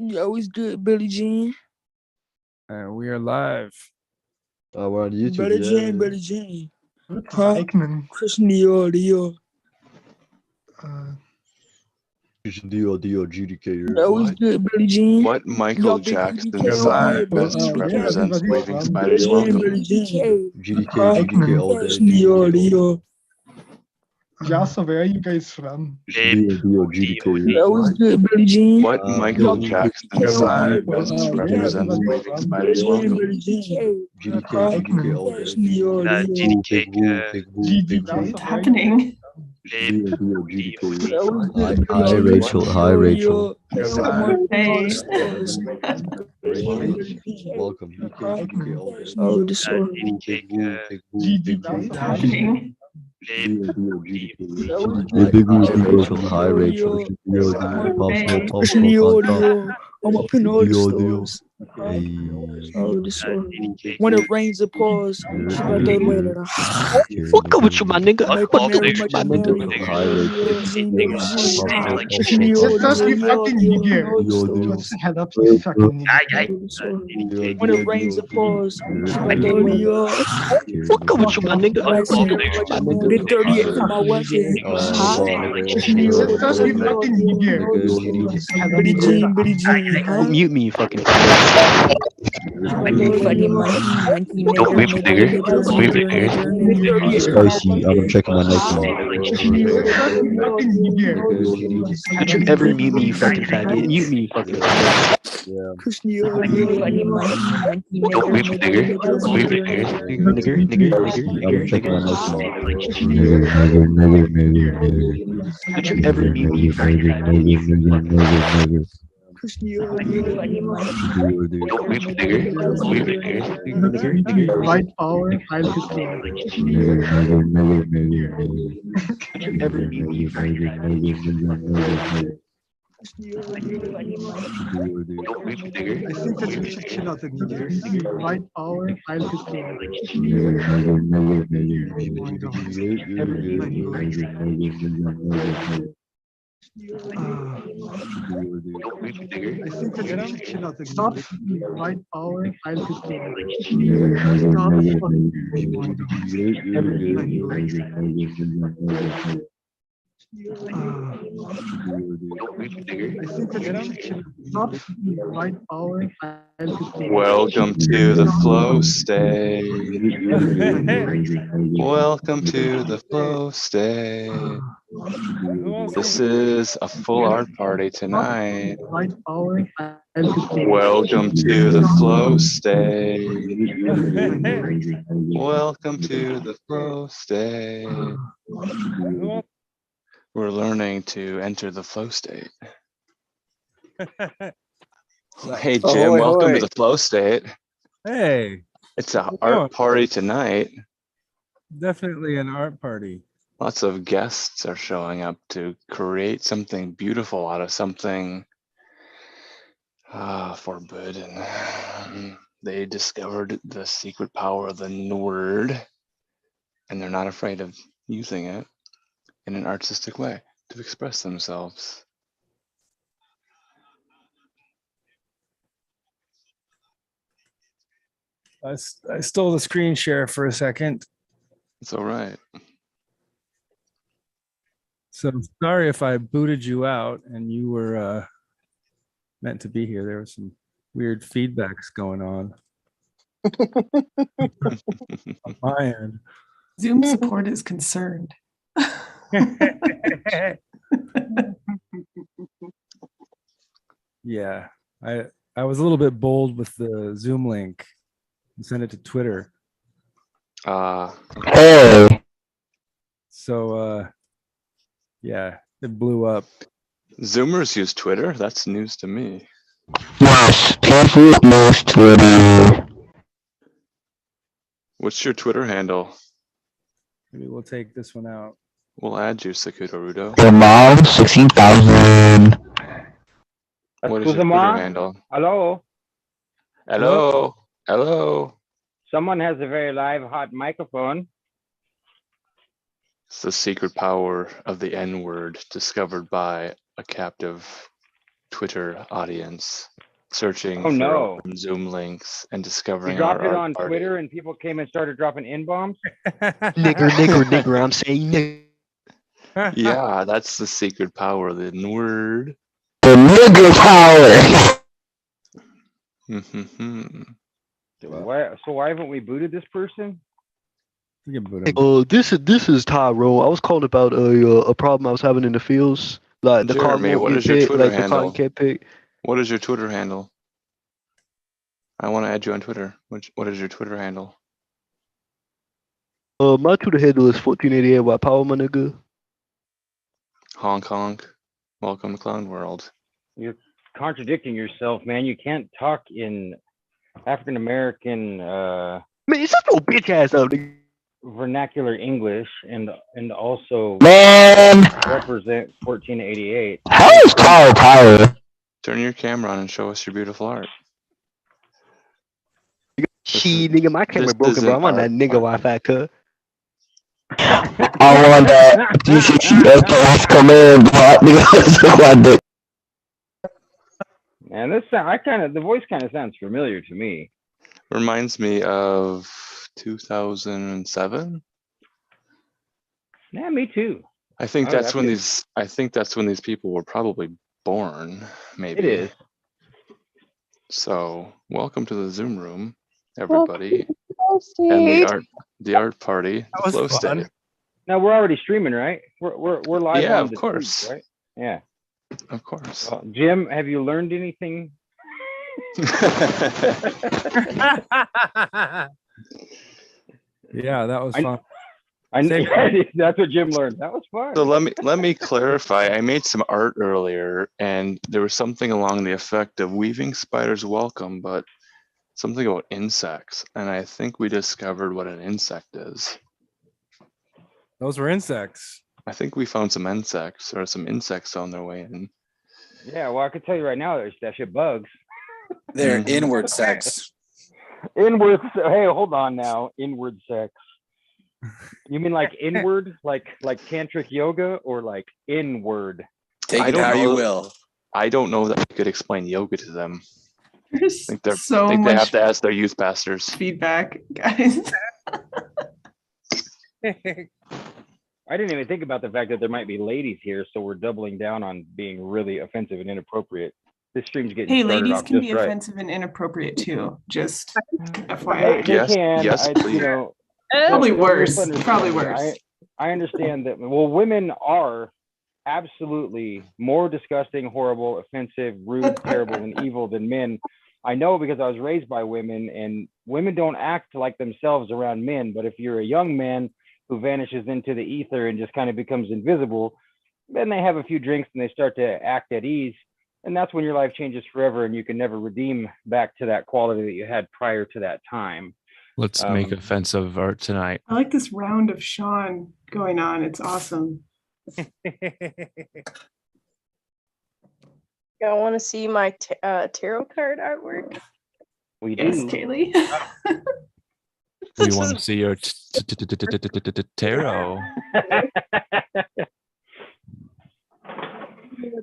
Yo, it's good, Billie Jean. We are live. We're on YouTube. Billie Jean, Yeah. Billie Jean. Huh? Christian Dior. Dio adjudicator. Yo, it's good, Billie Jean. What Michael Yo, big Jackson BBK over here, bro. best BBK. represents waving spiders? Billie Jean, Welcome. Billie Jean. GDK all day. Christian Dior. Yeah, so where are you guys from? Dio adjudicator. Yo, it's good, Billie Jean. What Yo, Michael big Jackson BBK over here, bro. best Where represents everybody waving from? spiders? Billie Welcome. Jean, Billie Jean. GDK all day. Christian Dior. Big boo, big boo, big boo. What's happening? Dio adjudicator. Yo, it's good, Hi, Billie Jean. Rachel. Hi, Rachel. Hey. Welcome. GDK all day. Oh, this one. Big boo, big boo, big boo. What's happening? Dio adjudicator. Big boo, big Rachel. Hi, Rachel. Hey. Christian Dior. I'm up in all the Dio. stores. Hey. Oh, this one. When it rains, it pours. She got that way that Fuck up with you, my nigga. I make Fuck her up marry with you, much my nigga. money. Hi, Rachel. Christian Dior. Just be fucking nigger. Dio. What's the hell up with fucking nigger? When it rains, it pours. She got that way. Fuck up with you, my nigga. I Fuck see up with you, my nigga. the 38 for my weapon. Just be fucking nigger. Billie Jean, Billie Jean, huh? Mute me, you fucking. Don't whip, nigger. Whip it, nigger. Spicy. I'm checking my next one. Just be fucking nigger. Don't you ever mute me, you fucking faggot. Mute me, you fucking faggot. Christian Don't whip it, nigger. Whip it, nigger. Nigger. I'm checking my next one. Don't you ever mute me, you fucking faggot. Don't whip it, nigger. Whip it, nigger. White power, I'll hit you. Don't you ever mute me, you fucking faggot. Don't whip it, nigger. I think that we should chill out the nigger. White power, I'll hit you. Don't whip it, nigger. I think that we should chill out the stop. White power, I'll hit you. Stop. Don't whip it, nigger. I think that we should chill out. Stop. White power, I'll hit you. Welcome to the flow state. Welcome to the flow state. This is a full art party tonight. White power, I'll hit you. Welcome to the flow state. Welcome to the flow state. We're learning to enter the flow state. Hey Jim, welcome to the flow state. Hey, It's an art party tonight. definitely an art party. Lots of guests are showing up to create something beautiful out of something forbidden. They discovered the secret power of the word, and they're not afraid of using it in an artistic way to express themselves. I stole the screen share for a second, It's all right. so I'm sorry if I booted you out and you were meant to be here. There was some weird feedbacks going on on my end. Zoom support is concerned. Yeah, I was a little bit bold with the Zoom link and sent it to Twitter. So yeah, it blew up. Zoomers use Twitter? That's news to me. Yes, people use Twitter. What's your Twitter handle? Maybe we'll take this one out. We'll add you, Sakuto Rudo. Jamal 16,000. What is your Twitter handle? Hello. Hello. Hello. Someone has a very live, hot microphone. It's the secret power of the N-word discovered by a captive Twitter audience searching Oh, for no. open Zoom links and We discovering dropped our it art on party. Twitter and people came and started dropping N-bombs. Nigger. I'm saying nigger. Yeah, that's the secret power of the word. The nigger power. Why haven't we booted this person? We can boot him. This is Tyrone. I was calling about a problem I was having in the fields, like the cotton Jeremy, won't what get is your picked, Twitter like the cotton handle? can't pick. What is your Twitter handle? I want to add you on Twitter. What is your Twitter handle? My Twitter handle is 1488 White Power, my nigga. Honk honk. Welcome to Clown World. You're contradicting yourself, man. You can't talk in African American Man, shut your bitch ass up, nigga. vernacular English and also Man, represent 1488. how is Power power? Turn your camera on and show us your beautiful art. Shit, nigga, my camera this broken, bro. isn't I'm on that art. nigga Wi-Fi, cuz. I want that DCCS command block because my dick. And the voice kind of sounds familiar to me. Reminds me of 2007. Yeah, me too. I think Oh, that's that when is- these people were probably born, maybe. It is. So, welcome to the Zoom room, everybody, and the art party, the was Flow fun. State. Now we're already streaming, right? We're live Yeah, on of the course. Twitch, right? Yeah. Of course. Well, Jim, have you learned anything? Yeah, that was fun. That's what Jim learned. That was fun. So let me clarify. I made some art earlier, and there was something along the effect of weaving spiders welcome, but something about insects, and I think we discovered what an insect is. Those were insects. I think we found some insects on their way in. Yeah, well, I can tell you right now, that shit bugs. They're inward sex. Inward. Hey, hold on now. Inward sex. You mean like inward, like tantric yoga, or like inward? Take it how you will. I don't know that I could explain yoga to them. There's I think so they much have to ask their youth pastors. feedback, guys. I didn't even think about the fact that there might be ladies here, so we're doubling down on being really offensive and inappropriate. This stream's getting Hey, started ladies off can just be right. offensive and inappropriate too. Just They FYI. Yes, please. Probably just worse. understand Probably that worse. I understand that. Well, women are absolutely more disgusting, horrible, offensive, rude, terrible, and evil than men. I know because I was raised by women, and women don't act like themselves around men. But if you're a young man who vanishes into the ether and just kind of becomes invisible, then they have a few drinks and they start to act at ease. And that's when your life changes forever and you can never redeem back to that quality that you had prior to that time. Let's make offensive art tonight. I like this round of Sean going on. It's awesome. Y'all want to see my tarot card artwork? We Yes, do. Kaylee. We want to see your tarot.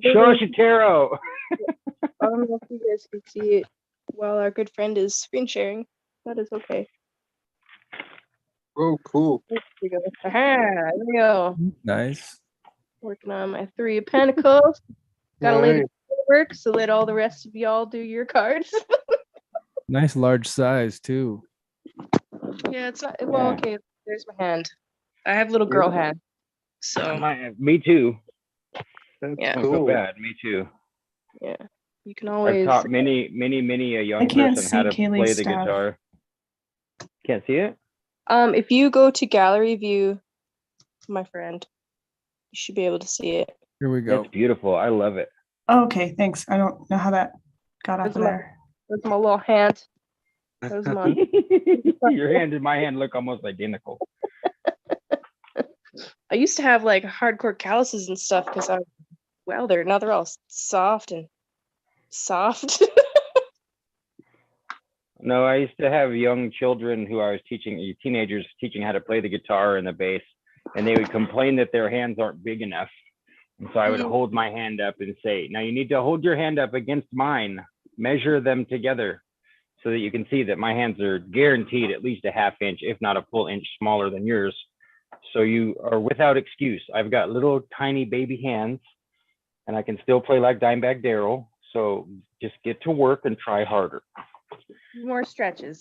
Show us your tarot. I don't know if you guys can see it while our good friend is screen sharing. That is okay. Oh, cool. There we go. Aha, there we go. Nice. Working on my 3 of Pentacles. Gotta lay the work so let all the rest of y'all do your cards. Nice large size too. Yeah, it's not well. Okay, there's my hand. I have little girl hand. So Me too. yeah, Don't feel bad. Me too. Yeah, you can I've always. taught many a young I can't person how to see play Kaylee's the stuff. guitar. Can't see it? If you go to gallery view, my friend, you should be able to see it. Here we go. It's beautiful. I love it. Oh, okay, thanks. I don't know how that got up That's my, there. that's my little hand. That's my. Your hand and my hand look almost identical. I used to have like hardcore calluses and stuff because I was welder. Now they're all soft and soft. No, I used to have young children who I was teaching, teenagers teaching how to play the guitar and the bass, and they would complain that their hands aren't big enough. And so I would hold my hand up and say, now you need to hold your hand up against mine, measure them together so that you can see that my hands are guaranteed at least a half inch, if not a full inch smaller than yours. So you are without excuse. I've got little tiny baby hands and I can still play like Dimebag Darrell. So just get to work and try harder. More stretches.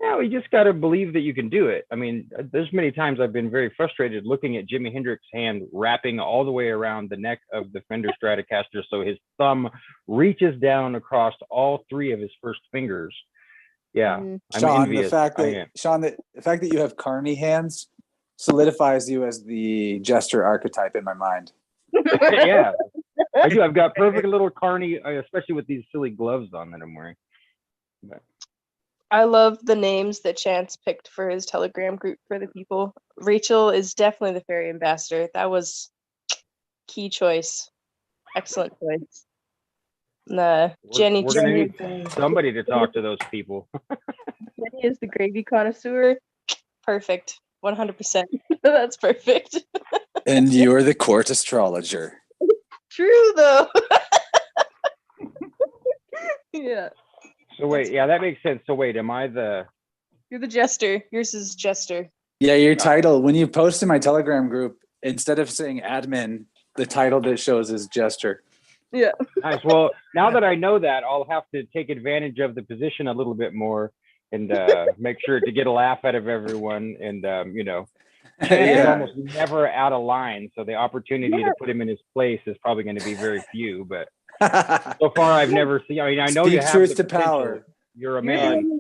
Yeah, we just got to believe that you can do it. I mean, there's many times I've been very frustrated looking at Jimi Hendrix's hand wrapping all the way around the neck of the Fender Stratocaster, so his thumb reaches down across all three of his first fingers. Yeah, I'm Sean, envious. the fact that you have carny hands solidifies you as the gesture archetype in my mind. Yeah, I do. I've got perfect little carny, especially with these silly gloves on that I'm wearing. But I love the names that Chance picked for his Telegram group for the people. Rachel is definitely the fairy ambassador. That was key choice. Excellent choice. Jenny. We're gonna need somebody to talk to those people. Jenny is the gravy connoisseur. Perfect. 100%. That's perfect. And you're the court astrologer. True though. Yeah. So wait, yeah, that makes sense. So wait, am I the? You're the jester. Yours is jester. Yeah, your title, when you post in my Telegram group, instead of saying admin, the title that shows is jester. Yeah. Nice. Well, now that I know that, I'll have to take advantage of the position a little bit more and make sure to get a laugh out of everyone. And he's almost never out of line, so the opportunity to put him in his place is probably going to be very few. But so far, I've never seen. I mean, I know you have truth the to power. potential. You're a man.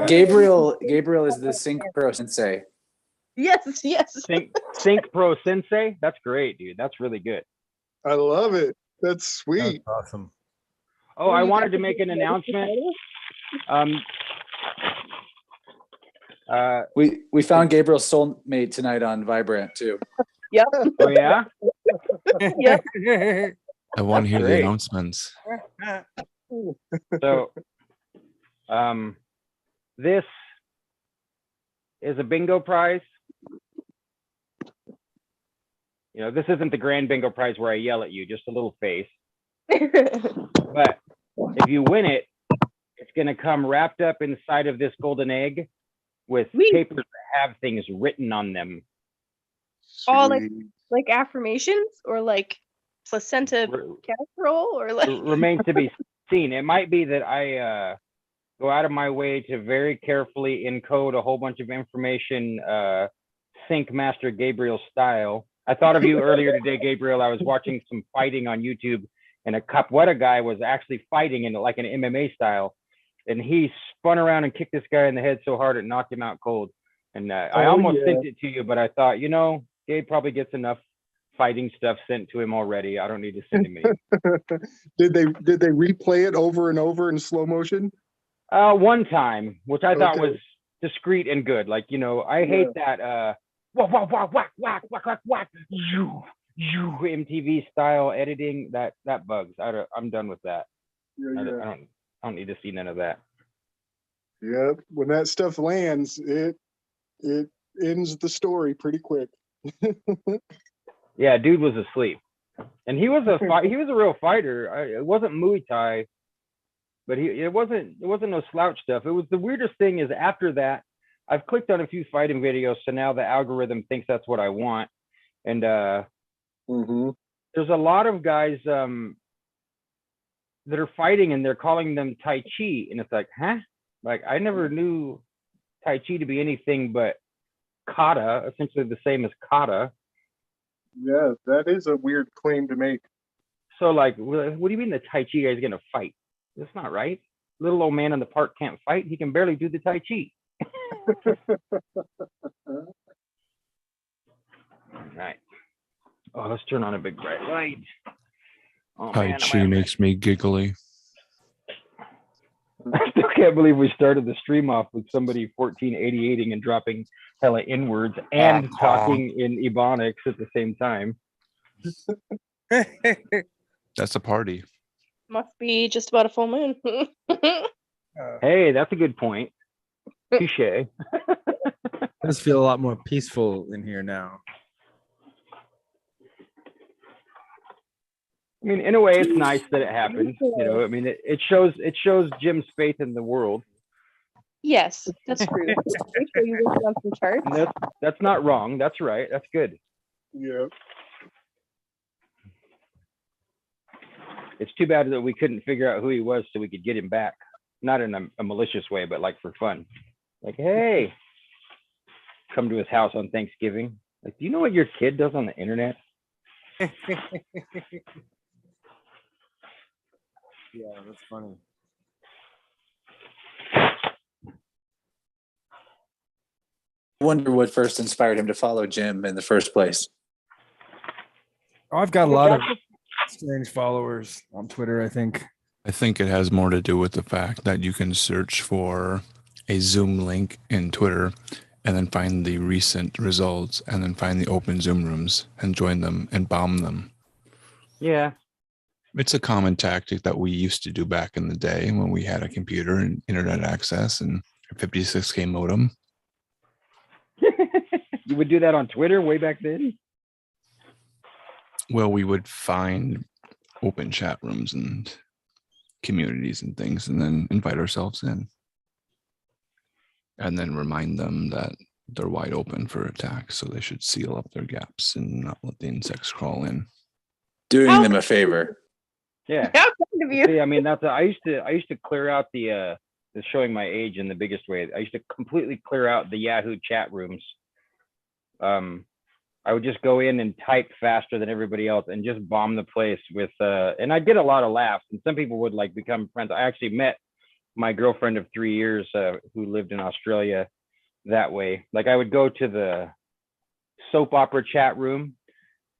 Gabriel is the synchro sensei. Yes. Sync Pro Sensei. That's great, dude. That's really good. I love it. That's sweet. That's awesome. Oh, I wanted to make an announcement. We found Gabriel's soulmate tonight on Vibrant too. Yep. Oh yeah. Yep. I want to hear the Great. announcements. So, this is a bingo prize. You know, this isn't the grand bingo prize where I yell at you, just a little face. But if you win it, it's going to come wrapped up inside of this golden egg with papers that have things written on them. Oh, like affirmations or like placenta casserole or like Remains to be seen. It might be that I go out of my way to very carefully encode a whole bunch of information, Sync Master Gabriel style. I thought of you earlier today, Gabriel. I was watching some fighting on YouTube, and a capoeira guy was actually fighting in like an MMA style, and he spun around and kicked this guy in the head so hard it knocked him out cold. And I almost sent it to you, but I thought, Gabe probably gets enough fighting stuff sent to him already. I don't need to send him any. Did they replay it over and over in slow motion? One time, which I thought was discreet and good. Like, I hate that whack, whack, whack, whack, whack, whack, whack, whack, you MTV style editing. That bugs. I'm done with that. I don't need to see none of that. Yep. When that stuff lands, it ends the story pretty quick. Yeah, dude was asleep, and he was a real fighter. It wasn't Muay Thai, but it wasn't no slouch stuff. It was the weirdest thing is after that, I've clicked on a few fighting videos, so now the algorithm thinks that's what I want, and there's a lot of guys that are fighting, and they're calling them Tai Chi, and it's like, huh? Like I never knew Tai Chi to be anything but kata, essentially the same as kata. Yeah, that is a weird claim to make. So like, what do you mean the Tai Chi guy is gonna fight? That's not right. Little old man in the park can't fight. He can barely do the Tai Chi. All right. Oh, let's turn on a big bright light. Oh, Tai man, Chi makes me giggly. I still can't believe we started the stream off with somebody 1488ing and dropping hella inwards and talking in Ebonics at the same time. That's a party. must be just about a full moon. Hey, that's a good point. Touche. It does feel a lot more peaceful in here now. I mean, in a way, it's nice that it happened. You know, I mean, it shows Jim's faith in the world. Yes, that's true. Rachel, you working on some charts? And that's not wrong. That's right. That's good. Yeah. It's too bad that we couldn't figure out who he was so we could get him back. Not in a malicious way, but like for fun. Like, hey, come to his house on Thanksgiving. Like, do you know what your kid does on the internet? Yeah, that's funny. I wonder what first inspired him to follow Jim in the first place. Oh, I've got a lot of strange followers on Twitter, I think. I think it has more to do with the fact that you can search for a Zoom link in Twitter and then find the recent results and then find the open Zoom rooms and join them and bomb them. Yeah. It's a common tactic that we used to do back in the day when we had a computer and internet access and a 56K modem. You would do that on Twitter way back then? Well, we would find open chat rooms and communities and things and then invite ourselves in. And then remind them that they're wide open for attack, so they should seal up their gaps and not let the insects crawl in. Doing them a favor. Yeah. How kind of you. See, I mean, I used to clear out the showing my age in the biggest way. I used to completely clear out the Yahoo chat rooms. I would just go in and type faster than everybody else and just bomb the place with and I'd get a lot of laughs, and some people would like become friends. I actually met my girlfriend of 3 years who lived in Australia that way. Like, I would go to the soap opera chat room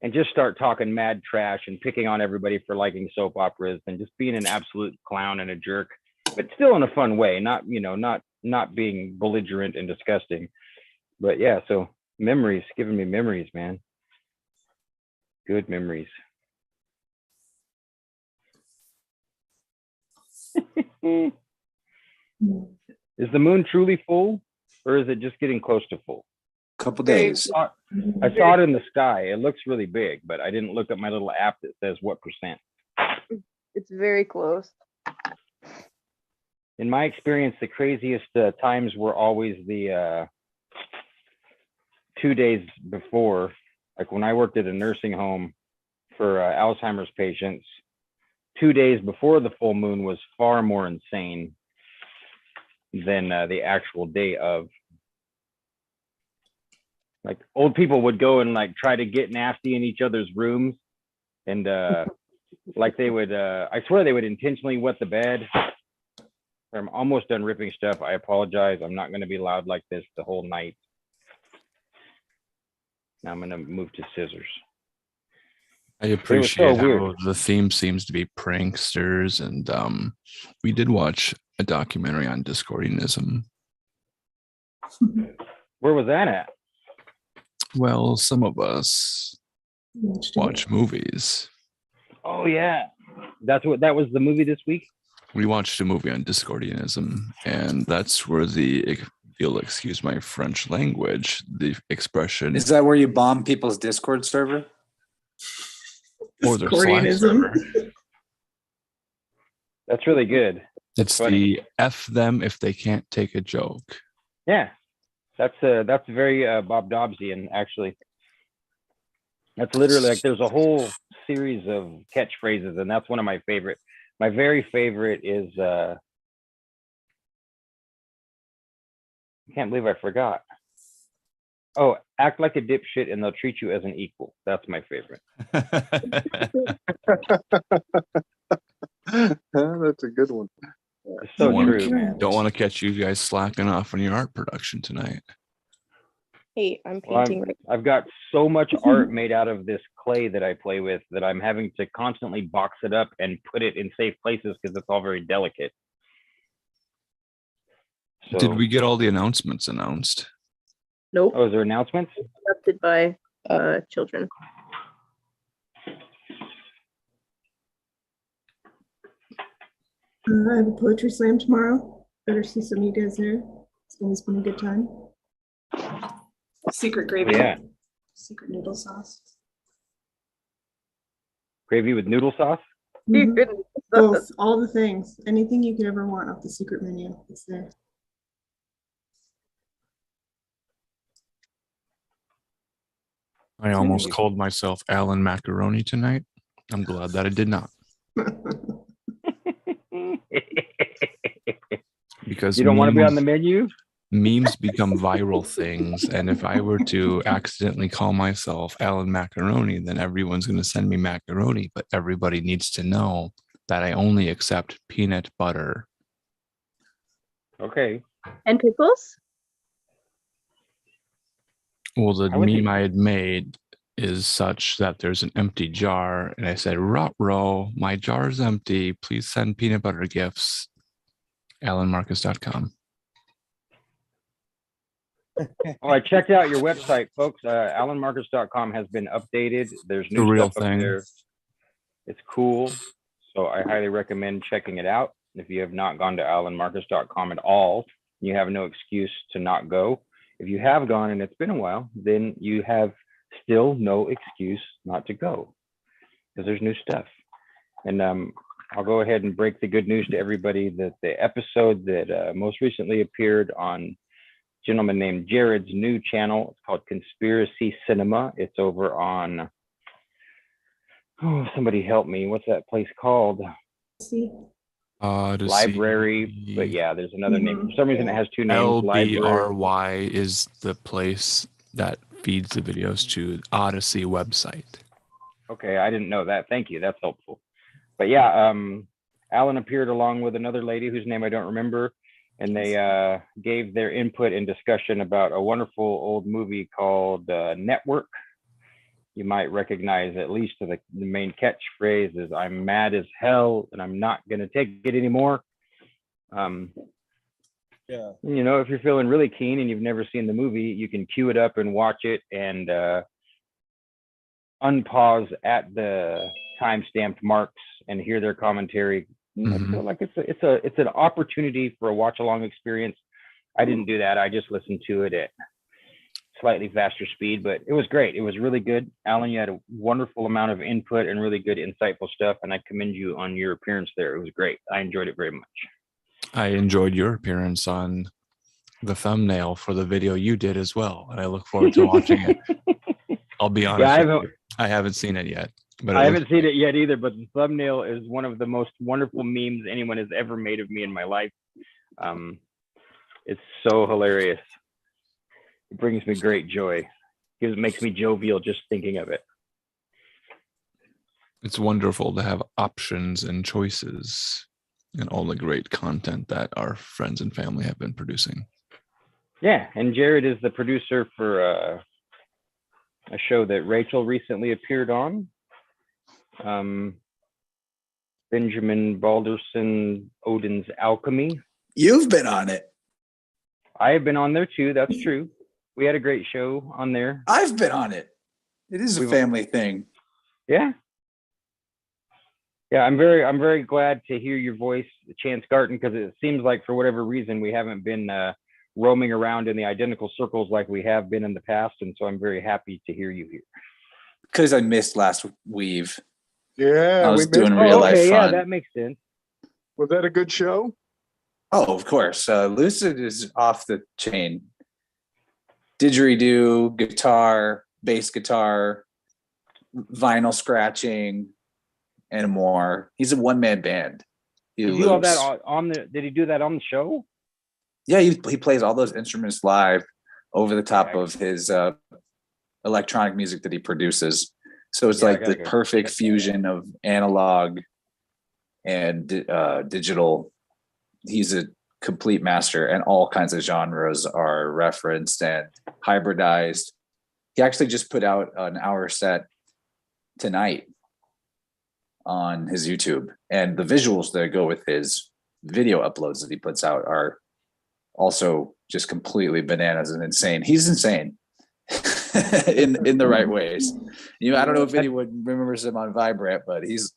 and just start talking mad trash and picking on everybody for liking soap operas and just being an absolute clown and a jerk, but still in a fun way, not, you know, not being belligerent and disgusting. But yeah, so memories, giving me memories, man. Good memories. Is the moon truly full, or is it just getting close to full? Couple days. I saw it in the sky. It looks really big, but I didn't look at my little app that says what percent. It's very close. In my experience, the craziest times were always the 2 days before. Like when I worked at a nursing home for Alzheimer's patients, 2 days before the full moon was far more insane than the actual day of. Like, old people would go and like try to get nasty in each other's rooms, and like they would, I swear they would intentionally wet the bed. I'm almost done ripping stuff. I apologize. I'm not going to be loud like this the whole night. Now I'm going to move to scissors. I appreciate weird. how the theme seems to be pranksters, and we did watch a documentary on Discordianism. Where was that at? Well, some of us watch movies. Oh yeah, that was the movie this week. We watched a movie on Discordianism, and that's where if you'll excuse my French language, the expression Is that where you bomb people's Discord server? or their Slack server. That's really good. It's funny. the F them if they can't take a joke. Yeah, that's very Bob Dobbsian, actually. That's literally like there's a whole series of catchphrases, and that's one of my favorite. My very favorite is I can't believe I forgot. Oh, act like a dipshit and they'll treat you as an equal. That's my favorite. That's a good one. It's so true, man. Don't want to catch you guys slacking off on your art production tonight. Hey, I'm Well, painting. I've got so much art made out of this clay that I play with that I'm having to constantly box it up and put it in safe places because it's all very delicate. So, Did we get all the announcements announced? Nope. Oh, is there announcements? Interrupted by children. I have a poetry slam tomorrow. Better see some of you guys there. It's always been a good time. Secret gravy. Yeah. Secret noodle sauce. Gravy with noodle sauce. Mhm. Both, all the things, anything you could ever want off the secret menu, it's there. I almost called myself Alan Macaroni tonight. I'm glad that I did not. Because You don't want to be on the menu? memes become viral things, and if I were to accidentally call myself Alan Macaroni, then everyone's going to send me macaroni, but everybody needs to know that I only accept peanut butter. Okay. And pickles? Well, the I would meme think- I had made is such that there's an empty jar, and I said, "Ruh-roh, my jar's empty. Please send peanut butter gifts." AlanMarcus.com. Oh, I checked out your website, folks. AlanMarcus.com has been updated. There's The new real stuff up thing. there. It's cool. So I highly recommend checking it out. If you have not gone to AlanMarcus.com at all, you have no excuse to not go. If you have gone and it's been a while, then you have still no excuse not to go because there's new stuff. And I'll go ahead and break the good news to everybody that the episode that most recently appeared on a gentleman named Jared's new channel, it's called Conspiracy Cinema. It's over on, oh, somebody help me. What's that place called? See? Library, but yeah, there's another name. For some reason, it has two names. Library. LBRY is the place that feeds the videos to Odyssey website. Okay, I didn't know that. Thank you. That's helpful. But yeah, Alan appeared along with another lady whose name I don't remember, and they gave their input and discussion about a wonderful old movie called Network. You might recognize at least the main catchphrase is "I'm mad as hell and I'm not gonna take it anymore." Yeah. You know, if you're feeling really keen and you've never seen the movie, you can queue it up and watch it and unpause at the time-stamped marks and hear their commentary. I feel like it's an opportunity for a watch-along experience. I didn't do that. I just listened to it at slightly faster speed, but it was great. It was really good. Alan, you had a wonderful amount of input and really good, insightful stuff, and I commend you on your appearance there. It was great. I enjoyed it very much. I enjoyed your appearance on the thumbnail for the video you did as well, and I look forward to watching it. I'll be honest, I haven't seen it yet. But I haven't seen it yet either, but the thumbnail is one of the most wonderful memes anyone has ever made of me in my life. It's so hilarious. It brings me great joy. It makes me jovial just thinking of it. It's wonderful to have options and choices and all the great content that our friends and family have been producing. Yeah, and Jared is the producer for a show that Rachel recently appeared on. Benjamin Balderson Odin's Alchemy. You've been on it. I have been on there too. That's true. We had a great show on there. I've been on it. It is a family thing. Yeah. Yeah, I'm very glad to hear your voice, Chance Garton, because it seems like for whatever reason we haven't been roaming around in the identical circles like we have been in the past, and so I'm very happy to hear you here. Because I missed last weave. Yeah, I was doing real life fun. Yeah, that makes sense. Was that a good show? Oh, of course. Lucid is off the chain. Didgeridoo, guitar, bass guitar, vinyl scratching, and more. He's a one-man band. Did he do all that on the? Did he do that on the show? Yeah, he plays all those instruments live over the top of his electronic music that he produces. So it's like the perfect fusion of analog and digital. He's a complete master, and all kinds of genres are referenced and hybridized. He actually just put out an hour set tonight on his YouTube, and the visuals that go with his video uploads that he puts out are also just completely bananas and insane. He's insane in the right ways. You know, I don't know if anyone remembers him on Vibrant, but he's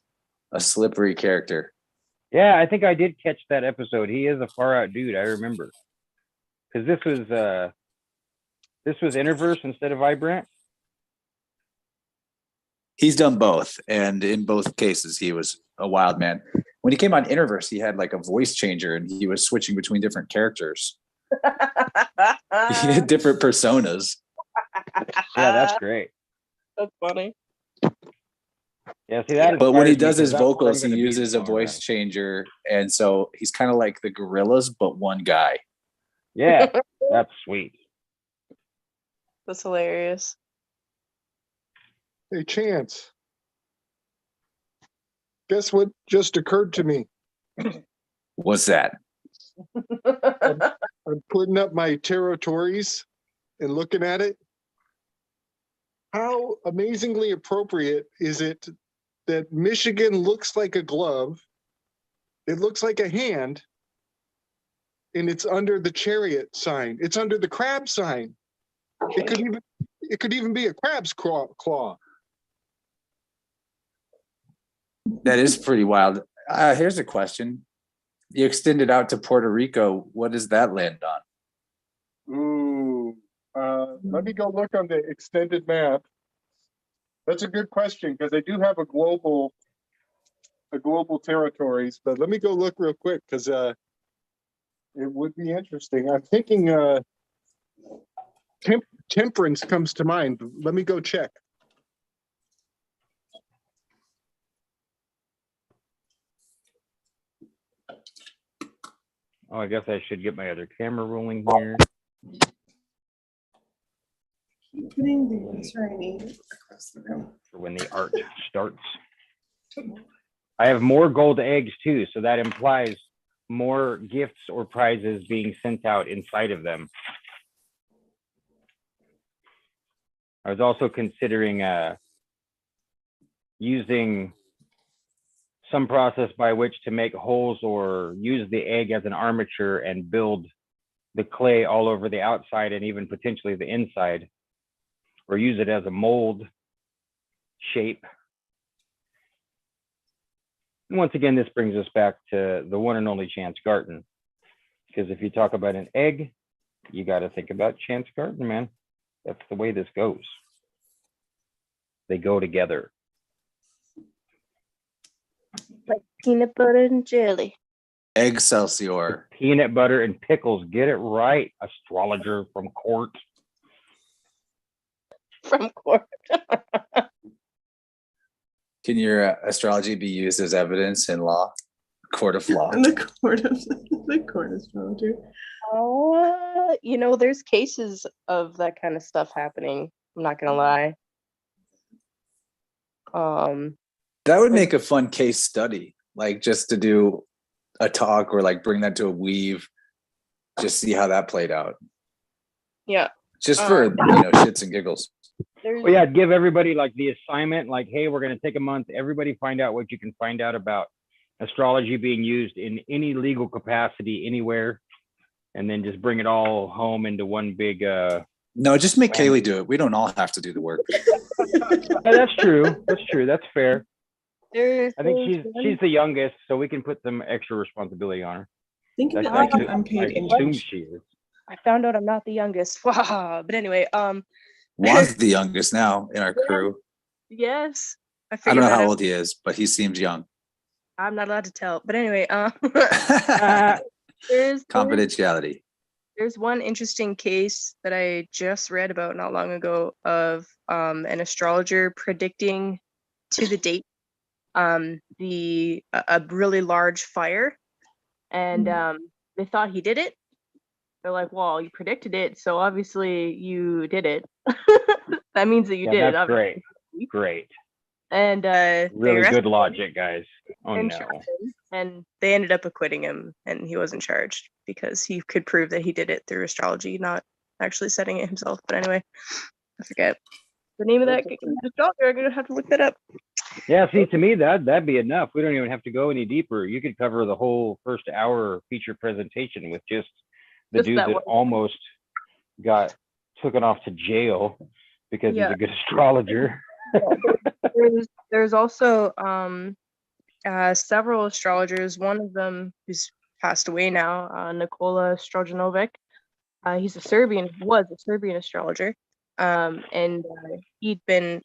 a slippery character. Yeah, I think I did catch that episode. He is a far out dude. I remember because this was Interverse instead of Vibrant. He's done both, and in both cases, he was a wild man. When he came on Interverse, he had like a voice changer, and he was switching between different characters. He had different personas. Yeah, that's great. That's funny. Yeah, see that. But when he inspires me, does 'cause his that's what I'm vocals, he gonna be uses a more voice about. changer, and so he's kind of like the Gorillas, but one guy. Yeah, that's sweet. That's hilarious. Hey, Chance. Guess what just occurred to me? What's that? I'm putting up my territories and looking at it. How amazingly appropriate is it that Michigan looks like a glove, it looks like a hand, and it's under the chariot sign. It's under the crab sign. It could even be a crab's claw. That is pretty wild. Here's a question. You extend it out to Puerto Rico. What does that land on? Ooh, let me go look on the extended map. That's a good question because they do have a global territories, but let me go look real quick because it would be interesting. I'm thinking temperance comes to mind. Let me go check. Oh, I guess I should get my other camera rolling here. Keep putting the answer I need across the room. For when the art starts. I have more gold eggs too, so that implies more gifts or prizes being sent out inside of them. I was also considering using some process by which to make holes or use the egg as an armature and build the clay all over the outside and even potentially the inside, or use it as a mold shape. And once again, this brings us back to the one and only Chance Garton, because if you talk about an egg, you got to think about Chance Garton, man. That's the way this goes. They go together. Like peanut butter and jelly. Excelsior. Peanut butter and pickles. Get it right, astrologer from court. From court. Can your astrology be used as evidence in law? Court of law. And the court astrologer. There's cases of that kind of stuff happening. I'm not gonna lie. That would make a fun case study, like just to do a talk or like bring that to a weave, just see how that played out. Yeah. Just for shits and giggles. Well, yeah, give everybody like the assignment, like, hey, we're going to take a month. Everybody find out what you can find out about astrology being used in any legal capacity anywhere, and then just bring it all home into one big. No, just make Kaylee do it. We don't all have to do the work. That's true. That's true. That's fair. I think she's the youngest, so we can put some extra responsibility on her. Think of it like an unpaid I assume intern. she is. I found out I'm not the youngest. But anyway, Juan's the youngest now in our crew. Yes. I don't know how old he is, but he seems young. I'm not allowed to tell. But anyway, there's confidentiality. There's one interesting case that I just read about not long ago of an astrologer predicting to the date a really large fire, and they thought he did it. They're like, well, you predicted it, so obviously you did it. That means that you did it. That's great. Great. And really good logic, guys. Oh no. And they ended up acquitting him, and he wasn't charged because he could prove that he did it through astrology, not actually setting it himself. But anyway, I forget the name of that astrologer. I'm gonna have to look that up. Yeah, see, to me that'd be enough. We don't even have to go any deeper. You could cover the whole first hour feature presentation with just the dude that almost got taken off to jail because he's a good astrologer. There's also several astrologers. One of them who's passed away now, Nikola Strojanovic. He's was a Serbian astrologer, and he'd been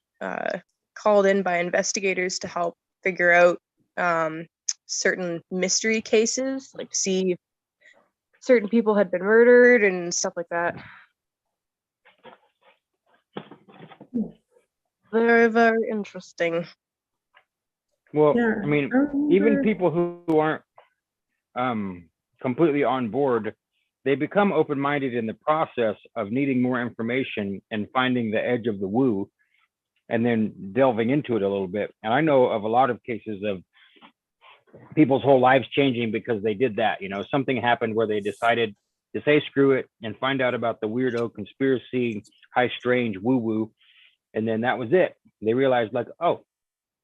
called in by investigators to help figure out certain mystery cases, like see if certain people had been murdered and stuff like that. Very, very interesting. Well, Yeah, I mean, I remember- even people who aren't completely on board, they become open-minded in the process of needing more information and finding the edge of the woo, and then delving into it a little bit. And I know of a lot of cases of people's whole lives changing because they did that. You know, something happened where they decided to say screw it and find out about the weirdo conspiracy, high strange woo woo, and then that was it. They realized, like, oh,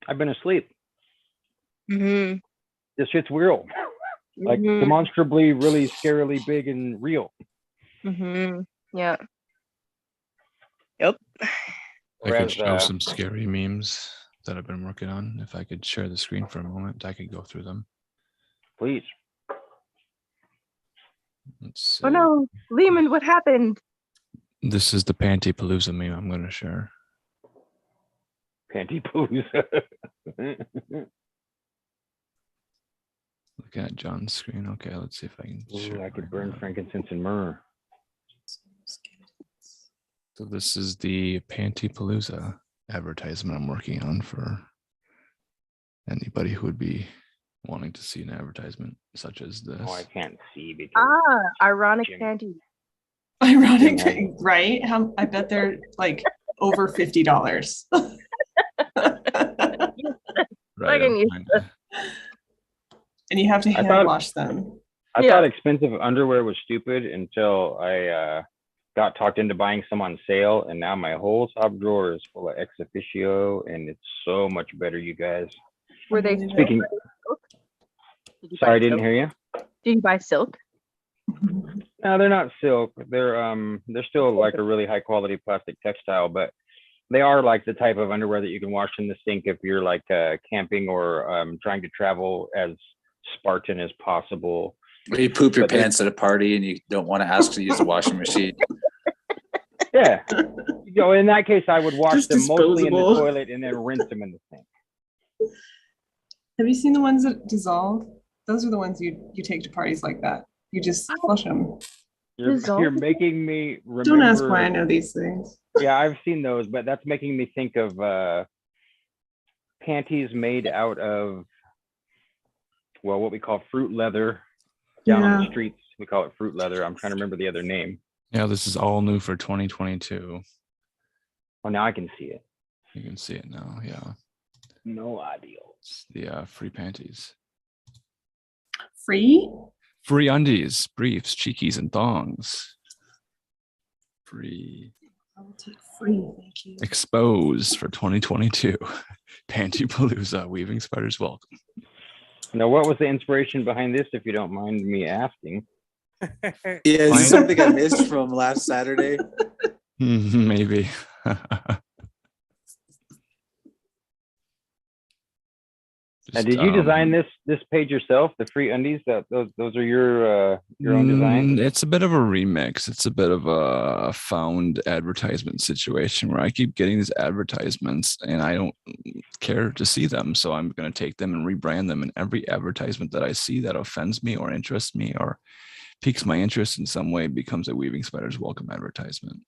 I've been asleep. Mm-hmm. This shit's real. Like demonstrably, really scarily big and real. Mm-hmm. Yeah. Yep. I Whereas, could show some scary memes that I've been working on. If I could share the screen for a moment, I could go through them. Please. Let's see. Oh no, Lehman, what happened? This is the Panty Palooza meme I'm going to share. Panty Palooza. Looking at John's screen. Okay, let's see if I can share. Ooh, I could burn frankincense and myrrh. So this is the Panty Palooza advertisement I'm working on for anybody who would be wanting to see an advertisement such as this. Oh, I can't see because Ironic panties. Ironic, right? I bet they're like over $50. Right. And you have to hand wash them. I thought expensive underwear was stupid until I got talked into buying some on sale, and now my whole top drawer is full of ex officio, and it's so much better, you guys. Were they speaking? Sorry, I didn't hear you. Did you buy silk? No, they're not silk. They're still like a really high quality plastic textile, but they are like the type of underwear that you can wash in the sink if you're like camping or trying to travel as Spartan as possible. Or you poop your pants at a party and you don't want to ask to use the washing machine. Yeah. So in that case, I would wash Just them mostly in the disposable. toilet and then rinse them in the sink. Have you seen the ones that dissolve? Those are the ones you take to parties like that. You just flush them. You're making me remember. Don't ask why I know these things. Yeah, I've seen those, but that's making me think of panties made out of, well, what we call fruit leather. Down on the streets, we call it fruit leather. I'm trying to remember the other name. Yeah, this is all new for 2022. Oh, now I can see it. You can see it now, yeah. No ideal. It's the free panties. Free? Free undies, briefs, cheekies, and thongs. Free. I will take free, thank you. Exposed for 2022. Panty Palooza, weaving spiders welcome. Now, what was the inspiration behind this, if you don't mind me asking? Yeah, is this something I missed from last Saturday? Maybe. And did you design this page yourself? The free undies, those are your own design? It's a bit of a remix. It's a bit of a found advertisement situation where I keep getting these advertisements and I don't care to see them. So I'm going to take them and rebrand them. And every advertisement that I see that offends me or interests me or piques my interest in some way becomes a Weaving Spiders welcome advertisement.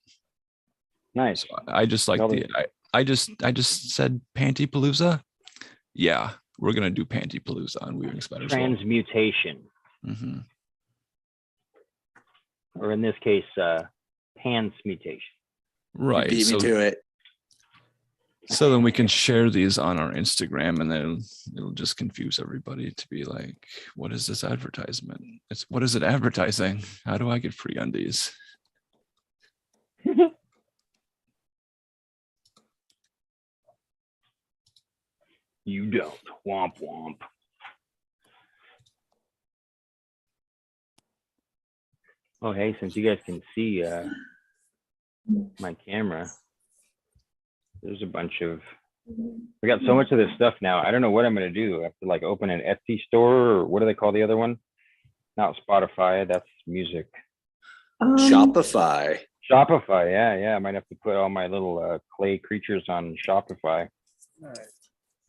Nice. So I just like I just said Panty Palooza. Yeah. We're going to do Panty Palooza on Weaving Spiders. Transmutation. Mm-hmm. Or in this case, pansmutation. Right. You beat me to it. So then we can share these on our Instagram and then it'll just confuse everybody to be like, what is this advertisement? What is it advertising? How do I get free undies? You don't. Womp womp. Oh, hey, since you guys can see my camera, there's a bunch of, we got so much of this stuff now. I don't know what I'm going to do. I have to like open an Etsy store, or what do they call the other one? Not Spotify, that's music. Shopify. Shopify, yeah. I might have to put all my little clay creatures on Shopify.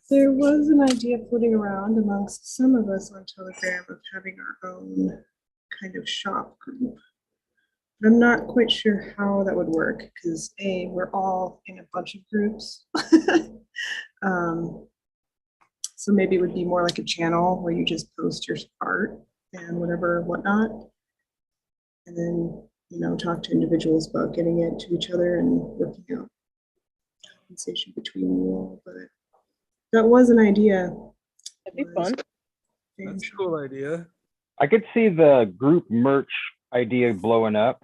There was an idea floating around amongst some of us on Telegram of having our own kind of shop group. But I'm not quite sure how that would work because we're all in a bunch of groups. So maybe it would be more like a channel where you just post your art and whatnot. And then, talk to individuals about getting it to each other and working out compensation between you all. But that was an idea. That'd be fun. That's a cool idea. I could see the group merch idea blowing up.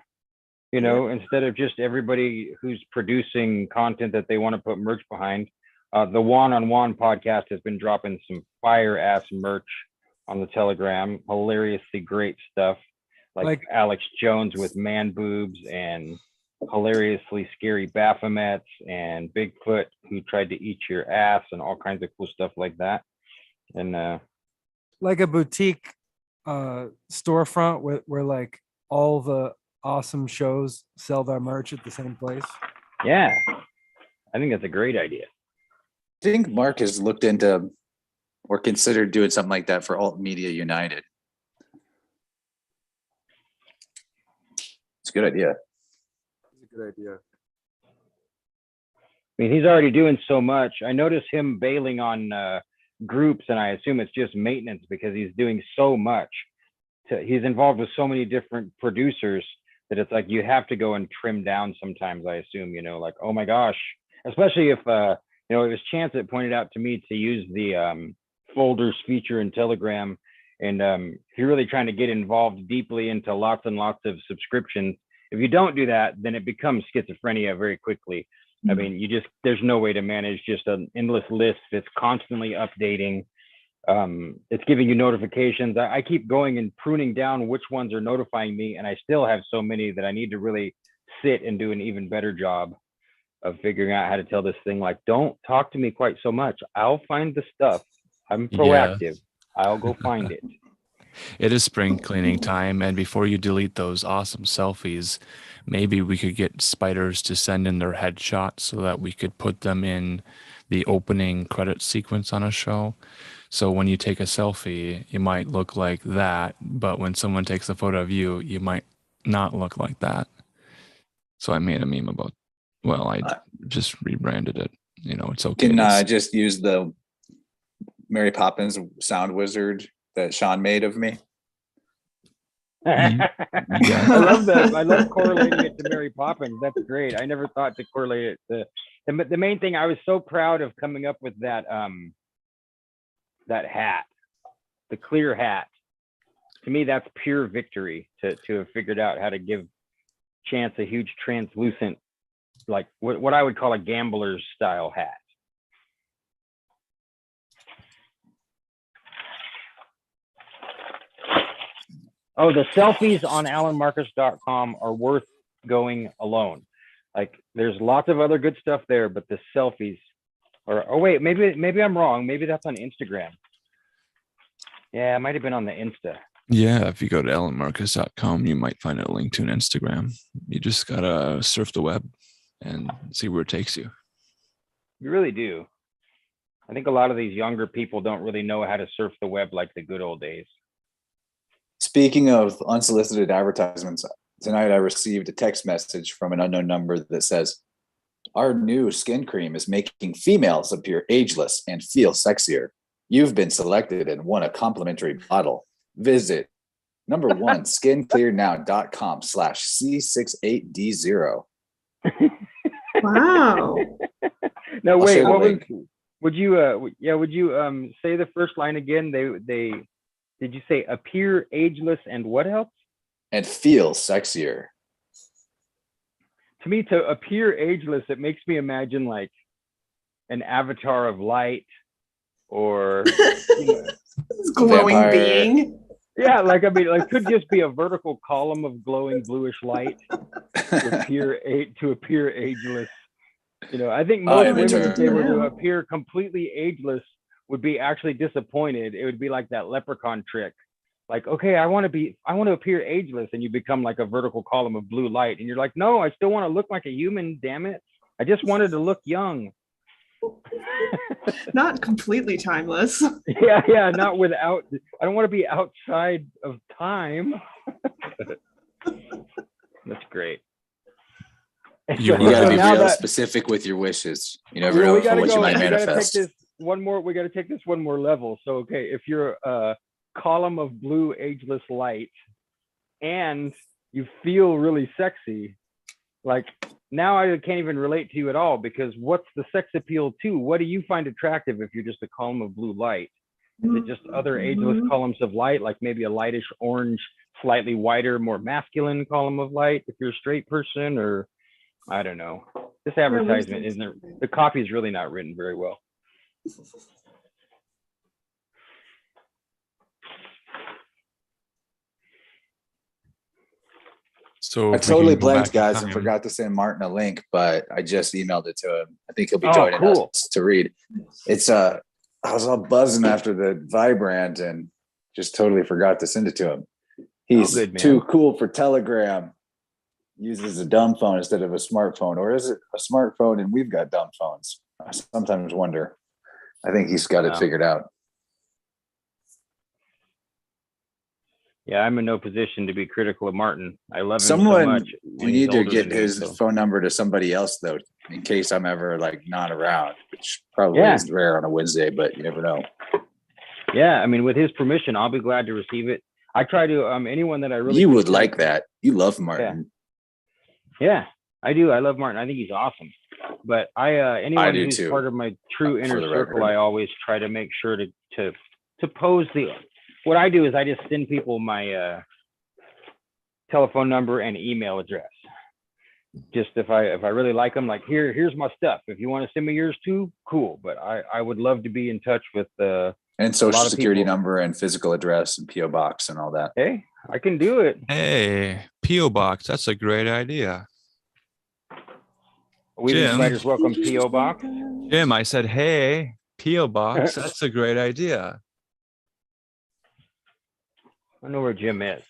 Instead of just everybody who's producing content that they want to put merch behind. The One-on-One podcast has been dropping some fire-ass merch on the Telegram. Hilariously great stuff. Like Alex Jones with man boobs and hilariously scary Baphomets and Bigfoot who tried to eat your ass and all kinds of cool stuff like that. And like a boutique storefront where like all the awesome shows sell their merch at the same place. Yeah, I think that's a great idea. I think Mark has looked into or considered doing something like that for Alt Media United. It's a good idea. It's a good idea. I mean, he's already doing so much. I notice him bailing on groups, and I assume it's just maintenance because he's doing so much. He's involved with so many different producers that it's like you have to go and trim down sometimes, I assume, like, oh my gosh, especially if, it was Chance that pointed out to me to use the folders feature in Telegram. And if you're really trying to get involved deeply into lots and lots of subscriptions, if you don't do that, then it becomes schizophrenia very quickly. I mean, there's no way to manage just an endless list that's constantly updating. It's giving you notifications. I keep going and pruning down which ones are notifying me, and I still have so many that I need to really sit and do an even better job of figuring out how to tell this thing, like, don't talk to me quite so much. I'll find the stuff. I'm proactive. I'll go find it. It is spring cleaning time, and before you delete those awesome selfies, maybe we could get spiders to send in their headshots so that we could put them in the opening credit sequence on a show. So when you take a selfie, you might look like that, but when someone takes a photo of you, you might not look like that. So I made a meme about, I just rebranded it. It's okay. Can I just use the Mary Poppins sound wizard that Sean made of me? I love that. I love correlating it to Mary Poppins. That's great. I never thought to correlate it to the main thing. I was so proud of coming up with that hat, the clear hat. To me, that's pure victory to have figured out how to give Chance a huge translucent, like what I would call a gambler's style hat. Oh, the selfies on alanmarcus.com are worth going alone. Like, there's lots of other good stuff there, but the selfies are, oh wait, maybe I'm wrong. Maybe that's on Instagram. Yeah, it might have been on the Insta. Yeah, if you go to alanmarcus.com, you might find a link to an Instagram. You just gotta surf the web and see where it takes you. You really do. I think a lot of these younger people don't really know how to surf the web like the good old days. Speaking of unsolicited advertisements, tonight I received a text message from an unknown number that says, our new skin cream is making females appear ageless and feel sexier. You've been selected and won a complimentary bottle. Visit #1 skinclearnow.com/C68D0. Wow. No, wait, would you say the first line again? They did you say appear ageless and what else? And feel sexier. To me, to appear ageless, it makes me imagine like an avatar of light or glowing vampire being. Yeah, like I mean, like could just be a vertical column of glowing bluish light to appear ageless. I think most women, if they were to appear completely ageless, would be actually disappointed. It would be like that leprechaun trick. Like, okay, I want to appear ageless, and you become like a vertical column of blue light, and you're like, no, I still want to look like a human. Damn it! I just wanted to look young. Not completely timeless. Yeah, not without. I don't want to be outside of time. That's great. You got to be real specific with your wishes. You never know what you might manifest. We got to take this one more level. So, okay, if you're a column of blue ageless light and you feel really sexy, like now I can't even relate to you at all, because what's the sex appeal to? What do you find attractive if you're just a column of blue light? Is it just other ageless columns of light, like maybe a lightish orange, slightly whiter, more masculine column of light if you're a straight person? Or I don't know. This advertisement isn't, the copy is really not written very well. So I totally blanked, guys, and forgot to send Martin a link, but I just emailed it to him. I think he'll be joining us to read. It's I was all buzzing after the Vibrant and just totally forgot to send it to him. He's too cool for Telegram. Uses a dumb phone instead of a smartphone, or is it a smartphone and we've got dumb phones? I sometimes wonder. I think he's got it figured out. Yeah, I'm in no position to be critical of Martin. I love him so much. We need to get his phone number to somebody else, though, in case I'm ever like not around, which probably is rare on a Wednesday, but you never know. Yeah, I mean, with his permission, I'll be glad to receive it. I try to anyone that I really you would like that. You love Martin. Yeah, I do. I love Martin. I think he's awesome. But anyone who's too, part of my true inner circle, I always try to make sure to pose the. What I do is I just send people my telephone number and email address. Just if I really like them, like here's my stuff. If you want to send me yours too, cool. But I would love to be in touch with and social security number and physical address and PO box and all that. Hey, I can do it. Hey, PO box. That's a great idea. We just welcome PO box. Jim, I said, hey, PO box. That's a great idea. I know where Jim is.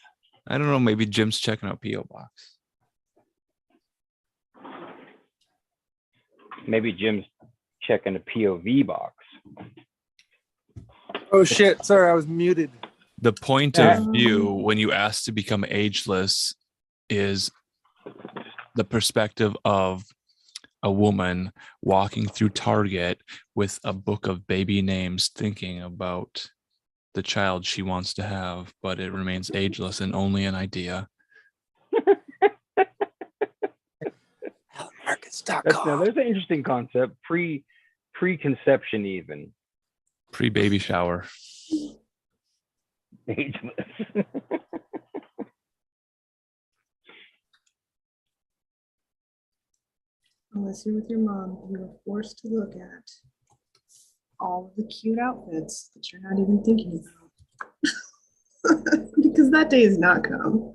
I don't know. Maybe Jim's checking out PO box. Maybe Jim's checking a POV box. Oh shit! Sorry, I was muted. The point of view when you ask to become ageless is the perspective of a woman walking through Target with a book of baby names, thinking about the child she wants to have, but it remains ageless and only an idea. Markets.com. There's an interesting concept. Preconception, even pre-baby shower. Ageless. Unless you're with your mom, you are forced to look at all of the cute outfits that you're not even thinking about. Because that day has not come.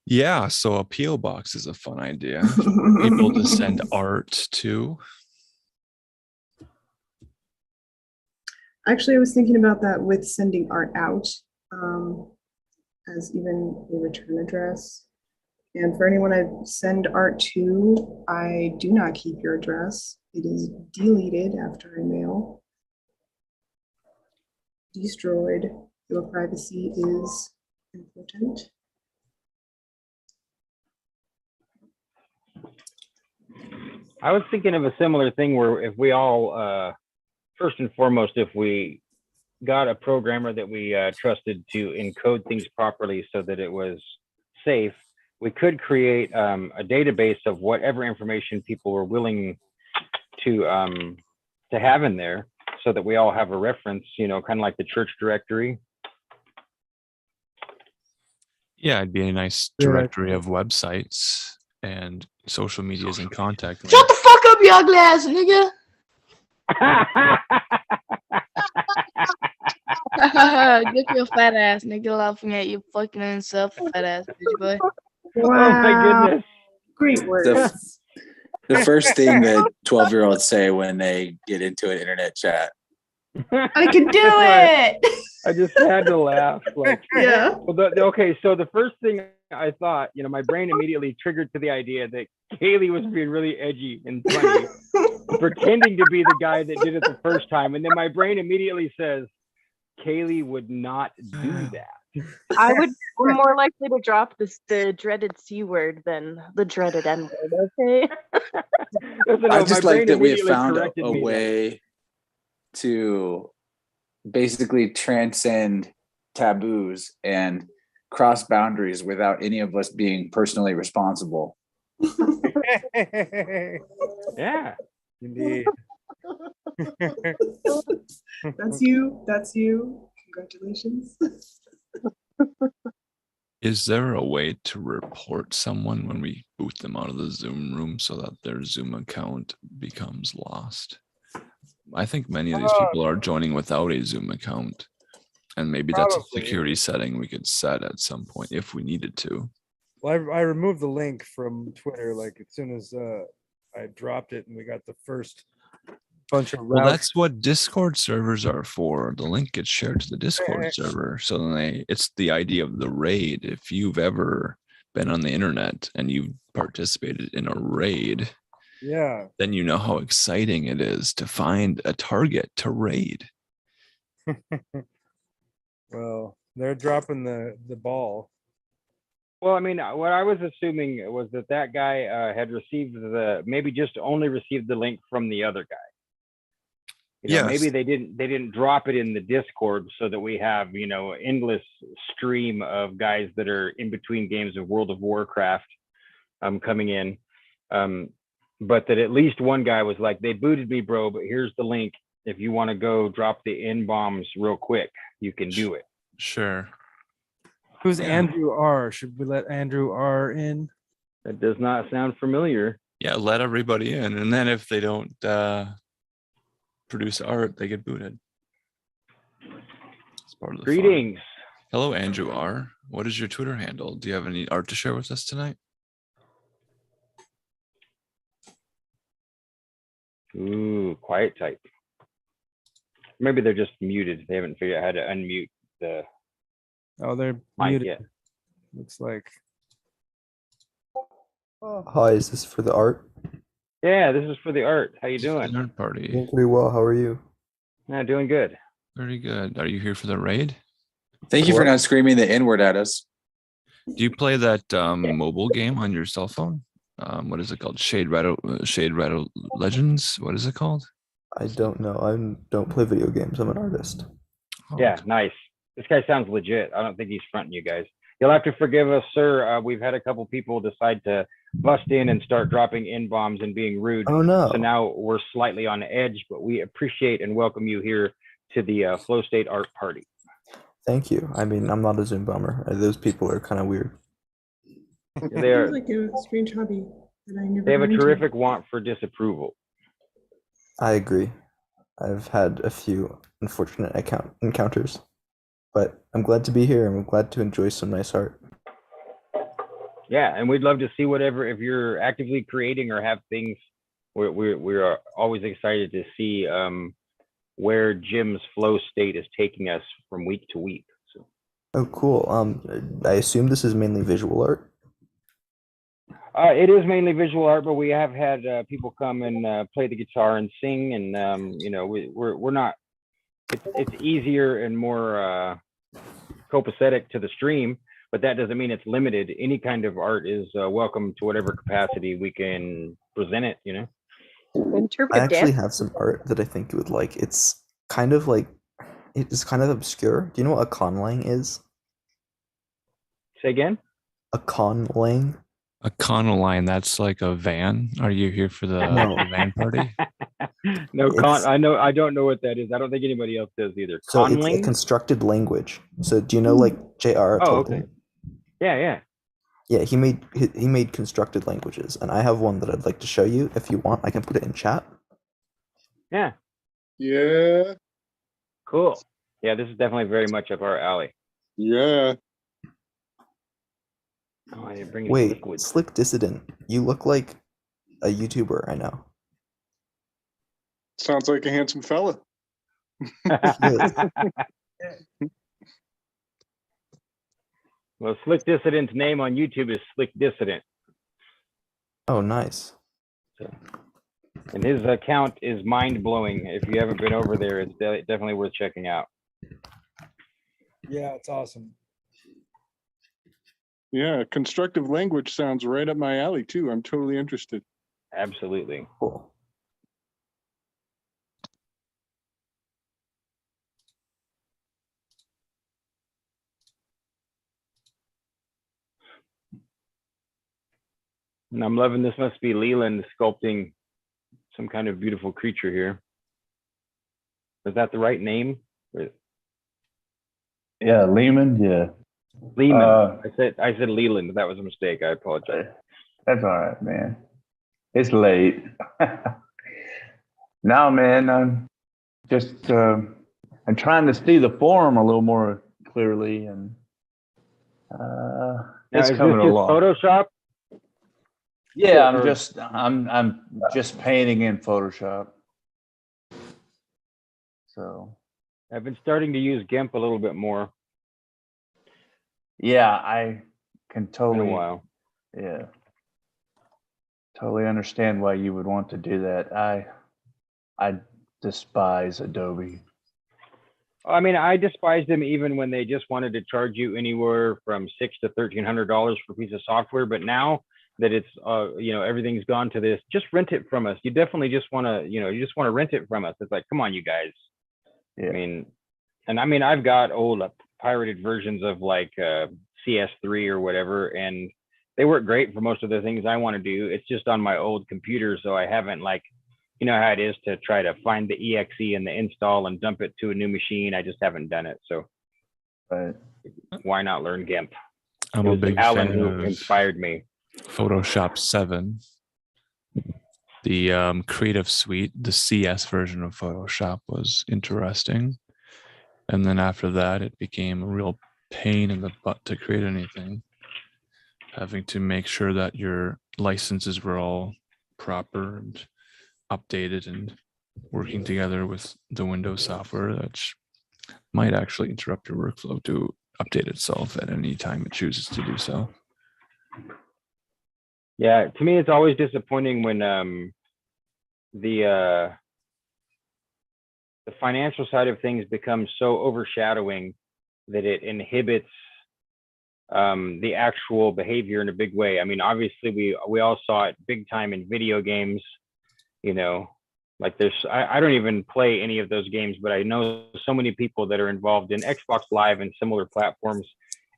Yeah, so a PO box is a fun idea. People to send art to. Actually, I was thinking about that with sending art out as even a return address. And for anyone I send art to, I do not keep your address. It is deleted after I mail. Destroyed. Your privacy is important. I was thinking of a similar thing where if we all, first and foremost, if we got a programmer that we trusted to encode things properly so that it was safe, we could create a database of whatever information people were willing to have in there, so that we all have a reference, kind of like the church directory. Yeah, it'd be a nice directory of websites and social medias and contact links. Shut the fuck up, you ugly ass nigga. Get your fat ass nigga laughing at you fucking himself, fat ass bitch boy. Wow. Oh my goodness. Great words. The first thing that 12-year-olds say when they get into an internet chat. I can do it. I just had to laugh. Like, Yeah. well, okay, so the first thing I thought, my brain immediately triggered to the idea that Kaylee was being really edgy and funny, pretending to be the guy that did it the first time. And then my brain immediately says, Kaylee would not do that. I would be more likely to drop the dreaded C word than the dreaded N word, okay? Listen, I no, just my like brain that we have immediately found corrected a me, though. way to basically transcend taboos and cross boundaries without any of us being personally responsible. Yeah, indeed. That's you. That's you. Congratulations. Is there a way to report someone when we boot them out of the Zoom room so that their Zoom account becomes lost? I think many of these people are joining without a Zoom account, and maybe that's a Probably. security setting we could set at some point if we needed to. Well, I removed the link from Twitter like as soon as I dropped it, and we got the first bunch of Well, routes. that's what Discord servers are for. The link gets shared to the Discord server. So then it's the idea of the raid. If you've ever been on the internet and you've participated in a raid, Yeah. then you know how exciting it is to find a target to raid. Well, they're dropping the ball. Well, I mean, what I was assuming was that guy had received maybe just only received the link from the other guy. Yes. Maybe they didn't drop it in the Discord so that we have, endless stream of guys that are in between games of World of Warcraft coming in. But that at least one guy was like, they booted me, bro, but here's the link. If you want to go drop the N-bombs real quick, you can do it. Sure. Who's Andrew R? Should we let Andrew R in? That does not sound familiar. Yeah, let everybody in. And then if they don't produce art, they get booted. It's part of the Greetings. fun. Hello, Andrew R. What is your Twitter handle? Do you have any art to share with us tonight? Ooh, quiet type. Maybe they're just muted. They haven't figured out how to unmute the. Oh, they're mic muted. yet. Looks like. Hi, is this for the art? Yeah, this is for the art. How you doing? Art party. Doing pretty well. How are you? Yeah, doing good. Very good. Are you here for the raid? Thank you for not screaming the N-word at us. Do you play that mobile game on your cell phone? What is it called? Shade Rattle Legends? What is it called? I don't know. I don't play video games. I'm an artist. Yeah, nice. This guy sounds legit. I don't think he's fronting you guys. You'll have to forgive us, sir. We've had a couple people decide to bust in and start dropping N-bombs and being rude. Oh, no. So now we're slightly on edge, but we appreciate and welcome you here to the FlowState art party. Thank you. I mean, I'm not a Zoom bomber. Those people are kind of weird. They are. Sounds like a strange hobby that I never. They have a got into. terrific want for disapproval. I agree. I've had a few unfortunate encounters, but I'm glad to be here. I'm glad to enjoy some nice art. Yeah, and we'd love to see whatever, if you're actively creating or have things, we're always excited to see where Jim's flow state is taking us from week to week. So. Oh, cool. I assume this is mainly visual art. It is mainly visual art, but we have had people come and play the guitar and sing, and we're not. It's easier and more copacetic to the stream, but that doesn't mean it's limited. Any kind of art is welcome to whatever capacity we can present it. I actually have some art that I think you would like. It's kind of like, it's kind of obscure. Do you know what a conlang is? Say again? A conlang? A Conoline, that's like a van. Are you here for the van party? No, I don't know what that is. I don't think anybody else does either. So it's a Conling? constructed language. So do you know like J.R.R. Oh, Tolkien? okay. Yeah. Yeah, he made constructed languages, and I have one that I'd like to show you. If you want, I can put it in chat. Yeah. Yeah. Cool. Yeah, this is definitely very much up our alley. Yeah. Oh, I didn't bring you Wait, liquids. Slick Dissident, you look like a YouTuber I know. Sounds like a handsome fella. He is. Well, Slick Dissident's name on YouTube is Slick Dissident. Oh, nice. And his account is mind-blowing. If you haven't been over there, it's definitely worth checking out. Yeah, it's awesome. Yeah, constructive language sounds right up my alley too. I'm totally interested. Absolutely. Cool. And I'm loving this. Must be Leland sculpting some kind of beautiful creature here. Is that the right name? Yeah, Lehman. Yeah. Lehman. I said Leland. That was a mistake. I apologize. That's all right, man. It's late. No, man. I'm just I'm trying to see the form a little more clearly, and it's coming along. Photoshop? Yeah, I'm just painting in Photoshop. So I've been starting to use GIMP a little bit more. Yeah, I can totally. Been a while. Yeah, totally understand why you would want to do that. I despise Adobe. I mean, I despised them even when they just wanted to charge you anywhere from $600 to $1,300 for a piece of software. But now that it's, everything's gone to this, just rent it from us. You definitely just want to, you just want to rent it from us. It's like, come on, you guys. Yeah. I mean, I've got old pirated versions of like CS3 or whatever, and they work great for most of the things I want to do. It's just on my old computer, so I haven't, like, you know how it is to try to find the exe and the install and dump it to a new machine. I just haven't done it. So why not learn GIMP? I'm a big Alan fan who of inspired me. Photoshop 7. The Creative Suite, the CS version of Photoshop, was interesting. And then after that, it became a real pain in the butt to create anything. Having to make sure that your licenses were all proper and updated and working together with the Windows software, that might actually interrupt your workflow to update itself at any time it chooses to do so. Yeah, to me, it's always disappointing when the financial side of things becomes so overshadowing that it inhibits the actual behavior in a big way. I mean, obviously we all saw it big time in video games, like I don't even play any of those games, but I know so many people that are involved in Xbox Live and similar platforms,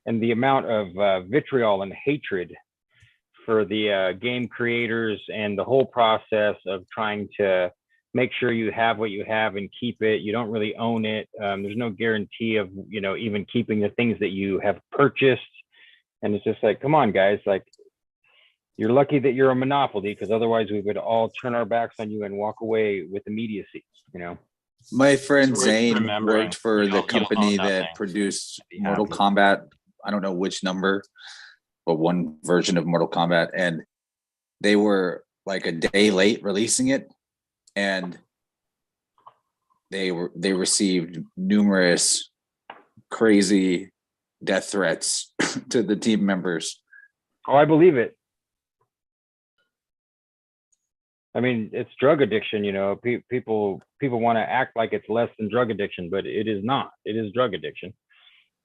and the amount of vitriol and hatred for the game creators and the whole process of trying to make sure you have what you have and keep it. You don't really own it. There's no guarantee of, even keeping the things that you have purchased. And it's just like, come on, guys, like, you're lucky that you're a monopoly, because otherwise we would all turn our backs on you and walk away with immediacy, My friend It's worth Zane remembering, worked for the company that produced Mortal Kombat. I don't know which number, but one version of Mortal Kombat. And they were like a day late releasing it. And they received numerous crazy death threats to the team members. Oh, I believe it. I mean, it's drug addiction, people want to act like it's less than drug addiction, but it is not. It is drug addiction.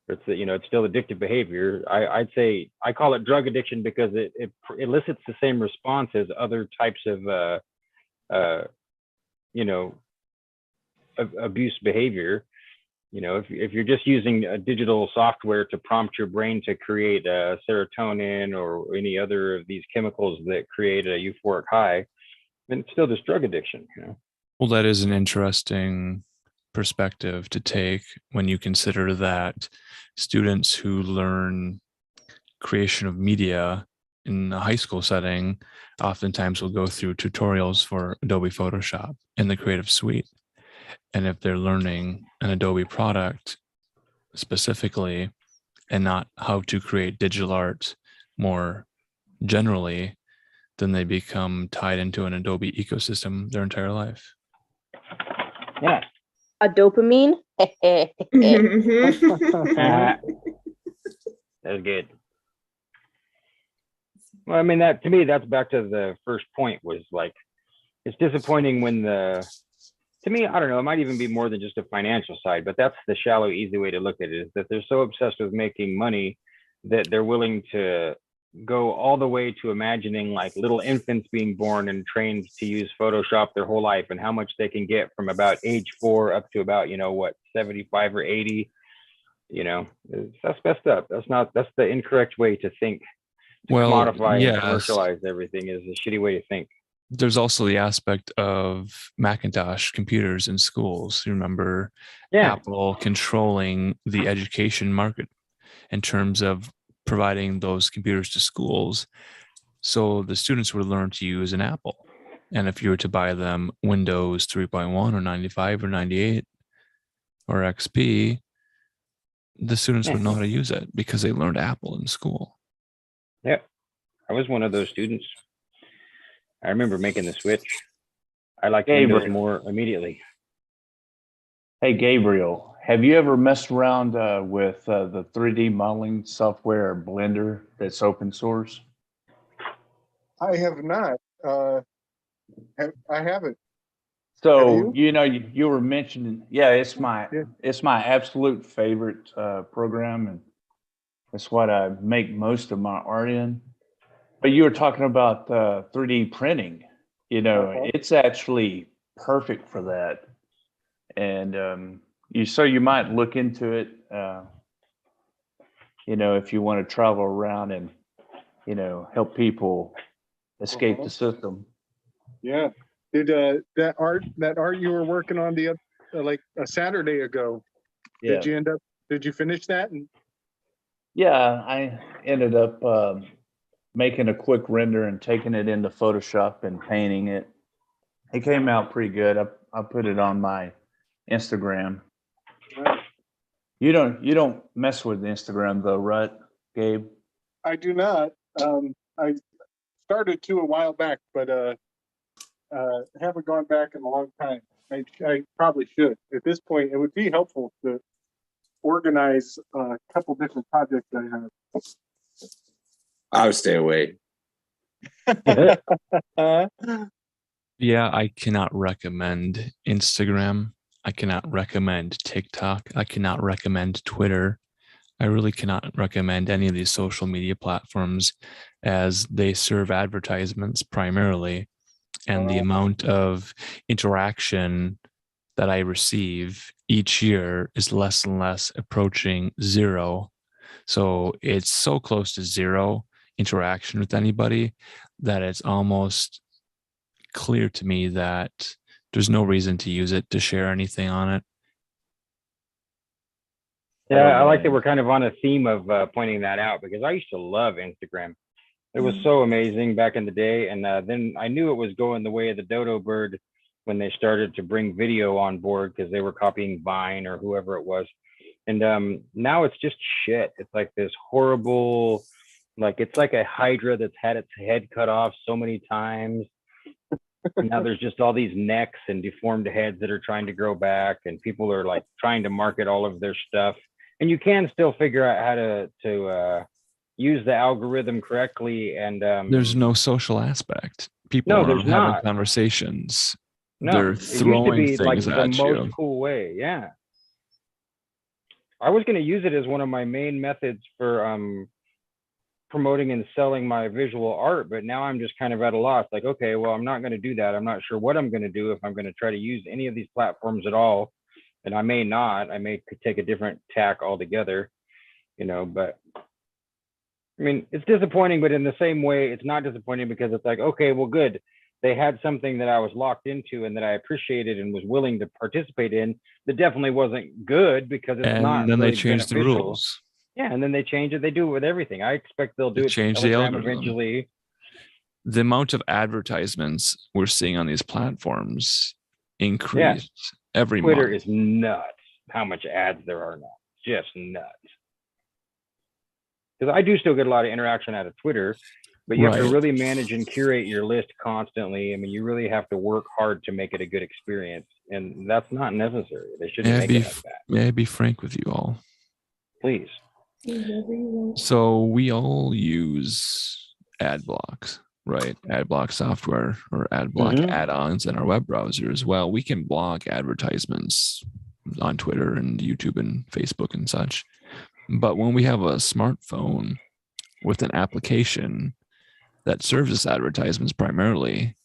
It's, it's still addictive behavior. I'd say I call it drug addiction because it elicits the same response as other types of abuse behavior. If you're just using a digital software to prompt your brain to create serotonin or any other of these chemicals that create a euphoric high, then it's still just drug addiction. Well, that is an interesting perspective to take when you consider that students who learn creation of media in a high school setting oftentimes will go through tutorials for Adobe Photoshop in the Creative Suite. And if they're learning an Adobe product specifically and not how to create digital art more generally, then they become tied into an Adobe ecosystem their entire life. Yeah. A dopamine? That's good. Well, I mean, that to me, that's back to the first point, was like, it's disappointing when to me, I don't know, it might even be more than just a financial side, but that's the shallow, easy way to look at it, is that they're so obsessed with making money that they're willing to go all the way to imagining like little infants being born and trained to use Photoshop their whole life, and how much they can get from about age 4 up to about, 75 or 80. That's messed up. That's the incorrect way to think. To commodify and commercialize everything is a shitty way to think. There's also the aspect of Macintosh computers in schools. You remember Apple controlling the education market in terms of providing those computers to schools. So the students would learn to use an Apple. And if you were to buy them Windows 3.1 or 95 or 98 or XP, the students would know how to use it because they learned Apple in school. Yeah, I was one of those students. I remember making the switch. I liked Windows more immediately. Hey, Gabriel, have you ever messed around with the 3D modeling software Blender that's open source? I have not. I haven't. So you were mentioning, it's my absolute favorite program, and it's what I make most of my art in. But you were talking about 3D printing. It's actually perfect for that. And you might look into it. If you want to travel around and help people escape the system. Yeah. Did that art you were working on like a Saturday ago? Yeah. Did you finish that? Yeah, I ended up making a quick render and taking it into Photoshop and painting it. It came out pretty good. I put it on my Instagram. Right. You don't mess with Instagram though, right, Gabe? I do not. I started to a while back, but haven't gone back in a long time. I probably should. At this point, it would be helpful to organize a couple different projects I have. I would stay away. Yeah, I cannot recommend Instagram. I cannot recommend TikTok. I cannot recommend Twitter. I really cannot recommend any of these social media platforms, as they serve advertisements primarily. And the amount of interaction that I receive each year is less and less, approaching zero. So it's so close to zero interaction with anybody that it's almost clear to me that there's no reason to use it, to share anything on it. Yeah, I like that we're kind of on a theme of pointing that out, because I used to love Instagram. It was so amazing back in the day. And then I knew it was going the way of the dodo bird when they started to bring video on board, because they were copying Vine or whoever it was. And now it's just shit. It's like this horrible, like it's like a hydra that's had its head cut off so many times. And now there's just all these necks and deformed heads that are trying to grow back, and people are like trying to market all of their stuff. And you can still figure out how to use the algorithm correctly. And there's no social aspect. People aren't having conversations. No, they're throwing it used to be things like at the you. most cool way. Yeah. I was going to use it as one of my main methods for promoting and selling my visual art, but now I'm just kind of at a loss. Like, okay, well, I'm not going to do that. I'm not sure what I'm going to do, if I'm going to try to use any of these platforms at all. And I may not. I may take a different tack altogether, but I mean, it's disappointing, but in the same way, it's not disappointing, because it's like, okay, well, good. They had something that I was locked into and that I appreciated and was willing to participate in, that definitely wasn't good, because it's not. And then really they changed the beneficial. rules. Yeah, and then they change it. They do it with everything. I expect they'll do They it change to the Telegram algorithm. eventually. The amount of advertisements we're seeing on these platforms increased every Twitter month. is nuts. How much ads there are now. Just nuts. Because I do still get a lot of interaction out of Twitter, But you have to Right. really manage and curate your list constantly. I mean, you really have to work hard to make it a good experience, and that's not necessary. They shouldn't May I make be it like that. may I be frank with you all? Please. So we all use ad blocks, right? Ad block software or ad block Mhm. add-ons in our web browser as well. We can block advertisements on Twitter and YouTube and Facebook and such. But when we have a smartphone with an application that serves as advertisements primarily,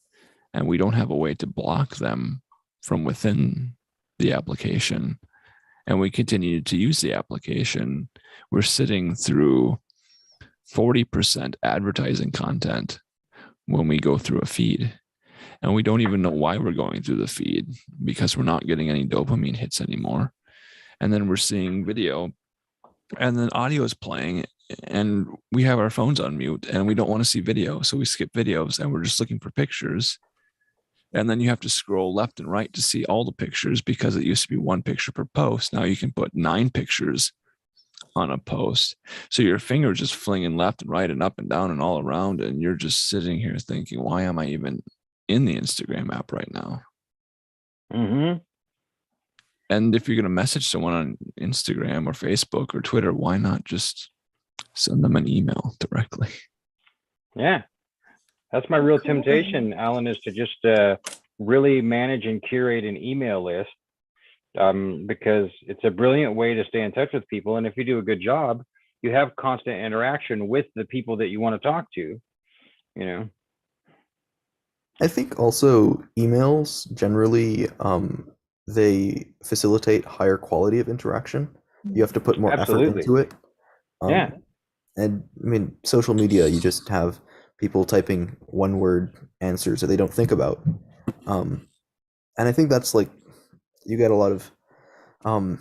and we don't have a way to block them from within the application, and we continue to use the application, we're sitting through 40% advertising content when we go through a feed. And we don't even know why we're going through the feed because we're not getting any dopamine hits anymore. And then we're seeing video, and then audio is playing, and we have our phones on mute, and we don't want to see video. So we skip videos and we're just looking for pictures. And then you have to scroll left and right to see all the pictures because it used to be one picture per post. Now you can put 9 pictures on a post. So your finger just flinging left and right and up and down and all around. And you're just sitting here thinking, why am I even in the Instagram app right now? Mm-hmm. And if you're going to message someone on Instagram or Facebook or Twitter, why not just send them an email directly? Yeah. That's my real temptation, Alan, is to just really manage and curate an email list, because it's a brilliant way to stay in touch with people. And if you do a good job, you have constant interaction with the people that you want to talk to, you know. I think also emails generally they facilitate higher quality of interaction. You have to put more effort Absolutely. into it. Yeah. And I mean, social media, you just have people typing one word answers that they don't think about. And I think that's like, you get a lot of kind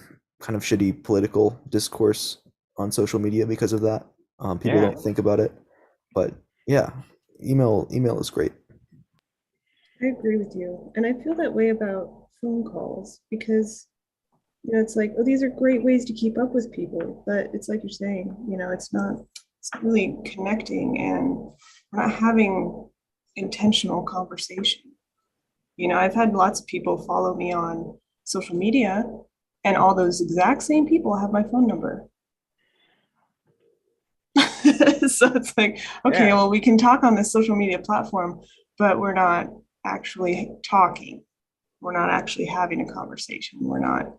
of shitty political discourse on social media because of that. People Yeah. don't think about it. But yeah, email is great. I agree with you. And I feel that way about phone calls because, you know, it's like, oh, these are great ways to keep up with people. But it's like you're saying, you know, it's not really connecting, and we're not having intentional conversation. You know, I've had lots of people follow me on social media, and all those exact same people have my phone number. So it's like, okay, Yeah. well, we can talk on this social media platform, but we're not actually talking. We're not actually having a conversation. We're not,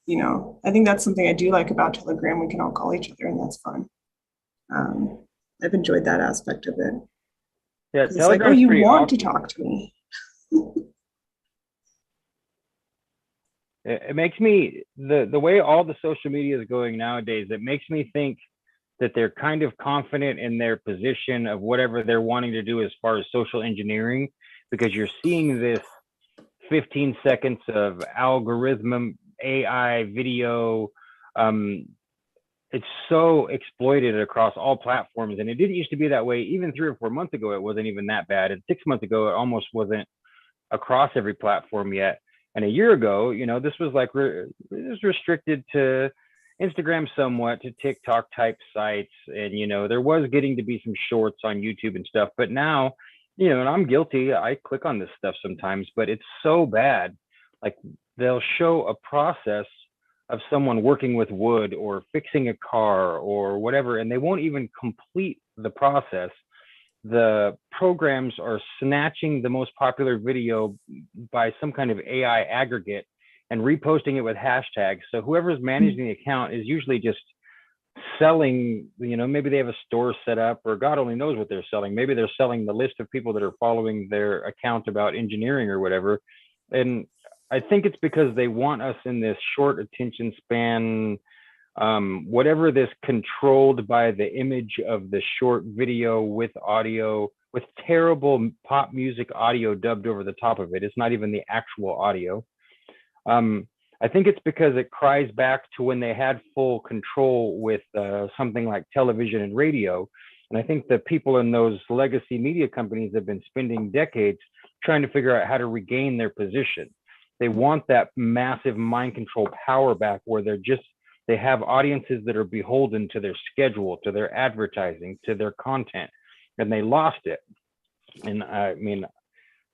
you know, I think that's something I do like about Telegram. We can all call each other, and that's fun. I've enjoyed that aspect of it. Yeah, It's like, oh, Telegram's you pretty want to awesome. talk to me. It makes me, the way all the social media is going nowadays, it makes me think that they're kind of confident in their position of whatever they're wanting to do as far as social engineering, because you're seeing this 15 seconds of algorithm AI video. It's so exploited across all platforms, and it didn't used to be that way. Even 3 or 4 months ago, it wasn't even that bad. And 6 months ago, it almost wasn't across every platform yet. And a year ago, you know, this was like it was restricted to Instagram somewhat, to TikTok type sites, and you know, there was getting to be some shorts on YouTube and stuff. But now, you know, and I'm guilty, I click on this stuff sometimes, but it's so bad. Like, they'll show a process of someone working with wood or fixing a car or whatever, and they won't even complete the process. The programs are snatching the most popular video by some kind of AI aggregate and reposting it with hashtags. So whoever's managing the account is usually just selling, you know, maybe they have a store set up, or God only knows what they're selling. Maybe they're selling the list of people that are following their account about engineering or whatever. And I think it's because they want us in this short attention span, whatever this controlled by the image of the short video with audio, with terrible pop music audio dubbed over the top of it. It's not even the actual audio. I think it's because it cries back to when they had full control with something like television and radio. And I think the people in those legacy media companies have been spending decades trying to figure out how to regain their position. They want that massive mind control power back, where they have audiences that are beholden to their schedule, to their advertising, to their content. and they lost it. And I mean,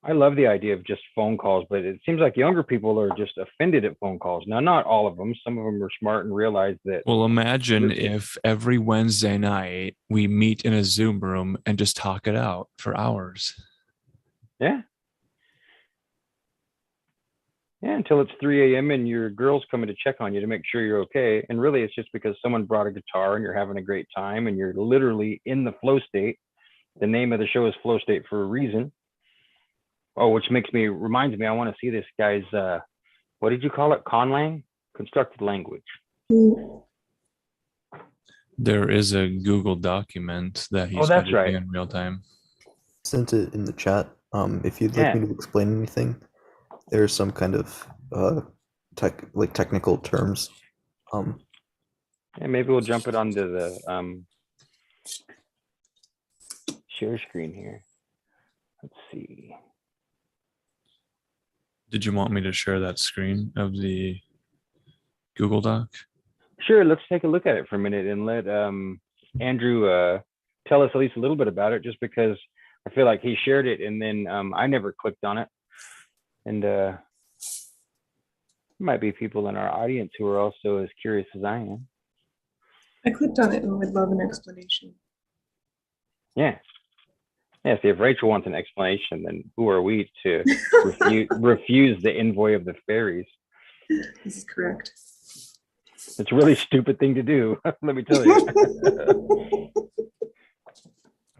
I love the idea of just phone calls, but it seems like younger people are just offended at phone calls. Now, not all of them. Some of them are smart and realize that. Well, imagine if every Wednesday night we meet in a Zoom room and just talk it out for hours. Yeah. Yeah, until it's 3 a.m. and your girl's coming to check on you to make sure you're okay. And really, it's just because someone brought a guitar and you're having a great time and you're literally in the flow state. The name of the show is Flow State for a reason. Oh, which reminds me, I want to see this guy's, what did you call it? Conlang? Constructed language. There is a Google document that he's that's editing right. in real time. Sent it in the chat. If you'd like me to explain anything, there's some kind of technical terms. Yeah, maybe we'll jump it onto the share screen here. Let's see. Did you want me to share that screen of the Google Doc? Sure, let's take a look at it for a minute and let Andrew tell us at least a little bit about it, just because I feel like he shared it and then I never clicked on it. And there might be people in our audience who are also as curious as I am. I clicked on it and would love an explanation. Yeah. Yeah, see, if Rachel wants an explanation, then who are we to refuse the envoy of the fairies? This is correct. It's a really stupid thing to do, let me tell you.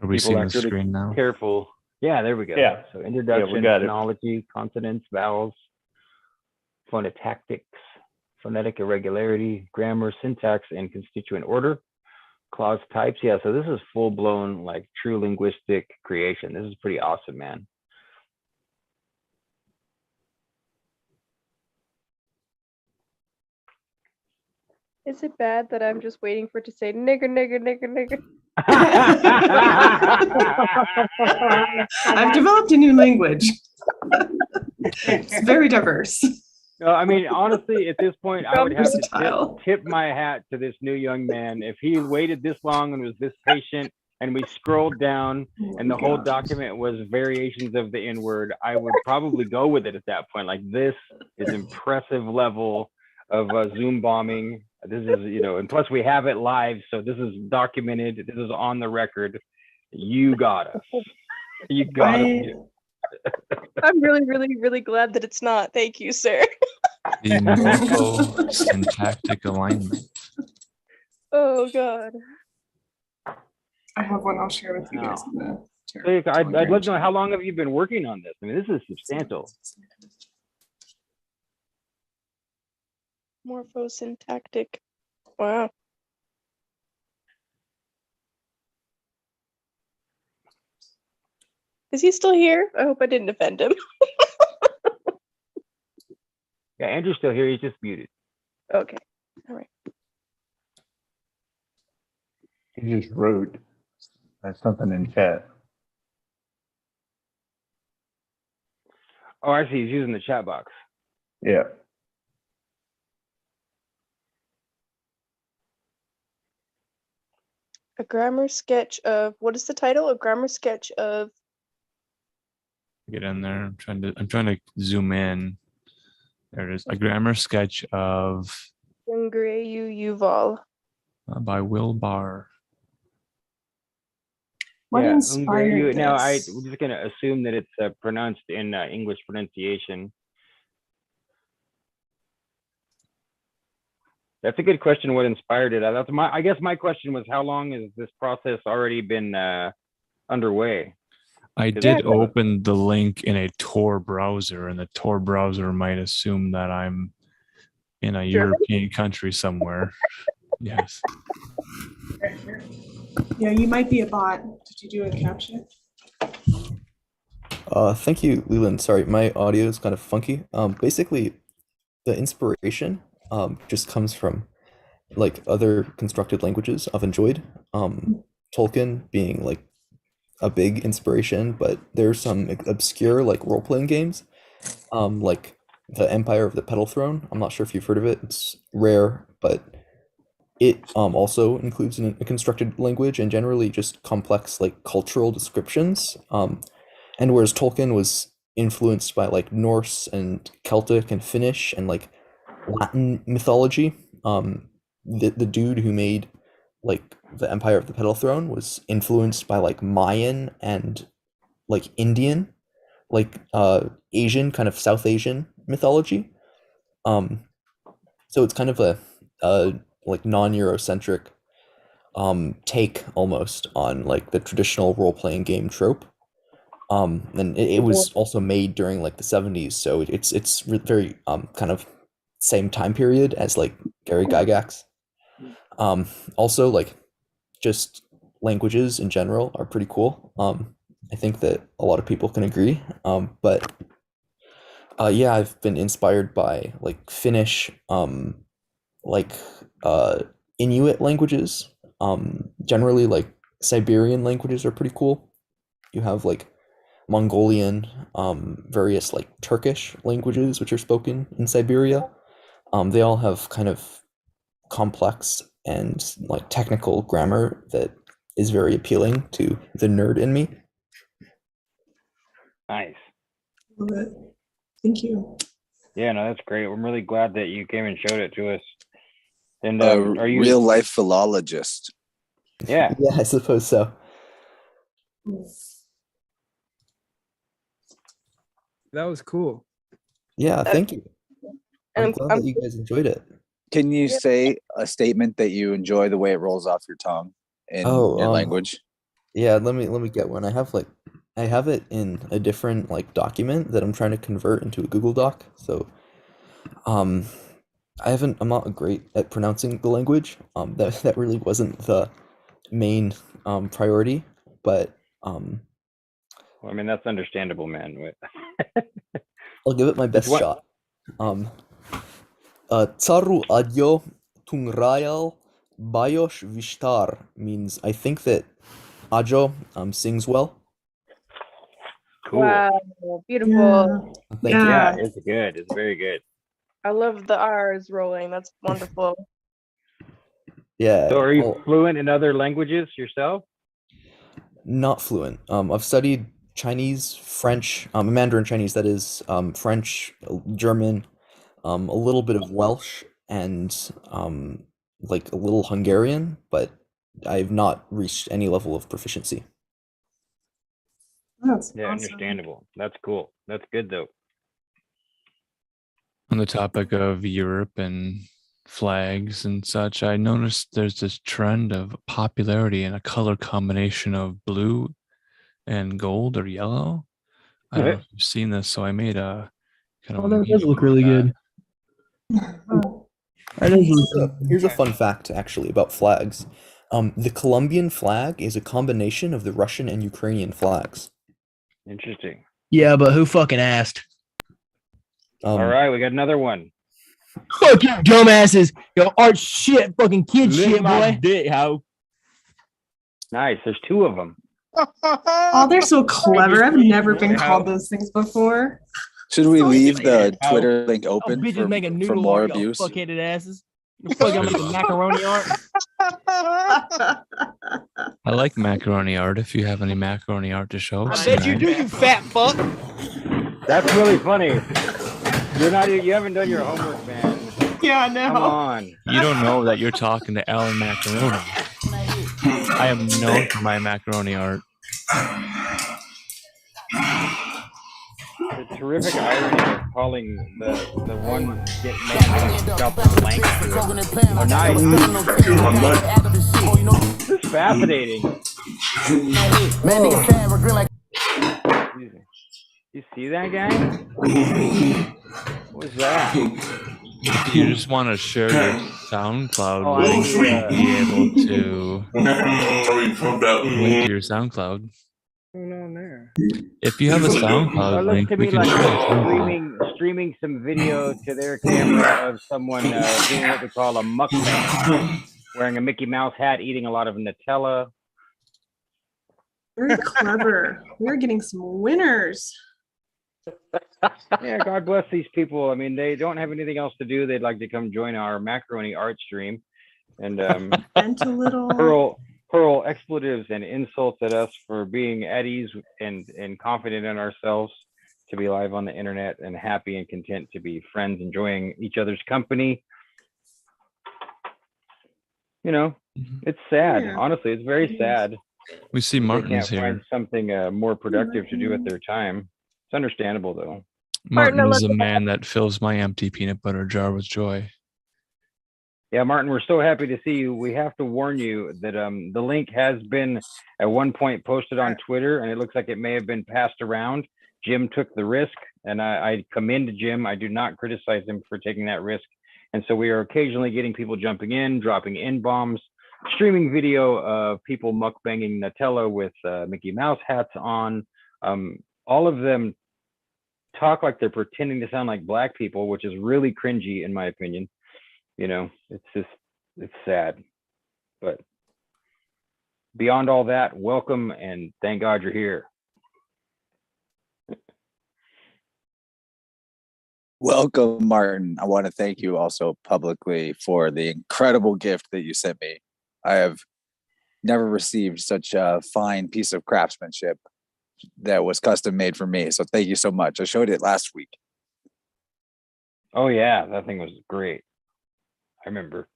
Are we seeing the screen really now? Careful. Yeah, there we go. Yeah. So introduction, we got it. phonology, consonants, vowels, phonotactics, phonetic irregularity, grammar, syntax, and constituent order. Clause types. Yeah, so this is full-blown, like, true linguistic creation. This is pretty awesome, man. Is it bad that I'm just waiting for it to say nigger, nigger, nigger, nigger? I've developed a new language. It's very diverse. No, I mean, honestly, at this point, I would have to Versatile. tip my hat to this new young man. If he waited this long and was this patient, and we scrolled down, and the whole document was variations of the N-word, I would probably go with it at that point. Like, this is impressive level of Zoom bombing. This is, and plus we have it live, so this is documented. This is on the record. You got us. You got us. I'm really, really, really glad that it's not. Thank you, sir. The morpho-syntactic alignment. Oh, God. I have one I'll share with you guys. I'd love to know, how long have you been working on this? I mean, this is substantial. Morphosyntactic. Wow. Is he still here? I hope I didn't offend him. Yeah, Andrew's still here. He's just muted. Okay. All right. He just wrote something in chat. Oh, I see. He's using the chat box. Yeah. A grammar sketch of, what is the title? A grammar sketch of. Get in there. I'm trying to zoom in. There it is. A grammar sketch of Yuval. by Will Barr. What Yeah, inspired you, this? now, we're just going to assume that it's pronounced in English pronunciation. That's a good question. What inspired it? I guess my question was, how long has this process already been underway? I did open the link in a Tor browser, and the Tor browser might assume that I'm in a European country somewhere. Yes. Yeah, you might be a bot. Did you do a caption? Thank you, Leland. Sorry, my audio is kind of funky. Basically, the inspiration just comes from like other constructed languages I've enjoyed. Tolkien being like a big inspiration, but there's some obscure like role-playing games, like the Empire of the Petal Throne. I'm not sure if you've heard of it. It's rare, but it also includes a constructed language and generally just complex like cultural descriptions. And whereas Tolkien was influenced by like Norse and Celtic and Finnish and like Latin mythology, the dude who made like the Empire of the Petal Throne was influenced by like Mayan and like Indian, like Asian, kind of South Asian mythology. So it's kind of a like non-Eurocentric take almost on like the traditional role-playing game trope. And it was also made during like the 70s, so it's very kind of same time period as like Gary Gygax. Also like just languages in general are pretty cool. I think that a lot of people can agree. But yeah, I've been inspired by like Finnish, like Inuit languages. Generally like Siberian languages are pretty cool. You have like Mongolian, various like Turkish languages which are spoken in Siberia. They all have kind of complex and like technical grammar that is very appealing to the nerd in me. Nice. Love it. Thank you. Yeah, no, that's great. I'm really glad that you came and showed it to us. And are you real life philologist? Yeah. Yeah, I suppose so. That was cool. Yeah, thank you. I'm I'm glad that you guys enjoyed it. Can you say a statement that you enjoy the way it rolls off your tongue in your language? Yeah, let me get one. I have it in a different like document that I'm trying to convert into a Google Doc. So I'm not great at pronouncing the language. That really wasn't the main priority, but well, I mean, that's understandable, man. I'll give it my best shot. Tsaru adyo tungrayal bayosh vishtar means I think that Ajo sings well. Cool. Wow, beautiful. Thank you. Yeah, it's good. It's very good. I love the R's rolling. That's wonderful. Yeah. So are you fluent in other languages yourself? Not fluent. I've studied Chinese, French, Mandarin Chinese, that is, French, German, a little bit of Welsh, and like a little Hungarian, but I've not reached any level of proficiency. That's yeah, awesome. Understandable. That's cool. That's good though. On the topic of Europe and flags and such, I noticed there's this trend of popularity in a color combination of blue and gold or yellow. I don't know if you've seen this, so I made a kind of. Oh, that does look really good. Here's a fun fact, actually, about flags. The Colombian flag is a combination of the Russian and Ukrainian flags. Interesting. Yeah, but who fucking asked? All right, we got another one. Fuck you, dumbasses. Yo, art shit, fucking kid shit, boy. Dick, how? Nice. There's two of them. Oh, they're so clever. I've never been called those things before. Should we leave the Twitter link open Bitches make a for noodle more art, abuse? fuck-headed asses. The fuck, I'm making macaroni art. I like macaroni art. If you have any macaroni art to show, I bet you do, you fat fuck. That's really funny. You haven't done your homework, man. Yeah, I know. Come on. You don't know that you're talking to Alan Macaroni. I am known for my macaroni art. The terrific irony of calling the one man who got the blank through. Oh, nice. This is fascinating. You see that guy? What was that? If you just want to share your SoundCloud I link, see, you'll be able to link to your SoundCloud. What's going on there? If you have a SoundCloud It looks link, to we me can like share your SoundCloud. streaming some video to their camera of someone doing what we call a mukbang, wearing a Mickey Mouse hat, eating a lot of Nutella. Very clever. We're getting some winners. Yeah, God bless these people. I mean, they don't have anything else to do. They'd like to come join our macaroni art stream. and Vent a little. hurl expletives and insults at us for being at ease and confident in ourselves to be live on the internet and happy and content to be friends, enjoying each other's company. You know, it's sad. Yeah. Honestly, it's very sad. We see They Martin's can't find here. something more productive to do with their time. It's understandable though. Martin is the man that fills my empty peanut butter jar with joy. Yeah, Martin, we're so happy to see you. We have to warn you that the link has been at one point posted on Twitter, and it looks like it may have been passed around. Jim took the risk, and I commend Jim. I do not criticize him for taking that risk. And so we are occasionally getting people jumping in, dropping N-bombs, streaming video of people mukbanging Nutella with Mickey Mouse hats on. All of them talk like they're pretending to sound like black people, which is really cringy in my opinion. You know, it's sad. But beyond all that, welcome and thank God you're here. Welcome, Martin. I want to thank you also publicly for the incredible gift that you sent me. I have never received such a fine piece of craftsmanship that was custom made for me. So thank you so much. I showed it last week. Oh yeah, that thing was great. I remember.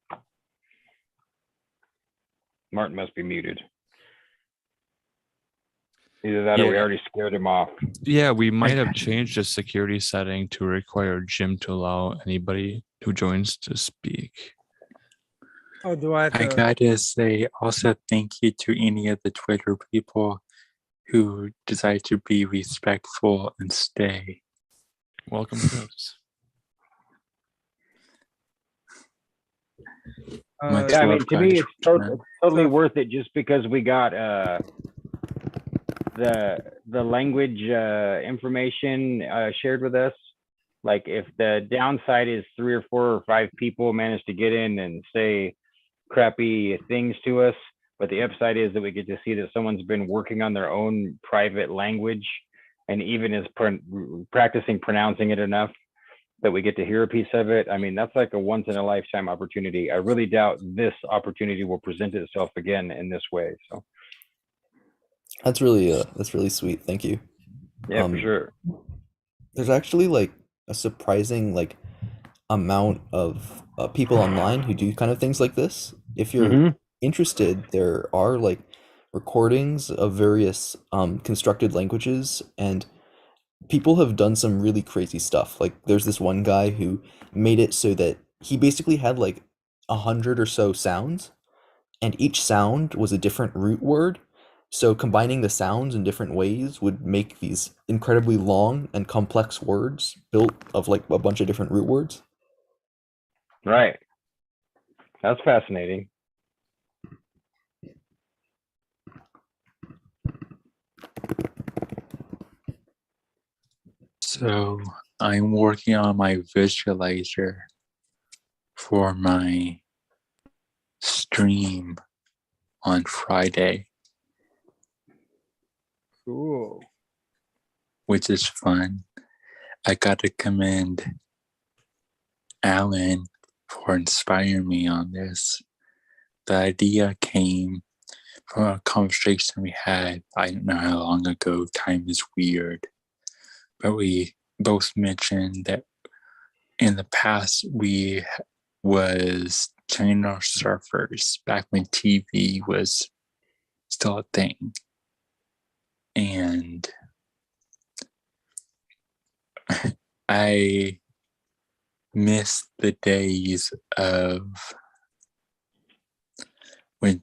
Martin must be muted. Either that or we already scared him off. Yeah, we might have changed the security setting to require Jim to allow anybody who joins to speak. Oh, do I have I to? gotta say also thank you to any of the Twitter people who decide to be respectful and stay. Welcome, Chris. Yeah, I mean, to me, it's totally worth it just because we got the language information shared with us. Like, if the downside is 3 or 4 or 5 people manage to get in and say crappy things to us, but the upside is that we get to see that someone's been working on their own private language and even is practicing pronouncing it enough that we get to hear a piece of it. I mean, that's like a once in a lifetime opportunity. I really doubt this opportunity will present itself again in this way. So that's really sweet. Thank you. Yeah, for sure. There's actually like a surprising like amount of people online who do kind of things like this. If you're interested, there are like recordings of various constructed languages, and people have done some really crazy stuff. Like there's this one guy who made it so that he basically had like 100 or so sounds, and each sound was a different root word. So combining the sounds in different ways would make these incredibly long and complex words built of like a bunch of different root words. Right. That's fascinating. So I'm working on my visualizer for my stream on Friday. Cool. Which is fun. I got to commend Alan for inspiring me on this. The idea came from a conversation we had, I don't know how long ago, time is weird. But we both mentioned that in the past we was channel surfers back when TV was still a thing. And I miss the days of when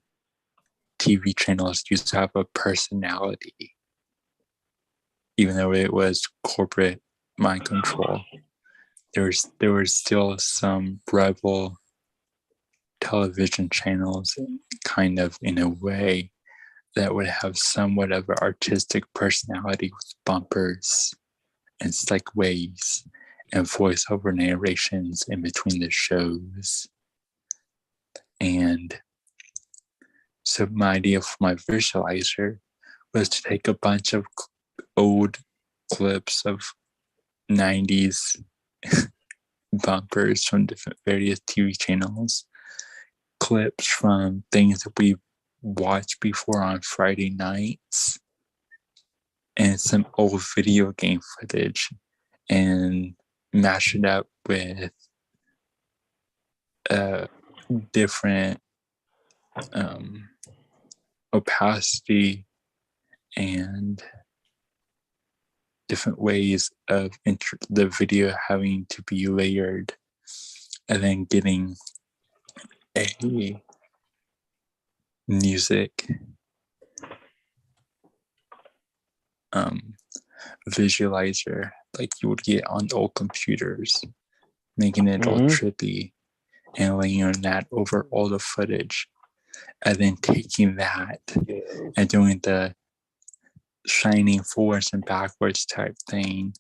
TV channels used to have a personality, even though it was corporate mind control. There was still some rebel television channels, kind of in a way, that would have somewhat of an artistic personality with bumpers and segues and voiceover narrations in between the shows. And so my idea for my visualizer was to take a bunch of old clips of 90s bumpers from different various TV channels, clips from things that we watched before on Friday nights and some old video game footage and mash it up with different opacity and different ways of the video having to be layered, and then getting a music visualizer like you would get on old computers, making it all trippy and laying that over all the footage, and then taking that and doing the shining forwards and backwards type thing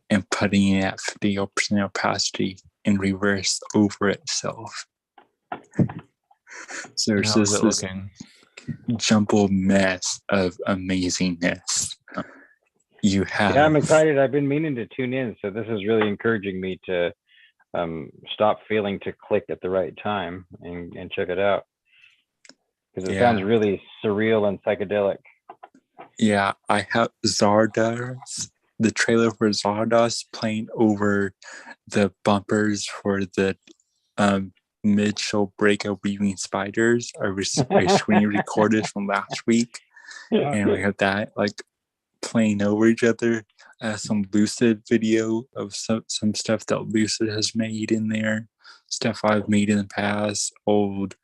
and putting it at 50% opacity in reverse over itself. So there's just this jumbled mess of amazingness. You have. Yeah, I'm excited. I've been meaning to tune in, so this is really encouraging me to stop failing to click at the right time and check it out, because it sounds really surreal and psychedelic. Yeah, I have Zardoz, the trailer for Zardoz playing over the bumpers for the mid-show breakout weaving spiders. I screen recorded from last week, and we have that like playing over each other. Some Lucid video of some stuff that Lucid has made in there, stuff I've made in the past, old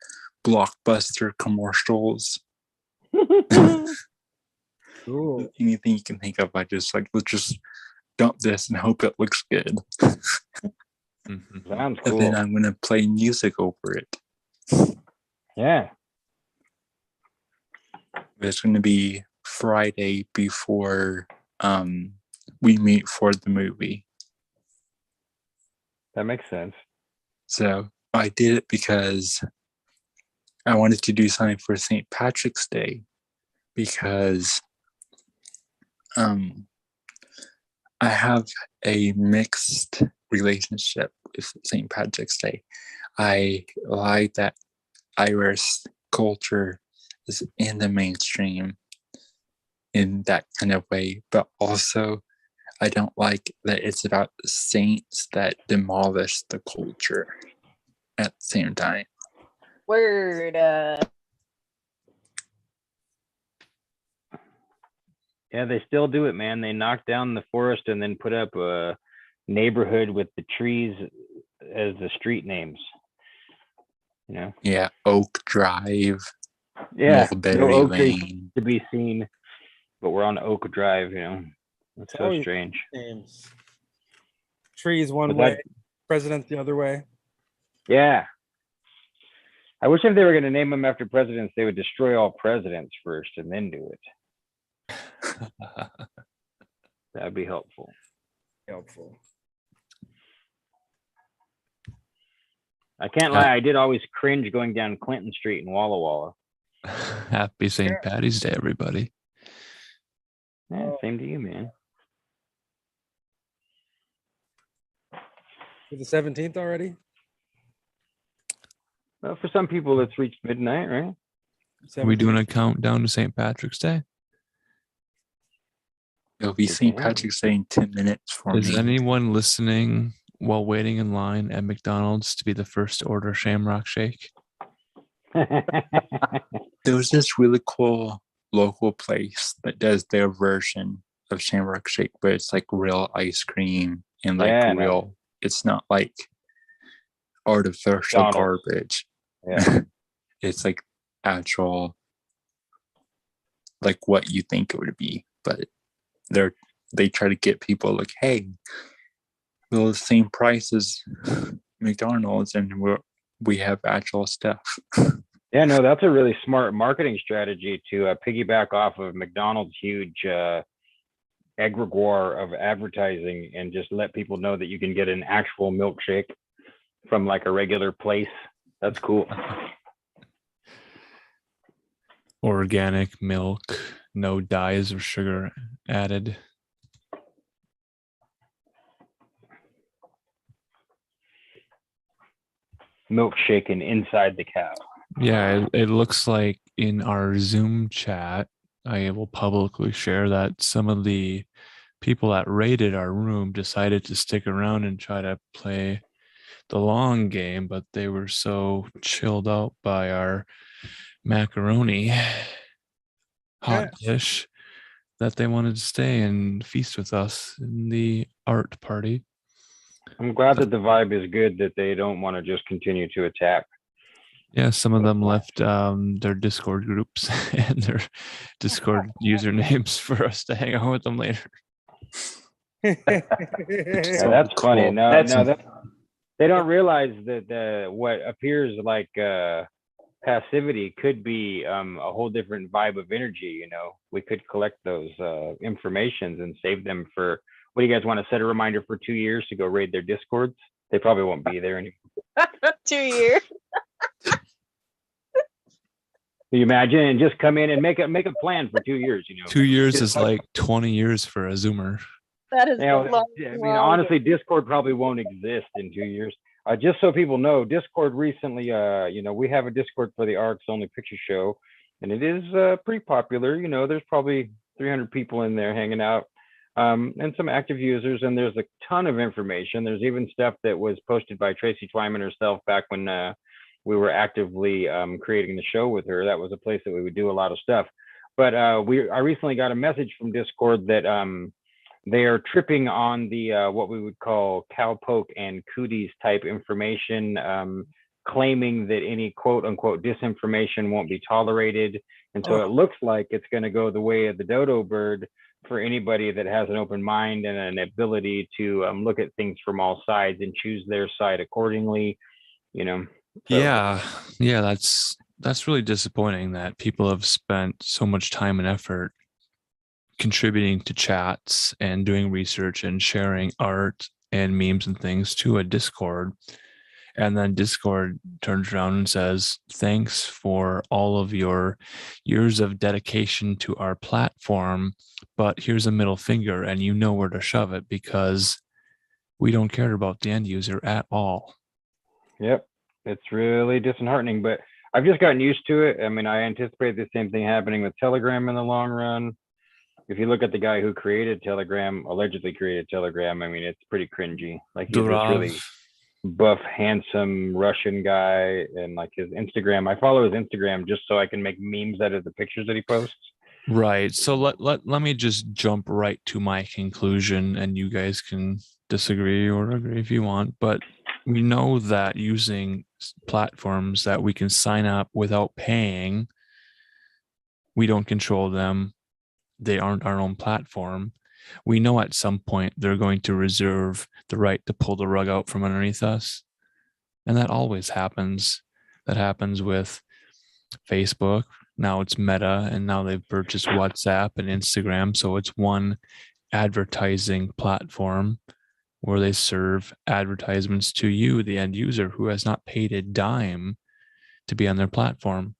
Blockbuster commercials. Cool. Anything you can think of, I just like, let's just dump this and hope it looks good. Sounds cool. And then I'm gonna play music over it. Yeah. It's gonna be Friday before we meet for the movie. That makes sense. So I did it because I wanted to do something for St. Patrick's Day, because I have a mixed relationship with St. Patrick's Day. I like that Irish culture is in the mainstream in that kind of way, but also I don't like that it's about the saints that demolish the culture at the same time. Word. Yeah, they still do it, man. They knock down the forest and then put up a neighborhood with the trees as the street names. You know? Yeah, Oak Drive. Yeah, Mulberry no oak trees Lane. to be seen, but we're on Oak Drive. You know, it's so always strange. Names. Trees one But way, that- president the other way. Yeah. I wish if they were going to name them after presidents, they would destroy all presidents first and then do it. That'd be helpful. Helpful. I can't lie, I did always cringe going down Clinton Street in Walla Walla. Happy St. Patty's Day, everybody. Yeah, same to you, man. For the 17th already? Well, for some people, it's reached midnight, right? Are we doing a countdown to St. Patrick's Day? It'll be St. Patrick's Day in 10 minutes for Is me. anyone listening while waiting in line at McDonald's to be the first to order Shamrock Shake? There was this really cool local place that does their version of Shamrock Shake, but it's like real ice cream and like real. It's not like artificial garbage. Yeah. It's like actual, like what you think it would be, but they try to get people like, hey, we're the same price as McDonald's, and we have actual stuff. Yeah, no, that's a really smart marketing strategy to piggyback off of McDonald's huge egregore of advertising and just let people know that you can get an actual milkshake from like a regular place. That's cool. Organic milk, no dyes or sugar added. milk shaken inside the cow. Yeah, it looks like in our Zoom chat, I will publicly share that some of the people that raided our room decided to stick around and try to play the long game, but they were so chilled out by our macaroni hot dish that they wanted to stay and feast with us in the art party. I'm glad that the vibe is good, that they don't want to just continue to attack. Yeah, some of them left their Discord groups and their Discord usernames for us to hang out with them later. Yeah, that's funny. No, they don't realize that what appears like passivity could be a whole different vibe of energy. You know, we could collect those informations and save them for. What do you guys want to set a reminder for 2 years to go raid their Discords? They probably won't be there anymore. 2 years. Can you imagine? And just come in and make a plan for 2 years. You know, 2 years is like 20 years for a Zoomer. That is Yeah, long. I mean, honestly, Discord probably won't exist in 2 years. Just so people know, Discord recently, we have a Discord for the Arcs Only Picture Show, and it is pretty popular. You know, there's probably 300 people in there hanging out, and some active users, and there's a ton of information. There's even stuff that was posted by Tracy Twyman herself back when we were actively creating the show with her. That was a place that we would do a lot of stuff. But I recently got a message from Discord that they are tripping on the what we would call cowpoke and cooties type information, claiming that any quote unquote disinformation won't be tolerated. And so it looks like it's going to go the way of the dodo bird for anybody that has an open mind and an ability to look at things from all sides and choose their side accordingly. You know. So. Yeah, that's really disappointing that people have spent so much time and effort contributing to chats and doing research and sharing art and memes and things to a Discord. And then Discord turns around and says, thanks for all of your years of dedication to our platform, but here's a middle finger and you know where to shove it because we don't care about the end user at all. Yep. It's really disheartening, but I've just gotten used to it. I mean, I anticipate the same thing happening with Telegram in the long run. If you look at the guy who created Telegram, allegedly created Telegram, I mean, it's pretty cringy. Like he's this really buff, handsome Russian guy, and like his Instagram. I follow his Instagram just so I can make memes out of the pictures that he posts. Right. So let me just jump right to my conclusion, and you guys can disagree or agree if you want, but we know that using platforms that we can sign up without paying, we don't control them. They aren't our own platform. We know at some point they're going to reserve the right to pull the rug out from underneath us. And that always happens. That happens with Facebook. Now it's Meta, and now they've purchased WhatsApp and Instagram. So it's one advertising platform where they serve advertisements to you, the end user, who has not paid a dime to be on their platform.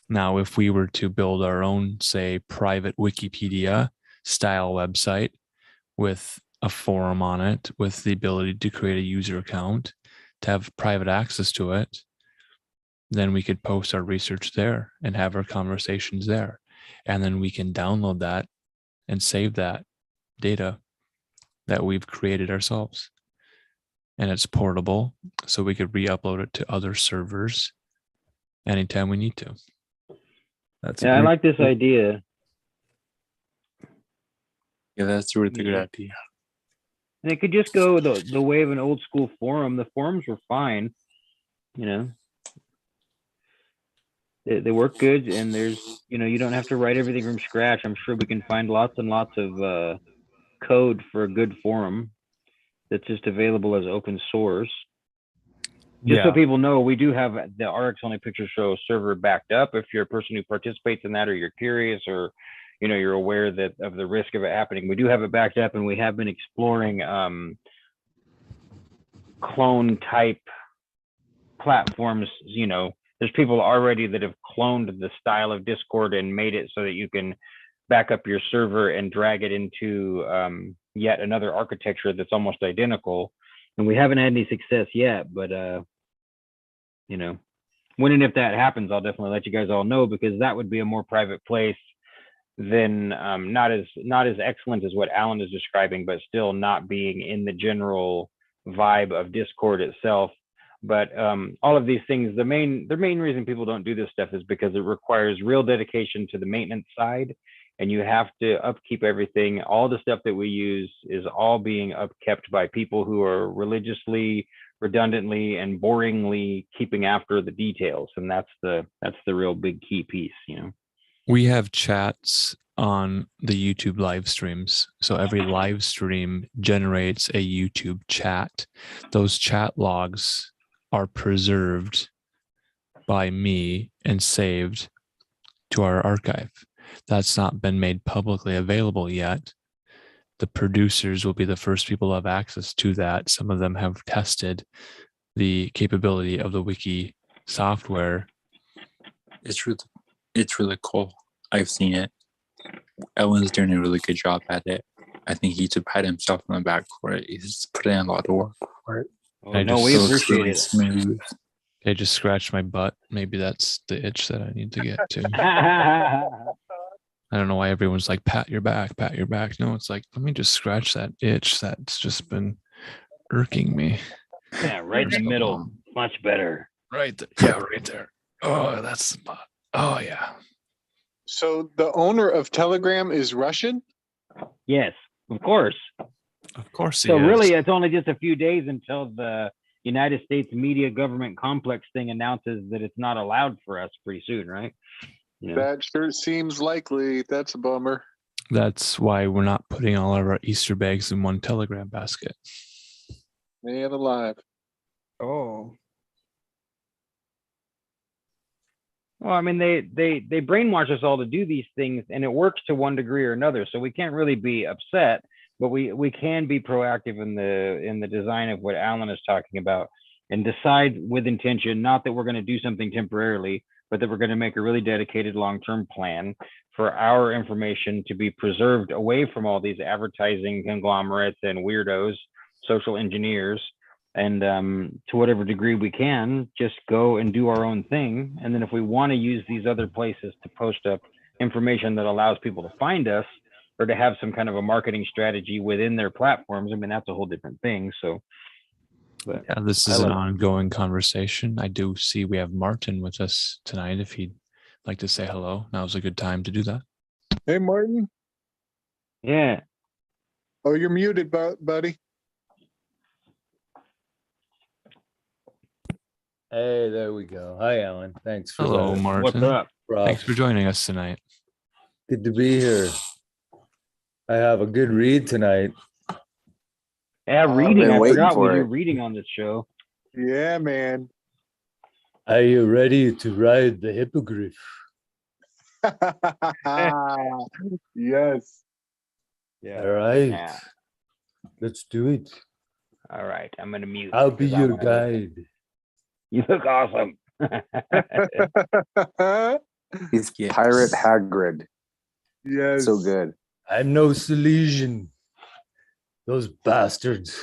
Now, if we were to build our own, say, private Wikipedia style website with a forum on it, with the ability to create a user account, to have private access to it, then we could post our research there and have our conversations there. And then we can download that and save that data that we've created ourselves. And it's portable, so we could re-upload it to other servers anytime we need to. I like this idea. Yeah, that's a really good idea. And it could just go the way of an old school forum. The forums were fine, you know. They work good, and there's, you don't have to write everything from scratch. I'm sure we can find lots and lots of code for a good forum that's just available as open source. Just so people know, we do have the RX Only Picture Show server backed up. If you're a person who participates in that, or you're curious, or you're aware of the risk of it happening, we do have it backed up, and we have been exploring clone type platforms. There's people already that have cloned the style of Discord and made it so that you can back up your server and drag it into yet another architecture that's almost identical. And we haven't had any success yet, but you know, when and if that happens, I'll definitely let you guys all know, because that would be a more private place than not as excellent as what Alan is describing, but still not being in the general vibe of Discord itself. But all of these things, the main reason people don't do this stuff is because it requires real dedication to the maintenance side, and you have to upkeep everything. All the stuff that we use is all being upkept by people who are religiously, redundantly, and boringly keeping after the details, and that's the real big key piece, you know. We have chats on the YouTube live streams. So every live stream generates a YouTube chat. Those chat logs are preserved by me and saved to our archive. That's not been made publicly available yet. The producers will be the first people to have access to that. Some of them have tested the capability of the wiki software. It's really cool. I've seen it. Ellen's doing a really good job at it. I think he should pat himself on the back for it. He's put in a lot of work for it. Oh, no, we appreciate really it. smooth. They just scratched my butt. Maybe that's the itch that I need to get to. I don't know why everyone's like, pat your back, pat your back. No, it's like, let me just scratch that itch that's just been irking me. Yeah, right in the middle. Much better. Right there. Yeah, right there. Oh, that's the spot. Oh, yeah. So the owner of Telegram is Russian? Yes, of course. Of course he So is. really, it's only just a few days until the United States media government complex thing announces that it's not allowed for us pretty soon, right? You know? That sure seems likely. That's a bummer. That's why we're not putting all of our Easter eggs in one Telegram basket. Man alive. Oh. Well, I mean, they brainwash us all to do these things, and it works to one degree or another. So we can't really be upset, but we can be proactive in the design of what Alan is talking about, and decide with intention, not that we're going to do something temporarily, but that we're going to make a really dedicated long-term plan for our information to be preserved away from all these advertising conglomerates and weirdos, social engineers. And to whatever degree we can, just go and do our own thing. And then if we want to use these other places to post up information that allows people to find us, or to have some kind of a marketing strategy within their platforms, I mean, that's a whole different thing. So, but yeah, this is an ongoing conversation. I do see we have Martin with us tonight. If he'd like to say hello, now's a good time to do that. Hey, Martin. Yeah. Oh, you're muted, buddy. Hey, there we go. Hi, Alan. Thanks for Hello, that. Martin. What's up? Thanks for joining us tonight. Good to be here. I have a good read tonight. Yeah, reading. I forgot we do it. reading on this show. Yeah, man. Are you ready to ride the hippogriff? Yes. Yeah. All right. Yeah. Let's do it. All right. I'm going to mute. I'll be because I your wanna- guide. You look awesome. He's Pirate Hagrid. Yes. So good. I'm no Silesian. Those bastards.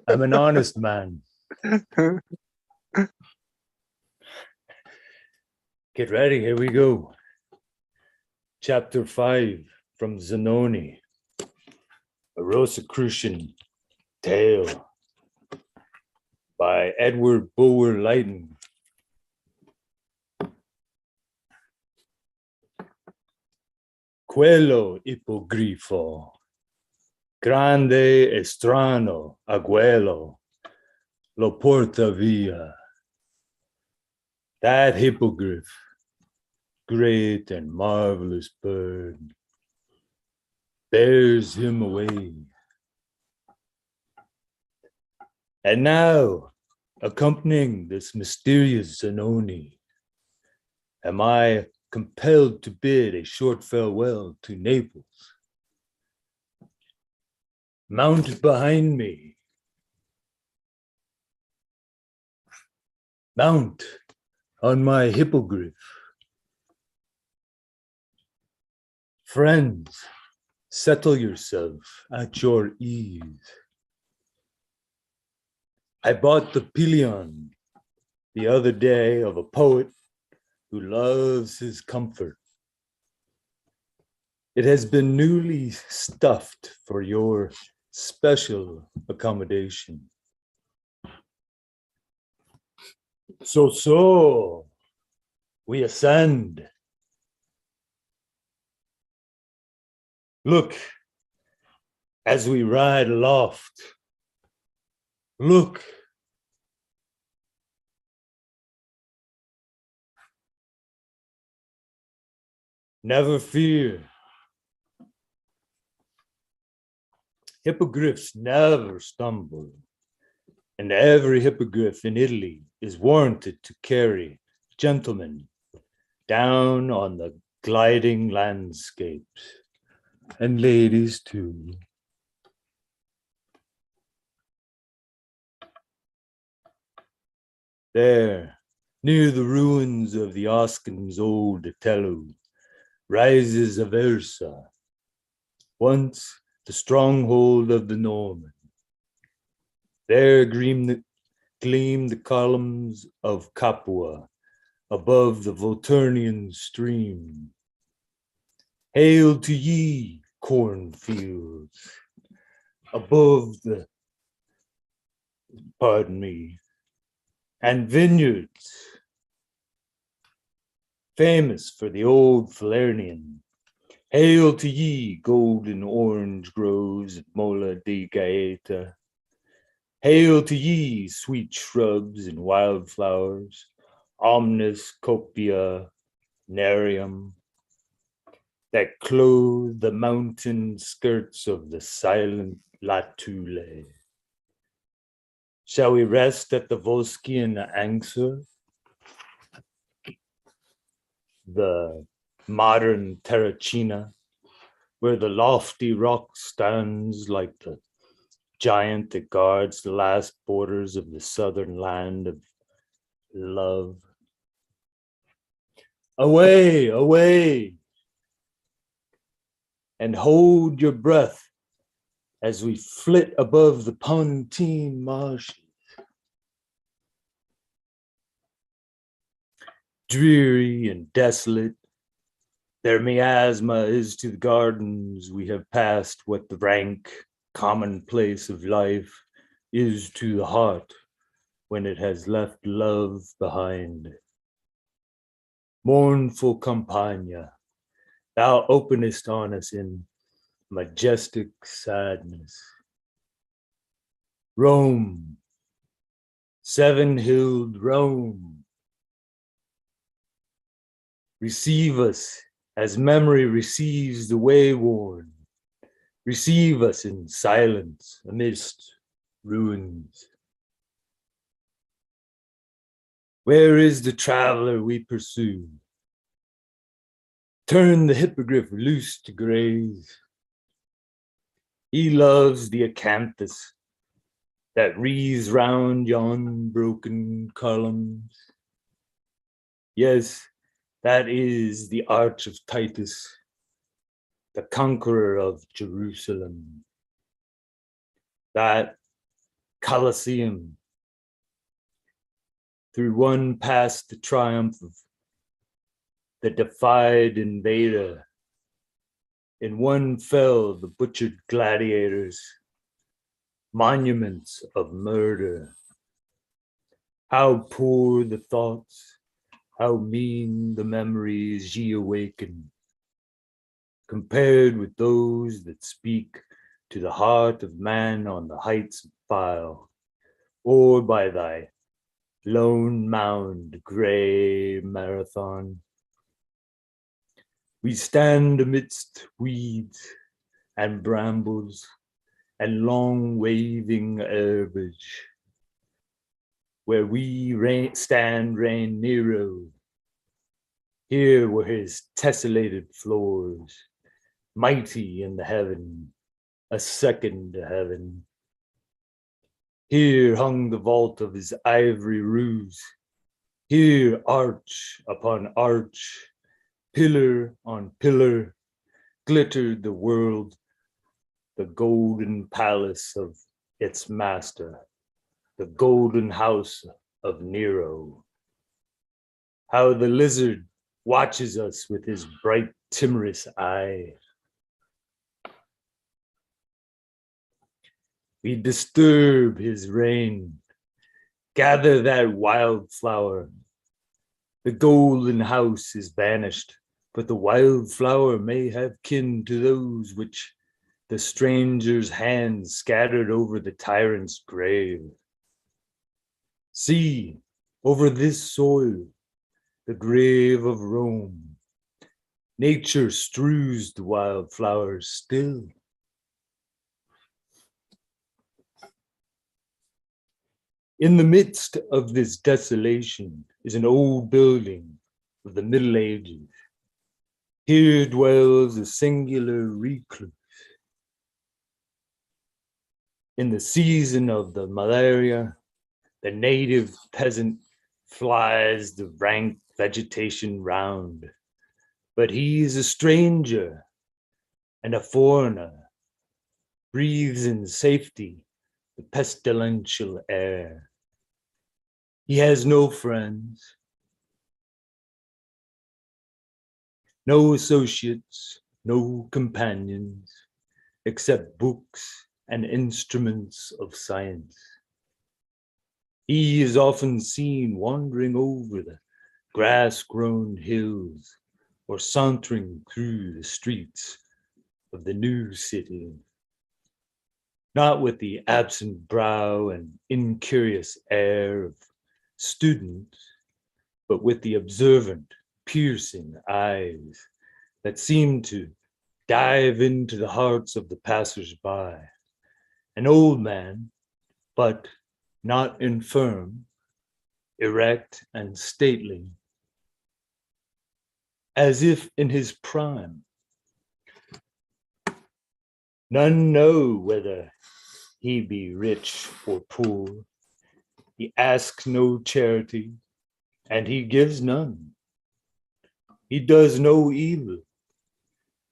I'm an honest man. Get ready, here we go. Chapter 5 from Zanoni. A Rosicrucian Tale by Edward Bulwer Lytton. Quello ippogrifo, grande e strano aguelo, lo porta via. That hippogriff, great and marvelous bird, bears him away. And now, accompanying this mysterious Zanoni, am I compelled to bid a short farewell to Naples. Mounted behind me, mount on my hippogriff. Friends, settle yourself at your ease. I bought the pillion the other day of a poet who loves his comfort. It has been newly stuffed for your special accommodation. So, we ascend. Look, as we ride aloft, look. Never fear. Hippogriffs never stumble, and every hippogriff in Italy is warranted to carry gentlemen down on the gliding landscapes, and ladies too. There, near the ruins of the Oscan's old Otello, rises Aversa, once the stronghold of the Norman. There gleam the columns of Capua above the Volturnian stream. Hail to ye, cornfields, above the, and vineyards, famous for the old Falernian. Hail to ye, golden orange groves at Mola di Gaeta. Hail to ye, sweet shrubs and wildflowers, omnis copia nerium, that clothe the mountain skirts of the silent Latule. Shall we rest at the Volscian Answer, the modern Terracina, where the lofty rock stands like the giant that guards the last borders of the southern land of love? Away, away, and hold your breath as we flit above the Pontine marshes. Dreary and desolate, their miasma is to the gardens we have passed what the rank commonplace of life is to the heart when it has left love behind. Mournful Campagna, thou openest on us in majestic sadness. Rome, seven-hilled Rome, receive us as memory receives the wayworn. Receive us in silence amidst ruins. Where is the traveler we pursue? Turn the hippogriff loose to graze. He loves the acanthus that wreathes round yon broken columns. Yes, that is the arch of Titus, the conqueror of Jerusalem. That Colosseum, through one passed the triumph of the defied invader. In one fell the butchered gladiators, monuments of murder. How poor the thoughts, how mean the memories ye awaken, compared with those that speak to the heart of man on the heights of Phyle, or by thy lone mound, gray Marathon. We stand amidst weeds and brambles and long waving herbage, where we stand reigned Nero. Here were his tessellated floors, mighty in the heaven, a second heaven. Here hung the vault of his ivory roofs. Here arch upon arch, pillar on pillar, glittered the world, the golden palace of its master, the golden house of Nero. How the lizard watches us with his bright, timorous eye. We disturb his reign, gather that wildflower. The golden house is banished, but the wildflower may have kin to those which the stranger's hand scattered over the tyrant's grave. See, over this soil, the grave of Rome, nature strews the wildflowers still. In the midst of this desolation is an old building of the Middle Ages. Here dwells a singular recluse. In the season of the malaria, the native peasant flies the rank vegetation round, but he is a stranger and a foreigner, breathes in safety the pestilential air. He has no friends, no associates, no companions, except books and instruments of science. He is often seen wandering over the grass-grown hills or sauntering through the streets of the new city, not with the absent brow and incurious air of students, but with the observant, piercing eyes that seem to dive into the hearts of the passers-by. An old man, but not infirm, erect and stately, as if in his prime. None know whether he be rich or poor. He asks no charity, and he gives none. He does no evil,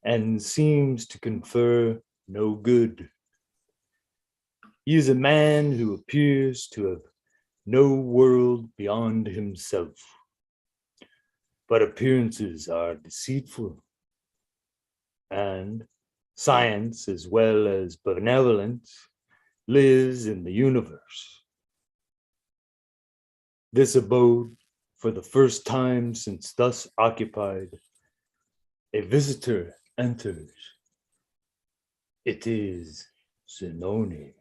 and seems to confer no good. He is a man who appears to have no world beyond himself. But appearances are deceitful, and science, as well as benevolence, lives in the universe. This abode, for the first time since thus occupied, a visitor enters. It is Zenoni.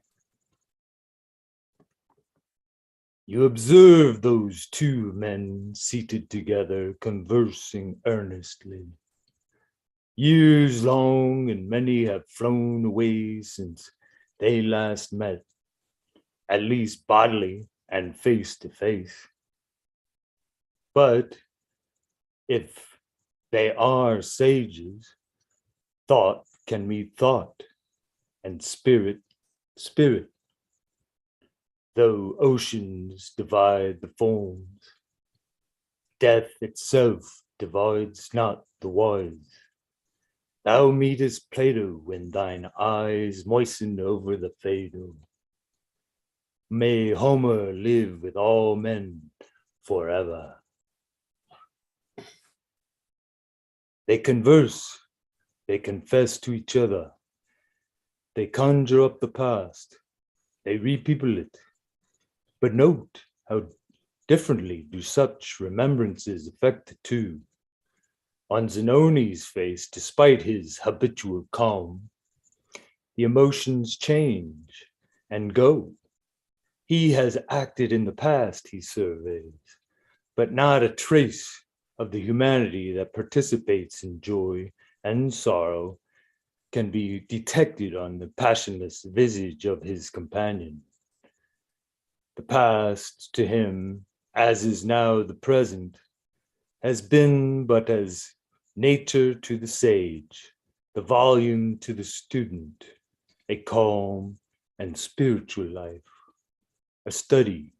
You observe those two men seated together, conversing earnestly. Years long and many have flown away since they last met, at least bodily and face to face. But if they are sages, thought can meet thought, and spirit, spirit. Though oceans divide the forms, death itself divides not the wise. Thou meetest Plato when thine eyes moisten over the Phaedo. May Homer live with all men forever. They converse, they confess to each other, they conjure up the past, they repeople it. But note how differently do such remembrances affect the two. On Zenoni's face, despite his habitual calm, the emotions change and go. He has acted in the past, he surveys, but not a trace of the humanity that participates in joy and sorrow can be detected on the passionless visage of his companion. The past to him, as is now the present, has been but as nature to the sage, the volume to the student, a calm and spiritual life, a study,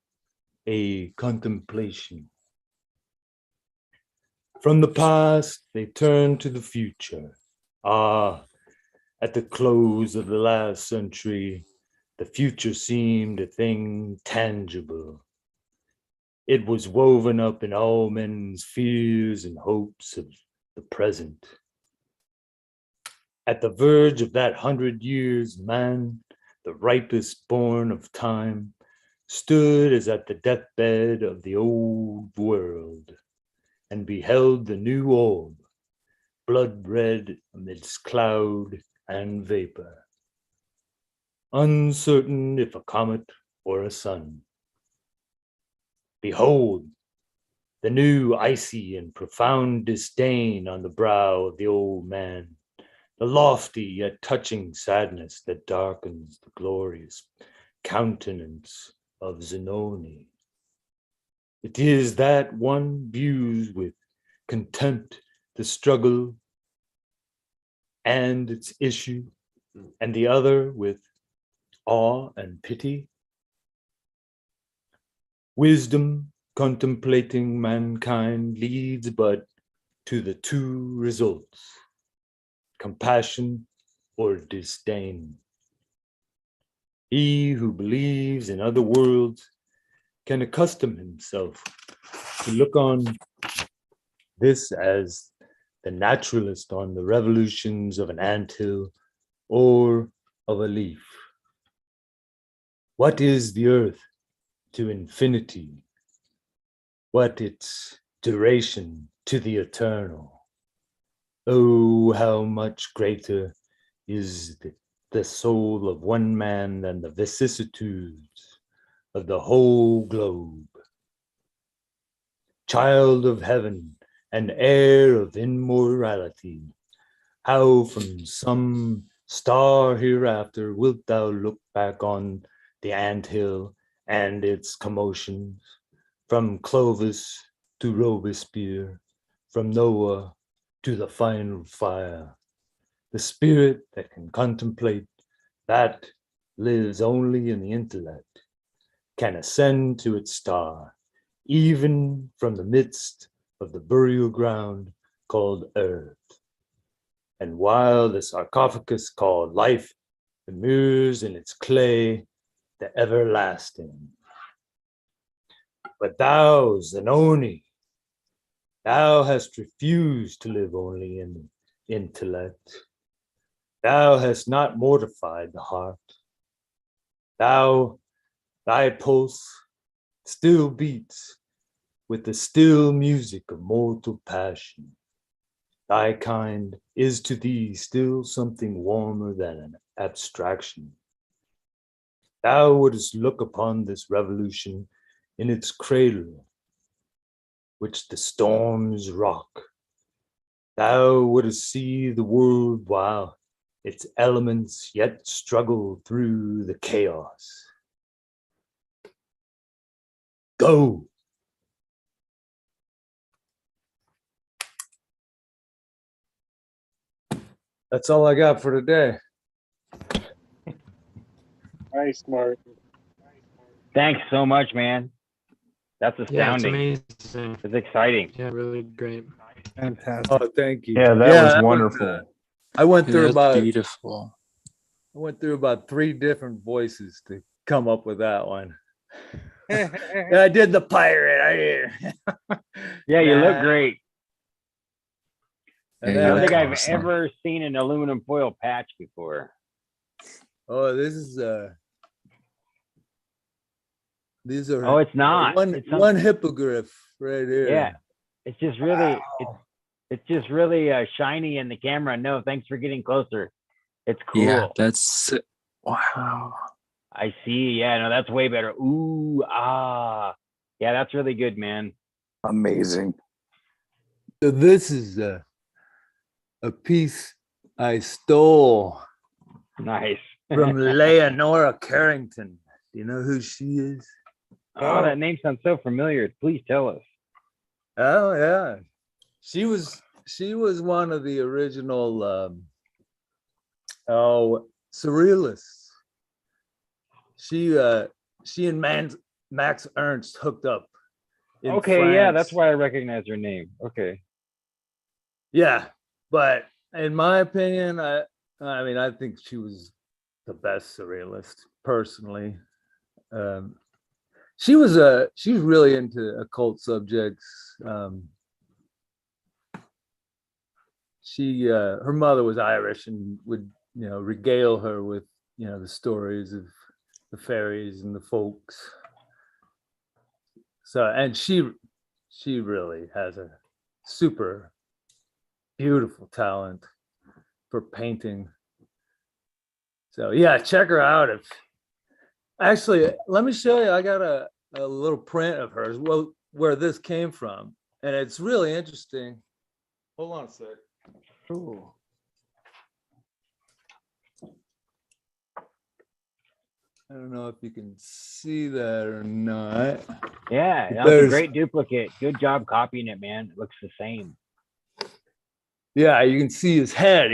a contemplation. From the past, they turn to the future. Ah, at the close of the last century, The future seemed a thing tangible. It was woven up in all men's fears and hopes of the present. At the verge of that 100 years, man, the ripest born of time, stood as at the deathbed of the old world, and beheld the new orb, blood red amidst cloud and vapor, uncertain if a comet or a sun. Behold, the new icy and profound disdain on the brow of the old man, the lofty yet touching sadness that darkens the glorious countenance of Zanoni. It is that one views with contempt the struggle and its issue, and the other with awe and pity. Wisdom contemplating mankind leads but to the two results, compassion or disdain. He who believes in other worlds can accustom himself to look on this as the naturalist on the revolutions of an anthill or of a leaf. What is the earth to infinity? What its duration to the eternal? Oh, how much greater is the soul of one man than the vicissitudes of the whole globe. Child of heaven and heir of immortality, how from some star hereafter wilt thou look back on the anthill and its commotions, from Clovis to Robespierre, from Noah to the final fire. The spirit that can contemplate that lives only in the intellect can ascend to its star, even from the midst of the burial ground called earth. And while the sarcophagus called life immersed in its clay, the everlasting. But thou, Zanoni, thou hast refused to live only in intellect. Thou hast not mortified the heart. Thy pulse still beats with the still music of mortal passion. Thy kind is to thee still something warmer than an abstraction. Thou wouldst look upon this revolution in its cradle, which the storms rock. Thou wouldst see the world while its elements yet struggle through the chaos. Go. That's all I got for today. Nice, Mark. Thanks so much, man. That's astounding. Yeah, it's amazing. It's exciting. Yeah, really great. Fantastic. Oh, thank you. Yeah, that was wonderful. I went through about beautiful. I went through about 3 different voices to come up with that one. I did the pirate. Yeah, you look great. And I then don't think I've ever seen an aluminum foil patch before. Oh, this is these are. Oh, it's not. One hippogriff right here. Yeah, it's just really it's just really shiny in the camera. No, thanks for getting closer. It's cool. Yeah, that's wow. I see. Yeah, no, that's way better. Ooh, ah, yeah, that's really good, man. Amazing. So this is a piece I stole. Nice. From Leonora Carrington. Do you know who she is? Oh, that name sounds so familiar. Please tell us. Oh yeah, she was one of the original surrealists. She and Max Ernst hooked up. Okay, France. yeah, that's why I recognize her name. Okay. Yeah, but in my opinion, I mean, I think she was the best surrealist. personally. She's really into occult subjects. Her mother was Irish and would, regale her with, the stories of the fairies and the folks. So, and she really has a super beautiful talent for painting. So yeah, check her out. Actually, let me show you. I got a little print of hers, well, where this came from, and it's really interesting. Hold on a sec. Cool. I don't know if you can see that or not. Yeah, that was a great duplicate. Good job copying it, man. It looks the same. Yeah, you can see his head.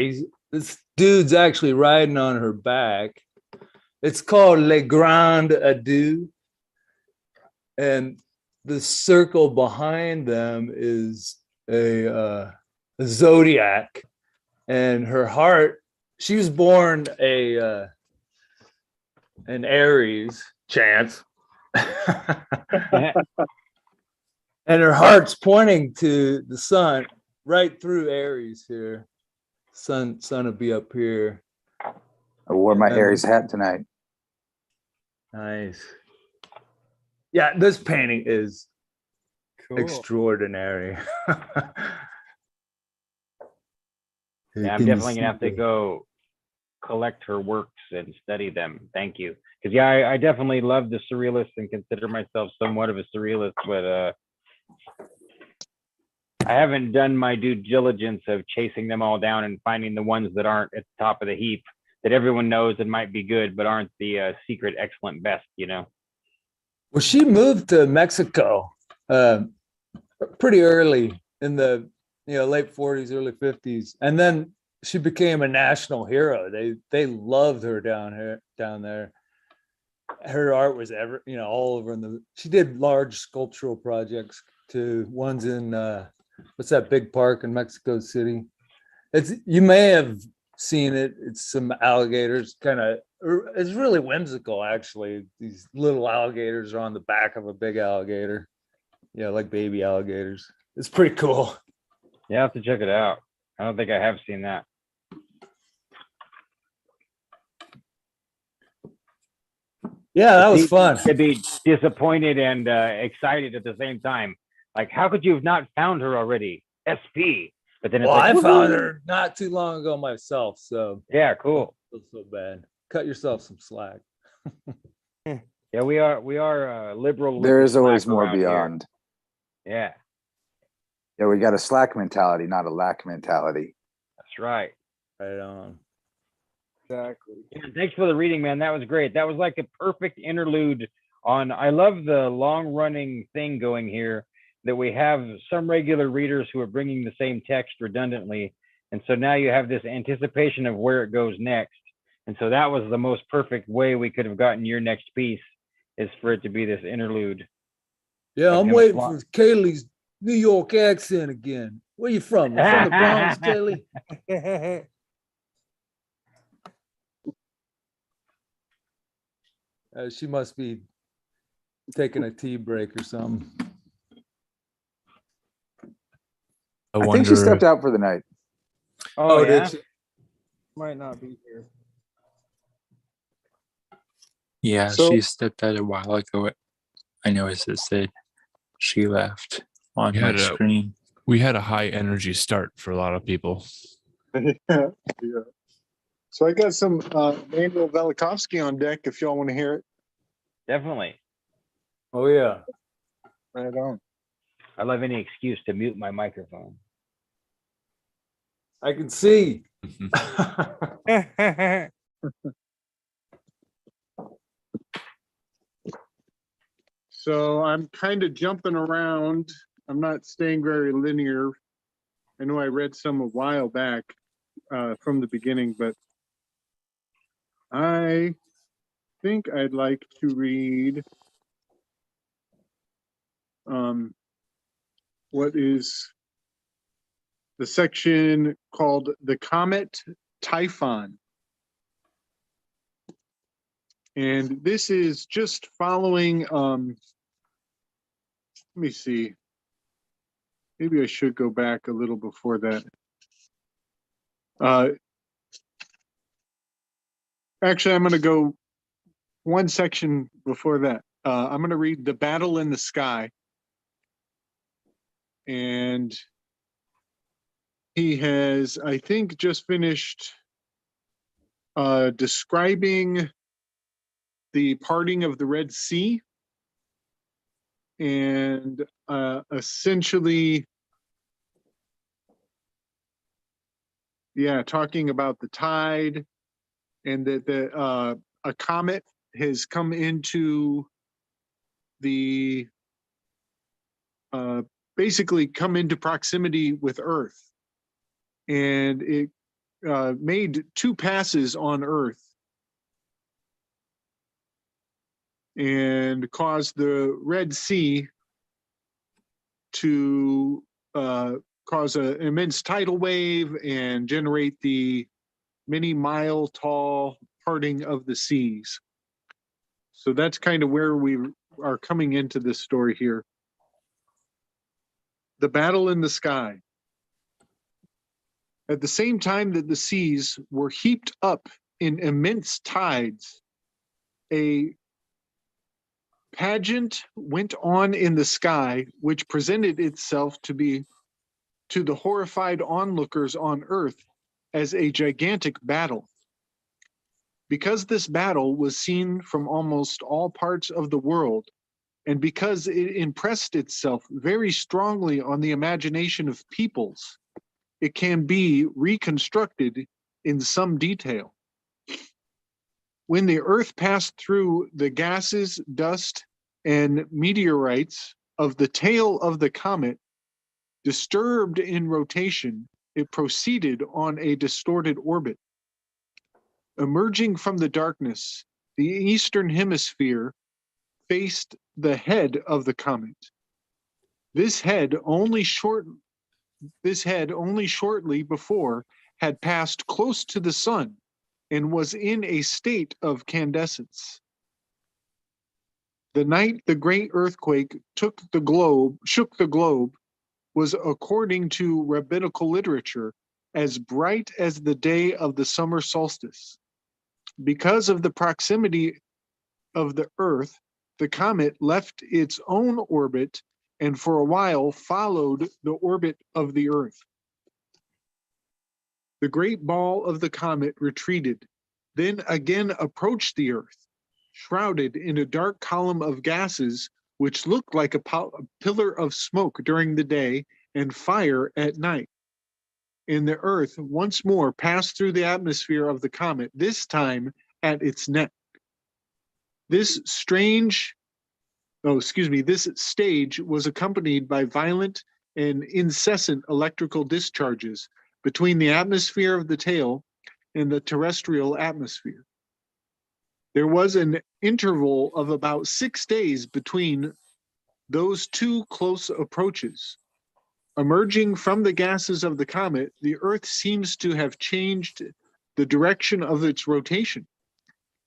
This dude's actually riding on her back. It's called Le Grand Adieu. And the circle behind them is a zodiac. And her heart, she was born an Aries, Chance. And her heart's pointing to the sun right through Aries here. Sun will be up here. I wore my Aries hat tonight. Nice. Yeah, this painting is extraordinary. Yeah, I'm definitely gonna have to go collect her works and study them. Thank you. Because yeah, I definitely love the surrealists and consider myself somewhat of a surrealist, but I haven't done my due diligence of chasing them all down and finding the ones that aren't at the top of the heap that everyone knows and might be good, but aren't the secret excellent best, Well, she moved to Mexico pretty early in the late 40s, early 50s, and then she became a national hero. They loved her down there. Her art was all over she did large sculptural projects too. Ones in what's that big park in Mexico City? You may have seen it. It's some alligators, it's really whimsical actually. These little alligators are on the back of a big alligator. Yeah, like baby alligators. It's pretty cool. Yeah, I have to check it out. I don't think I have seen that. Yeah, that was fun. To be disappointed and excited at the same time. Like, how could you have not found her already? SP. But then it's I woo-hoo. found her not too long ago myself. So yeah, cool. Don't feel so bad. Cut yourself some slack. Yeah, we are liberal. There is always more beyond. Here. Yeah, we got a slack mentality, not a lack mentality. That's right. Right on. Exactly. Yeah, thanks for the reading, man. That was great. That was like a perfect interlude on. I love the long-running thing going here that we have some regular readers who are bringing the same text redundantly, and so now you have this anticipation of where it goes next. And so that was the most perfect way we could have gotten your next piece, is for it to be this interlude. Yeah, I'm waiting for Kaylee's New York accent again. Where you from? You from the Bronx, Kaylee? She must be taking a tea break or something. I think she stepped out for the night. Oh yeah? Did she? Might not be here. Yeah, she stepped out a while ago. I noticed it said she left on my screen. We had a high energy start for a lot of people. Yeah. So I got some Manuel Velikovsky on deck if y'all want to hear it. Definitely. Oh yeah. Right on. I love any excuse to mute my microphone. I can see. So I'm kind of jumping around. I'm not staying very linear. I know I read some a while back from the beginning, but I think I'd like to read what is the section called The Comet Typhon. And this is just following, let me see. Maybe I should go back a little before that. Actually, I'm going to go one section before that. I'm going to read The Battle in the Sky. And he has, I think, just finished describing the parting of the Red Sea and essentially, yeah, talking about the tide and that a comet has come into the basically come into proximity with Earth, and it made 2 passes on Earth and caused the Red Sea to cause an immense tidal wave and generate the many mile tall parting of the seas. So that's kind of where we are coming into this story here. The battle in the sky. At the same time that the seas were heaped up in immense tides, a pageant went on in the sky, which presented itself to the horrified onlookers on Earth as a gigantic battle. Because this battle was seen from almost all parts of the world, and because it impressed itself very strongly on the imagination of peoples, it can be reconstructed in some detail. When the Earth passed through the gases, dust, and meteorites of the tail of the comet, disturbed in rotation, it proceeded on a distorted orbit. Emerging from the darkness, the eastern hemisphere faced the head of the comet. This head only shortly before had passed close to the sun and was in a state of candescence. The night the great earthquake shook the globe, was, according to rabbinical literature, as bright as the day of the summer solstice. Because of the proximity of the Earth, the comet left its own orbit and for a while followed the orbit of the Earth. The great ball of the comet retreated, then again approached the Earth, shrouded in a dark column of gases which looked like a pillar of smoke during the day and fire at night. And the Earth once more passed through the atmosphere of the comet, this time at its neck. This stage was accompanied by violent and incessant electrical discharges between the atmosphere of the tail and the terrestrial atmosphere. There was an interval of about 6 days between those 2 close approaches. Emerging from the gases of the comet, the Earth seems to have changed the direction of its rotation,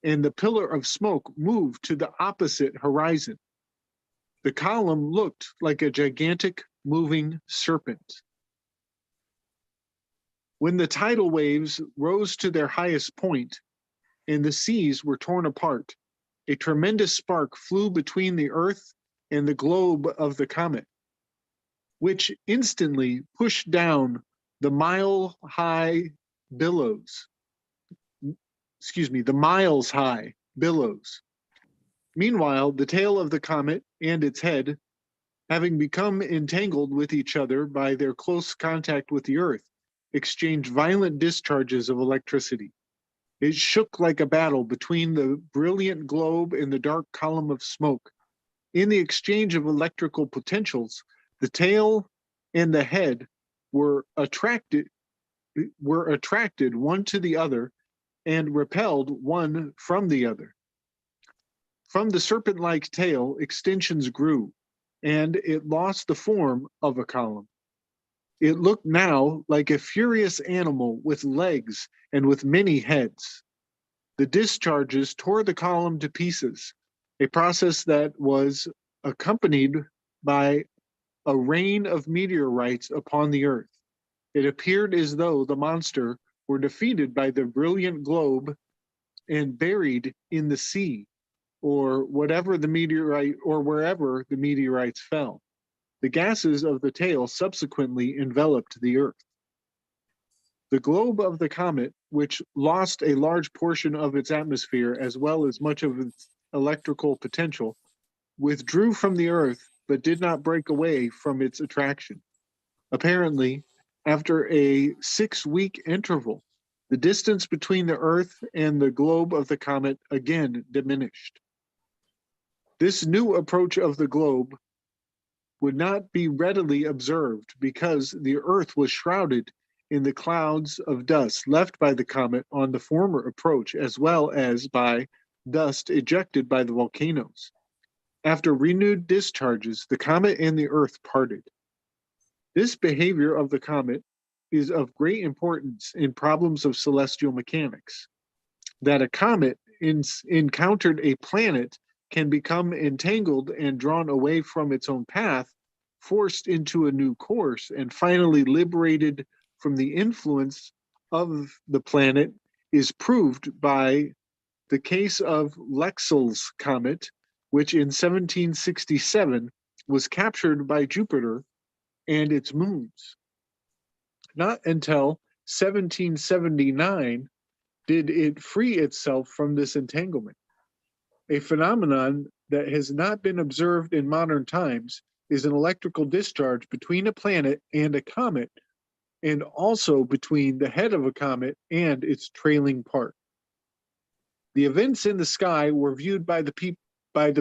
and the pillar of smoke moved to the opposite horizon. The column looked like a gigantic moving serpent. When the tidal waves rose to their highest point and the seas were torn apart, a tremendous spark flew between the Earth and the globe of the comet, which instantly pushed down the mile-high billows. The miles-high billows. Meanwhile, the tail of the comet and its head, having become entangled with each other by their close contact with the Earth, exchanged violent discharges of electricity. It shook like a battle between the brilliant globe and the dark column of smoke. In the exchange of electrical potentials, the tail and the head were attracted one to the other and repelled one from the other. From the serpent-like tail, extensions grew, and it lost the form of a column. It looked now like a furious animal with legs and with many heads. The discharges tore the column to pieces, a process that was accompanied by a rain of meteorites upon the earth. It appeared as though the monster were defeated by the brilliant globe and buried in the sea, or whatever the meteorite, or wherever the meteorites fell. The gases of the tail subsequently enveloped the earth. The globe of the comet, which lost a large portion of its atmosphere as well as much of its electrical potential, withdrew from the earth but did not break away from its attraction. Apparently, after a 6-week interval, the distance between the earth and the globe of the comet again diminished. This new approach of the globe would not be readily observed because the earth was shrouded in the clouds of dust left by the comet on the former approach, as well as by dust ejected by the volcanoes. After renewed discharges, the comet and the earth parted. This behavior of the comet is of great importance in problems of celestial mechanics. That a comet encountered a planet can become entangled and drawn away from its own path, forced into a new course, and finally liberated from the influence of the planet is proved by the case of Lexell's comet, which in 1767 was captured by Jupiter and its moons. Not until 1779 did it free itself from this entanglement. A phenomenon that has not been observed in modern times is an electrical discharge between a planet and a comet, and also between the head of a comet and its trailing part. The events in the sky were viewed by the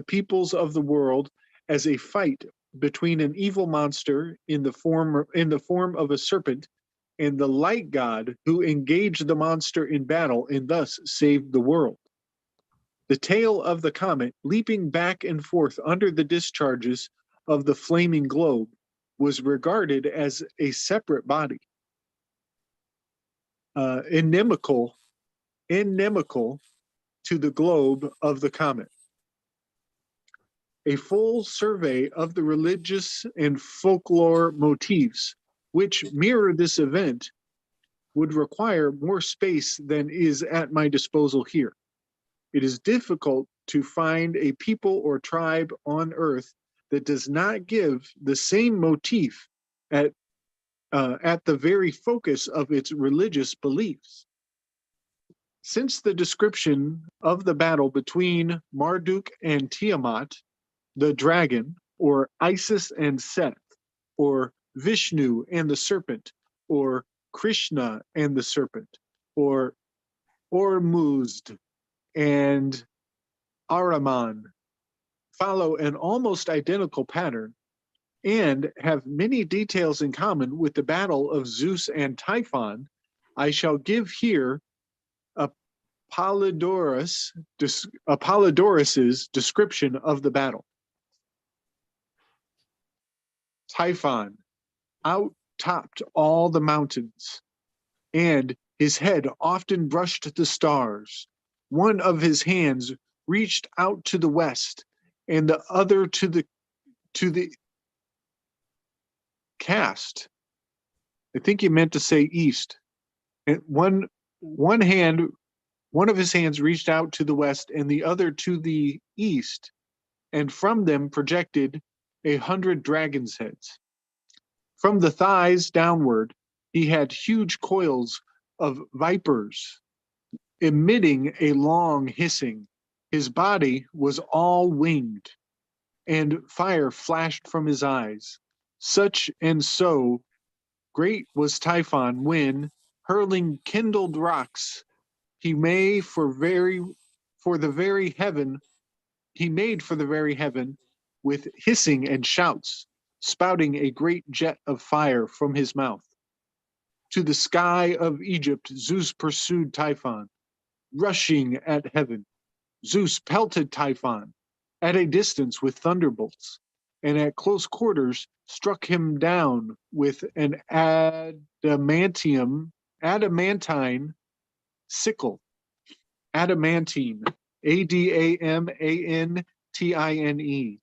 peoples of the world as a fight between an evil monster in the form of a serpent and the light god who engaged the monster in battle and thus saved the world. The tail of the comet, leaping back and forth under the discharges of the flaming globe, was regarded as a separate body, inimical to the globe of the comet. A full survey of the religious and folklore motifs which mirror this event would require more space than is at my disposal here. It is difficult to find a people or tribe on earth that does not give the same motif at the very focus of its religious beliefs. Since the description of the battle between Marduk and Tiamat, the dragon, or Isis and Seth, or Vishnu and the serpent, or Krishna and the serpent, or Ormuzd and Ahriman, follow an almost identical pattern and have many details in common with the battle of Zeus and Typhon, I shall give here Apollodorus's description of the battle. Typhon out-topped all the mountains, and his head often brushed the stars. One of his hands reached out to the west, and the other to the cast. I think he meant to say east. And one of his hands reached out to the west, and the other to the east, and from them projected 100 dragons' heads. From the thighs downward, he had huge coils of vipers, emitting a long hissing. His body was all winged, and fire flashed from his eyes. Such and so great was Typhon when, hurling kindled rocks, he made for the very heaven with hissing and shouts, spouting a great jet of fire from his mouth. To the sky of Egypt, Zeus pursued Typhon, rushing at heaven. Zeus pelted Typhon at a distance with thunderbolts, and at close quarters struck him down with an adamantine sickle. adamantine, Adamantine.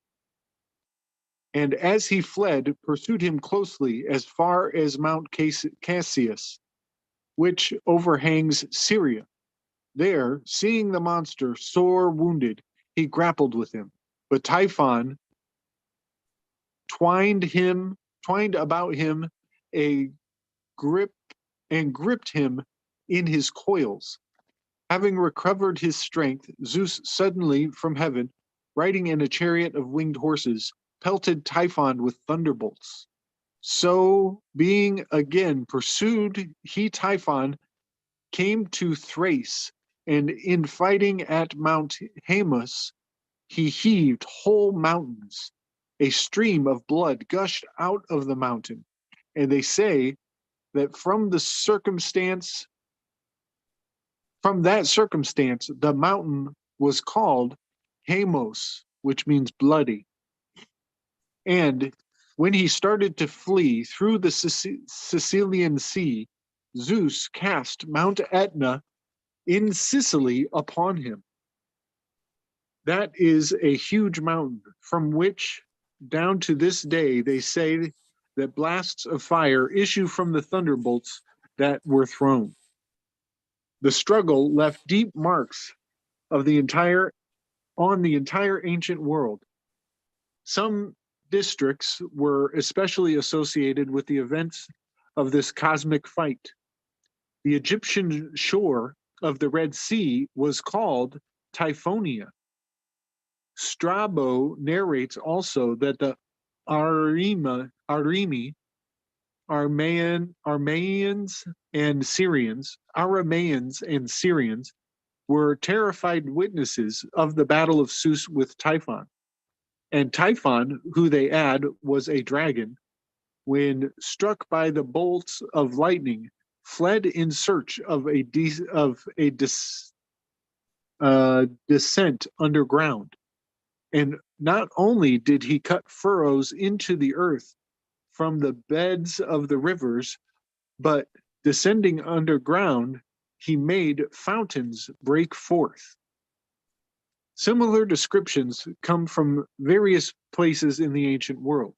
And as he fled, pursued him closely as far as Mount Cassius, which overhangs Syria. There, seeing the monster sore wounded, he grappled with him. But Typhon twined about him a grip and gripped him in his coils. Having recovered his strength, Zeus suddenly from heaven, riding in a chariot of winged horses, pelted Typhon with thunderbolts. So, being again pursued, he, Typhon, came to Thrace, and in fighting at Mount Haemus, he heaved whole mountains. A stream of blood gushed out of the mountain, and they say that from that circumstance, the mountain was called Haemos, which means bloody. And when he started to flee through the Sicilian Sea, Zeus cast Mount Etna in Sicily upon him. That is a huge mountain from which down to this day they say that blasts of fire issue from the thunderbolts that were thrown. The struggle left deep marks on the entire ancient world. Some districts were especially associated with the events of this cosmic fight. The Egyptian shore of the Red Sea was called Typhonia. Strabo narrates also that the Aramaeans and Syrians were terrified witnesses of the battle of Zeus with Typhon. And Typhon, who they add was a dragon, when struck by the bolts of lightning, fled in search of a descent underground. And not only did he cut furrows into the earth from the beds of the rivers, but descending underground, he made fountains break forth. Similar descriptions come from various places in the ancient world,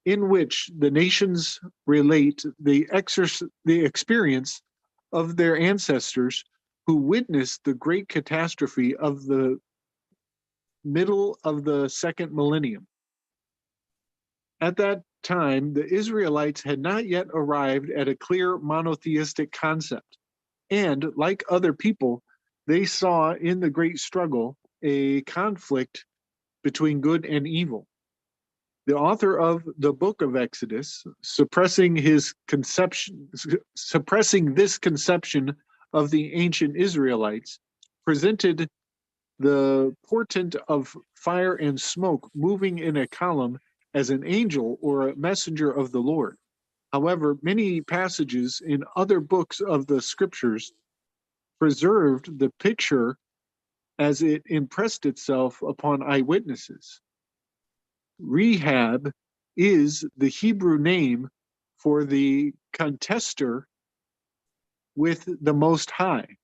in which the nations relate the experience of their ancestors who witnessed the great catastrophe of the middle of the second millennium. At that time, the Israelites had not yet arrived at a clear monotheistic concept, and like other people, they saw in the great struggle a conflict between good and evil. The author of the book of Exodus, suppressing this conception of the ancient Israelites, presented the portent of fire and smoke moving in a column as an angel or a messenger of the Lord. However, many passages in other books of the scriptures preserved the picture as it impressed itself upon eyewitnesses. Rehab is the Hebrew name for the contester with the Most High.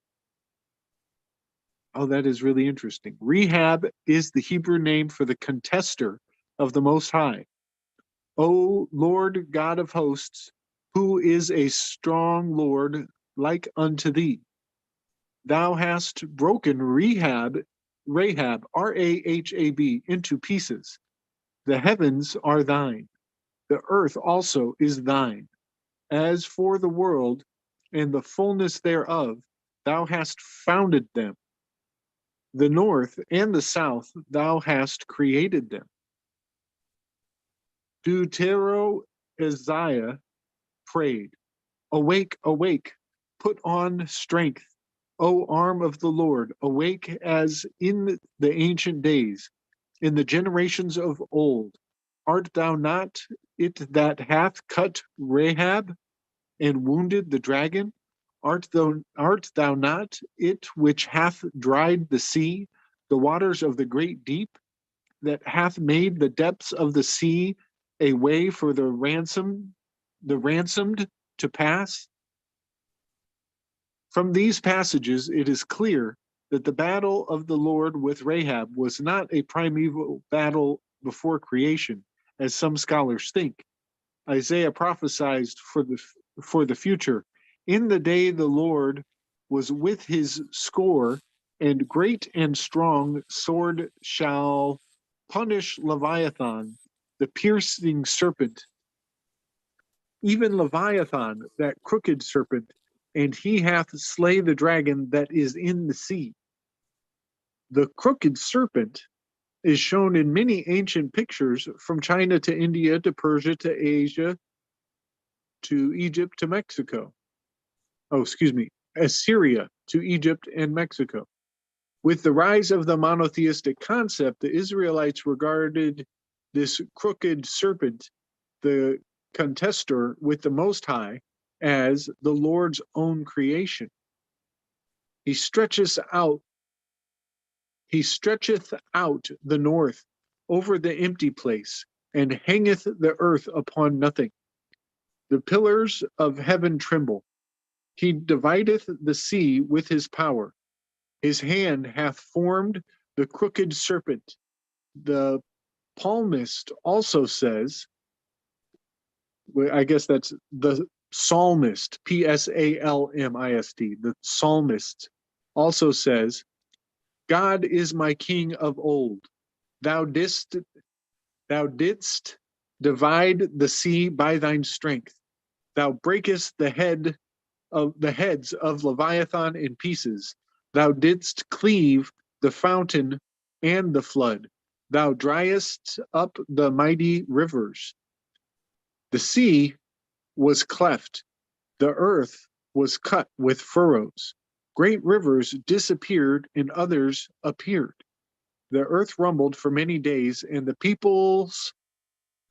Oh, that is really interesting. Rehab is the Hebrew name for the contester of the Most High. O Lord God of hosts, who is a strong Lord like unto thee. Thou hast broken Rahab, R-A-H-A-B, into pieces. The heavens are thine. The earth also is thine. As for the world and the fullness thereof, thou hast founded them. The north and the south, thou hast created them. Deutero-Isaiah prayed, awake, awake, put on strength, O arm of the Lord, awake as in the ancient days, in the generations of old. Art thou not it that hath cut Rahab and wounded the dragon? Art thou not it which hath dried the sea, the waters of the great deep, that hath made the depths of the sea a way for the ransomed to pass? From these passages, it is clear that the battle of the Lord with Rahab was not a primeval battle before creation, as some scholars think. Isaiah prophesied for the future. In the day the Lord was with his score, and great and strong sword shall punish Leviathan, the piercing serpent, even Leviathan, that crooked serpent, and he hath slain the dragon that is in the sea. The crooked serpent is shown in many ancient pictures from China to India to Persia to Asia to Egypt to Mexico. Oh, excuse me, Assyria to Egypt and Mexico. With the rise of the monotheistic concept, the Israelites regarded this crooked serpent, the contestor with the Most High, as the Lord's own creation. He stretcheth out the north over the empty place, and hangeth the earth upon nothing. The pillars of heaven tremble. He divideth the sea with his power. His hand hath formed the crooked serpent. The psalmist also says, I guess that's the psalmist, Psalmist. The psalmist also says, God is my king of old. Thou didst divide the sea by thine strength. Thou breakest the heads of Leviathan in pieces. Thou didst cleave the fountain and the flood. Thou driest up the mighty rivers. The sea was cleft. The earth was cut with furrows. Great rivers disappeared and others appeared. The earth rumbled for many days, and the peoples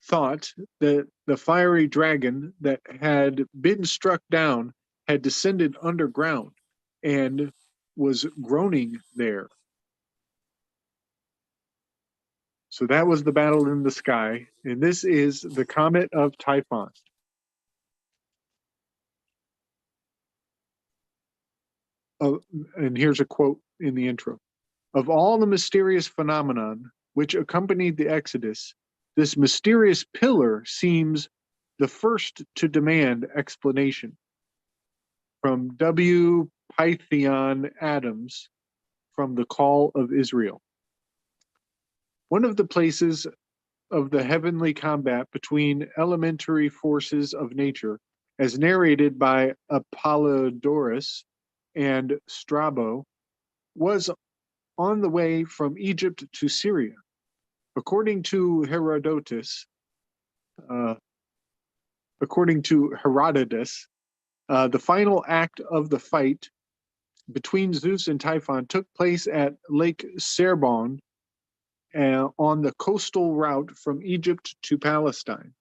thought that the fiery dragon that had been struck down had descended underground and was groaning there. So that was the battle in the sky, and this is the comet of Typhon. And here's a quote in the intro. Of all the mysterious phenomenon which accompanied the Exodus, this mysterious pillar seems the first to demand explanation. From W. Pythion Adams, from The Call of Israel. One of the places of the heavenly combat between elementary forces of nature, as narrated by Apollodorus and Strabo, was on the way from Egypt to Syria. According to Herodotus, the final act of the fight between Zeus and Typhon took place at Lake Serbon on the coastal route from Egypt to Palestine.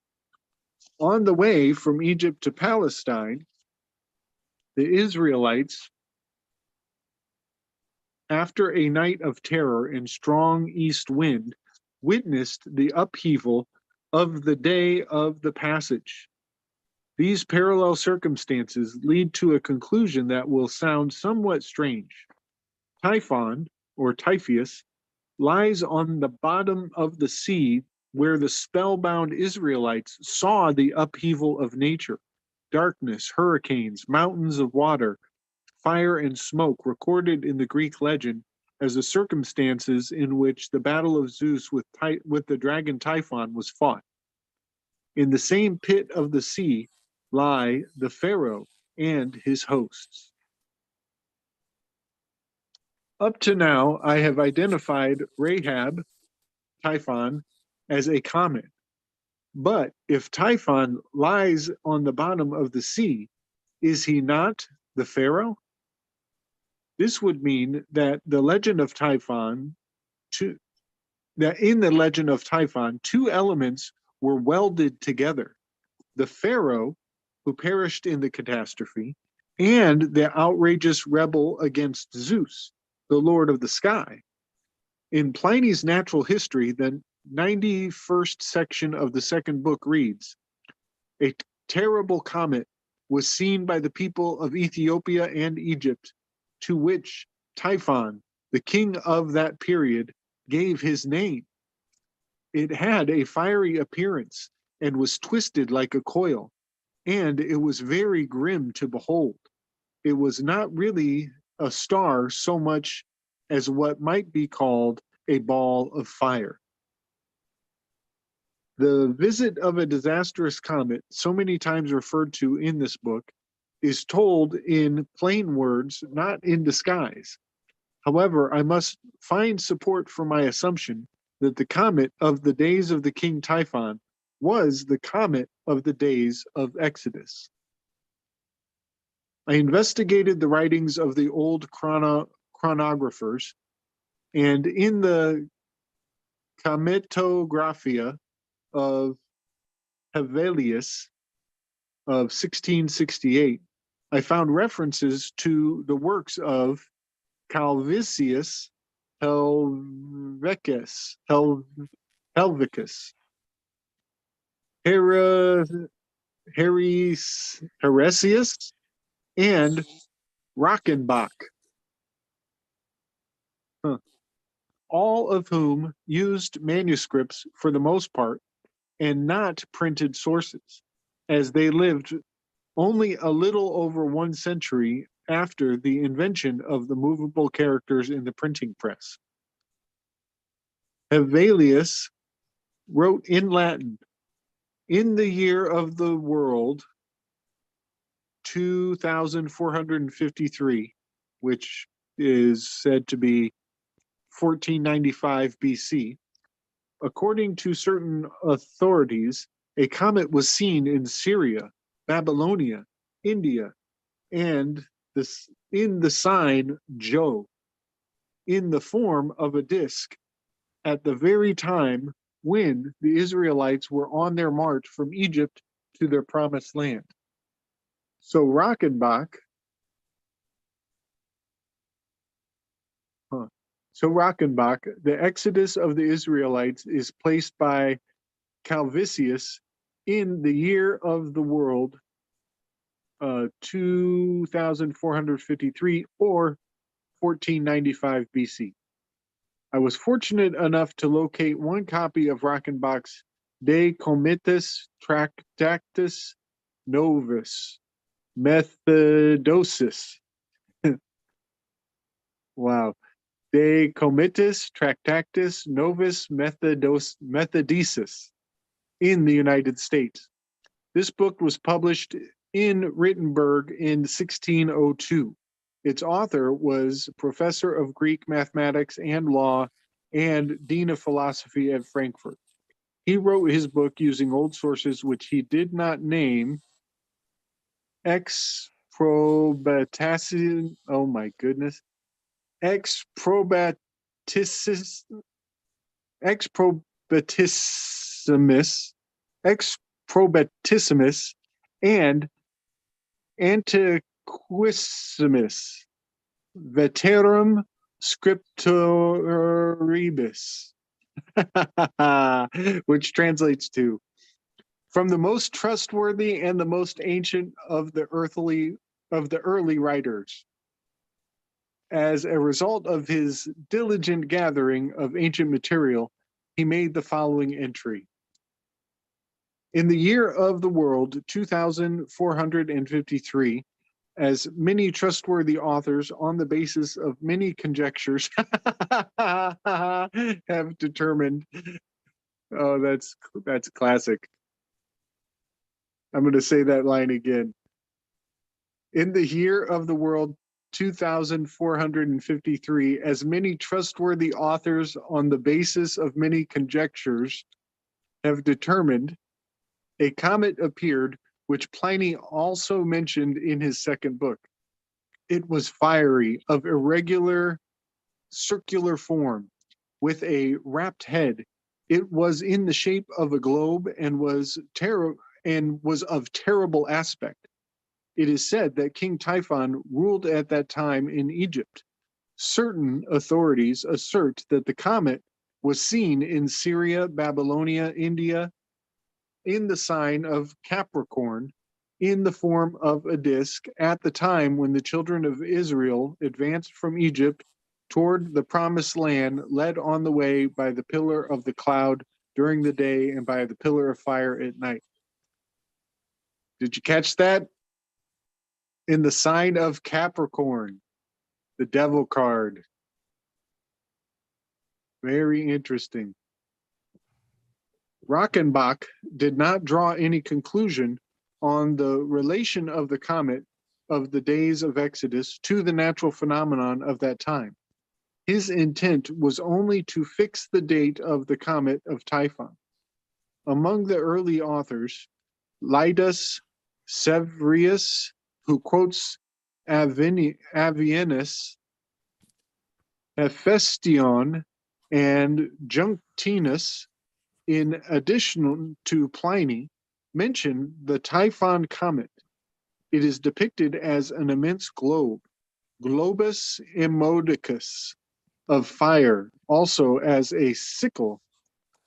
On the way from Egypt to Palestine, the Israelites, after a night of terror and strong east wind, witnessed the upheaval of the day of the passage. These parallel circumstances lead to a conclusion that will sound somewhat strange. Typhon, or Typhoeus, lies on the bottom of the sea where the spellbound Israelites saw the upheaval of nature, darkness, hurricanes, mountains of water, fire and smoke recorded in the Greek legend as the circumstances in which the battle of Zeus with the dragon Typhon was fought. In the same pit of the sea lie the Pharaoh and his hosts. Up to now, I have identified Rahab, Typhon, as a comet. But if Typhon lies on the bottom of the sea, is he not the Pharaoh? This would mean that in the legend of Typhon, two elements were welded together. The Pharaoh, who perished in the catastrophe, and the outrageous rebel against Zeus, the Lord of the sky. In Pliny's Natural History, the 91st section of the second book reads, a terrible comet was seen by the people of Ethiopia and Egypt, to which Typhon, the king of that period, gave his name. It had a fiery appearance and was twisted like a coil, and it was very grim to behold. It was not really a star so much as what might be called a ball of fire. The visit of a disastrous comet, so many times referred to in this book, is told in plain words, not in disguise. However, I must find support for my assumption that the comet of the days of the king Typhon was the comet of the days of Exodus. I investigated the writings of the old chronographers, and in the Cometographia of Hevelius of 1668, I found references to the works of Calvisius Helvicus, Heresius, and Rockenbach, all of whom used manuscripts for the most part and not printed sources, as they lived only a little over 1 century after the invention of the movable characters in the printing press. Hevelius wrote in Latin, in the year of the world 2453, which is said to be 1495 BC. According to certain authorities, a comet was seen in Syria, Babylonia, India, and in the sign Jove, in the form of a disk, at the very time when the Israelites were on their march from Egypt to their promised land. So Rockenbach, the exodus of the Israelites is placed by Calvisius in the year of the world 2453 or 1495 BC. I was fortunate enough to locate one copy of Rockenbach's De Comites Tractatus Novus Methodosis. Wow. De Comites Tractatus Novus Methodesis in the United States. This book was published in Wittenberg in 1602. Its author was professor of Greek mathematics and law and dean of philosophy at Frankfurt. He wrote his book using old sources which he did not name. Exprobatissimus, oh my goodness. Exprobatissimus and Antiquissimus Veterum Scripturibus, which translates to from the most trustworthy and the most ancient of the early writers. As a result of his diligent gathering of ancient material, he made the following entry. In the year of the world 2453, as many trustworthy authors on the basis of many conjectures have determined. Oh, that's classic. I'm going to say that line again. In the year of the world 2453, as many trustworthy authors on the basis of many conjectures have determined, a comet appeared, which Pliny also mentioned in his second book. It was fiery, of irregular circular form, with a wrapped head. It was in the shape of a globe and was of terrible aspect. It is said that King Typhon ruled at that time in Egypt. Certain authorities assert that the comet was seen in Syria, Babylonia, India, in the sign of Capricorn, in the form of a disk, at the time when the children of Israel advanced from Egypt toward the promised land, led on the way by the pillar of the cloud during the day and by the pillar of fire at night. Did you catch that? In the sign of Capricorn, the devil card. Very interesting. Rockenbach did not draw any conclusion on the relation of the comet of the days of Exodus to the natural phenomenon of that time. His intent was only to fix the date of the comet of Typhon. Among the early authors, Laidus Severius, who quotes Avienus, Hephaestion, and Junctinus, in addition to Pliny, mention the Typhon comet. It is depicted as an immense globe, globus immodicus, of fire, also as a sickle,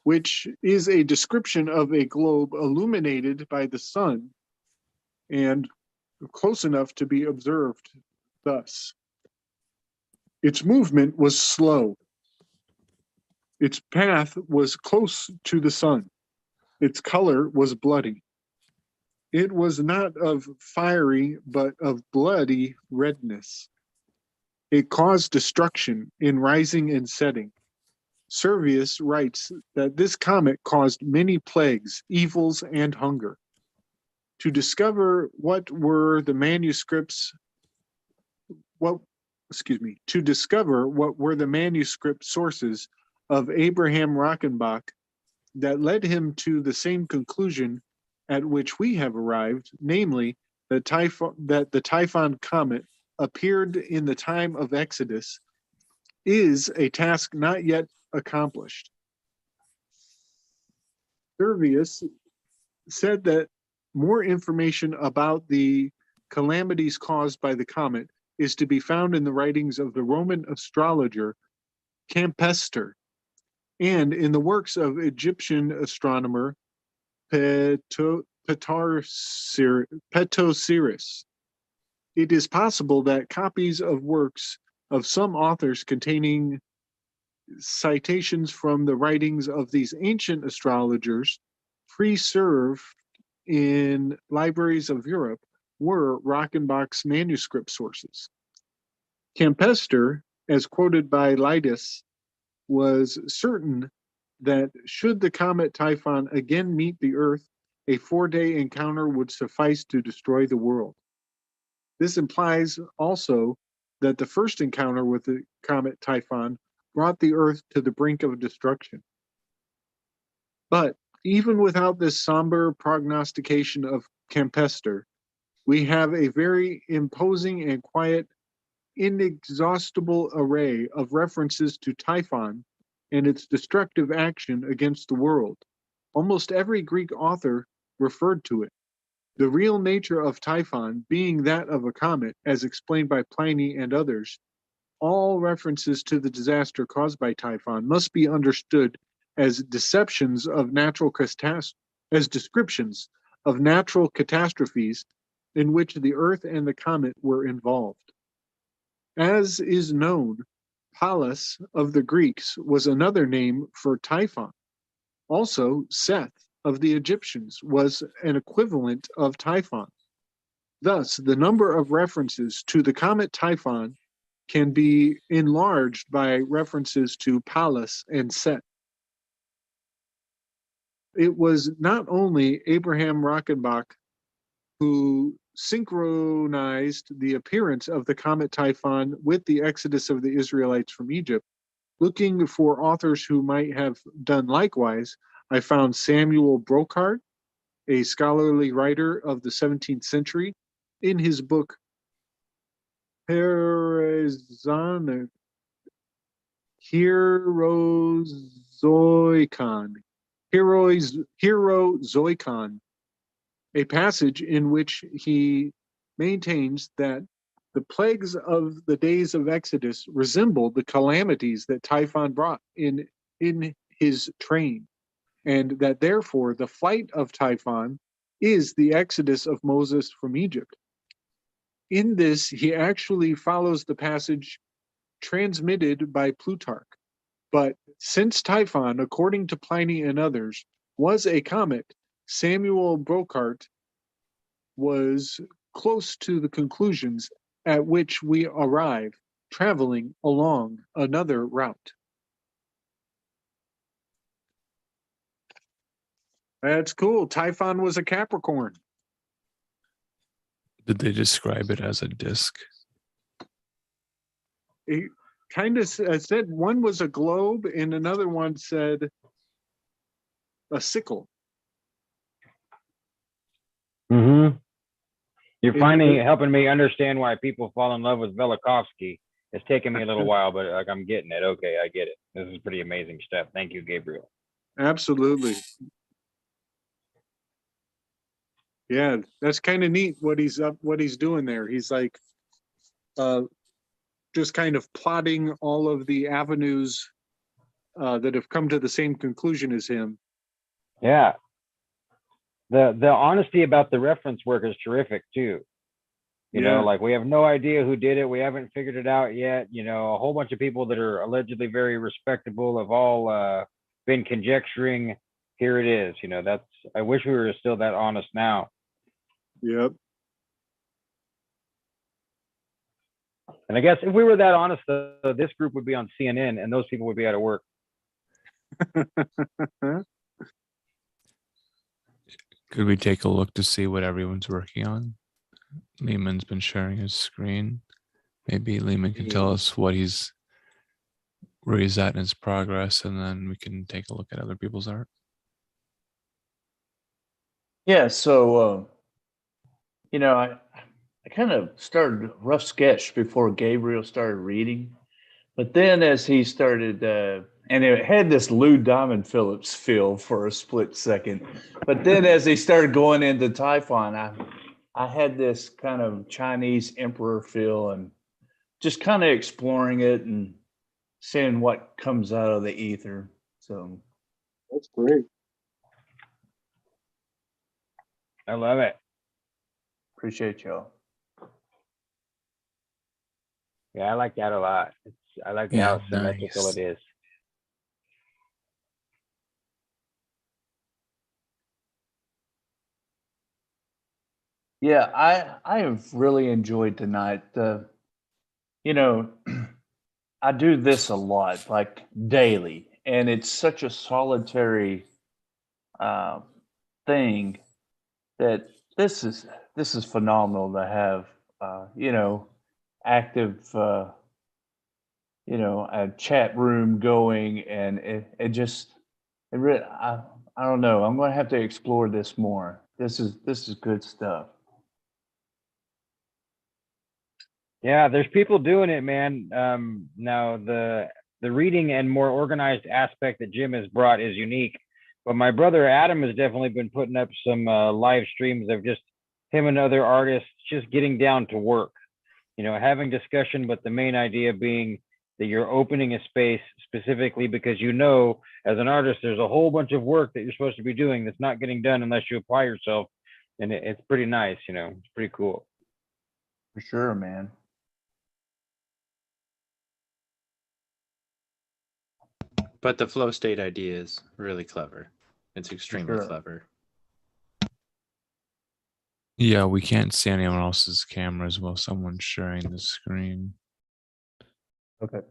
which is a description of a globe illuminated by the sun and close enough to be observed thus. Its movement was slow. Its path was close to the sun. Its color was bloody. It was not of fiery, but of bloody redness. It caused destruction in rising and setting. Servius writes that this comet caused many plagues, evils, and hunger. To discover what were the manuscript sources of Abraham Rockenbach that led him to the same conclusion at which we have arrived, namely that the Typhon comet appeared in the time of Exodus, is a task not yet accomplished. Servius said that more information about the calamities caused by the comet is to be found in the writings of the Roman astrologer Campester and in the works of Egyptian astronomer Petosiris. It is possible that copies of works of some authors containing citations from the writings of these ancient astrologers preserved in libraries of Europe were Rockenbach's manuscript sources. Campester, as quoted by Laidus, was certain that should the comet Typhon again meet the Earth, a 4-day encounter would suffice to destroy the world. This implies also that the first encounter with the comet Typhon brought the Earth to the brink of destruction. But even without this somber prognostication of Campester, we have a very imposing and quiet, inexhaustible array of references to Typhon and its destructive action against the world. Almost every Greek author referred to it. The real nature of Typhon being that of a comet, as explained by Pliny and others, all references to the disaster caused by Typhon must be understood as descriptions of natural catastrophes in which the Earth and the comet were involved. As is known, Pallas of the Greeks was another name for Typhon. Also, Seth of the Egyptians was an equivalent of Typhon. Thus, the number of references to the comet Typhon can be enlarged by references to Pallas and Seth. It was not only Abraham Rockenbach who synchronized the appearance of the comet Typhon with the exodus of the Israelites from Egypt. Looking for authors who might have done likewise, I found Samuel Brocard, a scholarly writer of the 17th century, in his book Herozoikon, a passage in which he maintains that the plagues of the days of Exodus resemble the calamities that Typhon brought in his train, and that therefore the flight of Typhon is the exodus of Moses from Egypt. In this, he actually follows the passage transmitted by Plutarch. But since Typhon, according to Pliny and others, was a comet, Samuel Brocart was close to the conclusions at which we arrive, traveling along another route. That's cool. Typhon was a Capricorn. Did they describe it as a disc? It kind of said one was a globe and another one said a sickle. Mm-hmm. You're And finally helping me understand why people fall in love with Velikovsky. It's taken me a little while, but like I'm getting it. Okay, I get it. This is pretty amazing stuff. Thank you, Gabriel. Absolutely. Yeah, that's kind of neat what he's doing there. He's like just kind of plotting all of the avenues that have come to the same conclusion as him. Yeah. The honesty about the reference work is terrific too. You know, like we have no idea who did it. We haven't figured it out yet. You know, a whole bunch of people that are allegedly very respectable have all been conjecturing. Here it is. You know, I wish we were still that honest now. Yep. And I guess if we were that honest, this group would be on CNN and those people would be out of work. Could we take a look to see what everyone's working on? Lehman's been sharing his screen. Maybe Lehman can tell us where he's at in his progress, and then we can take a look at other people's art. Yeah, so you know, I kind of started a rough sketch before Gabriel started reading, but then as he started, and it had this Lou Diamond Phillips feel for a split second, but then as he started going into Typhon, I had this kind of Chinese emperor feel and just kind of exploring it and seeing what comes out of the ether. So that's great. I love it. Appreciate y'all. Yeah, I like that a lot. I like how symmetrical it is. Yeah, I have really enjoyed tonight. You know, I do this a lot, like daily, and it's such a solitary thing that this is phenomenal to have. You know, active. You know, a chat room going, and I don't know. I'm going to have to explore this more. This is good stuff. Yeah, there's people doing it, man. Now the reading and more organized aspect that Jim has brought is unique, but my brother Adam has definitely been putting up some live streams of just him and other artists just getting down to work, you know, having discussion, but the main idea being that you're opening a space specifically because you know, as an artist, there's a whole bunch of work that you're supposed to be doing that's not getting done unless you apply yourself, and it's pretty nice, you know, it's pretty cool. For sure, man. But the flow state idea is really clever. It's extremely Sure. clever. Yeah, we can't see anyone else's cameras while someone's sharing the screen. Okay.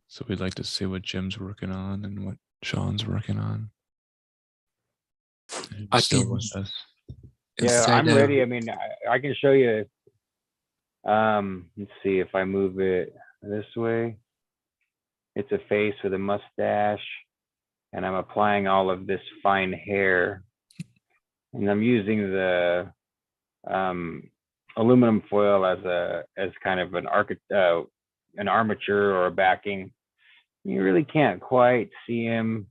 So we'd like to see what Jim's working on and what Sean's working on. I Still can- with us. Yeah, I'm ready. I mean, I can show you. Let's see if I move it this way. It's a face with a mustache, and I'm applying all of this fine hair, and I'm using the aluminum foil as kind of an armature or a backing. You really can't quite see him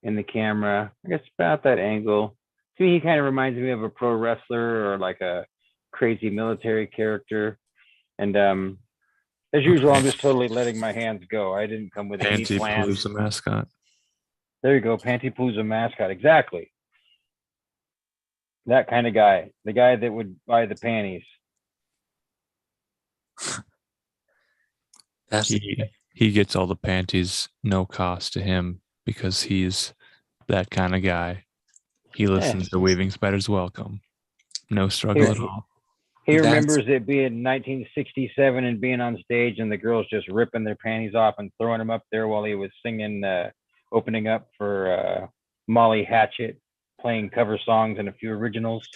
in the camera. I guess about that angle. To me, he kind of reminds me of a pro wrestler or like a crazy military character. And as usual, I'm just totally letting my hands go. I didn't come with any plans. Pantipalooza mascot. There you go, Pantipalooza mascot. Exactly. That kind of guy. The guy that would buy the panties. He gets all the panties, no cost to him, because he's that kind of guy. He listens to Weaving Spiders Welcome. No struggle at all. He remembers it being 1967 and being on stage and the girls just ripping their panties off and throwing them up there while he was singing, opening up for Molly Hatchet, playing cover songs and a few originals.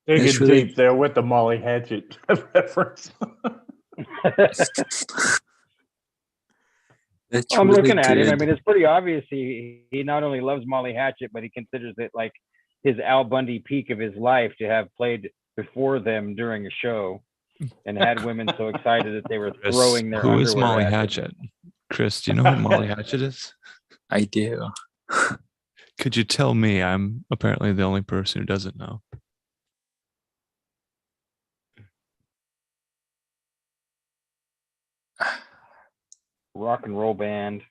Digging deep there with the Molly Hatchet reference. I'm looking at him. I mean, it's pretty obvious he not only loves Molly Hatchet, but he considers it like his Al Bundy peak of his life to have played before them during a show and had women so excited that they were throwing their Who underwear is Molly at him. Hatchet? Chris, do you know who Molly Hatchet is? I do. Could you tell me? I'm apparently the only person who doesn't know. Rock and roll band.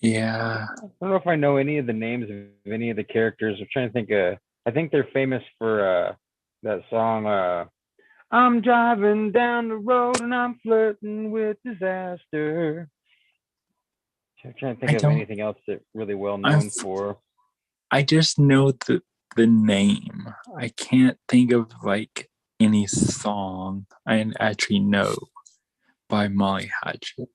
Yeah. I don't know if I know any of the names of any of the characters. I'm trying to think. I think they're famous for that song. I'm driving down the road and I'm flirting with disaster. I'm trying to think of anything else that really well known for. I just know the name. I can't think of like any song I actually know by Molly Hatchet.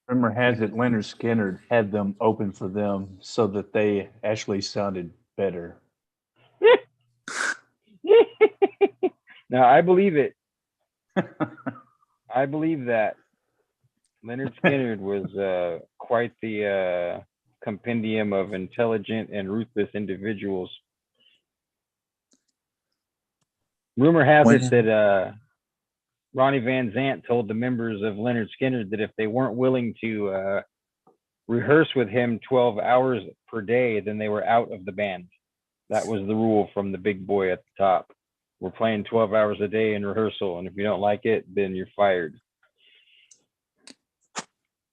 Rumor has it Leonard Skinner had them open for them so that they actually sounded better. No, I believe it. I believe that. Leonard Skinner was quite the compendium of intelligent and ruthless individuals. Rumor has it that Ronnie Van Zant told the members of Leonard Skinner that if they weren't willing to rehearse with him 12 hours per day, then they were out of the band. That was the rule from the big boy at the top. We're playing 12 hours a day in rehearsal, and if you don't like it, then you're fired.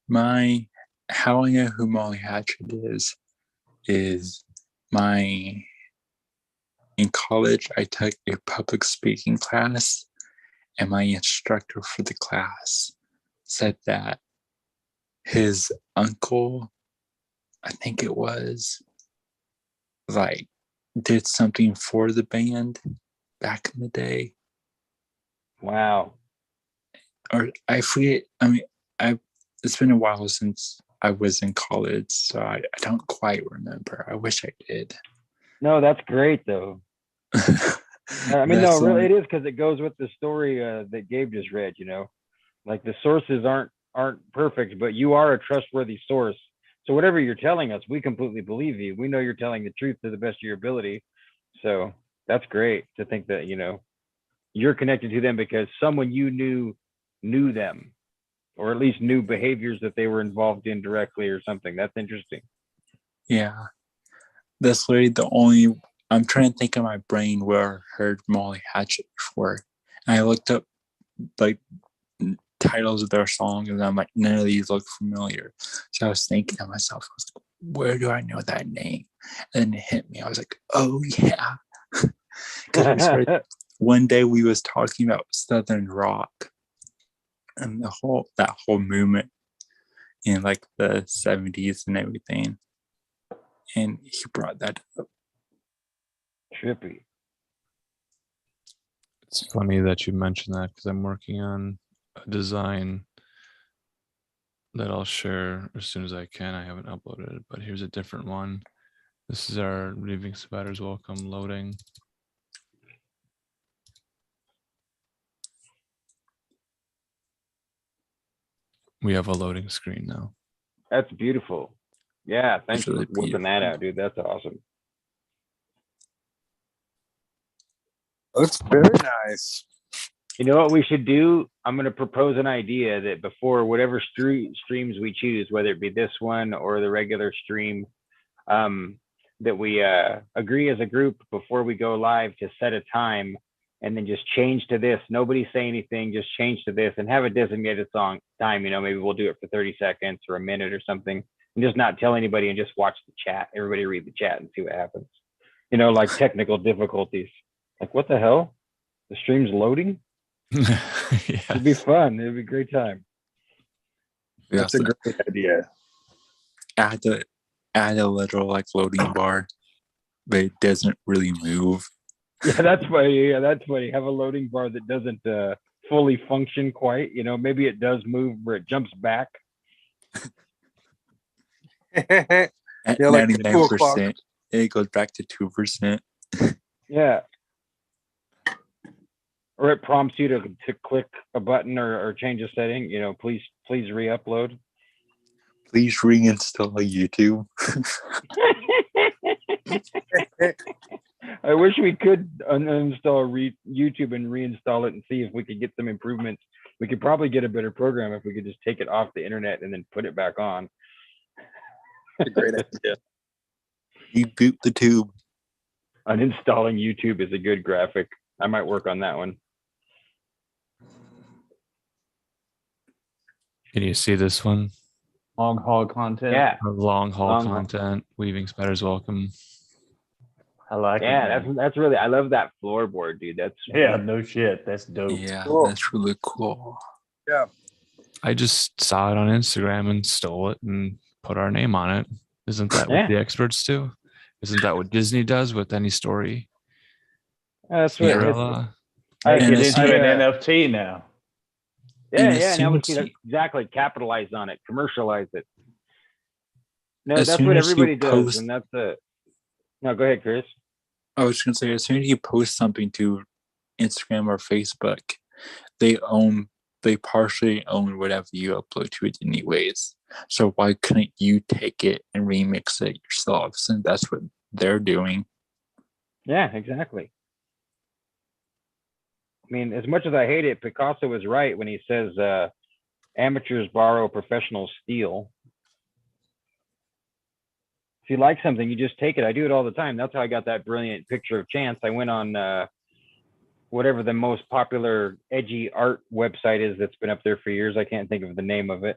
How I know who Molly Hatchet is in college I took a public speaking class, and my instructor for the class said that his uncle, I think it was, like did something for the band back in the day. Wow. Or I forget. I mean, it's been a while since I was in college, so I don't quite remember. I wish I did. No, that's great though. I mean, no, really, it is, because it goes with the story that Gabe just read. You know, like the sources aren't perfect, but you are a trustworthy source. So whatever you're telling us, we completely believe you. We know you're telling the truth to the best of your ability. So that's great to think that, you know, you're connected to them because someone you knew them, or at least knew behaviors that they were involved in directly or something. That's interesting. Yeah, that's literally the only. I'm trying to think in my brain where I heard Molly Hatchet before, and I looked up like titles of their songs, and I'm like, none of these look familiar. So I was thinking to myself, I was like, where do I know that name? And then it hit me. I was like, oh yeah, because one day we was talking about Southern rock and that whole movement in like the 70s and everything, and he brought that up. Trippy. It's funny that you mentioned that, because I'm working on a design that I'll share as soon as I can. I haven't uploaded it, but here's a different one. This is our Weaving Spiders Welcome loading. We have a loading screen now. That's beautiful. Yeah, thanks for whipping that out, dude. That's awesome. That's very nice. You know what we should do? I'm going to propose an idea that before whatever streams we choose, whether it be this one or the regular stream, that we agree as a group before we go live to set a time and then just change to this. Nobody say anything, just change to this and have a designated time. You know, maybe we'll do it for 30 seconds or a minute or something, and just not tell anybody and just watch the chat. Everybody read the chat and see what happens. You know, like technical difficulties. Like, what the hell? The stream's loading? Yes. It'd be fun. It'd be a great time. We That's a also great idea. add a little like loading bar, but it doesn't really move. Yeah, that's funny. Yeah, that's funny. Have a loading bar that doesn't fully function quite. You know, maybe it does move where it jumps back. At Yeah, like 99%, it goes back to 2%. Yeah. Or it prompts you to click a button or change a setting. You know, please re-upload. Please reinstall YouTube. I wish we could uninstall YouTube and reinstall it and see if we could get some improvements. We could probably get a better program if we could just take it off the internet and then put it back on. That's a great idea. Reboot the tube. Uninstalling YouTube is a good graphic. I might work on that one. Can you see this one? Long haul content. Yeah. Long haul Long- content. Weaving spiders welcome. I like it. Yeah, man. that's really. I love that floorboard, dude. That's Yeah, no shit. That's dope. Yeah, Cool. that's really cool. Yeah. I just saw it on Instagram and stole it and put our name on it. Isn't that Yeah. what the experts do? Isn't that what Disney does with any story? That's what Cinderella? I Get get into an NFT now. Yeah, And yeah. as Now we soon can as exactly capitalize on it, commercialize it. No, As that's soon what as you everybody does, post- and that's it. No, go ahead, Chris. I was gonna say, as soon as you post something to Instagram or Facebook, they partially own whatever you upload to it anyways. So why couldn't you take it and remix it yourself? Since that's what they're doing. Yeah, exactly. I mean, as much as I hate it, Picasso was right when he says amateurs borrow, professionals steal. If you like something, you just take it. I do it all the time. That's how I got that brilliant picture of Chance. I went on whatever the most popular edgy art website is that's been up there for years. I can't think of the name of it.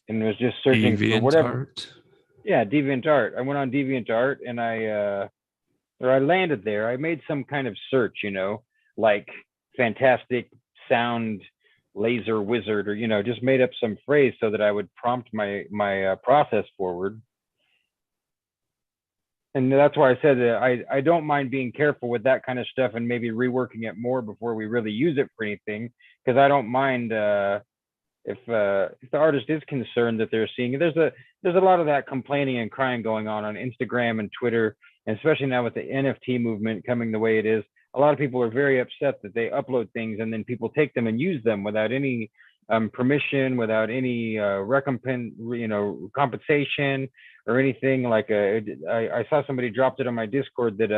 And was just searching for whatever. DeviantArt. Yeah, DeviantArt. I went on DeviantArt and I landed there. I made some kind of search, you know, like fantastic sound laser wizard, or, you know, just made up some phrase so that I would prompt my process forward. And that's why I said that I don't mind being careful with that kind of stuff and maybe reworking it more before we really use it for anything, because I don't mind if the artist is concerned that they're seeing it. There's a lot of that complaining and crying going on Instagram and Twitter, and especially now with the NFT movement coming the way it is. A lot of people are very upset that they upload things and then people take them and use them without any permission, without any recompense, you know, compensation or anything. Like I saw somebody dropped it on my Discord that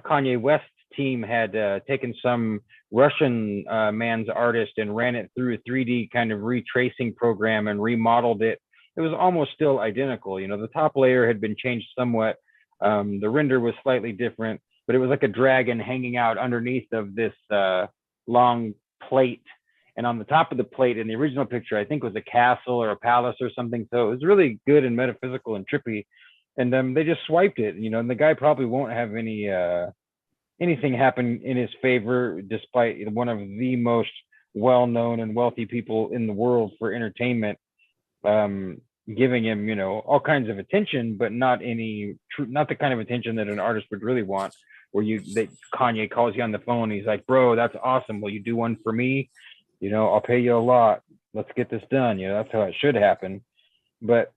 Kanye West's team had taken some Russian man's artist and ran it through a 3D kind of retracing program and remodeled it. It was almost still identical. You know, the top layer had been changed somewhat. The render was slightly different, but it was like a dragon hanging out underneath of this long plate. And on the top of the plate in the original picture, I think was a castle or a palace or something. So it was really good and metaphysical and trippy. And they just swiped it, you know, and the guy probably won't have anything happen in his favor, despite one of the most well-known and wealthy people in the world for entertainment, giving him, you know, all kinds of attention, but not the kind of attention that an artist would really want, where Kanye calls you on the phone. He's like, bro, that's awesome. Will you do one for me? You know, I'll pay you a lot. Let's get this done. You know, that's how it should happen. But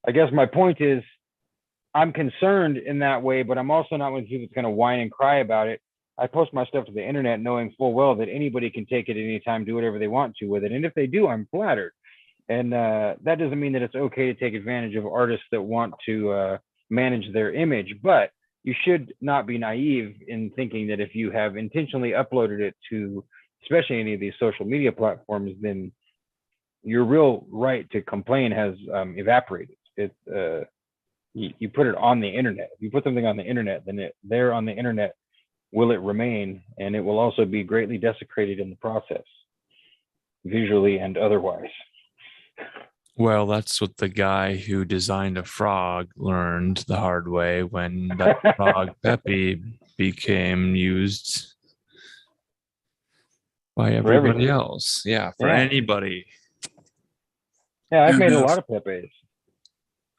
I guess my point is, I'm concerned in that way, but I'm also not one of the people that's going to whine and cry about it. I post my stuff to the internet knowing full well that anybody can take it at any time, do whatever they want to with it. And if they do, I'm flattered. And that doesn't mean that it's okay to take advantage of artists that want to manage their image. But you should not be naive in thinking that if you have intentionally uploaded it to, especially any of these social media platforms, then your real right to complain has evaporated. You put it on the internet. If you put something on the internet, then there on the internet will it remain, and it will also be greatly desecrated in the process, visually and otherwise. Well, that's what the guy who designed a frog learned the hard way when that frog Peppy became used by For everybody everything. else. Yeah, for Yeah. anybody. Yeah, I've made a know lot if- of Pepes.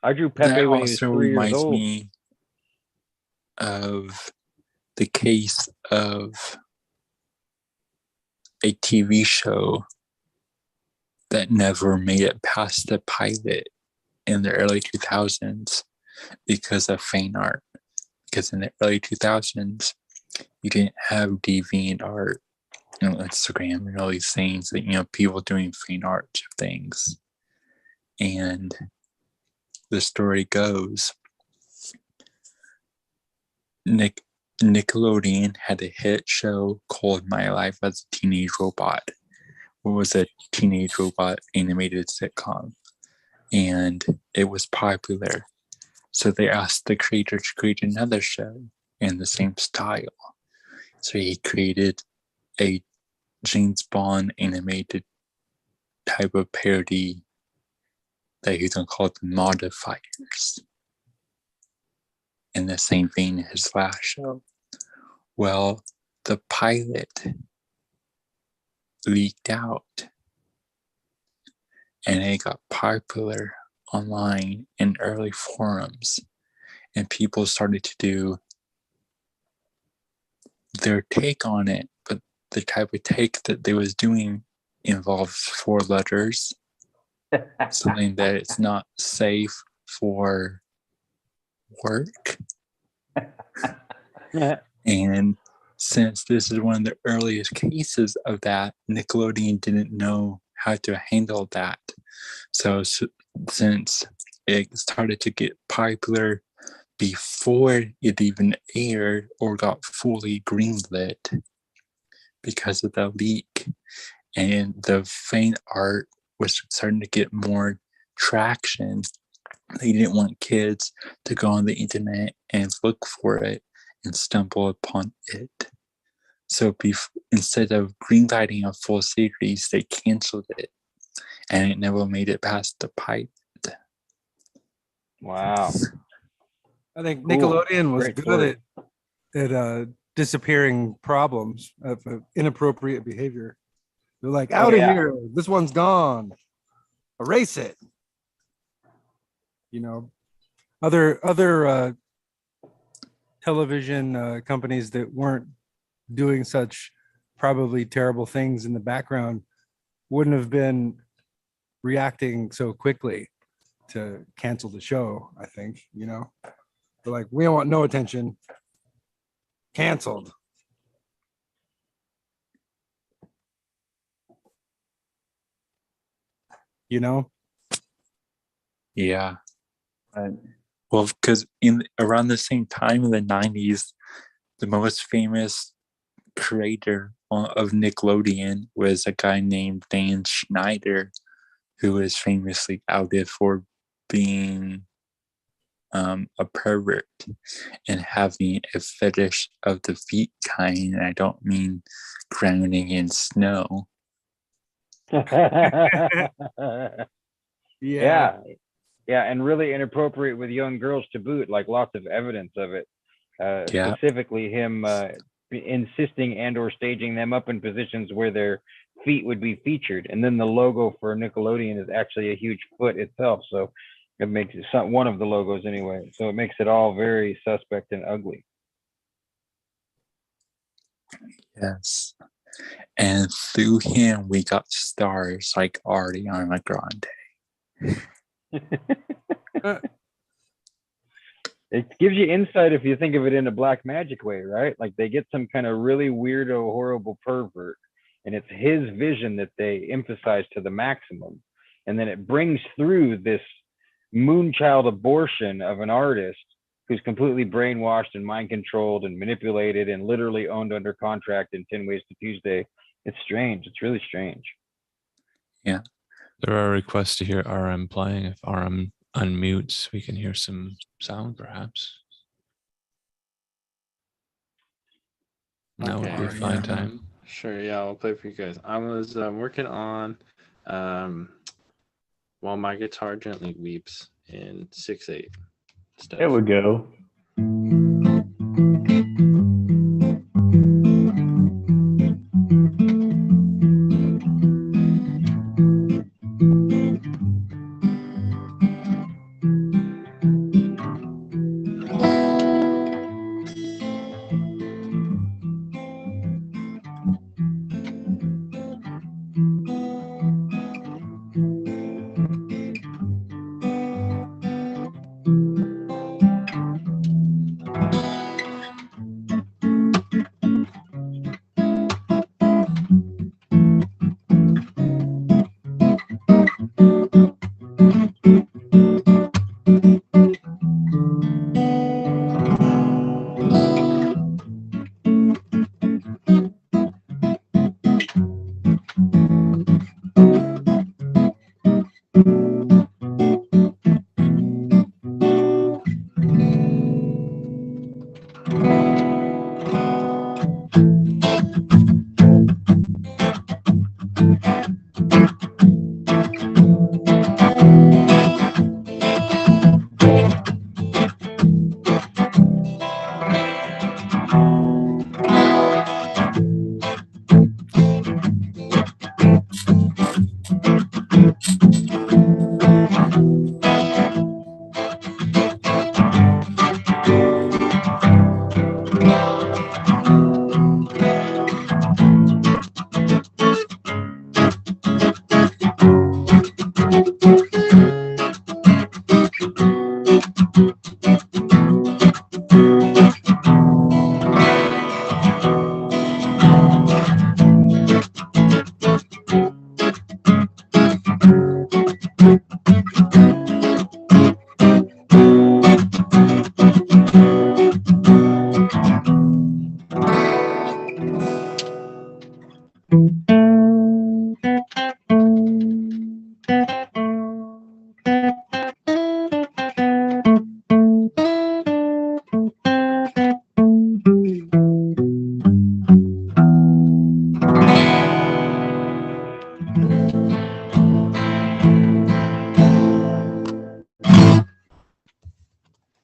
I drew That Pepe when he was also 3 years reminds old. me of the case of a TV show that never made it past the pilot in the early 2000s because of fan art. Because in the early 2000s, you didn't have DeviantArt, Instagram, and all these things that, people doing fan art of things. And the story goes, Nickelodeon had a hit show called My Life as a Teenage Robot. It was a teenage robot animated sitcom, and it was popular. So they asked the creator to create another show in the same style. So he created a James Bond animated type of parody that he's going to call the Modifiers, in the same vein as his last show. Well, the pilot leaked out, and it got popular online in early forums, and people started to do their take on it, but the type of take that they was doing involves 4 letters, something that it's not safe for work. And since this is one of the earliest cases of that, Nickelodeon didn't know how to handle that. So since it started to get popular before it even aired or got fully greenlit because of the leak, and the fan art was starting to get more traction, they didn't want kids to go on the internet and look for it and stumble upon it. So instead of greenlighting a full series, they canceled it, and it never made it past the pilot. Wow. I think Cool. Nickelodeon was Great good at disappearing problems of inappropriate behavior. They're like, out of here. This one's gone. Erase it. Other television companies that weren't doing such probably terrible things in the background wouldn't have been reacting so quickly to cancel the show. I think, they're like, we don't want no attention. Canceled. Yeah. Well, because around the same time in the 90s, the most famous creator of Nickelodeon was a guy named Dan Schneider, who was famously outed for being a pervert and having a fetish of the feet kind. And I don't mean grounding in snow. Yeah, and really inappropriate with young girls to boot, like lots of evidence of it. Specifically him insisting and or staging them up in positions where their feet would be featured, and then the logo for Nickelodeon is actually a huge foot itself, so it makes it one of the logos anyway, so it makes it all very suspect and ugly. Yes, and through him we got stars like Ariana Grande. It gives you insight if you think of it in a black magic way, right? Like they get some kind of really weirdo, horrible pervert, and it's his vision that they emphasize to the maximum. And then it brings through this moonchild abortion of an artist who's completely brainwashed and mind controlled and manipulated and literally owned under contract in 10 Ways to Tuesday. It's strange. It's really strange. Yeah. There are requests to hear RM playing. If RM unmutes, we can hear some sound, perhaps. Now would be a fine time. Sure, yeah, I'll play for you guys. I was working on While My Guitar Gently Weeps in 6/8 stuff. There we go.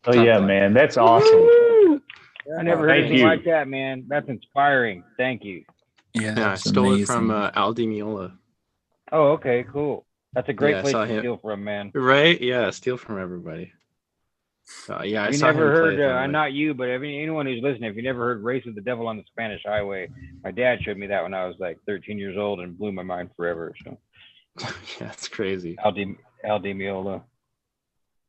Oh yeah, man, that's awesome. Woo! I never heard Thank anything you. like that, man. That's inspiring. Thank you. Yeah, I stole it from Al Di Meola. Oh, okay, cool. That's a great Yeah, I place saw to him. steal from, man. Right? Yeah, steal from everybody. Yeah, I If you saw never him play heard, it. not you, but anyone who's listening, if you never heard "Race with the Devil on the Spanish Highway," my dad showed me that when I was like 13 years old and blew my mind forever. So, yeah, it's crazy. Al Di Meola,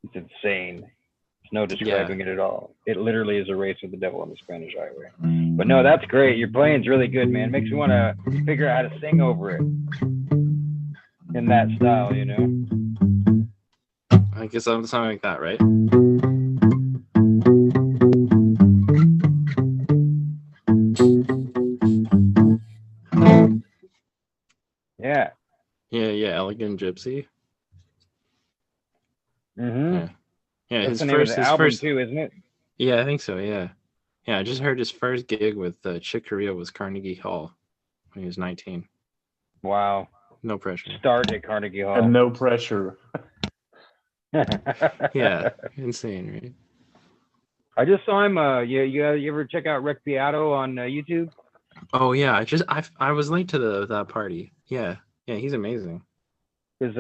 it's insane. There's no describing it at all. It literally is a race with the devil on the Spanish Highway. But no, that's great. Your playing's really good, man. Makes me want to figure out how to sing over it in that style, you know. I guess something like that, right? Yeah. Yeah, Elegant Gypsy. Mm-hmm. Yeah, That's his the name of first, the album too, isn't it? Yeah, I think so. Yeah, I just heard his first gig with Chick Corea was Carnegie Hall when he was 19. Wow. No pressure. Start at Carnegie Hall. And no pressure. Yeah, insane, right? I just saw him. You ever check out Rick Beato on YouTube? Oh yeah, I was late to that party. Yeah, he's amazing. Because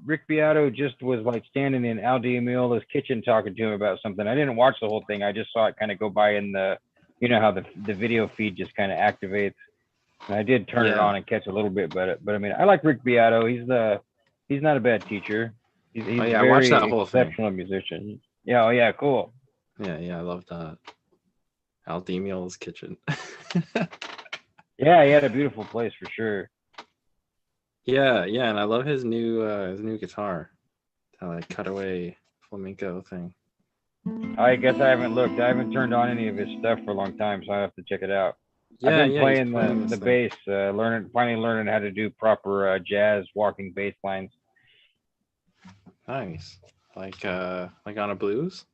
Rick Beato just was like standing in Al Di Meola's kitchen talking to him about something. I didn't watch the whole thing. I just saw it kind of go by in the, you know how the video feed just kind of activates. And I did turn it on and catch a little bit, but I mean, I like Rick Beato. He's not a bad teacher. He's I watched that whole thing. Exceptional musician. Yeah, oh yeah, cool. Yeah, I love that. Al Di Meola's kitchen. Yeah, he had a beautiful place for sure. Yeah, and I love his new guitar, that like cutaway flamenco thing. I guess I haven't looked. I haven't turned on any of his stuff for a long time, so I have to check it out. Yeah, I've been he's playing the bass, finally learning how to do proper jazz walking bass lines. Nice, like on a blues.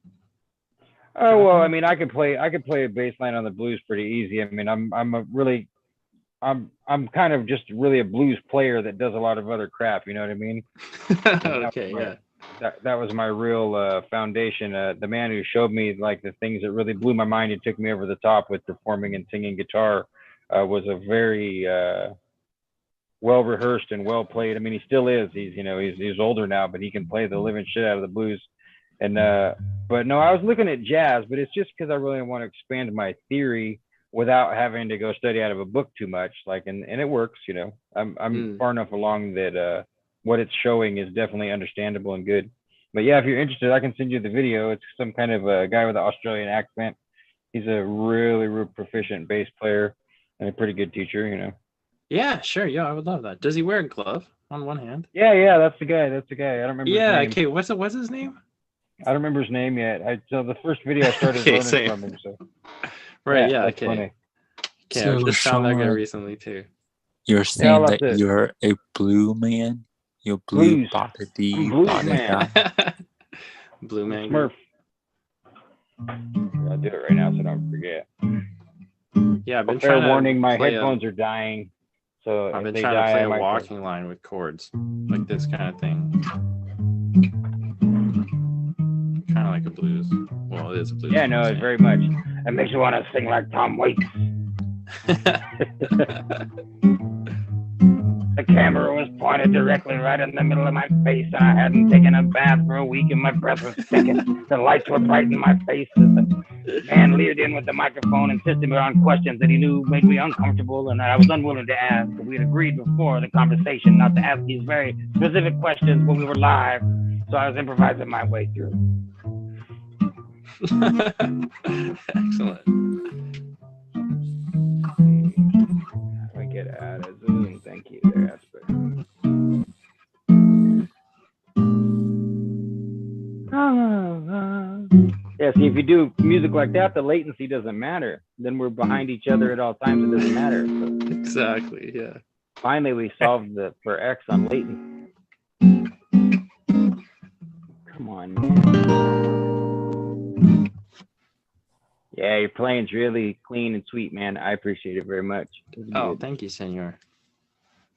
Oh well, I mean, I could play a bass line on the blues pretty easy. I mean, I'm kind of just really a blues player that does a lot of other crap. You know what I mean? Okay, yeah. That was my real foundation. The man who showed me like the things that really blew my mind and took me over the top with performing and singing guitar was a very well rehearsed and well played. I mean, he still is. He's older now, but he can play the living shit out of the blues. And but no, I was looking at jazz, but it's just because I really want to expand my theory without having to go study out of a book too much. And it works. I'm far enough along that what it's showing is definitely understandable and good. But yeah, if you're interested, I can send you the video. It's some kind of a guy with an Australian accent. He's a really, really proficient bass player and a pretty good teacher. Yeah, sure. Yeah, I would love that. Does he wear a glove on one hand? Yeah, that's the guy. I don't remember. Yeah, his name. okay. What's his name? I don't remember his name yet. So the first video I started learning same. from him. So right, yeah, that's okay. funny. Okay, So, I just found that guy Sean, recently too. You're saying I'll that have to- you're a blue man? You're blue Blues. body, Blues body man. guy. Blue man. Smurf. I'll do it right now so I don't forget. Yeah, I've been Fair trying to warning, my play headphones are dying. So I've if been they trying die, to play I a might walking line with chords, like this kind of thing. Kind of like a blues. Well, it is a blues. Yeah, no, it's very much. It makes you want to sing like Tom Waits. The camera was pointed directly right in the middle of my face, and I hadn't taken a bath for a week, and my breath was stinking. The lights were bright in my face. The man leered in with the microphone, insisting on questions that he knew made me uncomfortable, and that I was unwilling to ask. We had agreed before the conversation not to ask these very specific questions when we were live, so I was improvising my way through. Excellent. How do I get out of Zoom? Thank you. There, that's better. Yeah, see, if you do music like that, the latency doesn't matter. Then we're behind each other at all times. It doesn't matter. So Exactly. Yeah. finally, we solved for X on latency. Come on, man. Yeah, your playing's really clean and sweet, man. I appreciate it very much. Oh, thank you, senor.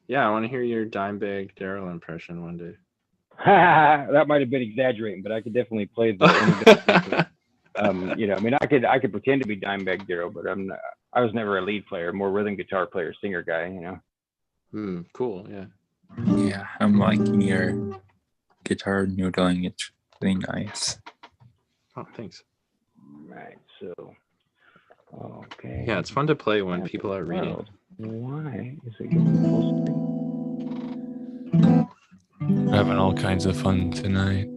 Yeah, I want to hear your Dimebag Daryl impression one day. That might have been exaggerating, but I could definitely play the. You know, I mean, I could pretend to be Dimebag Darrell, but I'm not. I was never a lead player, more rhythm guitar player, singer guy. You know. Cool. Yeah. Yeah, I'm liking your guitar noodling. It's really nice. Oh, thanks. Right. So. Okay. Yeah, it's fun to play when people are reading. Why is it going full We're having all kinds of fun tonight.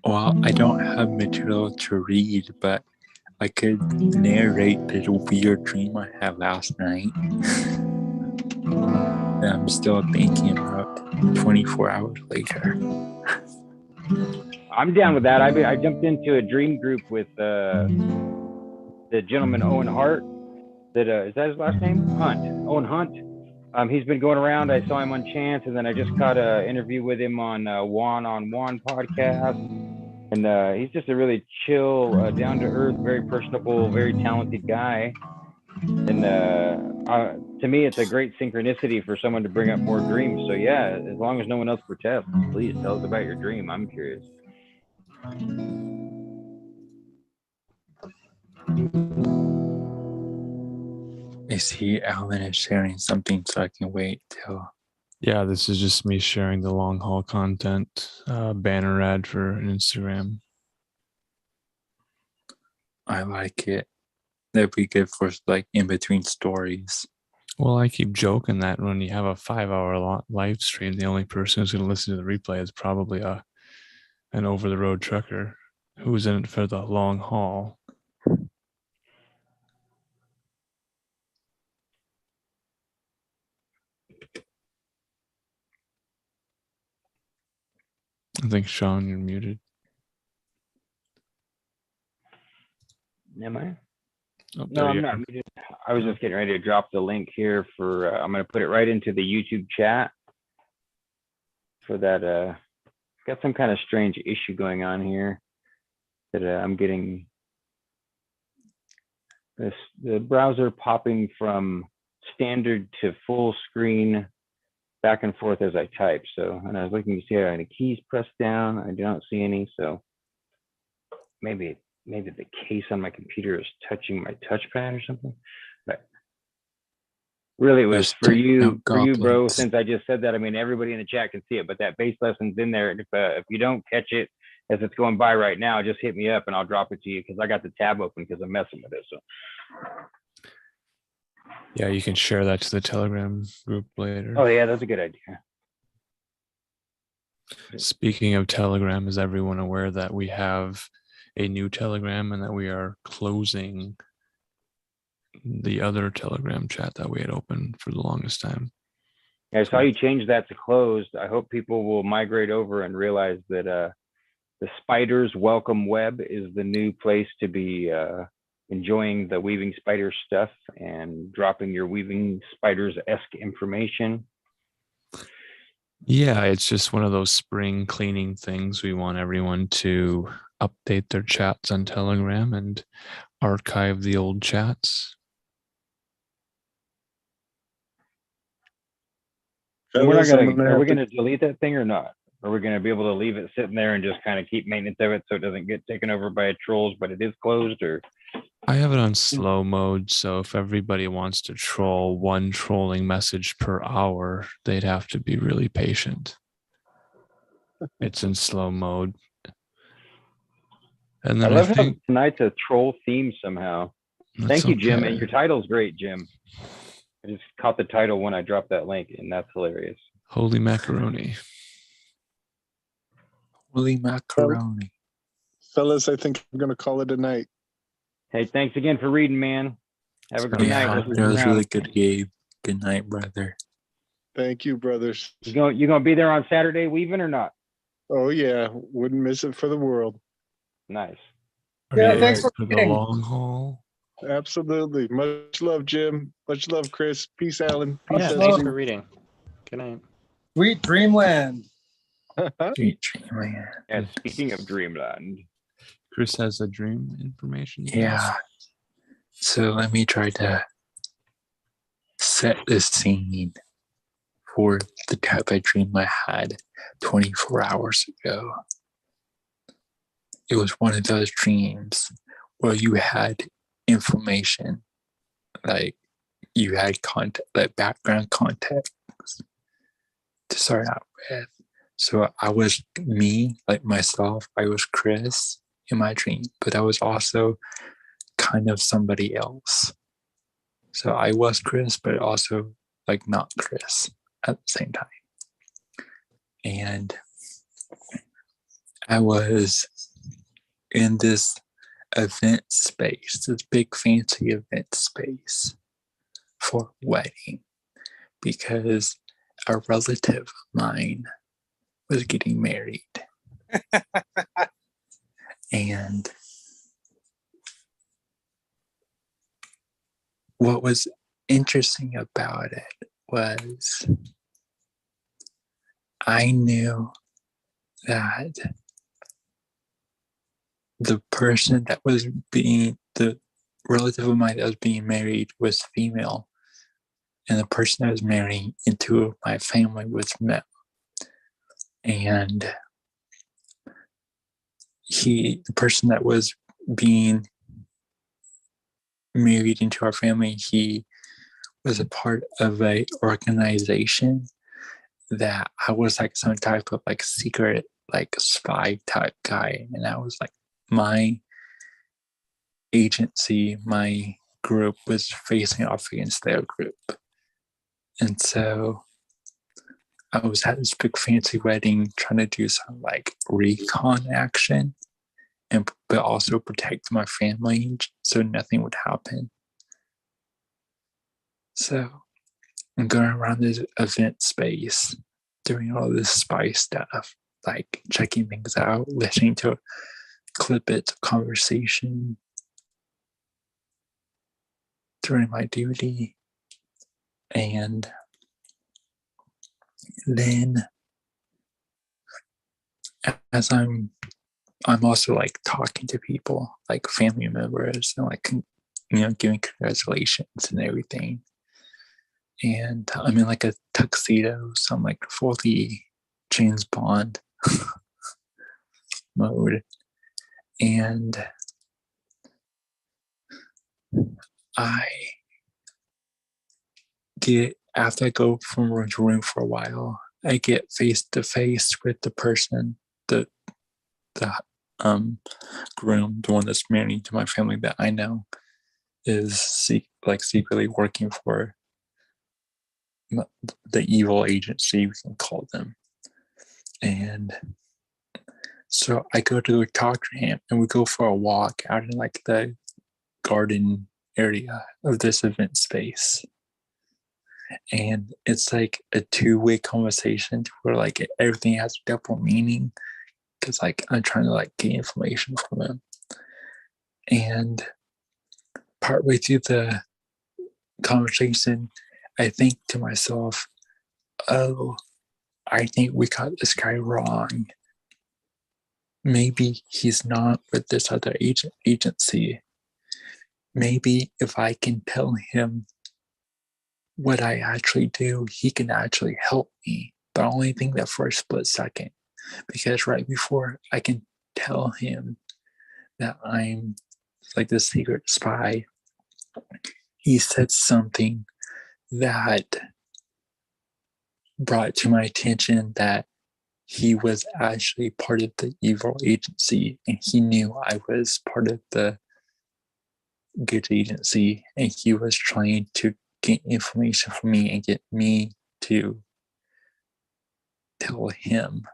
Well, I don't have material to read, but I could narrate the weird dream I had last night. that I'm still thinking about 24 hours later. I'm down with that. I jumped into a dream group with the gentleman Owen Hart. Is that his last name? Hunt. Owen Hunt. He's been going around. I saw him on Chance, and then I just caught an interview with him on One on One podcast. And he's just a really chill, down to earth, very personable, very talented guy. And to me, it's a great synchronicity for someone to bring up more dreams. So yeah, as long as no one else protests, please tell us about your dream. I'm curious. I see Alan is sharing something, so I can wait till. Yeah, this is just me sharing the long haul content banner ad for an Instagram. I like it. That'd be good for like in between stories. Well, I keep joking that when you have a 5-hour live stream, the only person who's going to listen to the replay is probably an over-the-road trucker who's in it for the long haul. I think, Sean, you're muted. Am I? Oh, No, I'm not muted. I was just getting ready to drop the link here for, I'm going to put it right into the YouTube chat for that. Got some kind of strange issue going on here that I'm getting the browser popping from standard to full screen back and forth as I type. So, and I was looking to see how any keys pressed down. I don't see any. So maybe the case on my computer is touching my touchpad or something. But really, it was for you, bro. Since I just said that, I mean, everybody in the chat can see it. But that bass lesson's in there. If you don't catch it as it's going by right now, just hit me up and I'll drop it to you because I got the tab open because I'm messing with it. So. Yeah, you can share that to the Telegram group later. Oh yeah, that's a good idea. Speaking of Telegram, is everyone aware that we have a new Telegram and that we are closing the other Telegram chat that we had opened for the longest time? I saw you change that to closed. I hope people will migrate over and realize that the Spiders Welcome Web is the new place to be enjoying the Weaving Spider stuff and dropping your Weaving Spiders-esque information. Yeah, it's just one of those spring cleaning things. We want everyone to update their chats on Telegram and archive the old chats. Are we going to delete that thing or not? Are we going to be able to leave it sitting there and just kind of keep maintenance of it so it doesn't get taken over by trolls, but it is closed? Or I have it on slow mode, so if everybody wants to troll one trolling message per hour, they'd have to be really patient. It's in slow mode. And then I love how tonight's a troll theme somehow. Thank you, Jim. okay. And your title's great, Jim. I just caught the title when I dropped that link, and that's hilarious. Holy macaroni. Holy macaroni. Fellas, I think I'm going to call it a night. Hey, thanks again for reading, man. Have a good night. That was really good, Gabe. Good night, brother. Thank you, brothers. You gonna be there on Saturday weaving or not? Oh yeah, wouldn't miss it for the world. Nice. Yeah, thanks for the long haul. Absolutely. Much love, Jim. Much love, Chris. Peace, Alan. Peace, Yeah, thanks for reading. Good night. Sweet Dreamland. Sweet Dreamland. And speaking of Dreamland, Chris has a dream information. Yeah. So let me try to set the scene for the type of dream I had 24 hours ago. it was one of those dreams where you had information, like you had context, like background context to start out with. So I was me, like myself. I was Chris in my dream, but I was also kind of somebody else. So I was Chris, but also like not Chris at the same time. And I was in this event space, this big fancy event space for a wedding, because a relative of mine was getting married. And what was interesting about it was I knew that the person that was the relative of mine that was being married was female, and the person that was marrying into my family was male. And the person that was being married into our family, he was a part of a organization that I was like some type of like secret like spy type guy, and I was like my agency, my group was facing off against their group. And so I was at this big fancy wedding trying to do some like recon action, but also protect my family so nothing would happen. So I'm going around this event space, doing all this spy stuff, like checking things out, listening to clippets of conversation during my duty. And then as I'm also like talking to people, like family members, and like, giving congratulations and everything. And I'm in like a tuxedo, so I'm like fully James Bond mode. And after I go from room to room for a while, I get face to face with the person, the groom, the one that's married to my family that I know is secretly working for the evil agency, we can call them. And so I go to talk to him, and we go for a walk out in like the garden area of this event space. And it's like a two-way conversation where like everything has double meaning, because like I'm trying to like get information from him. And partway through the conversation, I think to myself, oh, I think we got this guy wrong. Maybe he's not with this other agency. Maybe if I can tell him what I actually do, he can actually help me. But I only think that for a split second, because right before I can tell him that I'm like the secret spy, he said something that brought to my attention that he was actually part of the evil agency, and he knew I was part of the good agency, and he was trying to get information from me and get me to tell him.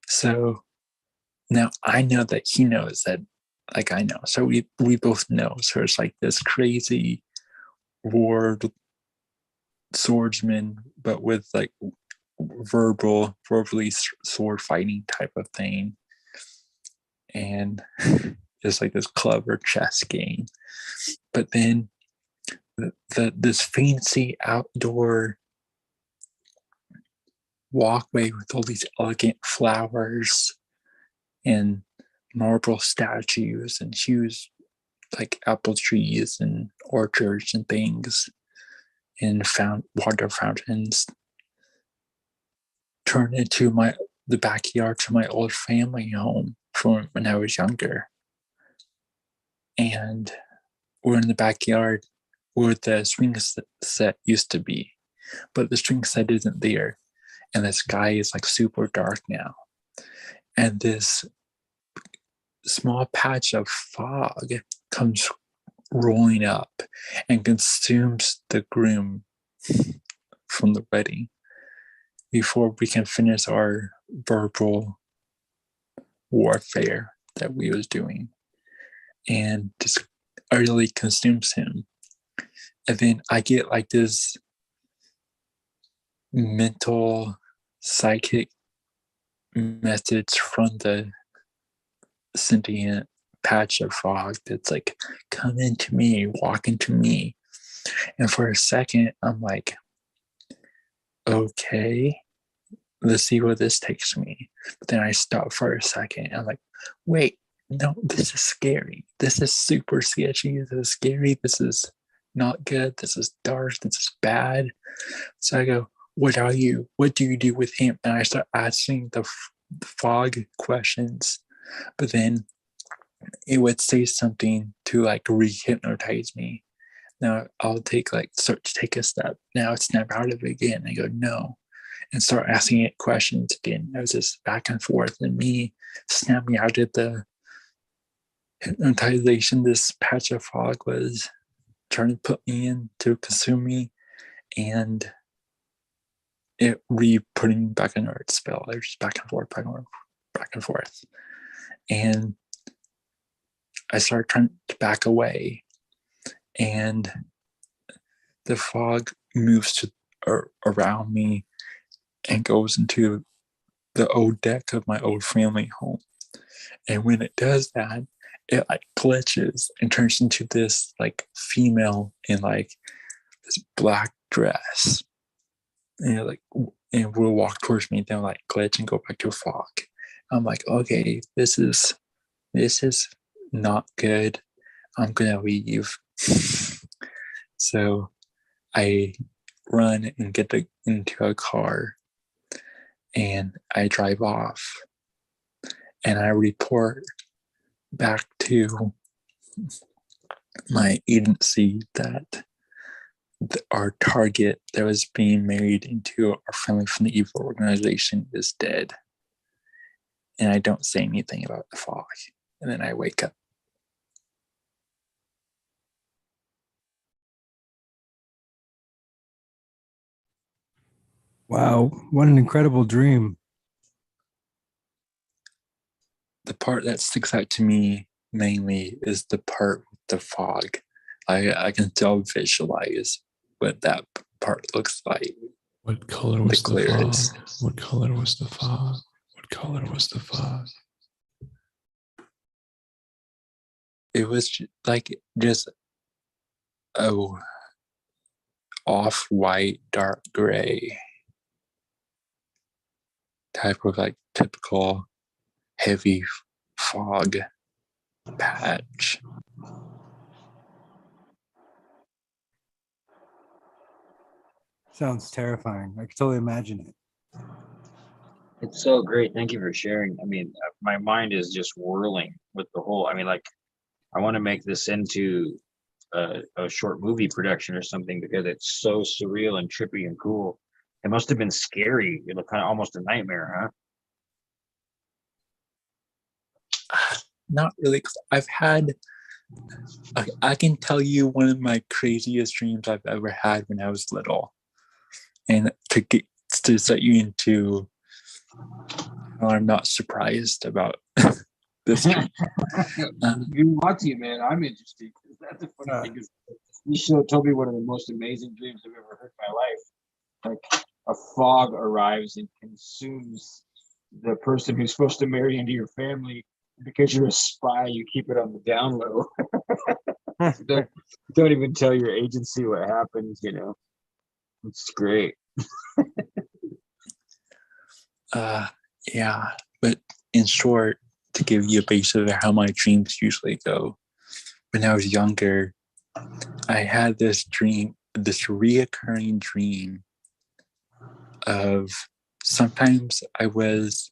So now I know that he knows that, like I know. So we both know. So it's like this crazy ward swordsman, but with like verbally sword fighting type of thing. And it's like this clever chess game. But then this fancy outdoor walkway with all these elegant flowers and marble statues and huge like apple trees and orchards and things and water fountains turn into the backyard to my old family home from when I was younger. And we're in the backyard where the swing set used to be, but the string set isn't there. And the sky is like super dark now. And this small patch of fog comes rolling up and consumes the groom from the wedding before we can finish our verbal warfare that we was doing, and just utterly consumes him. And then I get like this mental psychic message from the sentient patch of fog that's like, come into me, walk into me. And for a second I'm like, okay, let's see where this takes me. But then I stop for a second. I'm like, wait, no, this is scary. This is super sketchy. This is scary. This is not good. This is dark. This is bad. So I go, what are you? What do you do with him? And I start asking the fog questions. But then it would say something to like re-hypnotize me. Now I'll take a step. Now snap out of it again. I go, no. And start asking it questions again. It was just back and forth. And me snapping out of the hypnotization this patch of fog was trying to put me in to consume me, and it re-putting me back under its spell. It was just back and forth, back and forth. And I started trying to back away, and the fog moves to around me and goes into the old deck of my old family home. And when it does that, it like glitches and turns into this like female in like this black dress. And like, and will walk towards me, then like glitch and go back to a fog. I'm like, okay, this is not good. I'm gonna leave. So I run and get into a car, and I drive off, and I report back to my agency that our target that was being married into our Friendly from the Evil organization is dead. And I don't say anything about the fog. And then I wake up. Wow, what an incredible dream. The part that sticks out to me mainly is the part with the fog. I can still visualize what that part looks like. What color was the fog? Is. What color was the fog? What color was the fog? It was like just off-white, dark gray type of like typical heavy fog patch. Sounds terrifying. I can totally imagine it. It's so great. Thank you for sharing. I mean, my mind is just whirling with the whole. I mean, like, I want to make this into a short movie production or something because it's so surreal and trippy and cool. It must have been scary. It looked kind of almost a nightmare, huh? Not really. I've had. I can tell you one of my craziest dreams I've ever had when I was little, and to set you into. I'm not surprised about this dream. You want to, man. I'm interested. That's the funny thing. You should have told me one of the most amazing dreams I've ever heard in my life. Like a fog arrives and consumes the person who's supposed to marry into your family. Because you're a spy, you keep it on the down low. Don't even tell your agency what happens, you know. It's great. Yeah, but in short, to give you a base of how my dreams usually go, when I was younger, I had this dream, this reoccurring dream of sometimes I was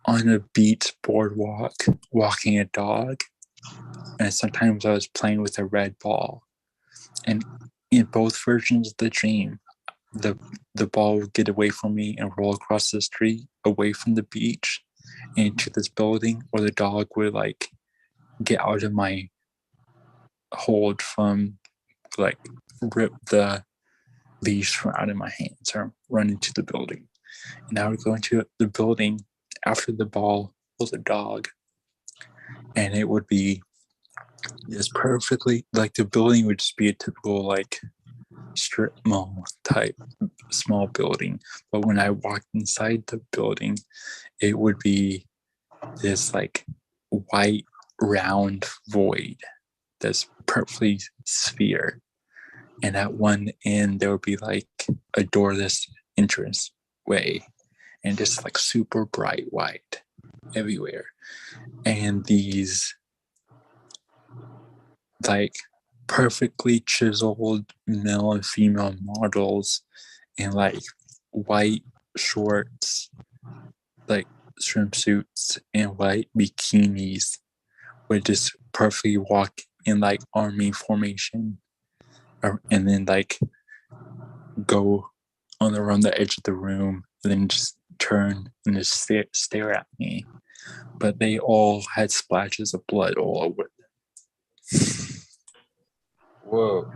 on a beach boardwalk walking a dog, and sometimes I was playing with a red ball. And in both versions of the dream, the ball would get away from me and roll across the street away from the beach into this building, or the dog would like get out of my hold from like rip the leash from out of my hands or run into the building. And I would go into the building after the ball was a dog, and it would be just perfectly like the building would just be a typical like strip mall type small building. But when I walked inside the building, it would be this like white round void that's perfectly sphere. And at one end there would be like a doorless entrance way, and just like super bright white everywhere. And these like perfectly chiseled male and female models in like white shorts, like swimsuits and white bikinis would just perfectly walk in like army formation, and then like go around the edge of the room and then just turn and just stare at me. But they all had splashes of blood all over them. Whoa.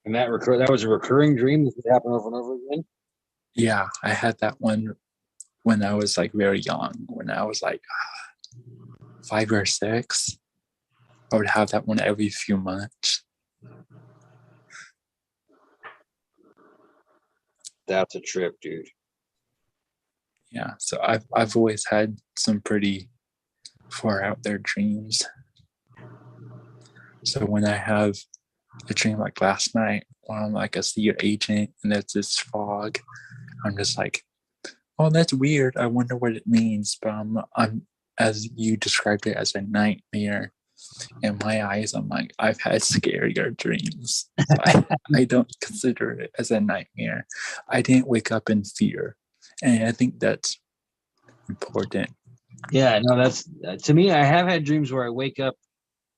And that was a recurring dream that would happen over and over again? Yeah, I had that one when I was like very young. When I was like 5 or 6, I would have that one every few months. That's a trip, dude. Yeah, so I've always had some pretty far out there dreams. So when I have a dream like last night, when I'm like a secret agent and there's this fog, I'm just like, oh, that's weird. I wonder what it means. But I'm as you described it, as a nightmare. In my eyes, I'm like, I've had scarier dreams. I don't consider it as a nightmare. I didn't wake up in fear. And I think that's important. Yeah, no, that's to me, I have had dreams where I wake up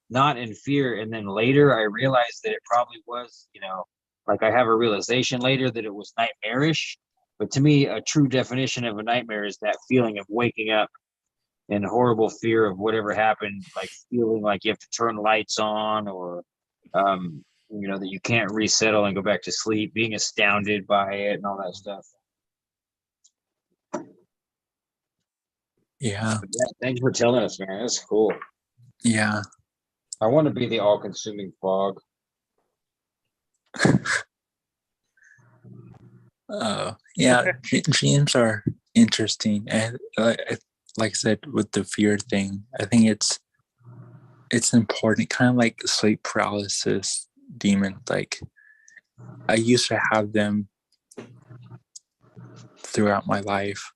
not in fear, and then later I realize that it probably was, like I have a realization later that it was nightmarish. But to me, a true definition of a nightmare is that feeling of waking up in horrible fear of whatever happened, like feeling like you have to turn lights on, or that you can't resettle and go back to sleep, being astounded by it and all that stuff. Yeah. Thanks for telling us, man. That's cool. Yeah. I want to be the all-consuming fog. Yeah, dreams are interesting, and like I said with the fear thing, I think it's important, kind of like sleep paralysis demon. Like I used to have them throughout my life,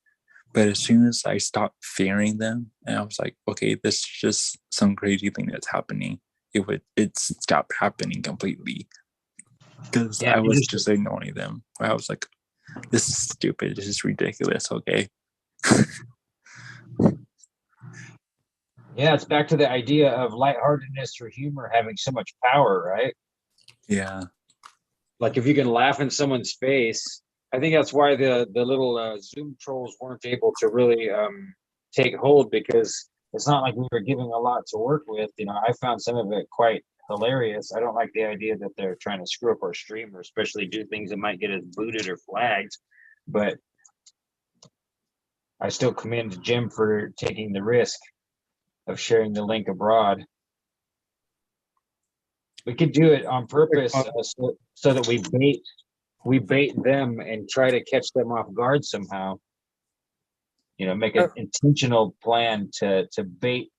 but as soon as I stopped fearing them, and I was like, okay, this is just some crazy thing that's happening, it stopped happening completely, because I was just ignoring them. I was like, this is stupid, this is ridiculous. Okay. Yeah, it's back to the idea of lightheartedness or humor having so much power, right? Yeah. Like if you can laugh in someone's face, I think that's why the little Zoom trolls weren't able to really take hold, because it's not like we were giving a lot to work with. I found some of it quite hilarious. I don't like the idea that they're trying to screw up our stream, or especially do things that might get us booted or flagged. But I still commend Jim for taking the risk of sharing the link abroad. We could do it on purpose so that we bait them and try to catch them off guard somehow. Make an intentional plan to bait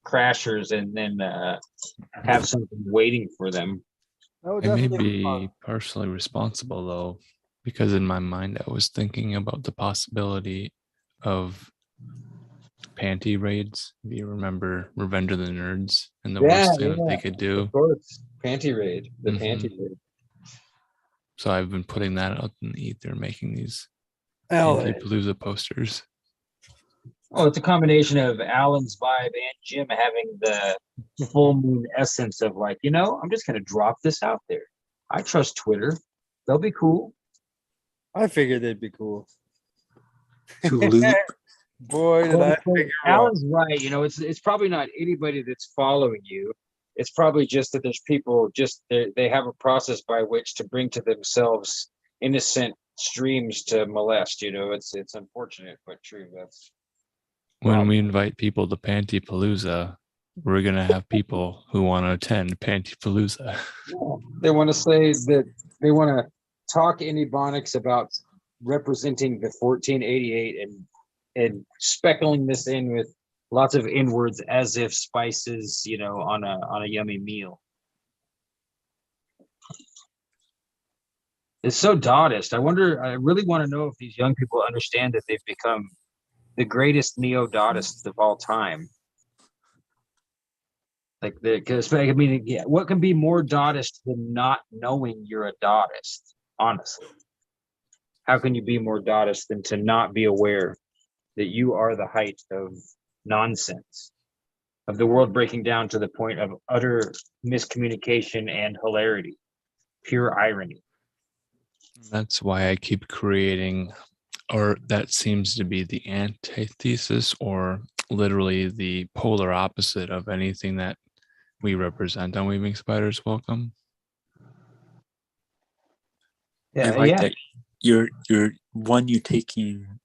crashers, and then have something waiting for them. I may be partially responsible though, because in my mind I was thinking about the possibility of panty raids. If you remember Revenge of the Nerds, and the worst thing that they could do. Of course, panty raid, panty raid. So I've been putting that out in the ether, making these Palooza posters. Oh, it's a combination of Alan's vibe and Jim having the full moon essence of like, I'm just going to drop this out there. I trust Twitter. They'll be cool. I figured they'd be cool. Loop. Boy, did I figure Alan's right. It's probably not anybody that's following you. It's probably just that there's people they have a process by which to bring to themselves innocent streams to molest. It's unfortunate but true. That's when we invite people to Panty Palooza, we're gonna have people who want to attend Panty Palooza. They want to say that they want to talk Ebonics about representing the 1488 and speckling this in with lots of N words as if spices, on a yummy meal. It's so Dadaist. I really want to know if these young people understand that they've become the greatest neo-Dadaists of all time. What can be more Dadaist than not knowing you're a Dadaist? Honestly, how can you be more Dadaist than to not be aware that you are the height of nonsense, of the world breaking down to the point of utter miscommunication and hilarity, pure irony? That's why I keep creating, or that seems to be the antithesis, or literally the polar opposite of anything that we represent on Weaving Spiders Welcome. I like that you're taking,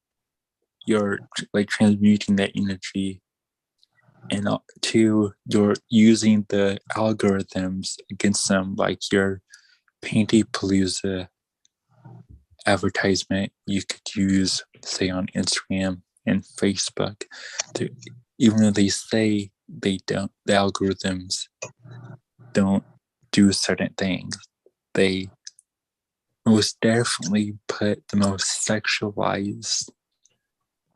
you're like transmuting that energy, and two, you're using the algorithms against them, like your Painty Palooza advertisement you could use, say, on Instagram and Facebook, to, even though they say they don't, the algorithms don't do certain things, they most definitely put the most sexualized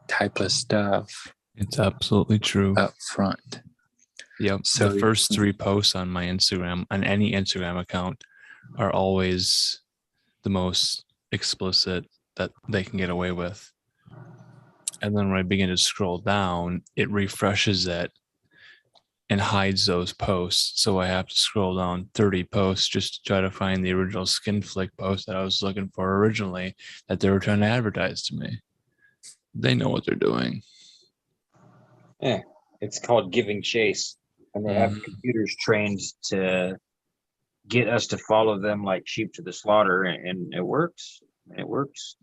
type of stuff. It's absolutely true. Up front. Yep. So the first 3 posts on my Instagram, on any Instagram account, are always the most explicit that they can get away with. And then when I begin to scroll down, it refreshes it and hides those posts. So I have to scroll down 30 posts just to try to find the original skin flick post that I was looking for originally that they were trying to advertise to me. They know what they're doing. Yeah, it's called giving chase. And they have computers trained to get us to follow them like sheep to the slaughter, and it works. It works.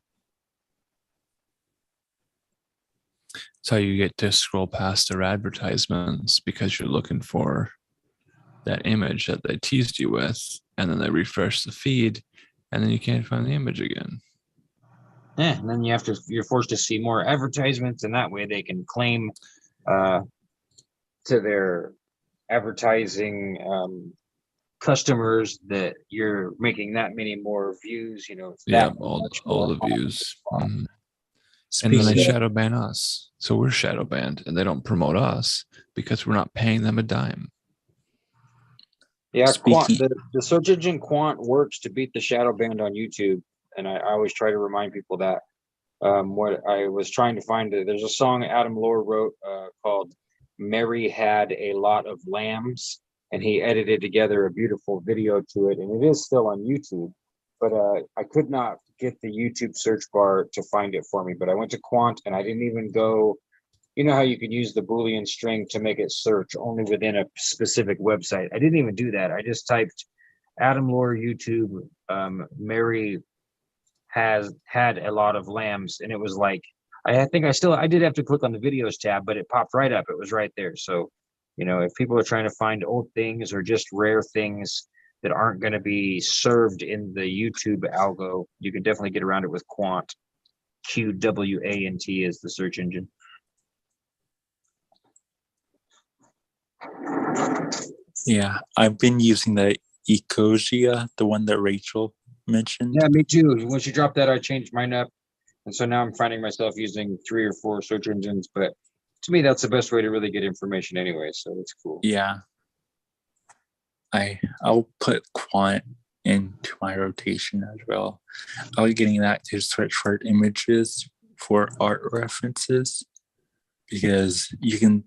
It's how you get to scroll past their advertisements because you're looking for that image that they teased you with, and then they refresh the feed, and then you can't find the image again. Yeah, and then you're forced to see more advertisements, and that way they can claim to their advertising customers that you're making that many more views. All the views. Mm-hmm. And then they shadow ban us. So we're shadow banned, and they don't promote us because we're not paying them a dime. Yeah, the search engine Quant works to beat the shadow ban on YouTube, and I always try to remind people that. What I was trying to find, there's a song Adam Lohr wrote called "Mary Had a Lot of Lambs," and he edited together a beautiful video to it, and it is still on YouTube. But I could not get the YouTube search bar to find it for me. But I went to Quant, and I didn't even go. You know how you can use the Boolean string to make it search only within a specific website? I didn't even do that. I just typed Adam Lohr YouTube, Mary has had a lot of lambs, and it was like, I think I did have to click on the videos tab, but it popped right up. It was right there. So, if people are trying to find old things or just rare things that aren't going to be served in the YouTube algo, you can definitely get around it with Quant. QWANT is the search engine. Yeah, I've been using the Ecosia, the one that Rachel mentioned. Yeah, me too. Once you drop that, I changed mine up. And so now I'm finding myself using 3 or 4 search engines. But to me, that's the best way to really get information anyway. So it's cool. Yeah. I'll put Quant into my rotation as well. I was getting that to search for images for art references because you can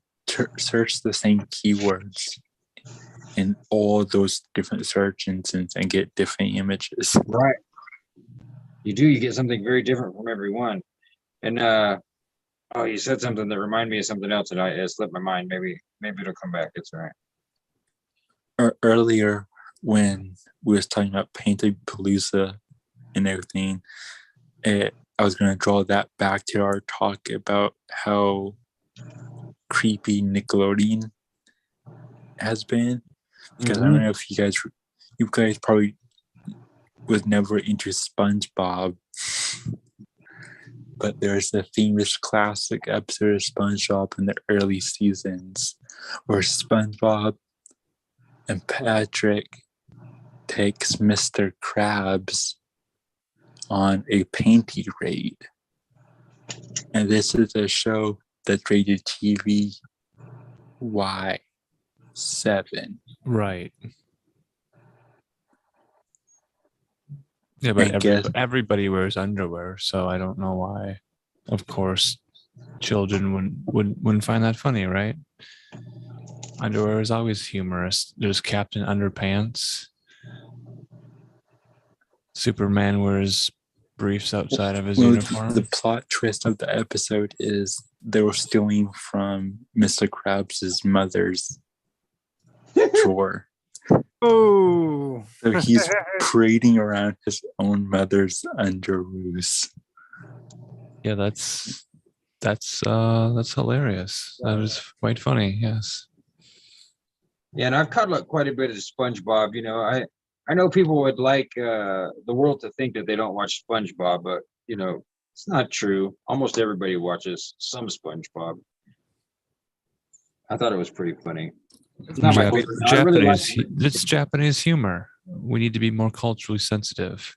search the same keywords in all those different search engines and get different images. Right. You do. You get something very different from everyone. And oh, you said something that reminded me of something else, and it slipped my mind. Maybe it'll come back. It's all right. Earlier, when we was talking about Painted Palooza and everything, I was going to draw that back to our talk about how creepy Nickelodeon has been. Because I don't know if you guys probably was never into SpongeBob, but there's a famous classic episode of SpongeBob in the early seasons where SpongeBob and Patrick takes Mr. Krabs on a painting raid. And this is a show that's rated TV Y7. Right. Yeah, but everybody wears underwear, so I don't know why. Of course, children wouldn't find that funny, right? Underwear is always humorous. There's Captain Underpants. Superman wears briefs outside of his uniform. The plot twist of the episode is they were stealing from Mr. Krabs' mother's drawer. Oh, so he's parading around his own mother's underoos. Yeah, that's hilarious. That is quite funny. Yes. Yeah, and I've caught up quite a bit of SpongeBob. You know, I know people would like the world to think that they don't watch SpongeBob, but you know, it's not true. Almost everybody watches some SpongeBob. I thought it was pretty funny. It's not my favorite. Japanese. It's Japanese humor. We need to be more culturally sensitive.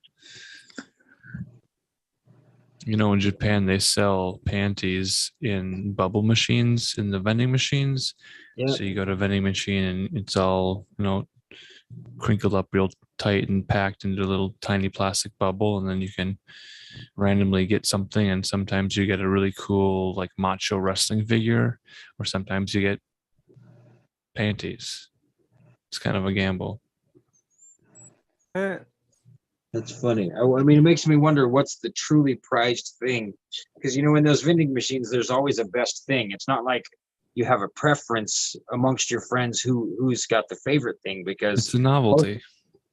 You know, in Japan, they sell panties in bubble machines in the vending machines. Yep. So you go to a vending machine and it's all, you know, crinkled up real tight and packed into a little tiny plastic bubble, and then you can randomly get something. And sometimes you get a really cool like macho wrestling figure, or sometimes you get panties. It's kind of a gamble. That's funny. I mean, it makes me wonder what's the truly prized thing, because you know, in those vending machines, there's always a best thing. It's not like you have a preference amongst your friends who's got the favorite thing, because it's a novelty.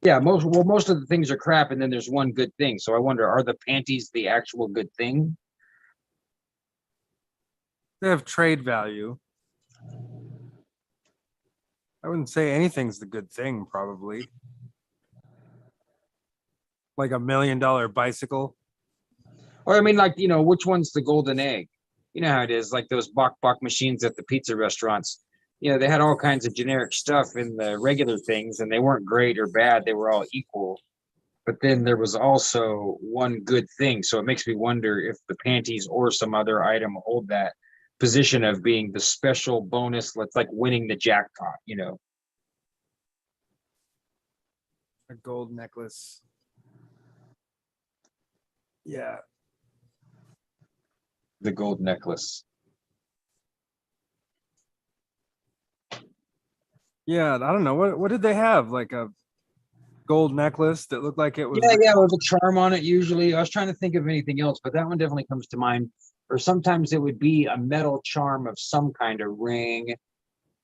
Most of the things are crap, and then there's one good thing. So I wonder, are the panties the actual good thing? They have trade value. I wouldn't say anything's the good thing, probably. Like $1 million bicycle. Or I mean, like, you know, which one's the golden egg? You know how it is, like those bok machines at the pizza restaurants. You know, they had all kinds of generic stuff in the regular things, and they weren't great or bad. They were all equal. But then there was also one good thing. So it makes me wonder if the panties or some other item hold that position of being the special bonus. Let's like winning the jackpot, you know. A gold necklace. Yeah. The gold necklace. Yeah, I don't know. What did they have? Like a gold necklace that looked like it was. Yeah, with a charm on it usually. I was trying to think of anything else, but that one definitely comes to mind. Or sometimes it would be a metal charm of some kind, a ring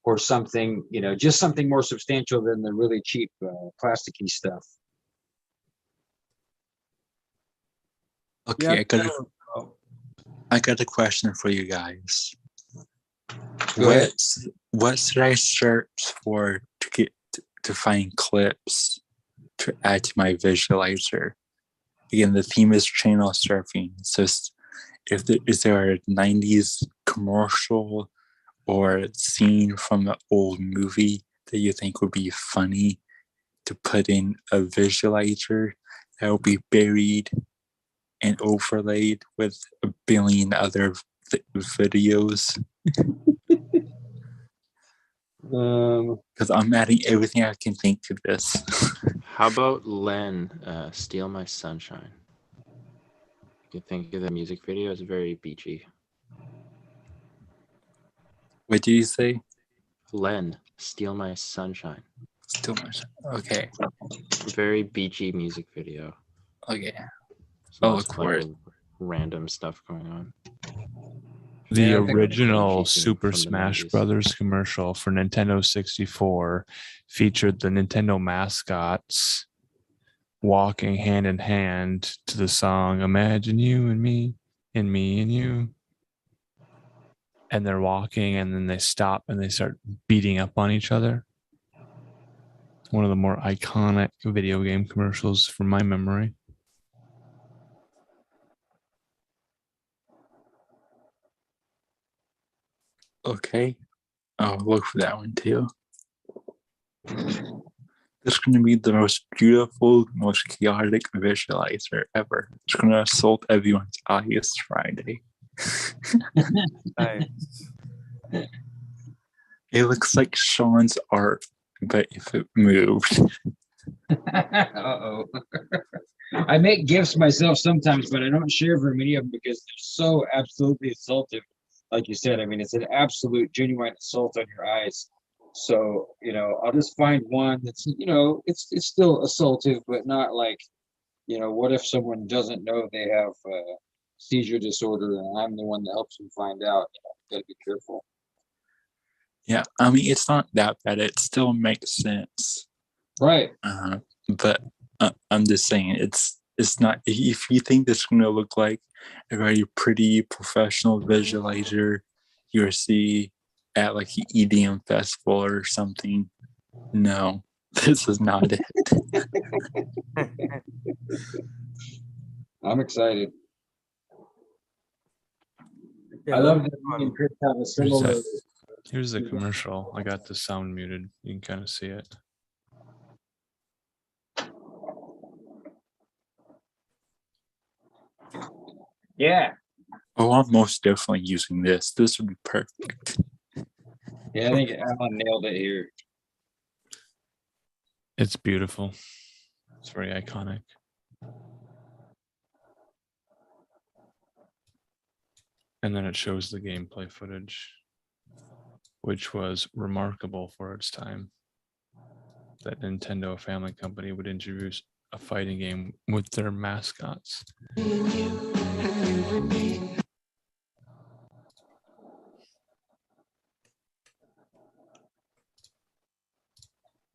or something, you know, just something more substantial than the really cheap plasticky stuff. Okay, yeah, I got a question for you guys. What should I search for to get to find clips to add to my visualizer? Again, the theme is channel surfing. So is there a 90s commercial or scene from an old movie that you think would be funny to put in a visualizer that will be buried and overlaid with a billion other videos? Because I'm adding everything I can think to this. How about Len, Steal My Sunshine? You think of the music video as very beachy. What did you say? Len, Steal My Sunshine. Steal My Sunshine. Okay. Very beachy music video. Okay. So I'll look for it. Random stuff going on. The Yeah, I think original she's Super from the Smash 90s. Brothers commercial for Nintendo 64 featured the Nintendo mascots walking hand in hand to the song Imagine You and Me and Me and You. And they're walking and then they stop and they start beating up on each other. One of the more iconic video game commercials from my memory. Okay. I'll look for that one too. This is going to be the most beautiful, most chaotic visualizer ever. It's going to assault everyone's eyes Friday. It looks like Sean's art, but if it moved. Uh-oh. I make gifts myself sometimes, but I don't share very many of them because they're so absolutely assaultive. Like you said, I mean, it's an absolute genuine assault on your eyes. So, I'll just find one that's, it's still assaultive, but not like, what if someone doesn't know they have seizure disorder and I'm the one that helps them find out? Gotta be careful. Yeah, I mean, it's not that bad. It still makes sense. Right. But I'm just saying, it's not, if you think this is going to look like a very pretty professional visualizer you'll see at like an EDM festival or something, no, this is not it. I'm excited. Yeah, I love that me and Chris have a similar. Here's the commercial. I got the sound muted. You can kind of see it. Yeah. Oh, I'm most definitely using this. This would be perfect. Yeah, I think Alan nailed it here. It's beautiful. It's very iconic. And then it shows the gameplay footage, which was remarkable for its time. That Nintendo family company would introduce a fighting game with their mascots.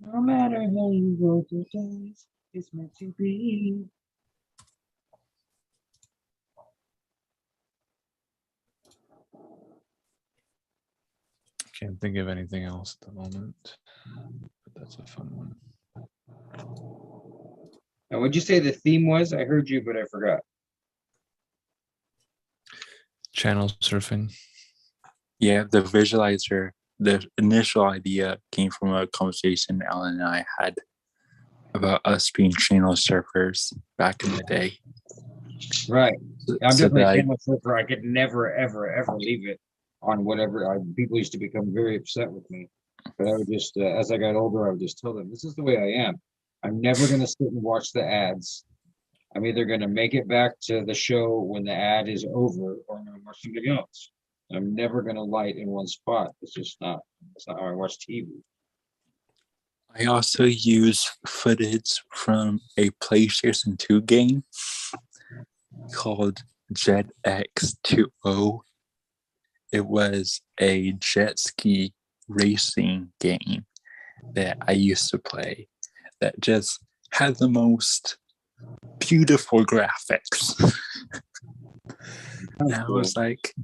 No matter how you roll the dice, it's meant to be. Can't think of anything else at the moment, but that's a fun one. And what'd you say the theme was? I heard you, but I forgot. Channel surfing. Yeah, the visualizer, the initial idea came from a conversation Alan and I had about us being channel surfers back in the day. Right. I'm So definitely that a channel surfer. I could never, ever, ever leave it on whatever. People used to become very upset with me. But I would just, as I got older, I would just tell them, this is the way I am. I'm never going to sit and watch the ads. I'm either going to make it back to the show when the ad is over, or I'm going to watch something else. I'm never going to light in one spot. It's not how I watch TV. I also use footage from a PlayStation 2 game called Jet X2O. It was a jet ski racing game that I used to play that just had the most beautiful graphics. And I was like,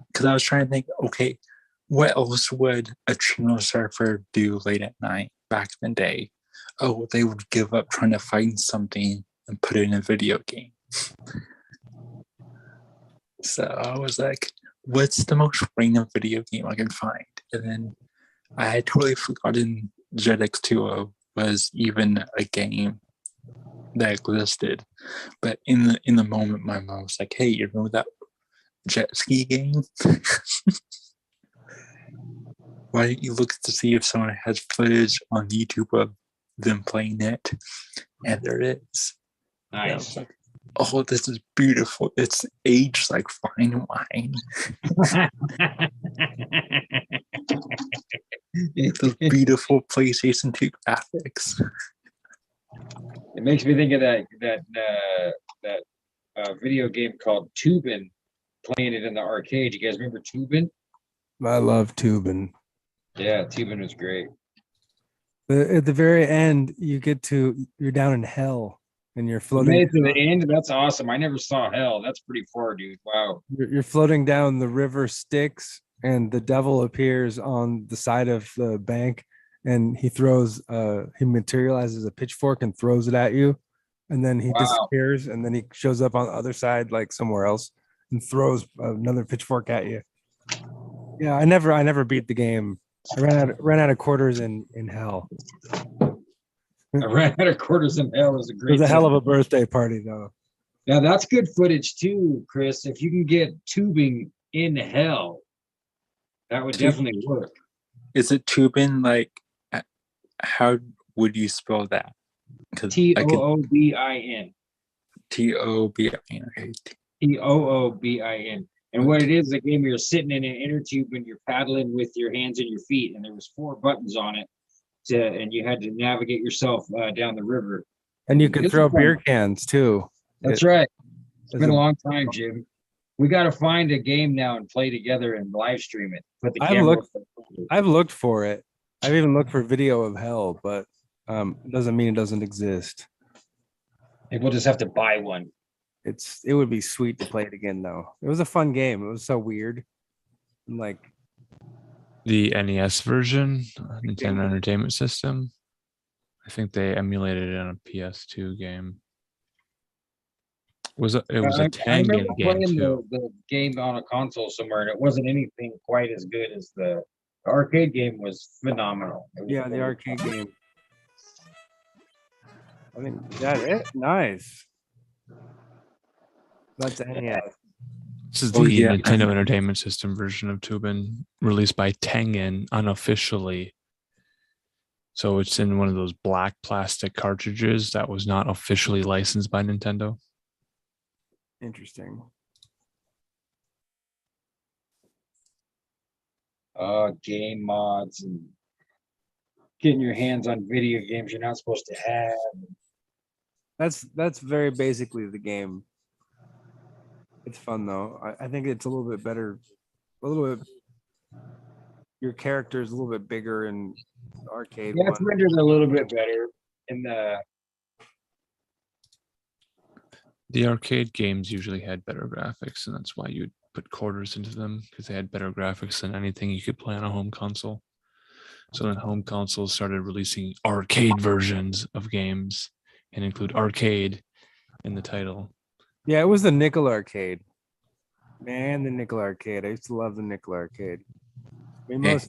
because I was trying to think, okay, what else would a channel surfer do late at night back in the day? Oh, they would give up trying to find something and put it in a video game. So I was like, what's the most random video game I can find? And then I had totally forgotten JetX2O was even a game that existed. But in the moment, my mom was like, hey, you remember that jet ski game? Why don't you look to see if someone has footage on YouTube of them playing it? And there is. Nice. Oh, this is beautiful. It's aged like fine wine. Those beautiful PlayStation 2 graphics. It makes me think of that video game called Tubin, playing it in the arcade. You guys remember Tubin? I love tubing. Yeah, Tubin was great. At the very end, you're down in hell and you're You floating. made it to the end. That's awesome. I never saw hell. That's pretty far, dude. Wow. You're floating down the river Styx, and the devil appears on the side of the bank, and he materializes a pitchfork and throws it at you, and then he disappears, and then he shows up on the other side, like somewhere else, and throws another pitchfork at you. Yeah, I never beat the game. I ran out of quarters in hell. I ran out of quarters in hell was a It great. was a hell of a birthday party, though. Yeah, that's good footage too, Chris. If you can get tubing in hell, that would definitely work. Is it Tubin? Like, how would you spell that? Toobin. Tobin. Okay. Toobin. And what it is, a game you're sitting in an inner tube and you're paddling with your hands and your feet, and there was 4 buttons on it, and you had to navigate yourself down the river. And you could throw beer cans too. That's right. It's been a long time, Jim. We got to find a game now and play together and live stream it. Put the camera. I've looked for it. I've even looked for video of hell, but it doesn't mean it doesn't exist. Maybe we'll just have to buy one. It would be sweet to play it again, though. It was a fun game. It was so weird. Like the NES version, Nintendo Entertainment System. I think they emulated it on a PS2 game. It was a Tangen game too. The game on a console somewhere, and it wasn't anything quite as good as the arcade game. Was phenomenal. Yeah, the arcade game. I mean, that nice. That's NES. This is the Nintendo Entertainment System version of Tubin, released by Tengen unofficially. So it's in one of those black plastic cartridges that was not officially licensed by Nintendo. Interesting. Game mods and getting your hands on video games you're not supposed to have. That's very basically the game. It's fun though. I think it's a little bit better. Your character is a little bit bigger in the arcade. Yeah, it's rendered a little bit better in the arcade games usually had better graphics, and that's why you'd put quarters into them, because they had better graphics than anything you could play on a home console. So then home consoles started releasing arcade versions of games and include arcade in the title. Yeah, it was the nickel arcade. Man, the nickel arcade. I used to love the nickel arcade. I mean,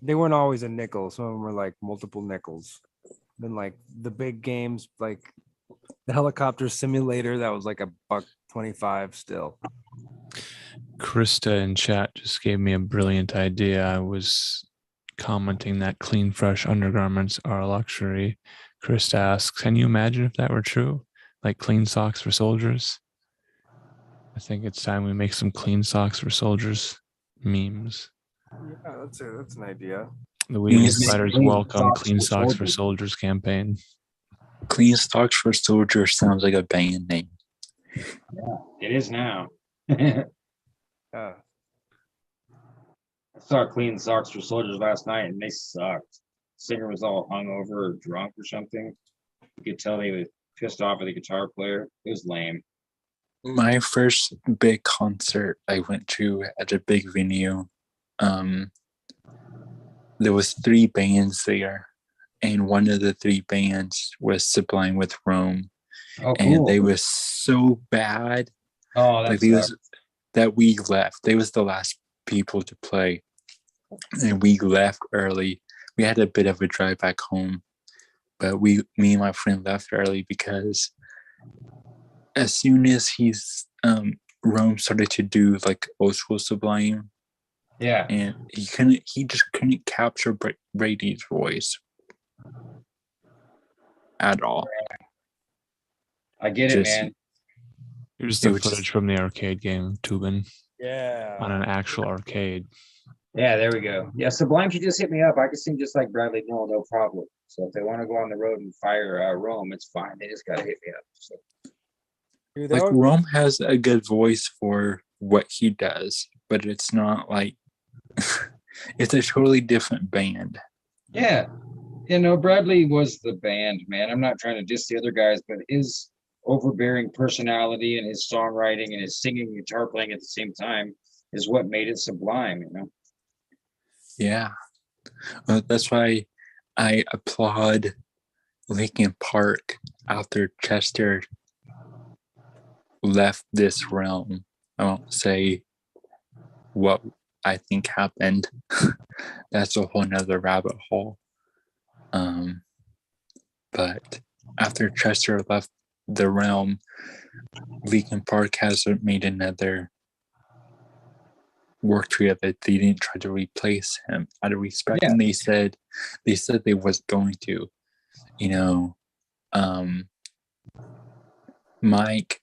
they weren't always a nickel. Some of them were like multiple nickels. Then like the big games, like the helicopter simulator, that was like $1.25 still. Krista in chat just gave me a brilliant idea. I was commenting that clean, fresh undergarments are a luxury. Krista asks, can you imagine if that were true? Like clean socks for soldiers? I think it's time we make some clean socks for soldiers memes. Yeah, that's an idea. The Weekend Spiders welcome Clean Socks for Soldiers campaign. Clean Socks for Soldiers sounds like a band name. Yeah, it is now. I saw Clean Socks for Soldiers last night, and they sucked. Singer was all hungover or drunk or something. You could tell he was pissed off at the guitar player. It was lame. My first big concert I went to at a big venue, there was 3 bands there, and one of the 3 bands was Sublime with Rome. Oh, cool. And they were so bad. Oh, that's that we left. They was the last people to play, and we left early. We had a bit of a drive back home, but me and my friend left early because as soon as Rome started to do like old school Sublime, yeah, and he just couldn't capture Brady's voice at all. I get it, man. Here's It the was just- footage from the arcade game, Tubin, Yeah. on an actual arcade. Yeah, there we go. Yeah, Sublime should just hit me up. I can sing just like Bradley Nowell, no problem. So if they want to go on the road and fire Rome, it's fine. They just gotta hit me up. So. Like Rome has a good voice for what he does, but it's not like it's a totally different band. Yeah, Bradley was the band, man. I'm not trying to diss the other guys, but his overbearing personality and his songwriting and his singing and guitar playing at the same time is what made it sublime. Yeah. That's why I applaud Linkin Park after Chester left this realm. I won't say what I think happened. That's a whole nother rabbit hole. But after Chester left the realm, Linkin Park has made another work together. They didn't try to replace him out of respect, and they said they was going to. Mike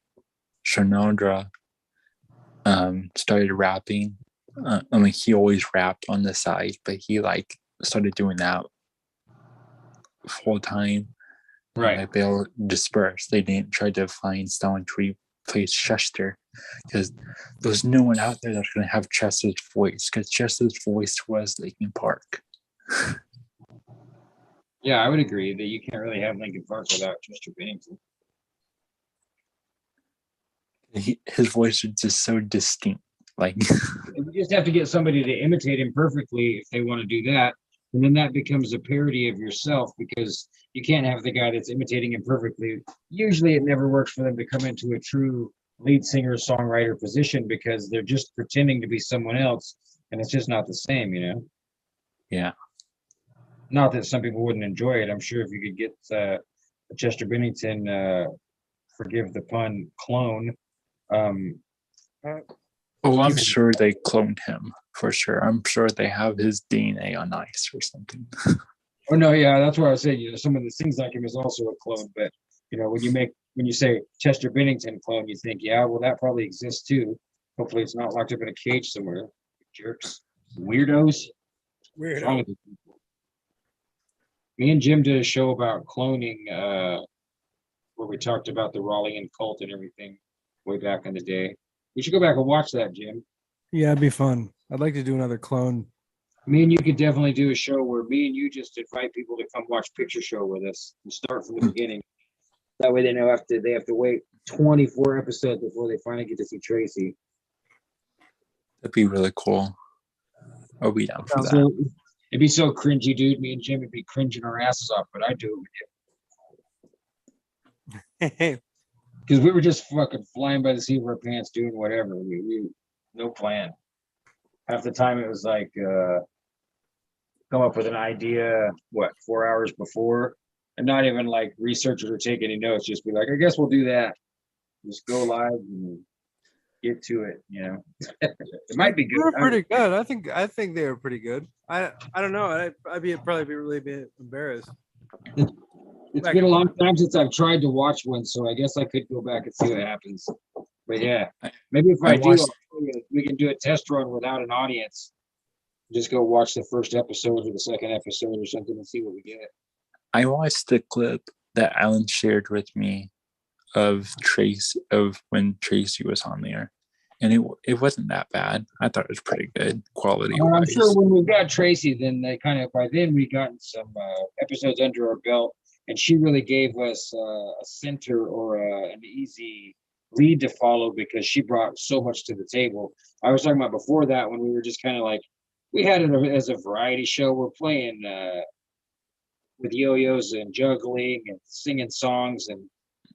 Shinoda started rapping. He always rapped on the side, but he started doing that full time. Right. They all dispersed. They didn't try to find someone to replace Chester because there's no one out there that's going to have Chester's voice, because Chester's voice was Linkin Park. Yeah, I would agree that you can't really have Linkin Park without Chester Bennington. His voice is just so distinct. You just have to get somebody to imitate him perfectly if they want to do that. And then that becomes a parody of yourself, because you can't have the guy that's imitating him perfectly. Usually it never works for them to come into a true lead singer songwriter position, because they're just pretending to be someone else, and it's just not the same. Yeah. Not that some people wouldn't enjoy it. I'm sure if you could get a Chester Bennington, forgive the pun, clone. I'm sure they cloned him for sure. I'm sure they have his DNA on ice or something. Oh no, yeah, that's what I was saying. Someone that sings like him is also a clone. But when you say Chester Bennington clone, you think, yeah, well, that probably exists too. Hopefully, it's not locked up in a cage somewhere. Jerks, weirdos. What's wrong with you people? Me and Jim did a show about cloning, where we talked about the Raleigh cult and everything way back in the day. We should go back and watch that, Jim. Yeah, it'd be fun. I'd like to do another clone. Me and you could definitely do a show where me and you just invite people to come watch Picture Show with us and start from the beginning. That way they know they have to wait 24 episodes before they finally get to see Tracy. That'd be really cool. I'll be down for that. It'd be so cringy, dude. Me and Jim would be cringing our asses off, but I'd do it with you. Because we were just fucking flying by the seat of our pants, doing whatever. We no plan. Half the time it was like come up with an idea, 4 hours before, and not even like research it or take any notes. Just be like, I guess we'll do that. Just go live and get to it. It might be good. They were pretty good. I think they were pretty good. I don't know. I'd probably be really embarrassed. It's been a long time since I've tried to watch one, so I guess I could go back and see what happens. But yeah, maybe if I do, we can do a test run without an audience. Just go watch the first episode or the second episode or something and see what we get. I watched the clip that Alan shared with me of when Tracy was on there, and it wasn't that bad. I thought it was pretty good quality. I'm sure when we got Tracy, then by then we gotten some episodes under our belt. And she really gave us a center or an easy lead to follow, because she brought so much to the table. I was talking about before that, when we were just kind of like, we had it as a variety show. We're playing with yo-yos and juggling and singing songs. And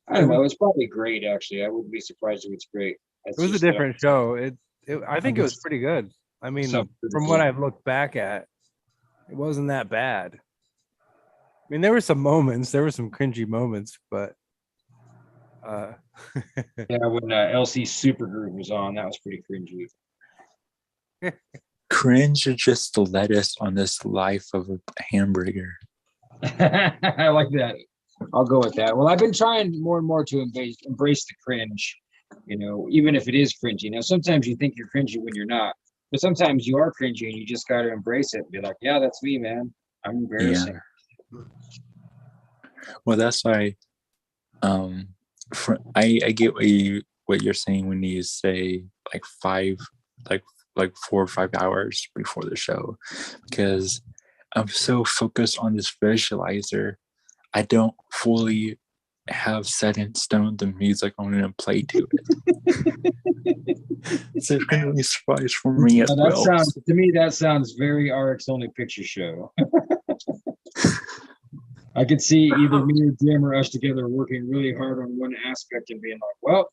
I don't know, it's probably great, actually. I wouldn't be surprised if it's great. It was a different show. I think it was pretty good. I mean, from what I've looked back at, it wasn't that bad. I mean, there were some cringy moments, but yeah, when LC Supergroup was on, that was pretty cringy. Cringe is just the lettuce on this life of a hamburger. I like that. I'll go with that. Well, I've been trying more and more to embrace the cringe. You know, even if it is cringy. Now, sometimes you think you're cringy when you're not, but sometimes you are cringy and you just got to embrace it and be like, yeah, that's me, man. I'm embarrassing. Well, that's why I get what you're saying when you say like like 4 or 5 hours before the show, because I'm so focused on this visualizer, I don't fully have set in stone the music I'm going to play to it. It's a going to be a surprise for me as well. To me, that sounds very RX Only Picture Show. I could see either me or Jim or us together working really hard on one aspect and being like, well,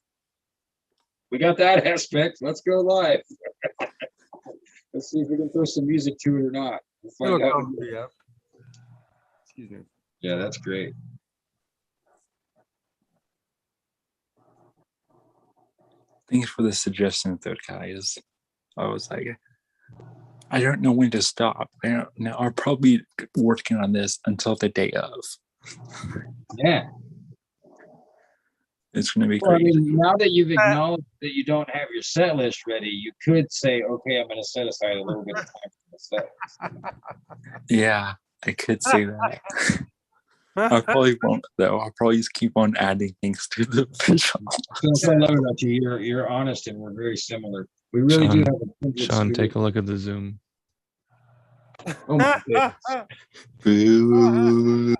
we got that aspect. Let's go live. Let's see if we can throw some music to it or not. We'll find out. Yeah. Excuse me. Yeah, that's great. Thanks for the suggestion, though, guys. I was like, I don't know when to stop. I'll probably be working on this until the day of. Yeah. It's going to be Well, great. I mean, now that you've acknowledged that you don't have your set list ready, you could say, okay, I'm going to set aside a little bit of time for the set list. Yeah, I could say that. I probably won't, though. I'll probably just keep on adding things to the visual. That's what I love about you. You're honest and we're very similar. We really do have a kindred Sean, spirit. take a look at the Zoom. Oh my Boo.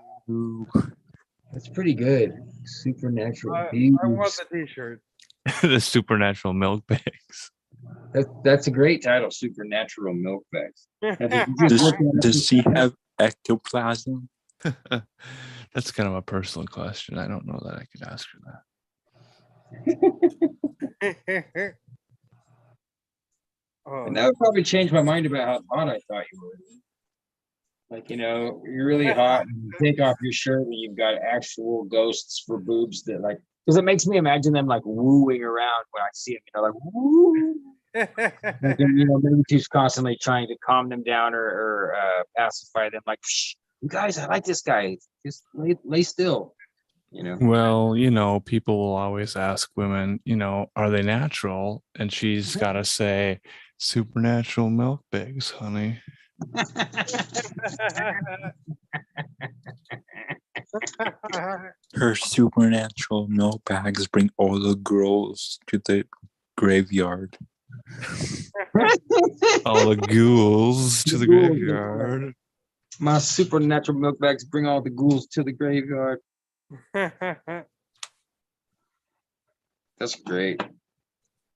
That's pretty good. Supernatural I views. want the t-shirt. The supernatural milk bags. That's a great title, Supernatural Milk Bags. Does she have ectoplasm? That's kind of a personal question. I don't know that I could ask her that. And that would probably change my mind about how hot I thought you were. Like, you know, you're really hot and you take off your shirt and you've got actual ghosts for boobs that like, because it makes me imagine them like wooing around when I see them, you know, like woo. Like, you know, maybe she's constantly trying to calm them down or pacify them. Like, shh, you guys, I like this guy. Just lay still. You know. Well, you know, people will always ask women, you know, are they natural? And she's got to say, supernatural milk bags, honey. Her supernatural milk bags bring all the girls to the graveyard. All the ghouls to the graveyard. My supernatural milk bags bring all the ghouls to the graveyard. That's great.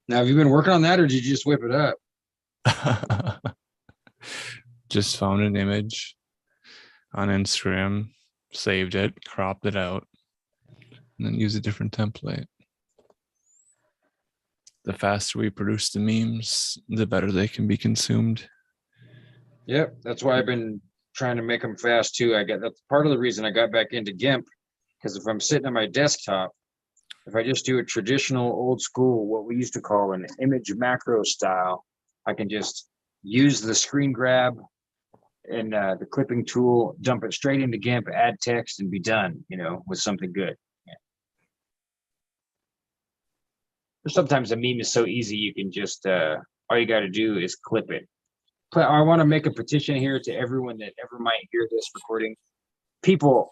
Now, have you been working on that or did you just whip it up? Just found an image on Instagram, saved it, cropped it out, and then used a different template. The faster we produce the memes, the better they can be consumed. Yep, that's why I've been trying to make them fast too. That's part of the reason I got back into GIMP, because if I'm sitting on my desktop, if I just do a traditional old school, what we used to call an image macro style, I can just use the screen grab and the clipping tool, dump it straight into GIMP, add text, and be done, you know, with something good. Yeah. Sometimes a meme is so easy, you can just, all you got to do is clip it. But I want to make a petition here to everyone that ever might hear this recording. People,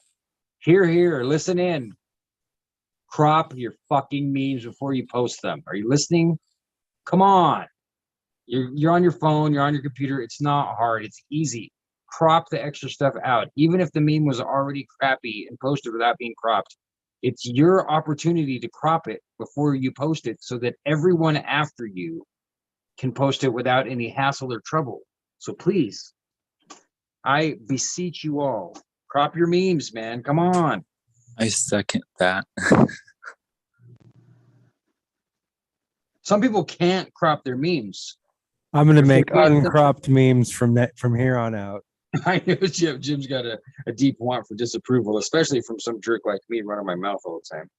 hear, listen in. Crop your fucking memes before you post them. Are you listening? Come on. You're on your phone, you're on your computer. It's not hard. It's easy. Crop the extra stuff out. Even if the meme was already crappy and posted without being cropped, it's your opportunity to crop it before you post it so that everyone after you can post it without any hassle or trouble. So please, I beseech you all, crop your memes, man. Come on. I second that. Some people can't crop their memes. I'm gonna make uncropped memes from here on out. I know Jim's got a deep want for disapproval, especially from some jerk like me running my mouth all the time.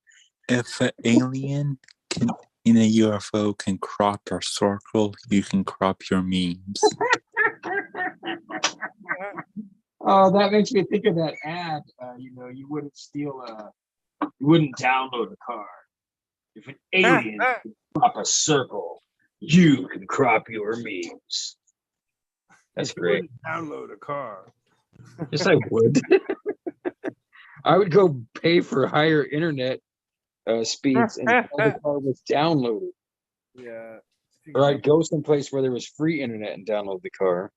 If an alien in a UFO can crop your circle, you can crop your memes. Oh, that makes me think of that ad. You know, you wouldn't steal you wouldn't download a car. If an alien can crop a circle, you can crop your memes. That's great. Download a car. Yes, I would. I would go pay for higher internet speeds and the car was downloaded. Yeah. Or I'd go someplace where there was free internet and download the car.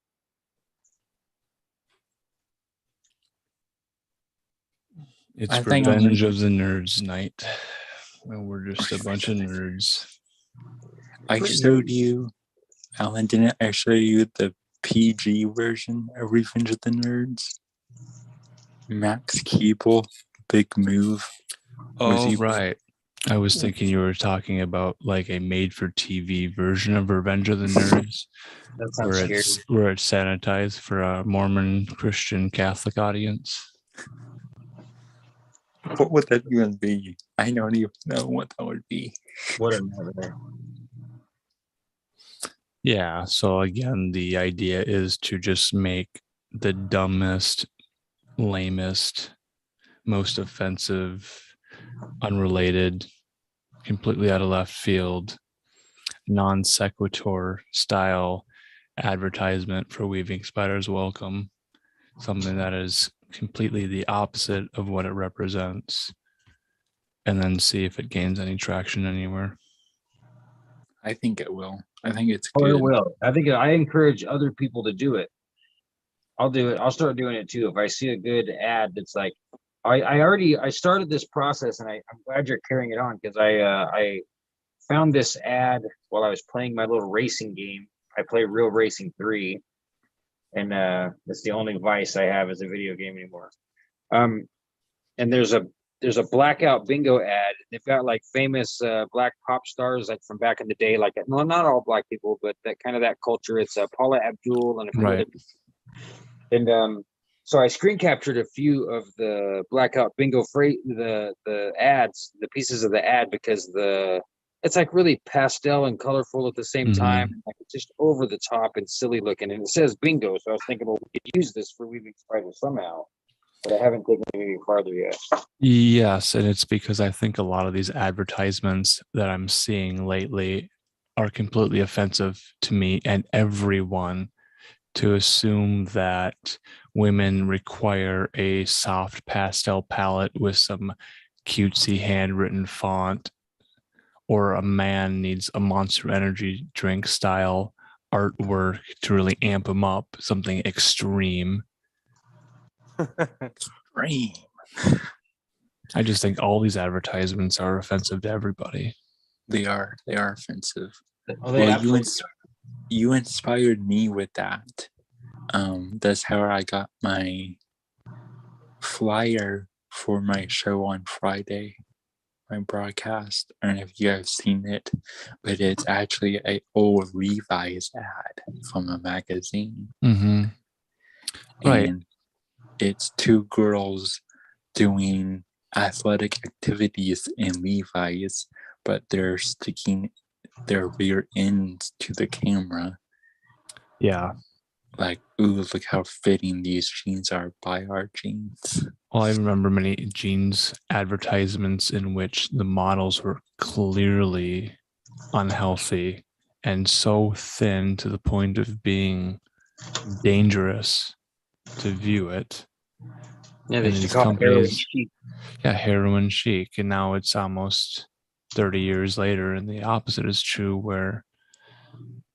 It's I think Revenge of the Nerds night. Well, we're just a bunch of nerds. I showed you, Alan, didn't I show you the PG version of Revenge of the Nerds? Max Keeble, big move. Oh, right. I was thinking you were talking about like a made-for-TV version of Revenge of the Nerds, That sounds where it's sanitized for a Mormon, Christian, Catholic audience. What would that even be? I don't even know what that would be. What a nightmare. Yeah, so again, the idea is to just make the dumbest, lamest, most offensive, unrelated, completely out of left field, non sequitur style advertisement for Weaving Spiders Welcome. Something that is completely the opposite of what it represents, and then see if it gains any traction anywhere. I think it will. I think it's Oh, good. it will. I encourage other people to do it. I'll do it. I'll start doing it too. If I see a good ad that's like, I started this process, and I'm glad you're carrying it on, because I found this ad while I was playing my little racing game. I play Real Racing 3, and that's the only vice I have as a video game anymore. And there's a blackout bingo ad. They've got like famous black pop stars like from back in the day, like, well, not all black people, but that kind of that culture. It's Paula Abdul and a few other people. And so I screen captured a few of the blackout bingo the ads, the pieces of the ad, because it's like really pastel and colorful at the same time. And like it's just over the top and silly looking, and it says bingo. So I was thinking, well, we could use this for Weaving Spiders somehow, but I haven't taken it any farther yet. Yes, and it's because I think a lot of these advertisements that I'm seeing lately are completely offensive to me and everyone. To assume that women require a soft pastel palette with some cutesy handwritten font, or a man needs a Monster Energy drink style artwork to really amp him up, something extreme. Extreme. I just think all these advertisements are offensive to everybody. They are offensive. Well, you inspired me with that. That's how I got my flyer for my show on Friday, my broadcast. I don't know if you have seen it, but it's actually an old Levi's ad from a magazine. Mm-hmm. Right. And it's two girls doing athletic activities in Levi's, but they're sticking their rear ends to the camera. Yeah. Like, ooh, look how fitting these jeans are. Buy our jeans. Well, I remember many jeans advertisements in which the models were clearly unhealthy and so thin to the point of being dangerous to view it. Yeah, and these companies, heroin chic. And now it's almost 30 years later, and the opposite is true, where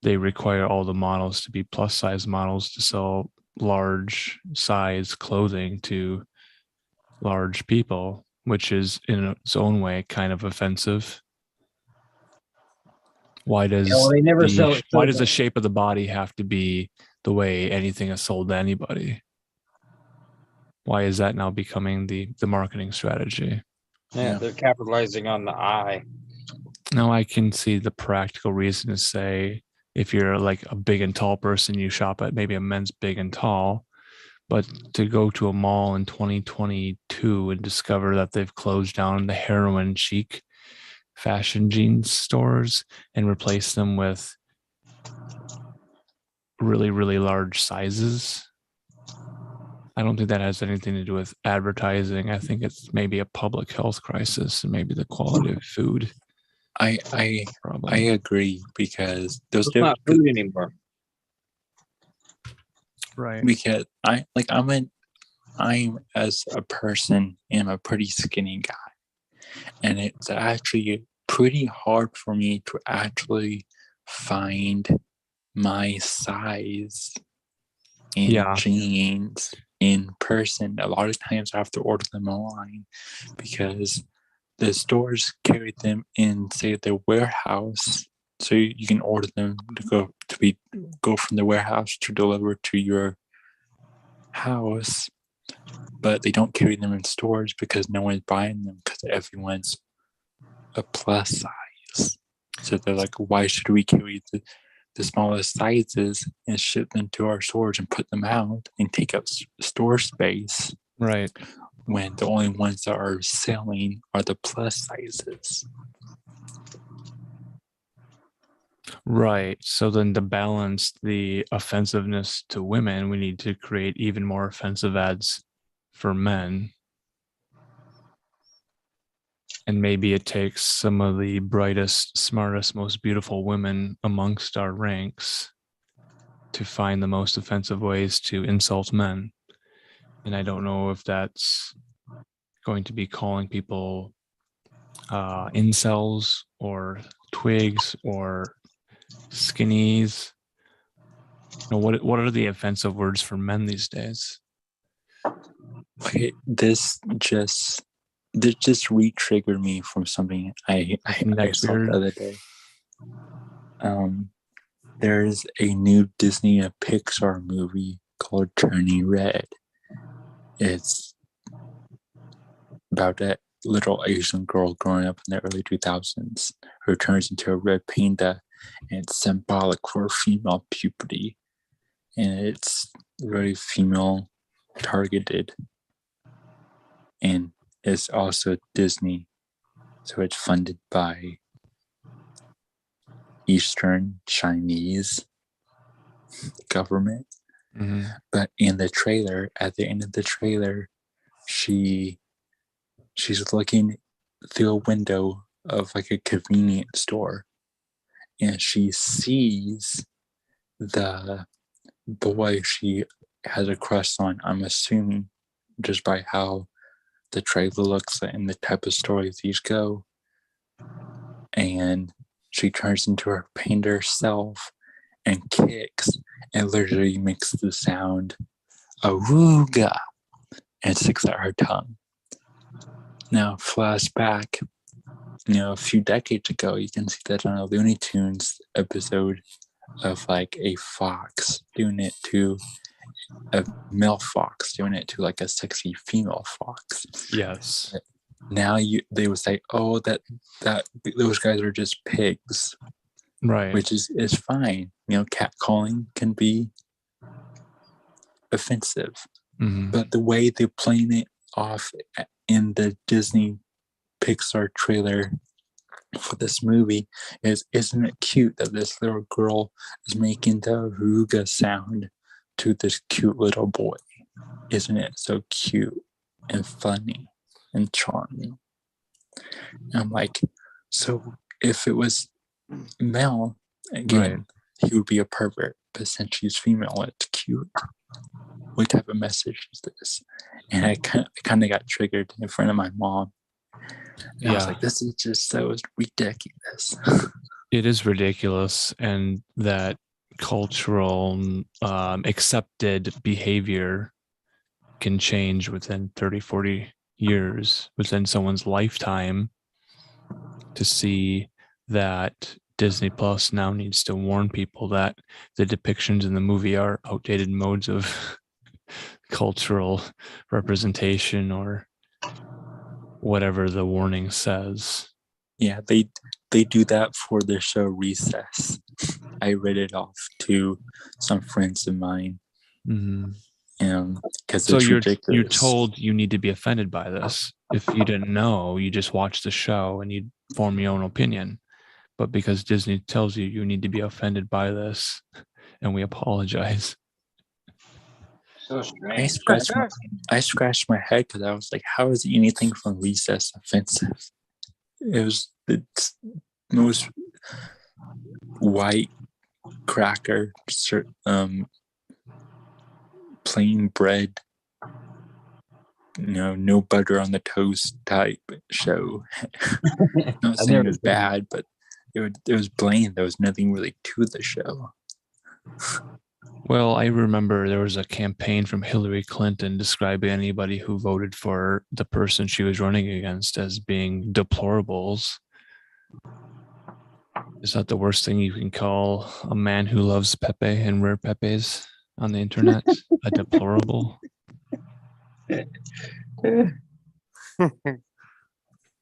they require all the models to be plus size models to sell large size clothing to large people, which is in its own way kind of offensive. Why does the shape of the body have to be the way anything is sold to anybody? Why is that now becoming the marketing strategy? Yeah, they're capitalizing on the eye. Now I can see the practical reason to say, if you're like a big and tall person, you shop at maybe a Men's Big and Tall, but to go to a mall in 2022 and discover that they've closed down the heroin chic fashion jeans stores and replace them with really, really large sizes, I don't think that has anything to do with advertising. I think it's maybe a public health crisis and maybe the quality of food. I agree because those It's not food anymore. Right. Because I'm as a person am a pretty skinny guy, and it's actually pretty hard for me to actually find my size in jeans in person. A lot of times I have to order them online because the stores carry them in, say, their warehouse. So you can order them to go from the warehouse to deliver to your house, but they don't carry them in stores because no one's buying them because everyone's a plus size. So they're like, why should we carry the smallest sizes and ship them to our stores and put them out and take up store space? Right. When the only ones that are selling are the plus sizes. Right. So then to balance the offensiveness to women, we need to create even more offensive ads for men. And maybe it takes some of the brightest, smartest, most beautiful women amongst our ranks to find the most offensive ways to insult men. And I don't know if that's going to be calling people incels or twigs or skinnies. What are the offensive words for men these days? Okay, this just re-triggered me from something I saw the other day. There's a new Disney and Pixar movie called Turning Red. It's about a little Asian girl growing up in the early 2000s who turns into a red panda, and it's symbolic for female puberty. And it's very female targeted. And it's also Disney. So it's funded by Eastern Chinese government. Mm-hmm. But in the trailer, at the end of the trailer, she's looking through a window of like a convenience store, and she sees the boy she has a crush on. I'm assuming just by how the trailer looks and the type of stories these go. And she turns into her painter self and kicks and literally makes the sound "awooga" and sticks out her tongue. Now, flashback, a few decades ago, you can see that on a Looney Tunes episode of like a fox doing it to a male fox, doing it to like a sexy female fox. Yes. But now they would say, oh, that those guys are just pigs. Right. Which is fine. Catcalling can be offensive. Mm-hmm. But the way they're playing it off in the Disney Pixar trailer for this movie isn't it cute that this little girl is making the ruga sound to this cute little boy? Isn't it so cute and funny and charming? And I'm like, so if it was male, again, he would be a pervert, but since she's female, it's cute. What type of message is this? And I kind of got triggered in front of my mom. And I was like, this is just so ridiculous. It is ridiculous. And that cultural accepted behavior can change within 30, 40 years, within someone's lifetime, to see that Disney Plus now needs to warn people that the depictions in the movie are outdated modes of cultural representation or whatever the warning says. Yeah, they do that for their show Recess. I read it off to some friends of mine. Mm-hmm. Because so it's you're ridiculous. told you need to be offended by this. If you didn't know, you just watch the show and you form your own opinion. But because Disney tells you you need to be offended by this, and we apologize. So strange. I scratched my head because I was like, how is anything from Recess offensive? most white cracker, plain bread, no butter on the toast type show. Not saying it was bad, but it was bland. There was nothing really to the show. Well, I remember there was a campaign from Hillary Clinton describing anybody who voted for the person she was running against as being deplorables. Is that the worst thing you can call a man who loves Pepe and rare Pepes on the internet? A deplorable?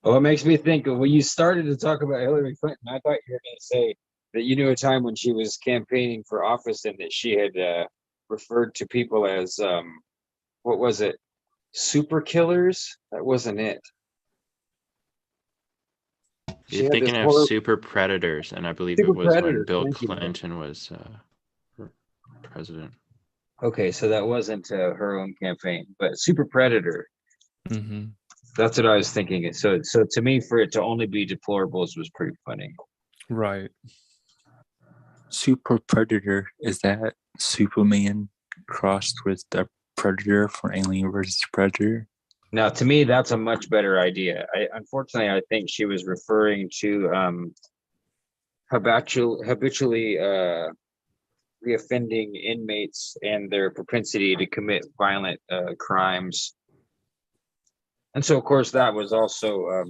Well, it makes me think of when you started to talk about Hillary Clinton, I thought you were going to say that you knew a time when she was campaigning for office and that she had referred to people as, what was it? Super killers? That wasn't it. You're thinking of super predators, and I believe it was when Bill Clinton was president. Okay, so that wasn't her own campaign, but super predator. Mm-hmm. That's what I was thinking. So to me, for it to only be deplorables was pretty funny. Right. Super predator, is that Superman crossed with the Predator for Alien versus Predator? Now, to me, that's a much better idea. Unfortunately, I think she was referring to habitually reoffending inmates and their propensity to commit violent crimes. And so, of course, that was also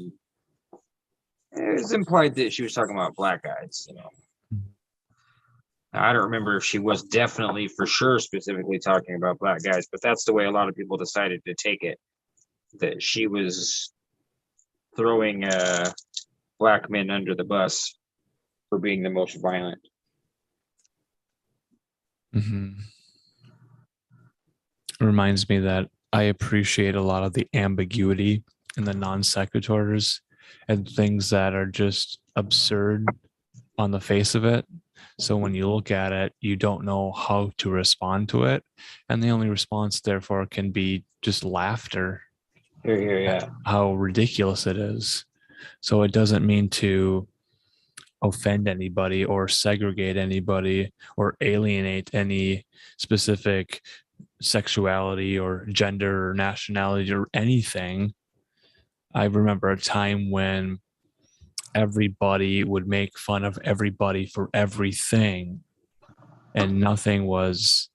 it was implied that she was talking about black guys. Now, I don't remember if she was definitely for sure specifically talking about black guys, but that's the way a lot of people decided to take it. That she was throwing black men under the bus for being the most violent. Mm-hmm. It reminds me that I appreciate a lot of the ambiguity and the non sequiturs and things that are just absurd on the face of it. So when you look at it, you don't know how to respond to it. And the only response, therefore, can be just laughter. Yeah. How ridiculous it is. So it doesn't mean to offend anybody or segregate anybody or alienate any specific sexuality or gender or nationality or anything. I remember a time when everybody would make fun of everybody for everything and nothing was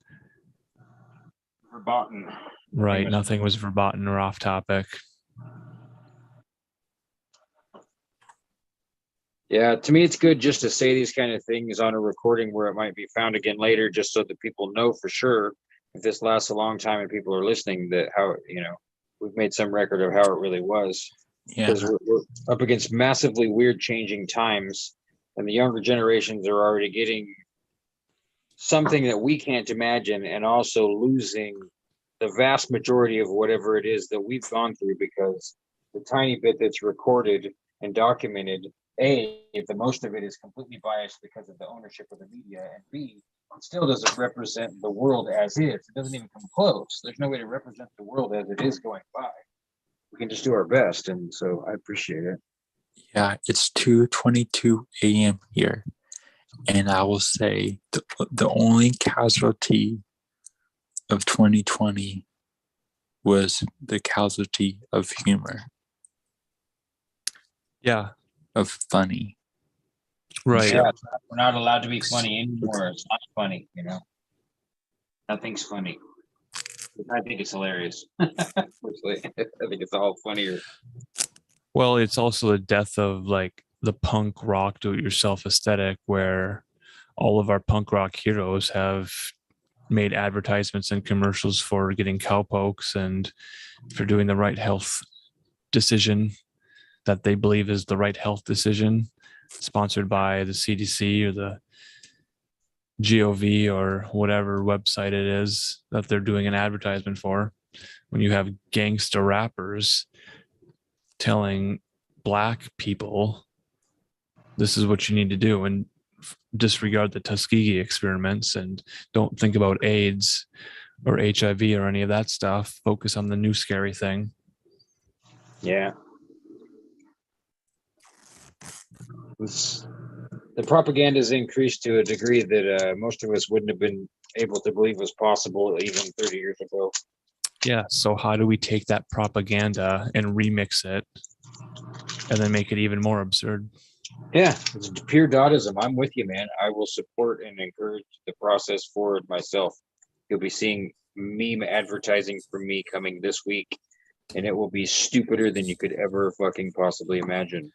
verboten. Right, nothing was verboten or off topic. Yeah, to me, it's good just to say these kind of things on a recording where it might be found again later, just so that people know for sure if this lasts a long time and people are listening that how, we've made some record of how it really was. Because we're up against massively weird changing times, and the younger generations are already getting something that we can't imagine and also losing the vast majority of whatever it is that we've gone through, because the tiny bit that's recorded and documented, A, if the most of it is completely biased because of the ownership of the media, and B, it still doesn't represent the world as is. It doesn't even come close. There's no way to represent the world as it is going by. We can just do our best, and so I appreciate it. Yeah, it's 2:22 a.m. here, and I will say the only casualty of 2020 was the casualty of humor. Yeah. Of funny. Right. Yeah, we're not allowed to be funny anymore. It's not funny, Nothing's funny. I think it's hilarious. I think it's all funnier. Well, it's also the death of like the punk rock do-it-yourself aesthetic, where all of our punk rock heroes have made advertisements and commercials for getting cowpokes and for doing the right health decision that they believe is the right health decision, sponsored by the CDC or the GOV or whatever website it is that they're doing an advertisement for. When you have gangster rappers telling black people this is what you need to do and disregard the Tuskegee experiments and don't think about AIDS or HIV or any of that stuff, focus on the new scary thing. Yeah. The propaganda has increased to a degree that most of us wouldn't have been able to believe was possible even 30 years ago. Yeah. So how do we take that propaganda and remix it and then make it even more absurd? Yeah, it's pure Dottism. I'm with you, man. I will support and encourage the process forward myself. You'll be seeing meme advertising from me coming this week, and it will be stupider than you could ever fucking possibly imagine.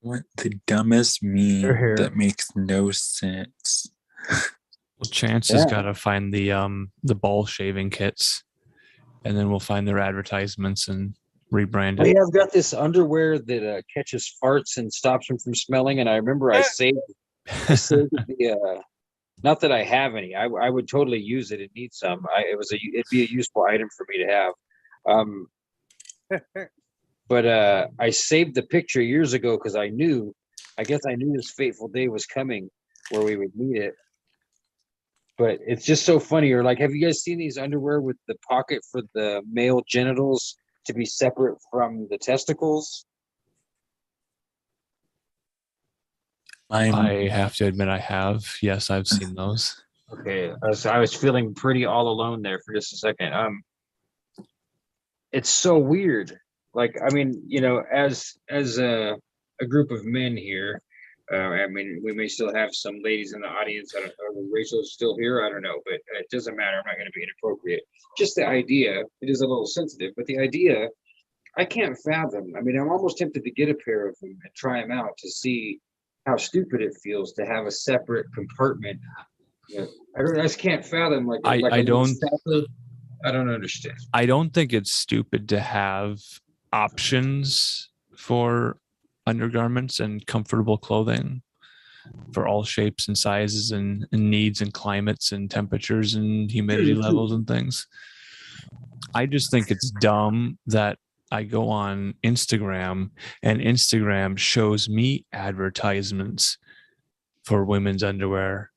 What the dumbest meme that makes no sense? Well, Chance has got to find the ball shaving kits, and then we'll find their advertisements and rebrand Oh, it. yeah, I've got this underwear that catches farts and stops them from smelling. And I remember I saved the. Not that I have any. I would totally use it and need some. It'd be a useful item for me to have. But I saved the picture years ago because I guess I knew this fateful day was coming where we would need it. But it's just so funny. Or like, have you guys seen these underwear with the pocket for the male genitals to be separate from the testicles? I have to admit I have. Yes, I've seen those. Okay, so I was feeling pretty all alone there for just a second. It's so weird. Like, I mean, you know, as a group of men here, I mean, we may still have some ladies in the audience. I don't know. Rachel's still here. I don't know, but it doesn't matter. I'm not going to be inappropriate. Just the idea. It is a little sensitive, but the idea, I can't fathom. I mean, I'm almost tempted to get a pair of them and try them out to see how stupid it feels to have a separate compartment. You know, I just can't fathom I don't understand. I don't think it's stupid to have options for undergarments and comfortable clothing for all shapes and sizes and needs and climates and temperatures and humidity levels and things. I just think it's dumb that I go on Instagram and Instagram shows me advertisements for women's underwear.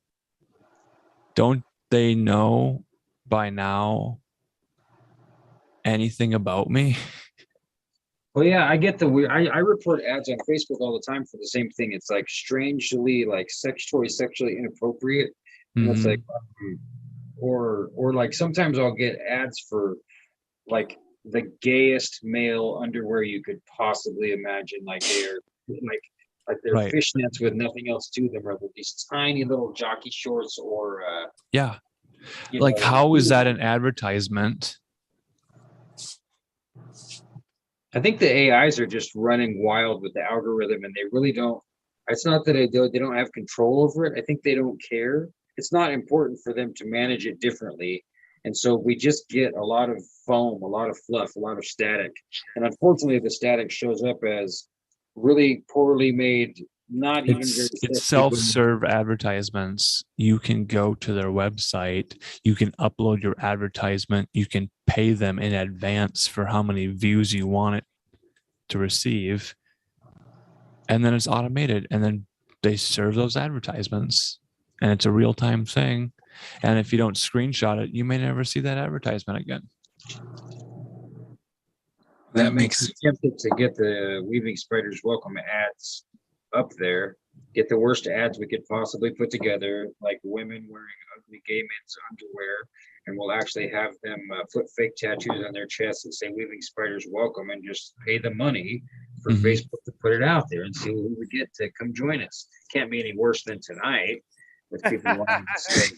Don't they know by now anything about me? Well, yeah, I get the weird. I report ads on Facebook all the time for the same thing. It's like strangely like sexually inappropriate. And it's like, or like sometimes I'll get ads for like the gayest male underwear you could possibly imagine. Like they're like they're Right. fishnets with nothing else to them, or these tiny little jockey shorts, or Yeah. you Like, know, how is that an advertisement? I think the AIs are just running wild with the algorithm, and they really don't. It's not that they don't have control over it. I think they don't care. It's not important for them to manage it differently. And so we just get a lot of foam, a lot of fluff, a lot of static. And unfortunately, the static shows up as really poorly made, not even very It's self-serve advertisements. You can go to their website, you can upload your advertisement, you can pay them in advance for how many views you want it to receive, and then it's automated, and then they serve those advertisements, and it's a real-time thing. And if you don't screenshot it, you may never see that advertisement again. That makes me tempted to get the Weaving Spiders Welcome ads up there. Get the worst ads we could possibly put together, like women wearing ugly gay men's underwear, and we'll actually have them put fake tattoos on their chests and say "Weaving Spiders Welcome," and just pay the money for Facebook to put it out there and see who we get to come join us. Can't be any worse than tonight with people wanting to say.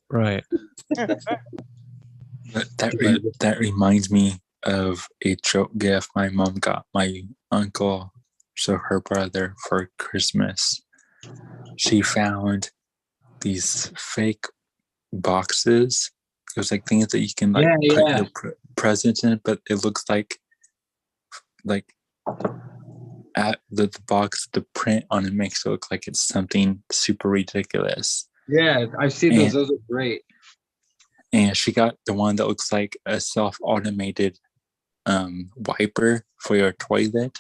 Right. That reminds me of a joke gift my mom got my uncle, so her brother, for Christmas. She found these fake boxes. It was like things that you can like put your presents in, but it looks like at the box, the print on it makes it look like it's something super ridiculous. Yeah, I've seen those. Those are great. And she got the one that looks like a self-automated wiper for your toilet,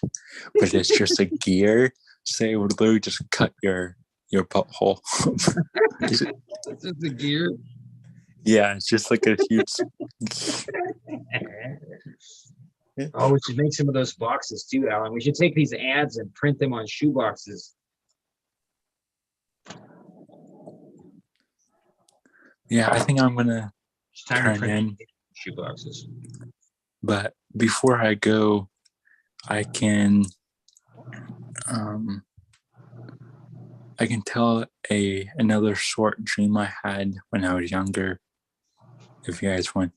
but it's just a gear. So it would literally just cut your butthole. It's just a gear. Yeah, it's just like a huge. Oh, we should make some of those boxes too, Alan. We should take these ads and print them on shoe boxes. Yeah, I think I'm gonna It's time to turn print in. shoe boxes. But before I go, I can tell another short dream I had when I was younger. If you guys want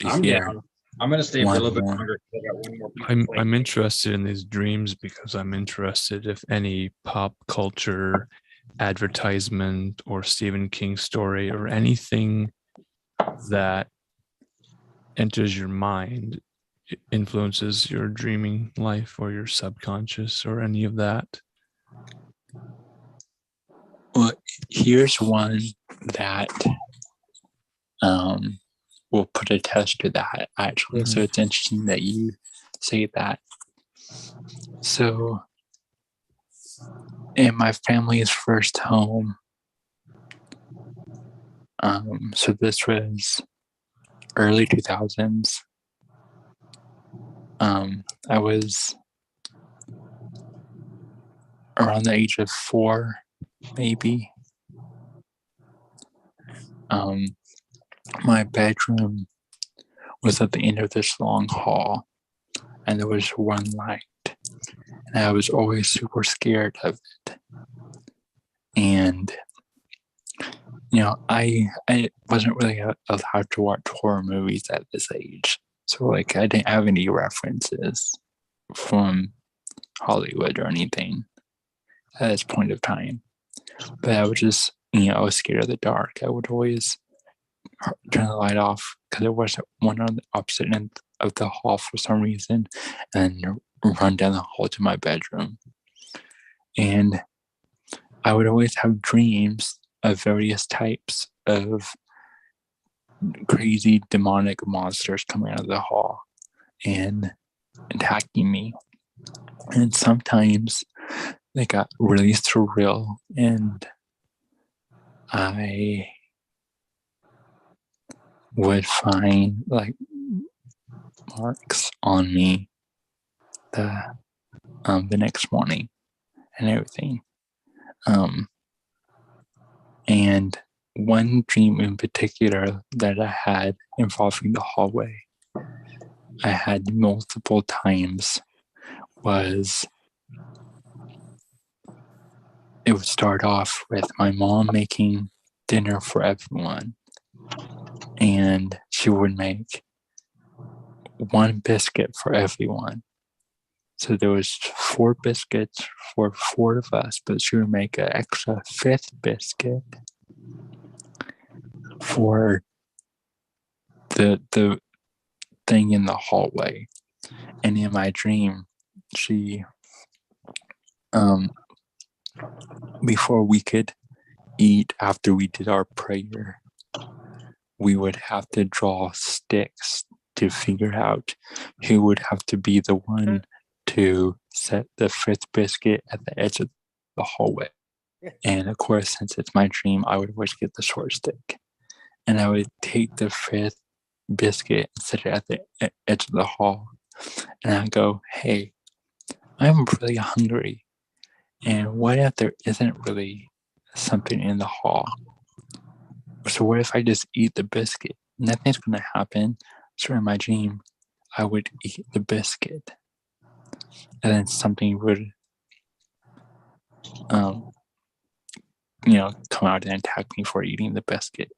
to I'm hear. down. I'm gonna stay a one little bit more. longer. I got one more. I'm interested in these dreams because I'm interested if any pop culture advertisement or Stephen King story or anything that enters your mind influences your dreaming life or your subconscious or any of that. Well, here's one that will put a test to that actually. So it's interesting that you say that. So in my family's first home, so this was early 2000s. I was around the age of 4, maybe. My bedroom was at the end of this long hall, and there was one light, and I was always super scared of it. And I wasn't really allowed to watch horror movies at this age, so I didn't have any references from Hollywood or anything at this point of time. But I was just, I was scared of the dark. I would always turn the light off because there was one on the opposite end of the hall for some reason, and run down the hall to my bedroom. And I would always have dreams of various types of crazy demonic monsters coming out of the hall and attacking me. And sometimes they got really surreal, and I would find marks on me the next morning and everything. And one dream in particular that I had involving the hallway, I had multiple times, was it would start off with my mom making dinner for everyone, and she would make one biscuit for everyone. So there was 4 biscuits for 4 of us, but she would make an extra 5th biscuit for the thing in the hallway. And in my dream, she before we could eat after we did our prayer, we would have to draw sticks to figure out who would have to be the one to set the 5th biscuit at the edge of the hallway. And of course, since it's my dream, I would always get the short stick. And I would take the 5th biscuit and set it at the edge of the hall. And I go, hey, I'm really hungry. And what if there isn't really something in the hall? So what if I just eat the biscuit? Nothing's going to happen. So in my dream, I would eat the biscuit. And then something would, come out and attack me for eating the biscuit.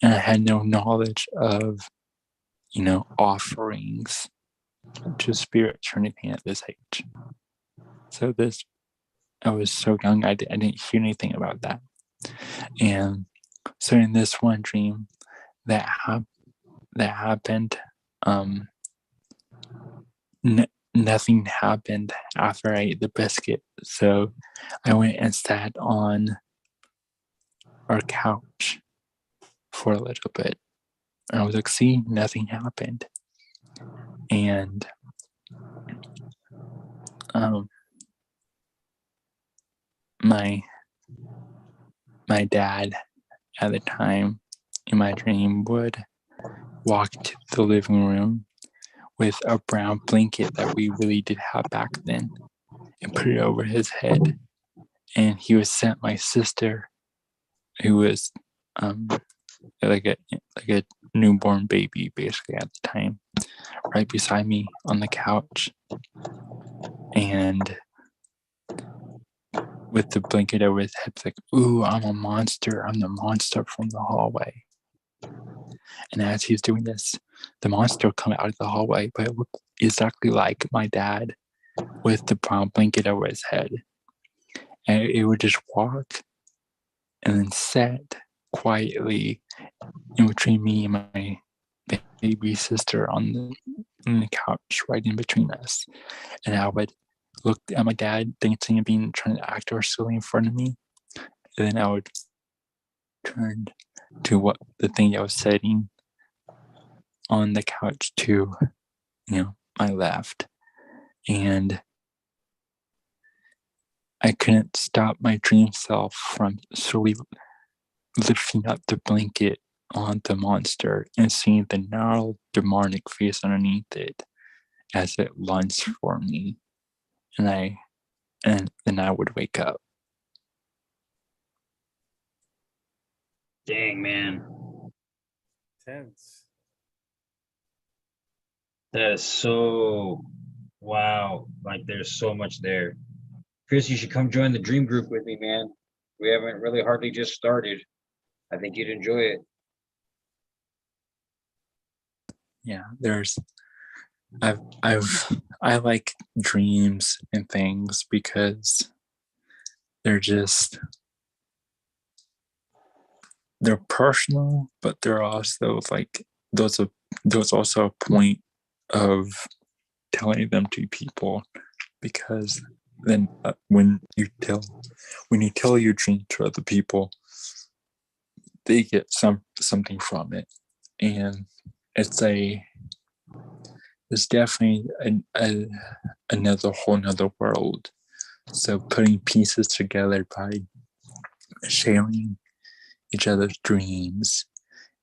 And I had no knowledge of, offerings to spirits or anything at this age. So I was so young, I didn't hear anything about that. And so in this one dream that happened, nothing happened after I ate the biscuit. So I went and sat on our couch for a little bit. And I was like, see, nothing happened. And my dad at the time in my dream would walk to the living room with a brown blanket that we really did have back then and put it over his head. And he was sent my sister, who was like a newborn baby basically at the time, right beside me on the couch. And with the blanket over his head, it's like, ooh, I'm a monster. I'm the monster from the hallway. And as he's doing this, the monster would come out of the hallway, but it looked exactly like my dad with the brown blanket over his head. And it would just walk and then sit quietly in between me and my baby sister on the couch right in between us. And I would look at my dad dancing and trying to act or silly in front of me. And then I would turn to what the thing that was sitting on the couch to, my left. And I couldn't stop my dream self from slowly lifting up the blanket on the monster and seeing the gnarled demonic face underneath it as it lunged for me. And then I would wake up. Dang, man. Tense. That is so wow. Like there's so much there. Chris, you should come join the dream group with me, man. We haven't really hardly just started. I think you'd enjoy it. Yeah, I like dreams and things because they're personal, but they're also like there's also a point of telling them to people, because then when you tell your dream to other people, they get something from it, and it's definitely another whole nother world. So putting pieces together by sharing each other's dreams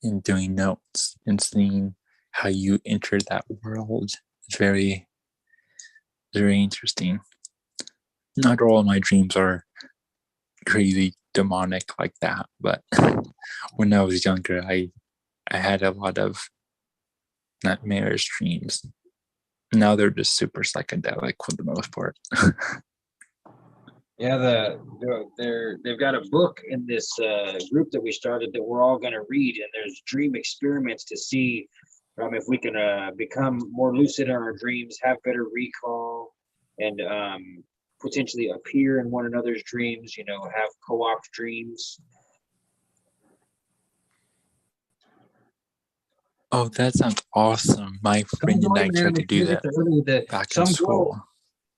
and doing notes and seeing how you enter that world is very, very interesting. Not all of my dreams are crazy demonic like that, but when I was younger, I had a lot of nightmarish dreams. Now they're just super psychedelic for the most part. Yeah, they've got a book in this group that we started that we're all going to read, and there's dream experiments to see if we can become more lucid in our dreams, have better recall, and potentially appear in one another's dreams. Have co-op dreams. Oh, that sounds awesome. My friend and I tried to do that back in school.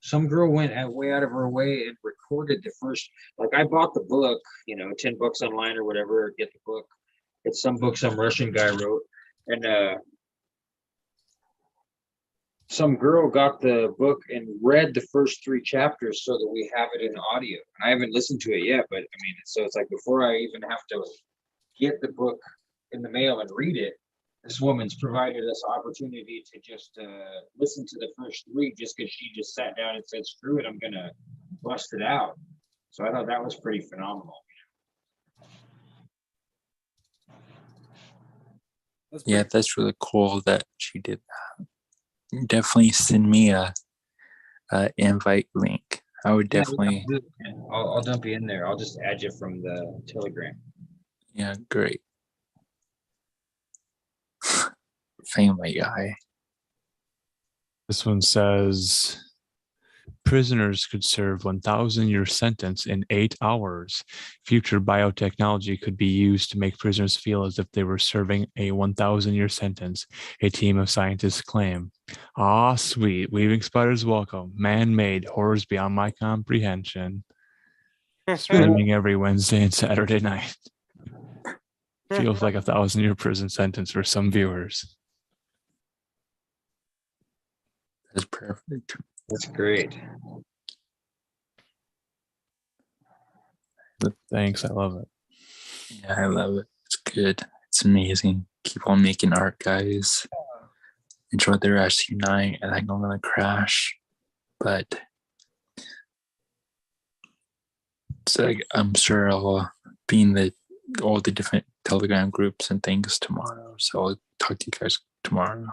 Some girl went way out of her way and recorded the first, I bought the book, $10 online or whatever, get the book. It's some book some Russian guy wrote. And some girl got the book and read the first 3 chapters so that we have it in audio. And I haven't listened to it yet, but so it's like before I even have to get the book in the mail and read it, this woman's provided us opportunity to just listen to the first 3 just because she just sat down and said, screw it, I'm going to bust it out. So I thought that was pretty phenomenal. That's really cool that she did that. Definitely send me a invite link. I would definitely. I'll dump you in there. I'll just add you from the Telegram. Yeah, great. Family Guy. This one says prisoners could serve 1,000-year sentence in 8 hours. Future biotechnology could be used to make prisoners feel as if they were serving a 1,000-year sentence, a team of scientists claim. Ah, sweet. Weaving spiders welcome. Man-made horrors beyond my comprehension. Streaming every Wednesday and Saturday night. Feels like a 1,000-year prison sentence for some viewers. That's perfect. That's great. Thanks. I love it. Yeah, I love it. It's good. It's amazing. Keep on making art, guys. enjoy the rest of your night. I think I'm gonna crash, but it's like I'm sure I'll be in all the different Telegram groups and things tomorrow. So I'll talk to you guys tomorrow.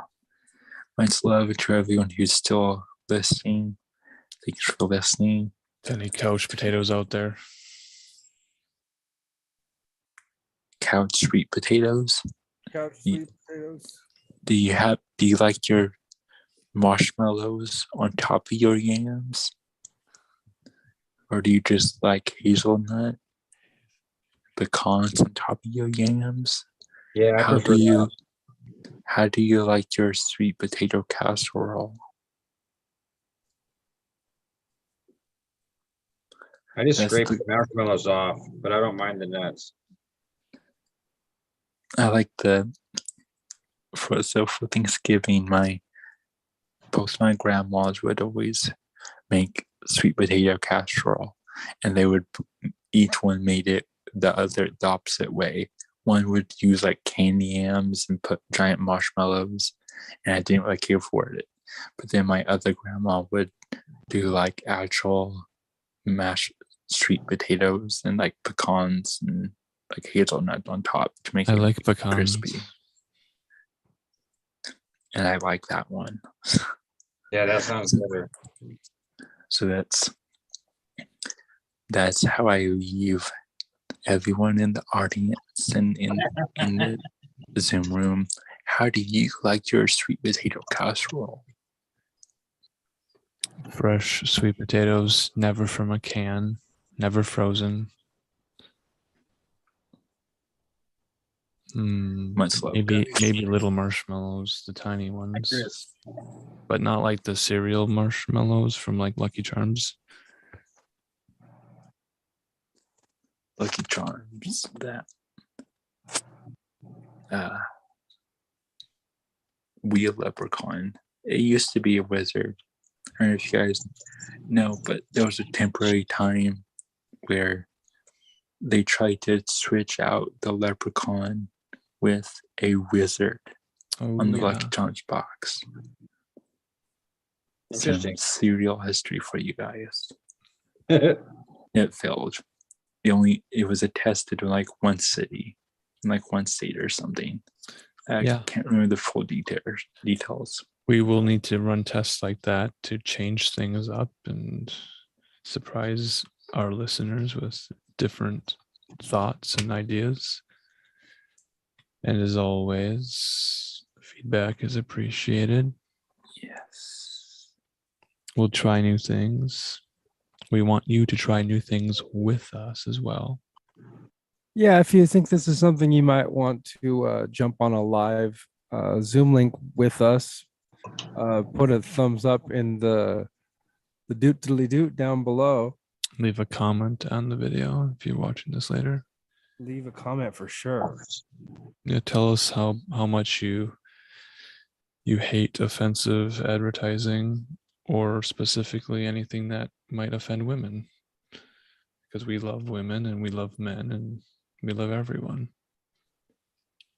Much love to everyone who's still listening. Thanks for listening. Any couch potatoes out there? Couch sweet potatoes. Couch sweet potatoes. Do you like your marshmallows on top of your yams? Or do you just like hazelnut, pecans on top of your yams? Yeah, How do you like your sweet potato casserole? I just That's scrape the- the marshmallows off, but I don't mind the nuts. I like for Thanksgiving, both my grandmas would always make sweet potato casserole, and they would each one made it the opposite way. One would use like candy yams and put giant marshmallows, and I didn't really care for it. But then my other grandma would do like actual mashed sweet potatoes and like pecans and like hazelnut on top to make I it like pecans. crispy. And I like that one. Yeah, that sounds better. So that's how I leave everyone in the audience and in the Zoom room. How do you like your sweet potato casserole? Fresh sweet potatoes, never from a can, never frozen. Much love, maybe guys. maybe little marshmallows, the tiny ones, but not like the cereal marshmallows from like Lucky Charms. Lucky Charms, that wheel leprechaun. It used to be a wizard. I don't know if you guys know, but there was a temporary time where they tried to switch out the leprechaun with a wizard on the Lucky Charms box. Some serial history for you guys. It failed. It was attested in like one city, in like one state or something. I can't remember the full details. We will need to run tests like that to change things up and surprise our listeners with different thoughts and ideas. And as always, feedback is appreciated. Yes. We'll try new things. We want you to try new things with us as well. Yeah, if you think this is something you might want to jump on a live Zoom link with us, put a thumbs up in the doot down below. Leave a comment on the video if you're watching this later. Leave a comment for sure. Yeah, tell us how much you hate offensive advertising, or specifically anything that might offend women, because we love women and we love men and we love everyone.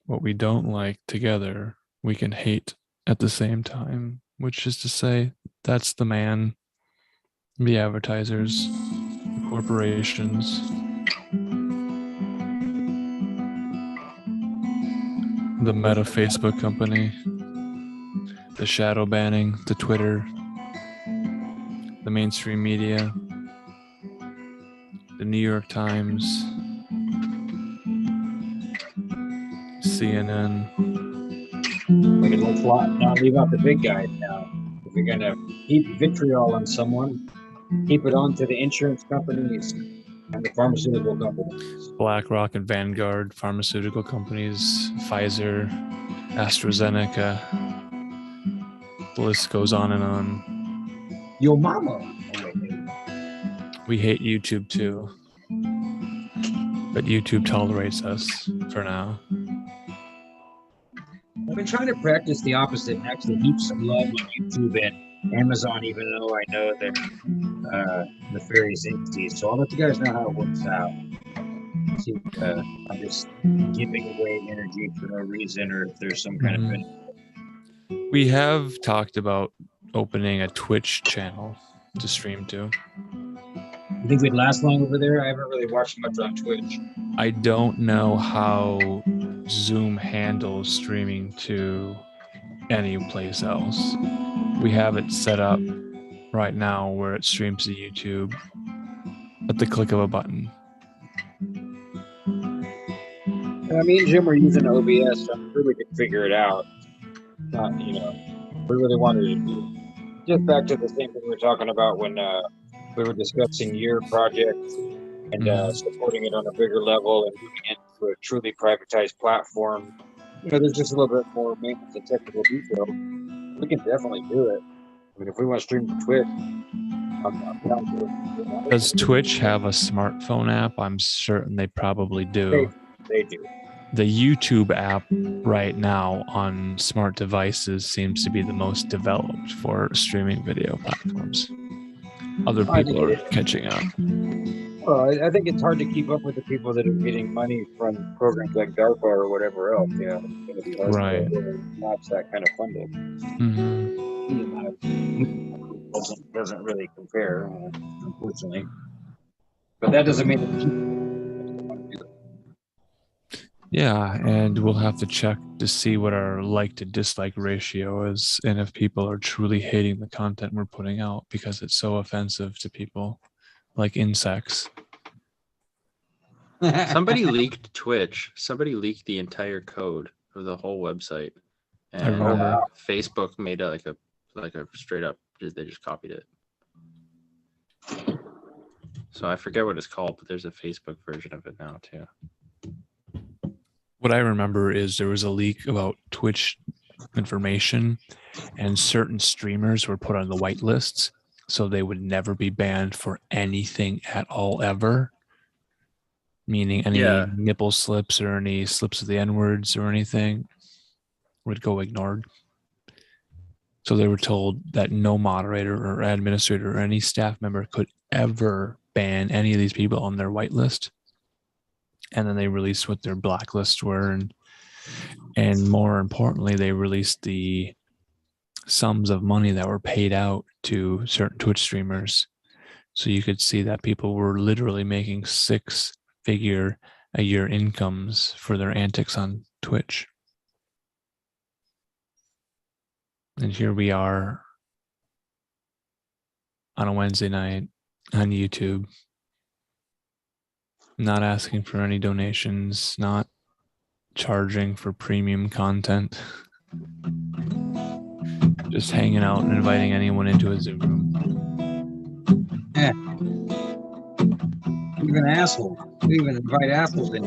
What we don't like together, we can hate at the same time, which is to say, that's the man, the advertisers, the corporations, the Meta Facebook company, the shadow banning, the Twitter, the mainstream media, the New York Times, CNN. Okay, let's not leave out the big guys now. If you're gonna heap vitriol on someone, keep it on to the insurance companies and the pharmaceutical companies. BlackRock and Vanguard pharmaceutical companies, Pfizer, AstraZeneca. The list goes on and on. Yo mama. We hate YouTube too, but YouTube tolerates us for now. I've been trying to practice the opposite and actually heap some love on YouTube and Amazon, even though I know they're nefarious entities. So I'll let you guys know how it works out. See, I'm just giving away energy for no reason, or if there's some kind of benefit. We have talked about opening a Twitch channel to stream to. You think we'd last long over there? I haven't really watched much on Twitch. I don't know how Zoom handles streaming to any place else. We have it set up right now where it streams to YouTube at the click of a button. I mean, Jim, we're using OBS, so I'm sure we could figure it out. Not, you know, we really wanted to do. Just back to the same thing we were talking about when we were discussing your project and supporting it on a bigger level and moving it to a truly privatized platform. You know, there's just a little bit more maintenance and technical detail. We can definitely do it. I mean, if we want to stream to Twitch, I'm down to it. Does Twitch have a smartphone app? I'm certain they probably do. They do. The YouTube app right now on smart devices seems to be the most developed for streaming video platforms. Other people are catching up. Well, I think it's hard to keep up with the people that are getting money from programs like DARPA or whatever else. You know, it's going to be hard Right. to match that kind of funding. Doesn't really compare, unfortunately. But that doesn't mean that Yeah, and we'll have to check to see what our like to dislike ratio is and if people are truly hating the content we're putting out because it's so offensive to people, like insects. Somebody leaked Twitch. Somebody leaked the entire code of the whole website, and I remember. Facebook made it like a straight up. They just copied it. So I forget what it's called, but there's a Facebook version of it now too. What I remember is there was a leak about Twitch information, and certain streamers were put on the whitelists, so they would never be banned for anything at all ever. Meaning any nipple slips or any slips of the N-words or anything would go ignored. So they were told that no moderator or administrator or any staff member could ever ban any of these people on their whitelist. And then they released what their blacklists were. And more importantly, they released the sums of money that were paid out to certain Twitch streamers. So you could see that people were literally making 6-figure a year incomes for their antics on Twitch. And here we are on a Wednesday night on YouTube, not asking for any donations, not charging for premium content, just hanging out and inviting anyone into a Zoom room. Yeah. Even assholes. We even invite assholes in.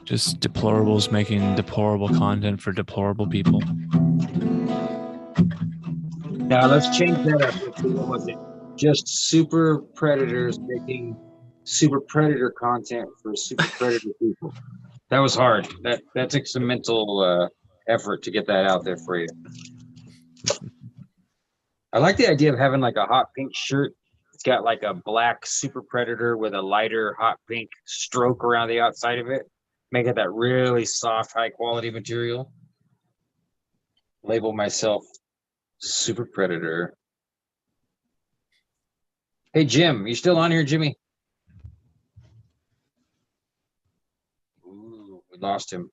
Just deplorables making deplorable content for deplorable people. Now let's change that up. What was it? Just super predators making super predator content for super predator people. That was hard. That took some mental effort to get that out there for you. I like the idea of having like a hot pink shirt. It's got like a black super predator with a lighter hot pink stroke around the outside of it. Make it that really soft, high quality material. Label myself super predator. Hey, Jim, you still on here, Jimmy? Ooh, we lost him.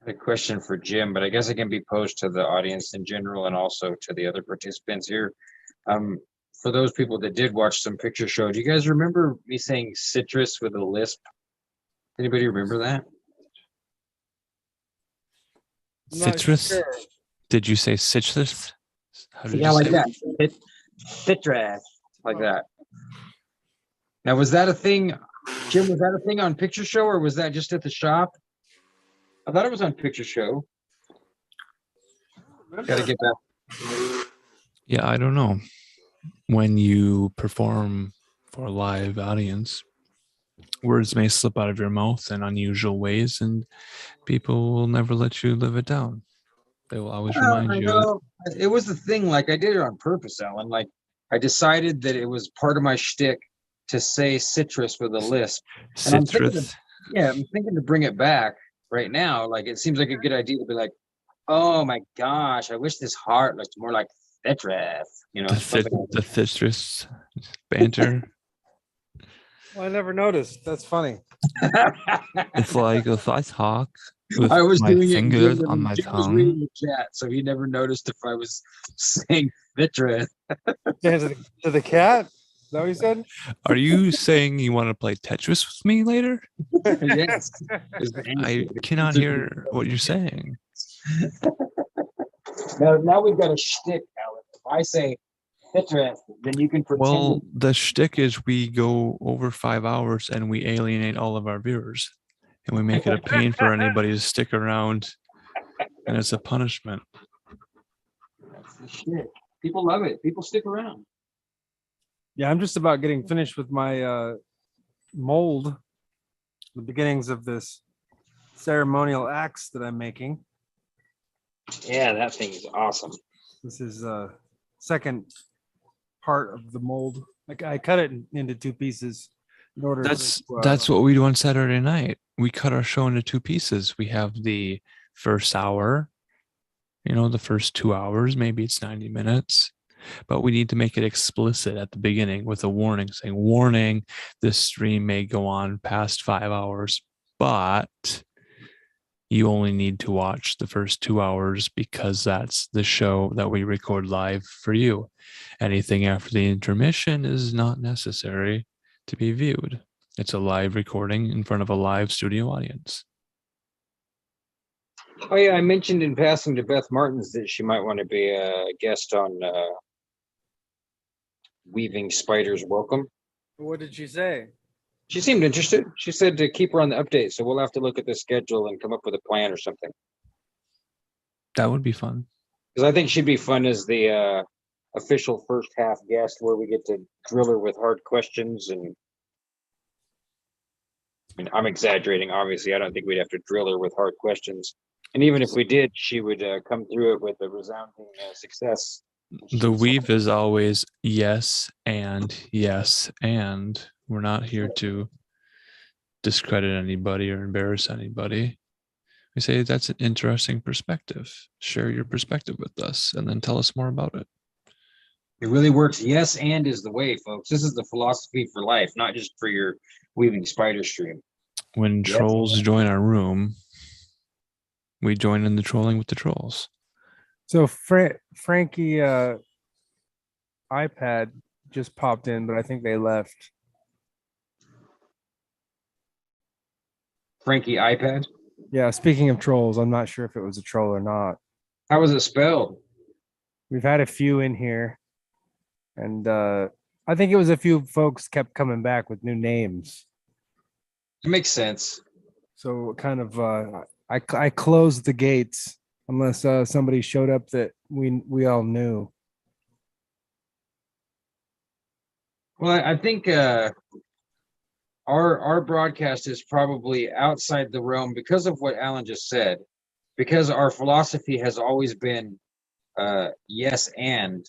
I had a question for Jim, but I guess it can be posed to the audience in general and also to the other participants here. For those people that did watch some picture show, do you guys remember me saying citrus with a lisp? Anybody remember that? Citrus? Sure. Did you say citrus? Yeah, like that. Citrus, like that. Now, was that a thing, Jim? Was that a thing on Picture Show, or was that just at the shop? I thought it was on Picture Show. Got to get back. Yeah, I don't know. When you perform for a live audience, words may slip out of your mouth in unusual ways, and people will never let you live it down. They will always remind you. It was the thing, like I did it on purpose, Alan. Like I decided that it was part of my shtick to say citrus with a lisp. Citrus. Yeah, I'm thinking to bring it back right now. Like, it seems like a good idea to be like, oh my gosh, I wish this heart looked more like Tetris, something like The Tetris banter. Well, I never noticed. That's funny. It's like if I talk with I was my doing it fingers good, on and my Jim was reading tongue. the chat, so he never noticed if I was saying Tetris. To the cat? Is that what you said? Are you saying you want to play Tetris with me later? Yes. I cannot hear what you're saying. Now we've got a shtick, Alex. If I say Tetris, then you can pretend. Well, the shtick is we go over 5 hours and we alienate all of our viewers, and we make it a pain for anybody to stick around, and it's a punishment. That's the shtick. People love it. People stick around. Yeah, I'm just about getting finished with my mold, the beginnings of this ceremonial axe that I'm making. Yeah, that thing is awesome. This is second part of the mold. Like I cut it into 2 pieces in order. That's what we do on Saturday night. We cut our show into 2 pieces. We have the first hour, the first 2 hours, maybe it's 90 minutes, but we need to make it explicit at the beginning with a warning saying, warning, this stream may go on past 5 hours, but you only need to watch the first 2 hours because that's the show that we record live for you. Anything after the intermission is not necessary to be viewed. It's a live recording in front of a live studio audience. Oh yeah, I mentioned in passing to Beth Martins that she might want to be a guest on Weaving Spiders Welcome. What did she say? She seemed interested. She said to keep her on the update, so we'll have to look at the schedule and come up with a plan or something. That would be fun. Because I think she'd be fun as the official first half guest, where we get to drill her with hard questions. And I mean, I'm exaggerating, obviously. I don't think we'd have to drill her with hard questions. And even if we did, she would come through it with a resounding success. The weave is always yes, and we're not here to discredit anybody or embarrass anybody. We say that's an interesting perspective. Share your perspective with us and then tell us more about it. It really works. Yes, and is the way, folks. This is the philosophy for life, not just for your Weaving Spider stream. When trolls join our room, we join in the trolling with the trolls. So Frankie iPad just popped in, but I think they left. Frankie iPad? Yeah, speaking of trolls, I'm not sure if it was a troll or not. How was it spelled? We've had a few in here, and I think it was a few folks kept coming back with new names. It makes sense. So kind of I closed the gates unless somebody showed up that we all knew. Well, I think our broadcast is probably outside the realm because of what Alan just said, because our philosophy has always been yes, and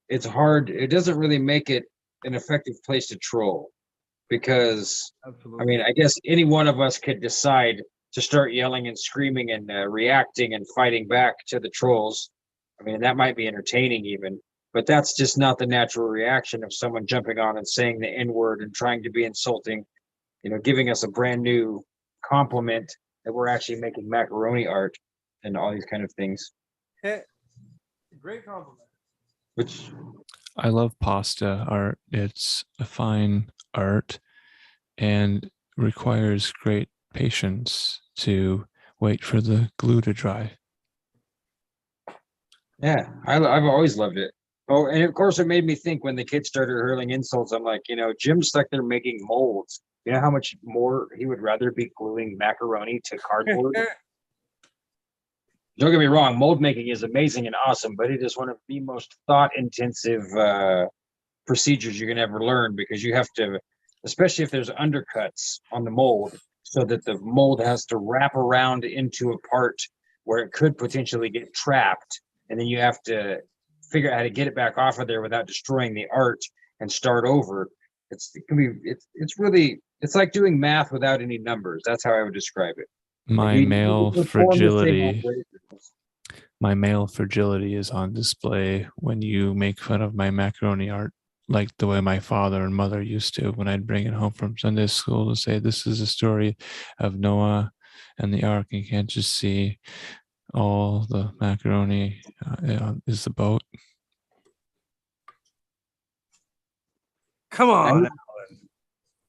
it's hard. It doesn't really make it an effective place to troll, because I mean, I guess any one of us could decide to start yelling and screaming and reacting and fighting back to the trolls. I mean, that might be entertaining even, but that's just not the natural reaction of someone jumping on and saying the N-word and trying to be insulting, giving us a brand new compliment that we're actually making macaroni art and all these kind of things. Great compliment. Which I love pasta art. It's a fine art and requires great patience to wait for the glue to dry. Yeah, I've always loved it. Oh, and of course, it made me think when the kids started hurling insults. I'm like, Jim's stuck there making molds. You know how much more he would rather be gluing macaroni to cardboard? Don't get me wrong, mold making is amazing and awesome, but it is one of the most thought-intensive procedures you can ever learn, because you have to, especially if there's undercuts on the mold, so that the mold has to wrap around into a part where it could potentially get trapped, and then you have to figure out how to get it back off of there without destroying the art and start over. It's really It's like doing math without any numbers. That's how I would describe it. My You male perform the same fragility. operations. My male fragility is on display when you make fun of my macaroni art, like the way my father and mother used to when I'd bring it home from Sunday school to say, this is a story of Noah and the ark. You can't just see all the macaroni is the boat. Come on.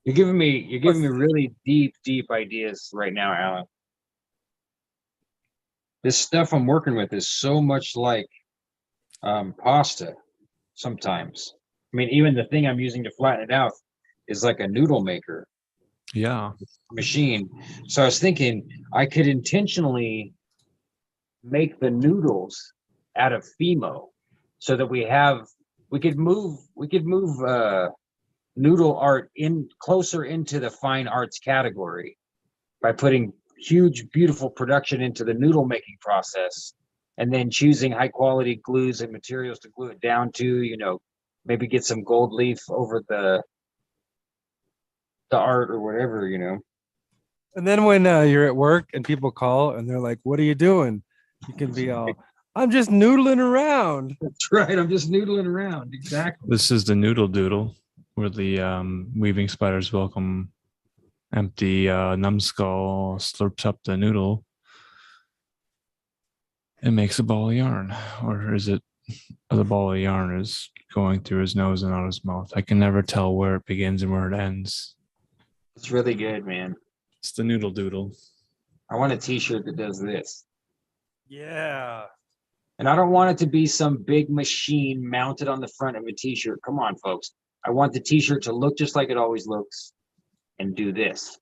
You're giving me really deep ideas right now, Alan. This stuff I'm working with is so much like pasta sometimes. I mean, even the thing I'm using to flatten it out is like a noodle maker Yeah. machine. So I was thinking I could intentionally make the noodles out of Fimo so that we could move noodle art in closer into the fine arts category by putting huge, beautiful production into the noodle making process, and then choosing high quality glues and materials to glue it down to, maybe get some gold leaf over the art or whatever. And then when you're at work and people call and they're like, what are you doing? You can be all, I'm just noodling around. That's right. I'm just noodling around. Exactly. This is the noodle doodle, where the weaving spiders welcome empty numbskull slurps up the noodle and makes a ball of yarn. Or is it the ball of yarn is going through his nose and out his mouth? I can never tell where it begins and where it ends. It's really good, man. It's the noodle doodle. I want a t-shirt that does this. Yeah. And I don't want it to be some big machine mounted on the front of a t-shirt. Come on, folks. I want the t-shirt to look just like it always looks and do this.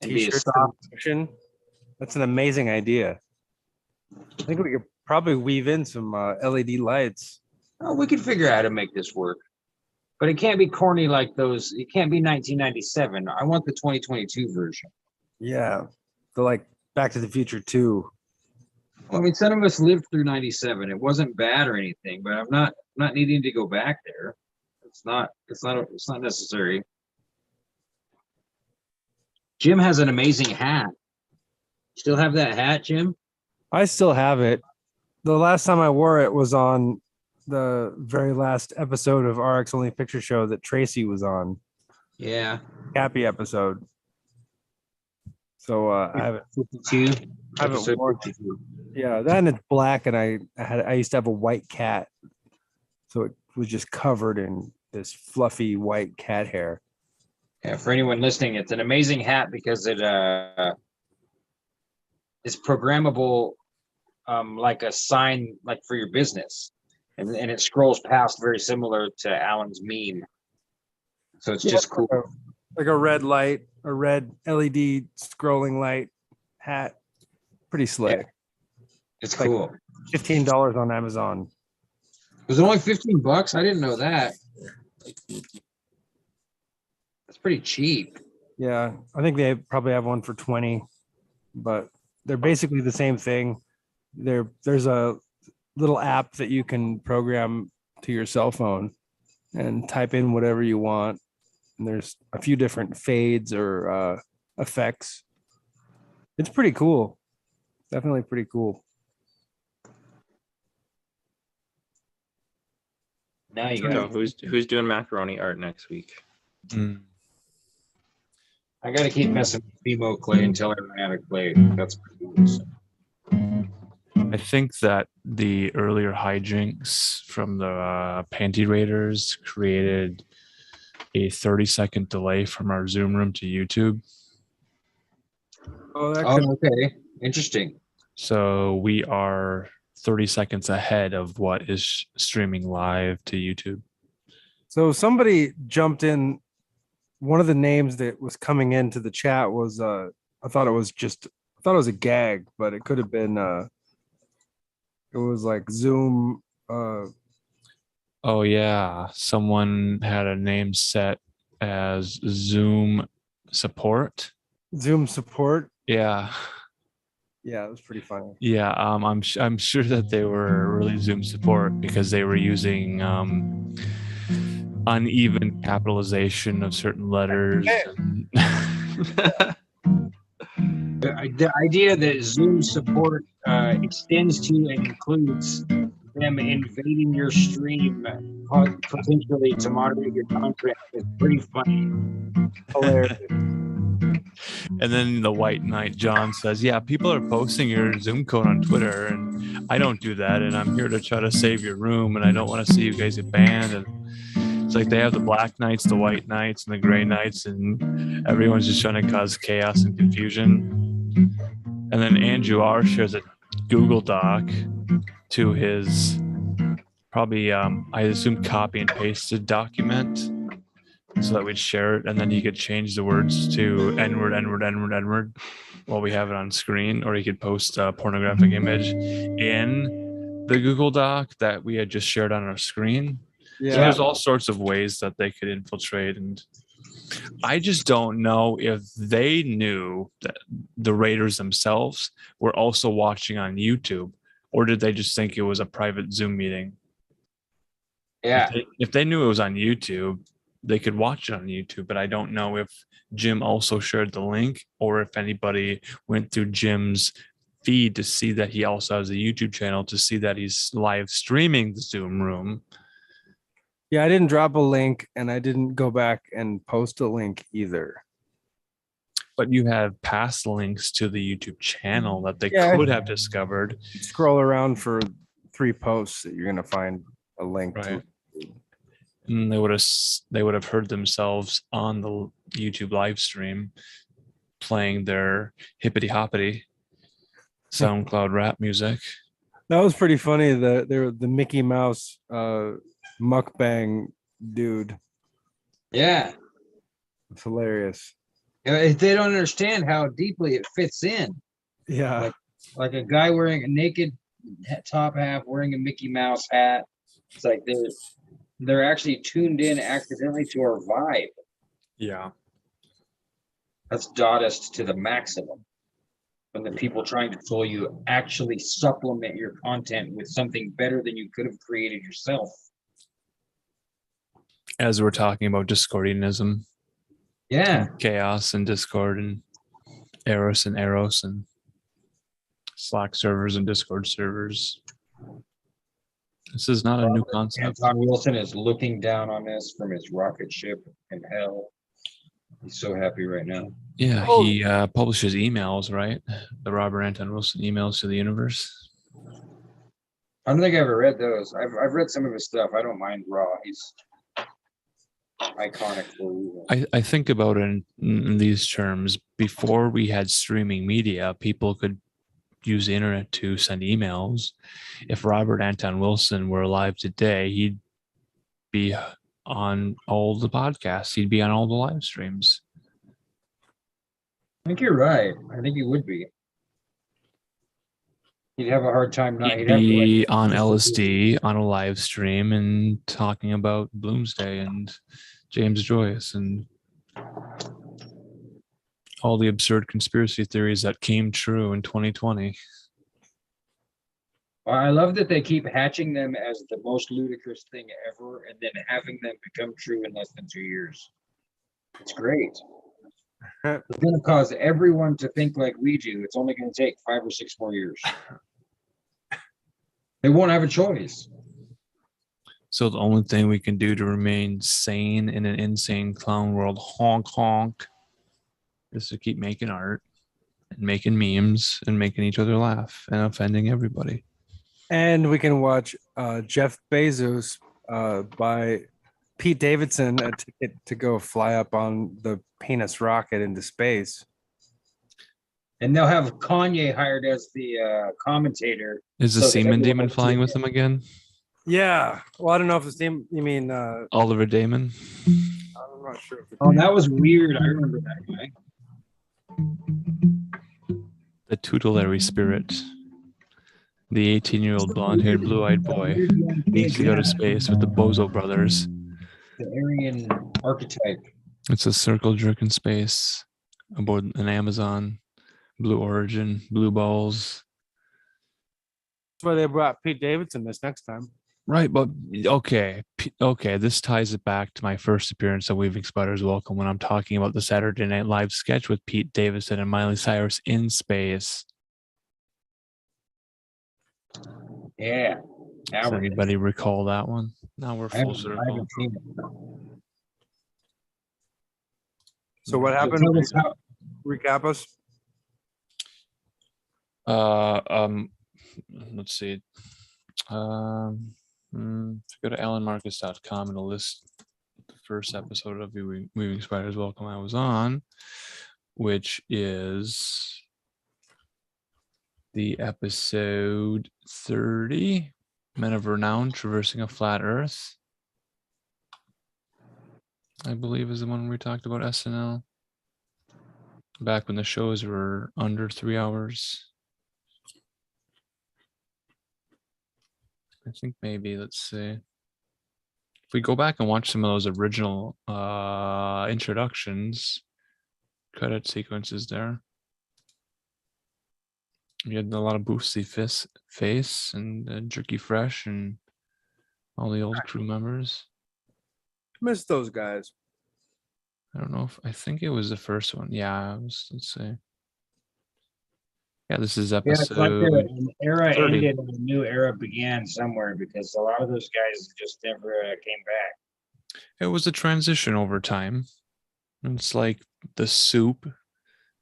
And be a soft. That's an amazing idea. I think we could probably weave in some LED lights. Oh, we could figure out how to make this work. But it can't be corny like those. It can't be 1997. I want the 2022 version. Yeah. The like Back to the Future 2. Well, I mean, some of us lived through 97. It wasn't bad or anything, but I'm not needing to go back there. It's not necessary. Jim has an amazing hat. Still have that hat, Jim? I still have it. The last time I wore it was on the very last episode of RX Only Picture Show that Tracy was on. Yeah. Happy episode. So I haven't 52. I haven't worn. Yeah, then it's black, and I used to have a white cat, so it was just covered in this fluffy white cat hair. Yeah, for anyone listening, it's an amazing hat because it is programmable like a sign, like for your business, and it scrolls past very similar to Alan's meme. So it's just cool. Like a red light, a red LED scrolling light hat. Pretty slick. Yeah. It's cool. $15 on Amazon. Was it only $15? I didn't know that. That's pretty cheap. Yeah, I think they probably have one for 20, but they're basically the same thing. There's a little app that you can program to your cell phone and type in whatever you want. And there's a few different fades or effects. It's pretty cool. Definitely pretty cool. Now you So got who's doing macaroni art next week? I got to keep messing with Fimo clay until I run out of clay. That's pretty good. I think that the earlier hijinks from the Panty Raiders created a 30-second delay from our Zoom room to YouTube. Oh, okay. Interesting. So we are 30 seconds ahead of what is streaming live to YouTube. So somebody jumped in. One of the names that was coming into the chat was I thought it was a gag, but it could have been it was like Zoom. Oh yeah, someone had a name set as Zoom support. Zoom support. Yeah. Yeah, it was pretty funny. Yeah, I'm sure that they were really Zoom support because they were using uneven capitalization of certain letters. The idea that Zoom support extends to and includes them invading your stream potentially to moderate your content is pretty funny. Hilarious. And then the White Knight John says, "Yeah, people are posting your Zoom code on Twitter, and I don't do that. And I'm here to try to save your room, and I don't want to see you guys get banned." And it's like they have the Black Knights, the White Knights, and the Gray Knights, and everyone's just trying to cause chaos and confusion. And then Andrew R shares a Google Doc to his probably, I assume, copy and pasted document, so that we'd share it, and then he could change the words to N-word, N-word, N-word, N-word while we have it on screen, or he could post a pornographic image in the Google Doc that we had just shared on our screen. Yeah. So there's all sorts of ways that they could infiltrate, and I just don't know if they knew that the raiders themselves were also watching on YouTube, or did they just think it was a private Zoom meeting? Yeah. If they knew it was on YouTube, they could watch it on YouTube, but I don't know if Jim also shared the link or if anybody went through Jim's feed to see that he also has a YouTube channel, to see that he's live streaming the Zoom room. Yeah, I didn't drop a link and I didn't go back and post a link either. But you have past links to the YouTube channel that they could have discovered. Scroll around for 3 posts that you're going to find a link to. And they would have heard themselves on the YouTube live stream playing their hippity hoppity SoundCloud rap music. That was pretty funny. The Mickey Mouse mukbang dude. Yeah. It's hilarious. They don't understand how deeply it fits in. Yeah. Like a guy wearing a naked top half, wearing a Mickey Mouse hat. It's like they're actually tuned in accidentally to our vibe. Yeah. That's Dadaist to the maximum. When the people trying to fool you actually supplement your content with something better than you could have created yourself. As we're talking about Discordianism. Yeah. Chaos and Discord and Eros and Slack servers and Discord servers. This is not a new concept. Anton Wilson is looking down on us from his rocket ship in hell. He's so happy right now. Yeah, he publishes emails, right? The Robert Anton Wilson emails to the universe. I don't think I ever read those. I've read some of his stuff. I don't mind Raw. He's iconic for a reason. I think about it in these terms. Before we had streaming media, people could use the internet to send emails. If Robert Anton Wilson were alive today, he'd be on all the podcasts. He'd be on all the live streams. I think you're right. I think he would be. He'd have a hard time not. He'd be on LSD on a live stream and talking about Bloomsday and James Joyce and all the absurd conspiracy theories that came true in 2020. Well, I love that they keep hatching them as the most ludicrous thing ever and then having them become true in less than 2 years. It's great. It's going to cause everyone to think like we do. It's only going to take 5 or 6 more years. They won't have a choice. So the only thing we can do to remain sane in an insane clown world, honk honk, is to keep making art and making memes and making each other laugh and offending everybody. And we can watch Jeff Bezos buy Pete Davidson a ticket to go fly up on the penis rocket into space. And they'll have Kanye hired as the commentator. Is the semen demon flying with them again? Yeah. Well, I don't know if it's you mean Oliver Damon? I'm not sure. If Oh, that was weird. I remember that guy. The tutelary spirit. The 18-year-old blonde-haired, blue-eyed boy needs to go to space with the Bozo brothers. The Aryan archetype. It's a circle jerk in space aboard an Amazon. Blue Origin, blue balls. That's why they brought Pete Davidson this next time. Right, but okay, this ties it back to my first appearance on Weaving Spiders Welcome when I'm talking about the Saturday Night Live sketch with Pete Davidson and Miley Cyrus in space. Yeah. Does anybody recall that one? Now we're full circle. I haven't seen it. So what happened? tell us how- Recap us. Let's see. Go to alanmarcus.com and it'll list the first episode of Weaving Spiders Welcome I was on, which is the episode 30, Men of Renown Traversing a Flat Earth, I believe is the one we talked about SNL. Back when the shows were under 3 hours. I think maybe, let's see. If we go back and watch some of those original introductions, credit sequences there. We had a lot of Boosty Face and Jerky Fresh and all the old crew members. Miss those guys. I don't know if, I think it was the first one. Yeah, let's see. Yeah, this is Yeah, episode it's like an era 30. ended and a new era began somewhere because a lot of those guys just never came back. It was a transition over time. It's like the soup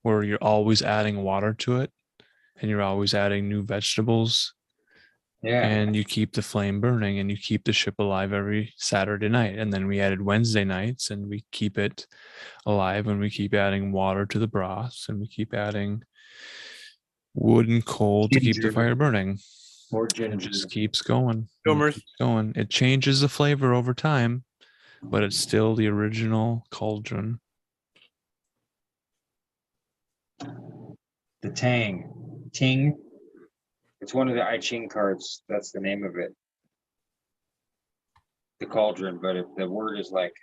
where you're always adding water to it and you're always adding new vegetables. Yeah. And you keep the flame burning and you keep the ship alive every Saturday night. And then we added Wednesday nights and we keep it alive when we keep adding water to the broths and we keep adding wood and coal to keep the fire burning. More It ginger. just keeps going. Filmers. Going. It changes the flavor over time, but it's still the original cauldron. The Ting. It's one of the I Ching cards. That's the name of it. The cauldron, but the word is like,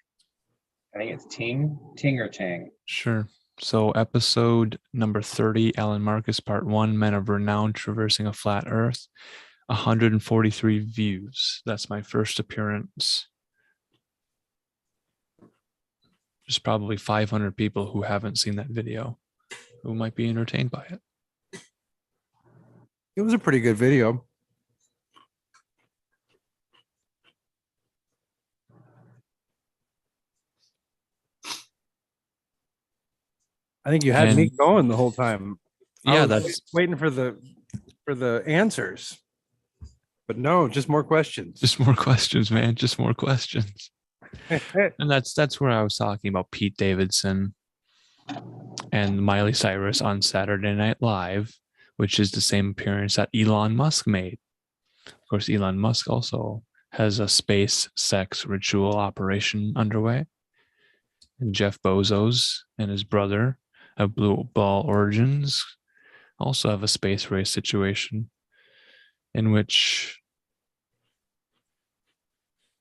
I think it's Ting or Tang. Sure. So episode number 30, Alan Marcus, part 1, Men of Renown Traversing a Flat Earth, 143 views. That's my first appearance. There's probably 500 people who haven't seen that video who might be entertained by it. It was a pretty good video. I think you had me going the whole time. Yeah, that's waiting for the answers. But no, just more questions. Just more questions, man. Just more questions. And that's where I was talking about Pete Davidson and Miley Cyrus on Saturday Night Live, which is the same appearance that Elon Musk made. Of course, Elon Musk also has a space sex ritual operation underway. And Jeff Bezos and his brother of Blue Ball Origins also have a space race situation in which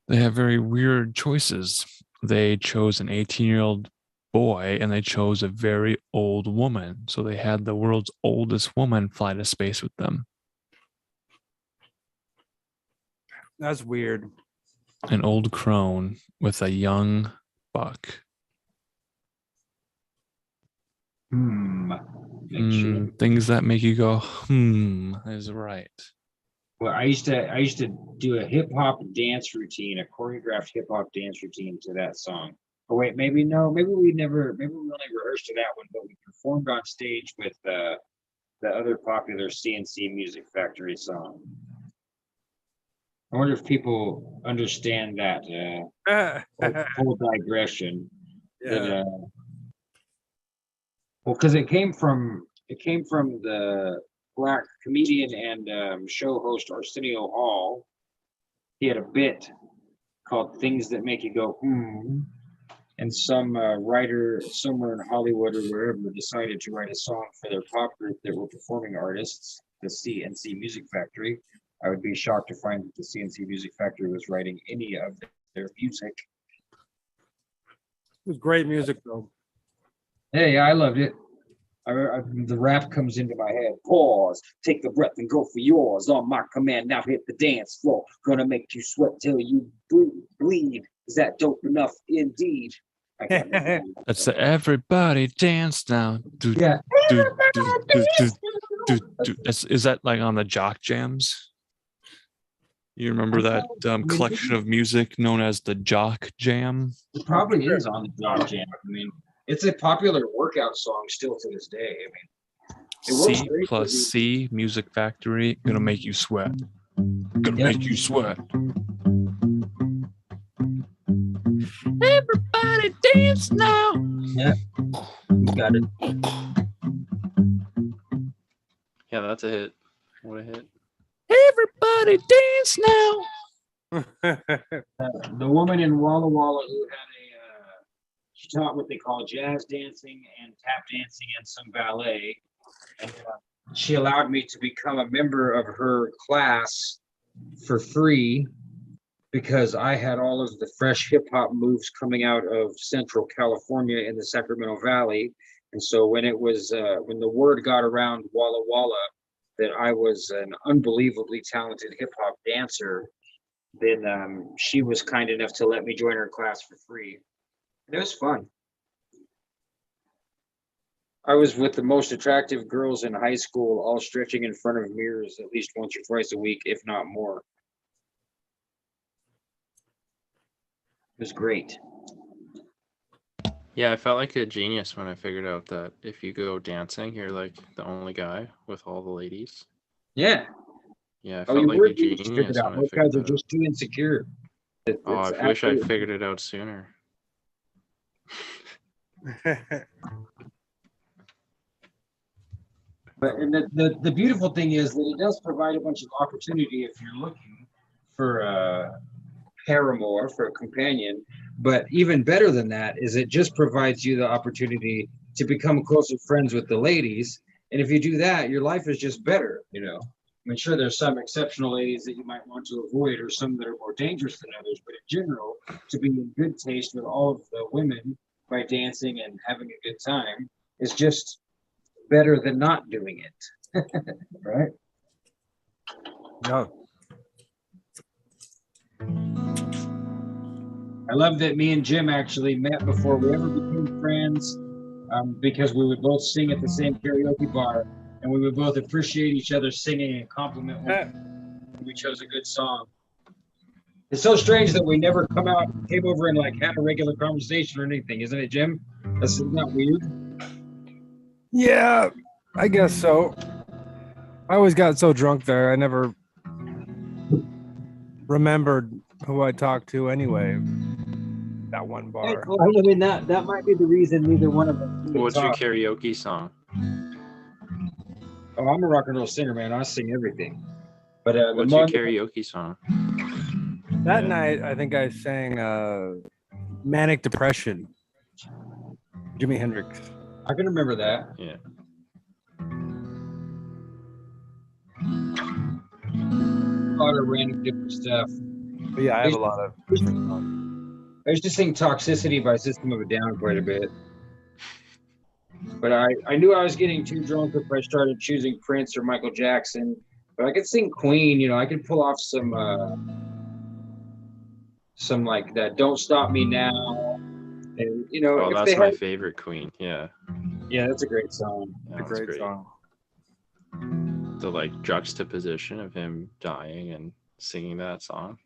they have very weird choices. They chose an 18-year-old boy and they chose a very old woman. So they had the world's oldest woman fly to space with them. That's weird. An old crone with a young buck. Things that make you go, is right. Well, I used to do a hip hop dance routine, a choreographed hip hop dance routine to that song. Oh wait, maybe we only rehearsed to that one, but we performed on stage with the other popular CNC Music Factory song. I wonder if people understand that whole digression. Yeah. Well, because it came from the Black comedian and show host Arsenio Hall. He had a bit called "Things That Make You Go and some writer somewhere in Hollywood or wherever decided to write a song for their pop group that were performing artists, the CNC Music Factory. I would be shocked to find that the CNC Music Factory was writing any of their music. It was great music, though. Hey, I loved it. The rap comes into my head. Pause, take a breath and go for yours. On my command, now hit the dance floor. Gonna make you sweat till you bleed. Is that dope enough? Indeed. That's the everybody dance now. Yeah. Is that like on the jock jams? You remember that collection of music known as the Jock Jam? It probably is on the Jock Jam. I mean, it's a popular workout song still to this day. I mean, it works C great plus for the- C, Music Factory, gonna make you sweat. Gonna make you sweat. Everybody dance now. Yeah, you got it. Yeah, that's a hit. What a hit. Everybody dance now. The woman in Walla Walla who had she taught what they call jazz dancing and tap dancing and some ballet. And she allowed me to become a member of her class for free because I had all of the fresh hip hop moves coming out of Central California in the Sacramento Valley. And so when it was, when the word got around Walla Walla that I was an unbelievably talented hip hop dancer, then she was kind enough to let me join her class for free. And it was fun. I was with the most attractive girls in high school, all stretching in front of mirrors at least once or twice a week, if not more. It was great. Yeah, I felt like a genius when I figured out that if you go dancing, you're like the only guy with all the ladies. Yeah. Yeah, I Oh, felt you like were a genius to figure genius it out. when I Those figured guys are that out. just too insecure. Oh, I wish I figured it out sooner. But and the beautiful thing is that it does provide a bunch of opportunity if you're looking for a paramour, for a companion. But even better than that is it just provides you the opportunity to become closer friends with the ladies. And if you do that, your life is just better, you know. I mean, sure, there's some exceptional ladies that you might want to avoid or some that are more dangerous than others, but in general, to be in good taste with all of the women by dancing and having a good time is just better than not doing it. Right? No. I love that me and Jim actually met before we ever became friends, because we would both sing at the same karaoke bar, and we would both appreciate each other singing and compliment one another when we chose a good song. It's so strange that we never came over and like had a regular conversation or anything, isn't it, Jim? That's not weird. Yeah, I guess so. I always got so drunk there, I never remembered who I talked to anyway. That one bar. I mean, that might be the reason neither one of us. What's your karaoke song? Oh, I'm a rock and roll singer, man. I sing everything. But what's your karaoke song? That night, I think I sang Manic Depression, Jimi Hendrix. I can remember that. Yeah. A lot of random different stuff. But yeah, I have a lot of different songs. I used to sing Toxicity by System of a Down quite a bit. But I knew I was getting too drunk if I started choosing Prince or Michael Jackson. But I could sing Queen, you know, I could pull off some like that Don't Stop Me Now. And you know, Oh, if that's they my had, favorite Queen. Yeah. yeah, that's a great song. Yeah, It's a great song. The like juxtaposition of him dying and singing that song.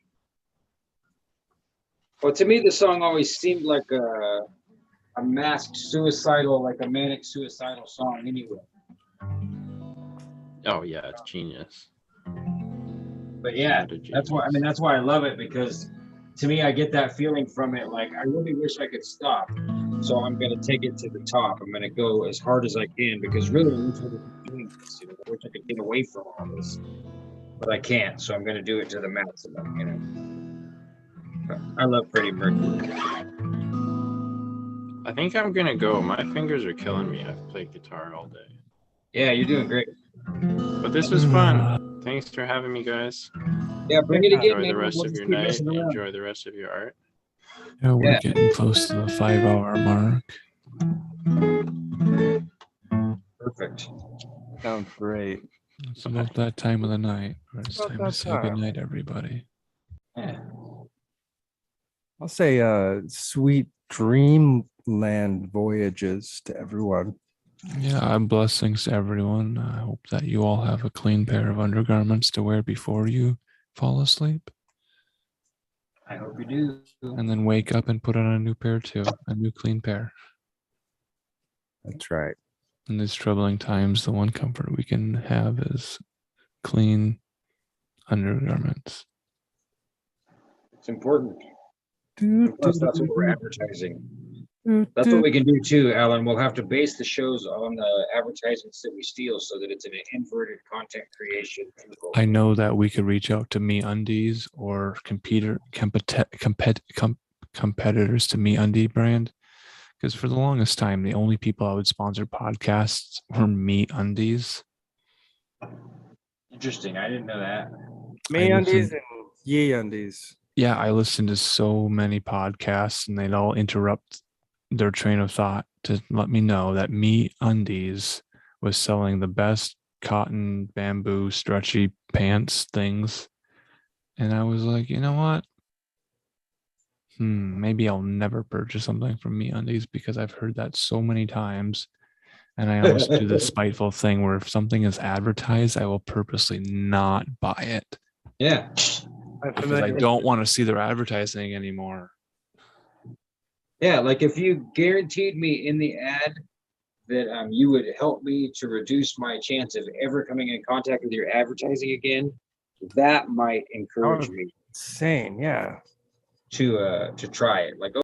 Well, to me, the song always seemed like a masked suicidal, like a manic suicidal song anyway. Oh yeah, it's genius. But yeah, that's why I love it, because to me, I get that feeling from it. Like, I really wish I could stop. So I'm going to take it to the top. I'm going to go as hard as I can, because really, I wish I could be doing this. You know? I wish I could get away from all this. But I can't. So I'm going to do it to the maximum, you know. But I love Freddie Mercury. I think I'm gonna go. My fingers are killing me. I've played guitar all day. Yeah, you're doing great. But this was fun. Thanks for having me, guys. Yeah, bring it again. Enjoy the rest of your night. Enjoy the rest of your art. Yeah, we're getting close to the 5-hour mark. Perfect. Sounds great. It's about that time of the night where it's About time to that say time. good night, everybody. Yeah. I'll say sweet dreamland voyages to everyone. Yeah, blessings to everyone. I hope that you all have a clean pair of undergarments to wear before you fall asleep. I hope you do. And then wake up and put on a new pair too, a new clean pair. That's right. In these troubling times, the one comfort we can have is clean undergarments. It's important. Plus, that's what we're advertising. That's what we can do too, Alan. We'll have to base the shows on the advertisements that we steal so that it's an inverted content creation. I know that we could reach out to MeUndies or competitors to MeUndie brand, because for the longest time, the only people I would sponsor podcasts were MeUndies. Interesting. I didn't know that. Me undies and ye undies. Yeah, I listened to so many podcasts and they'd all interrupt their train of thought to let me know that MeUndies was selling the best cotton bamboo stretchy pants things. And I was like, you know what? Maybe I'll never purchase something from MeUndies because I've heard that so many times. And I almost do the spiteful thing where if something is advertised, I will purposely not buy it. Yeah. Because I don't want to see their advertising anymore. Yeah, like if you guaranteed me in the ad that you would help me to reduce my chance of ever coming in contact with your advertising again, that might encourage me. Insane, yeah. To try it. Like,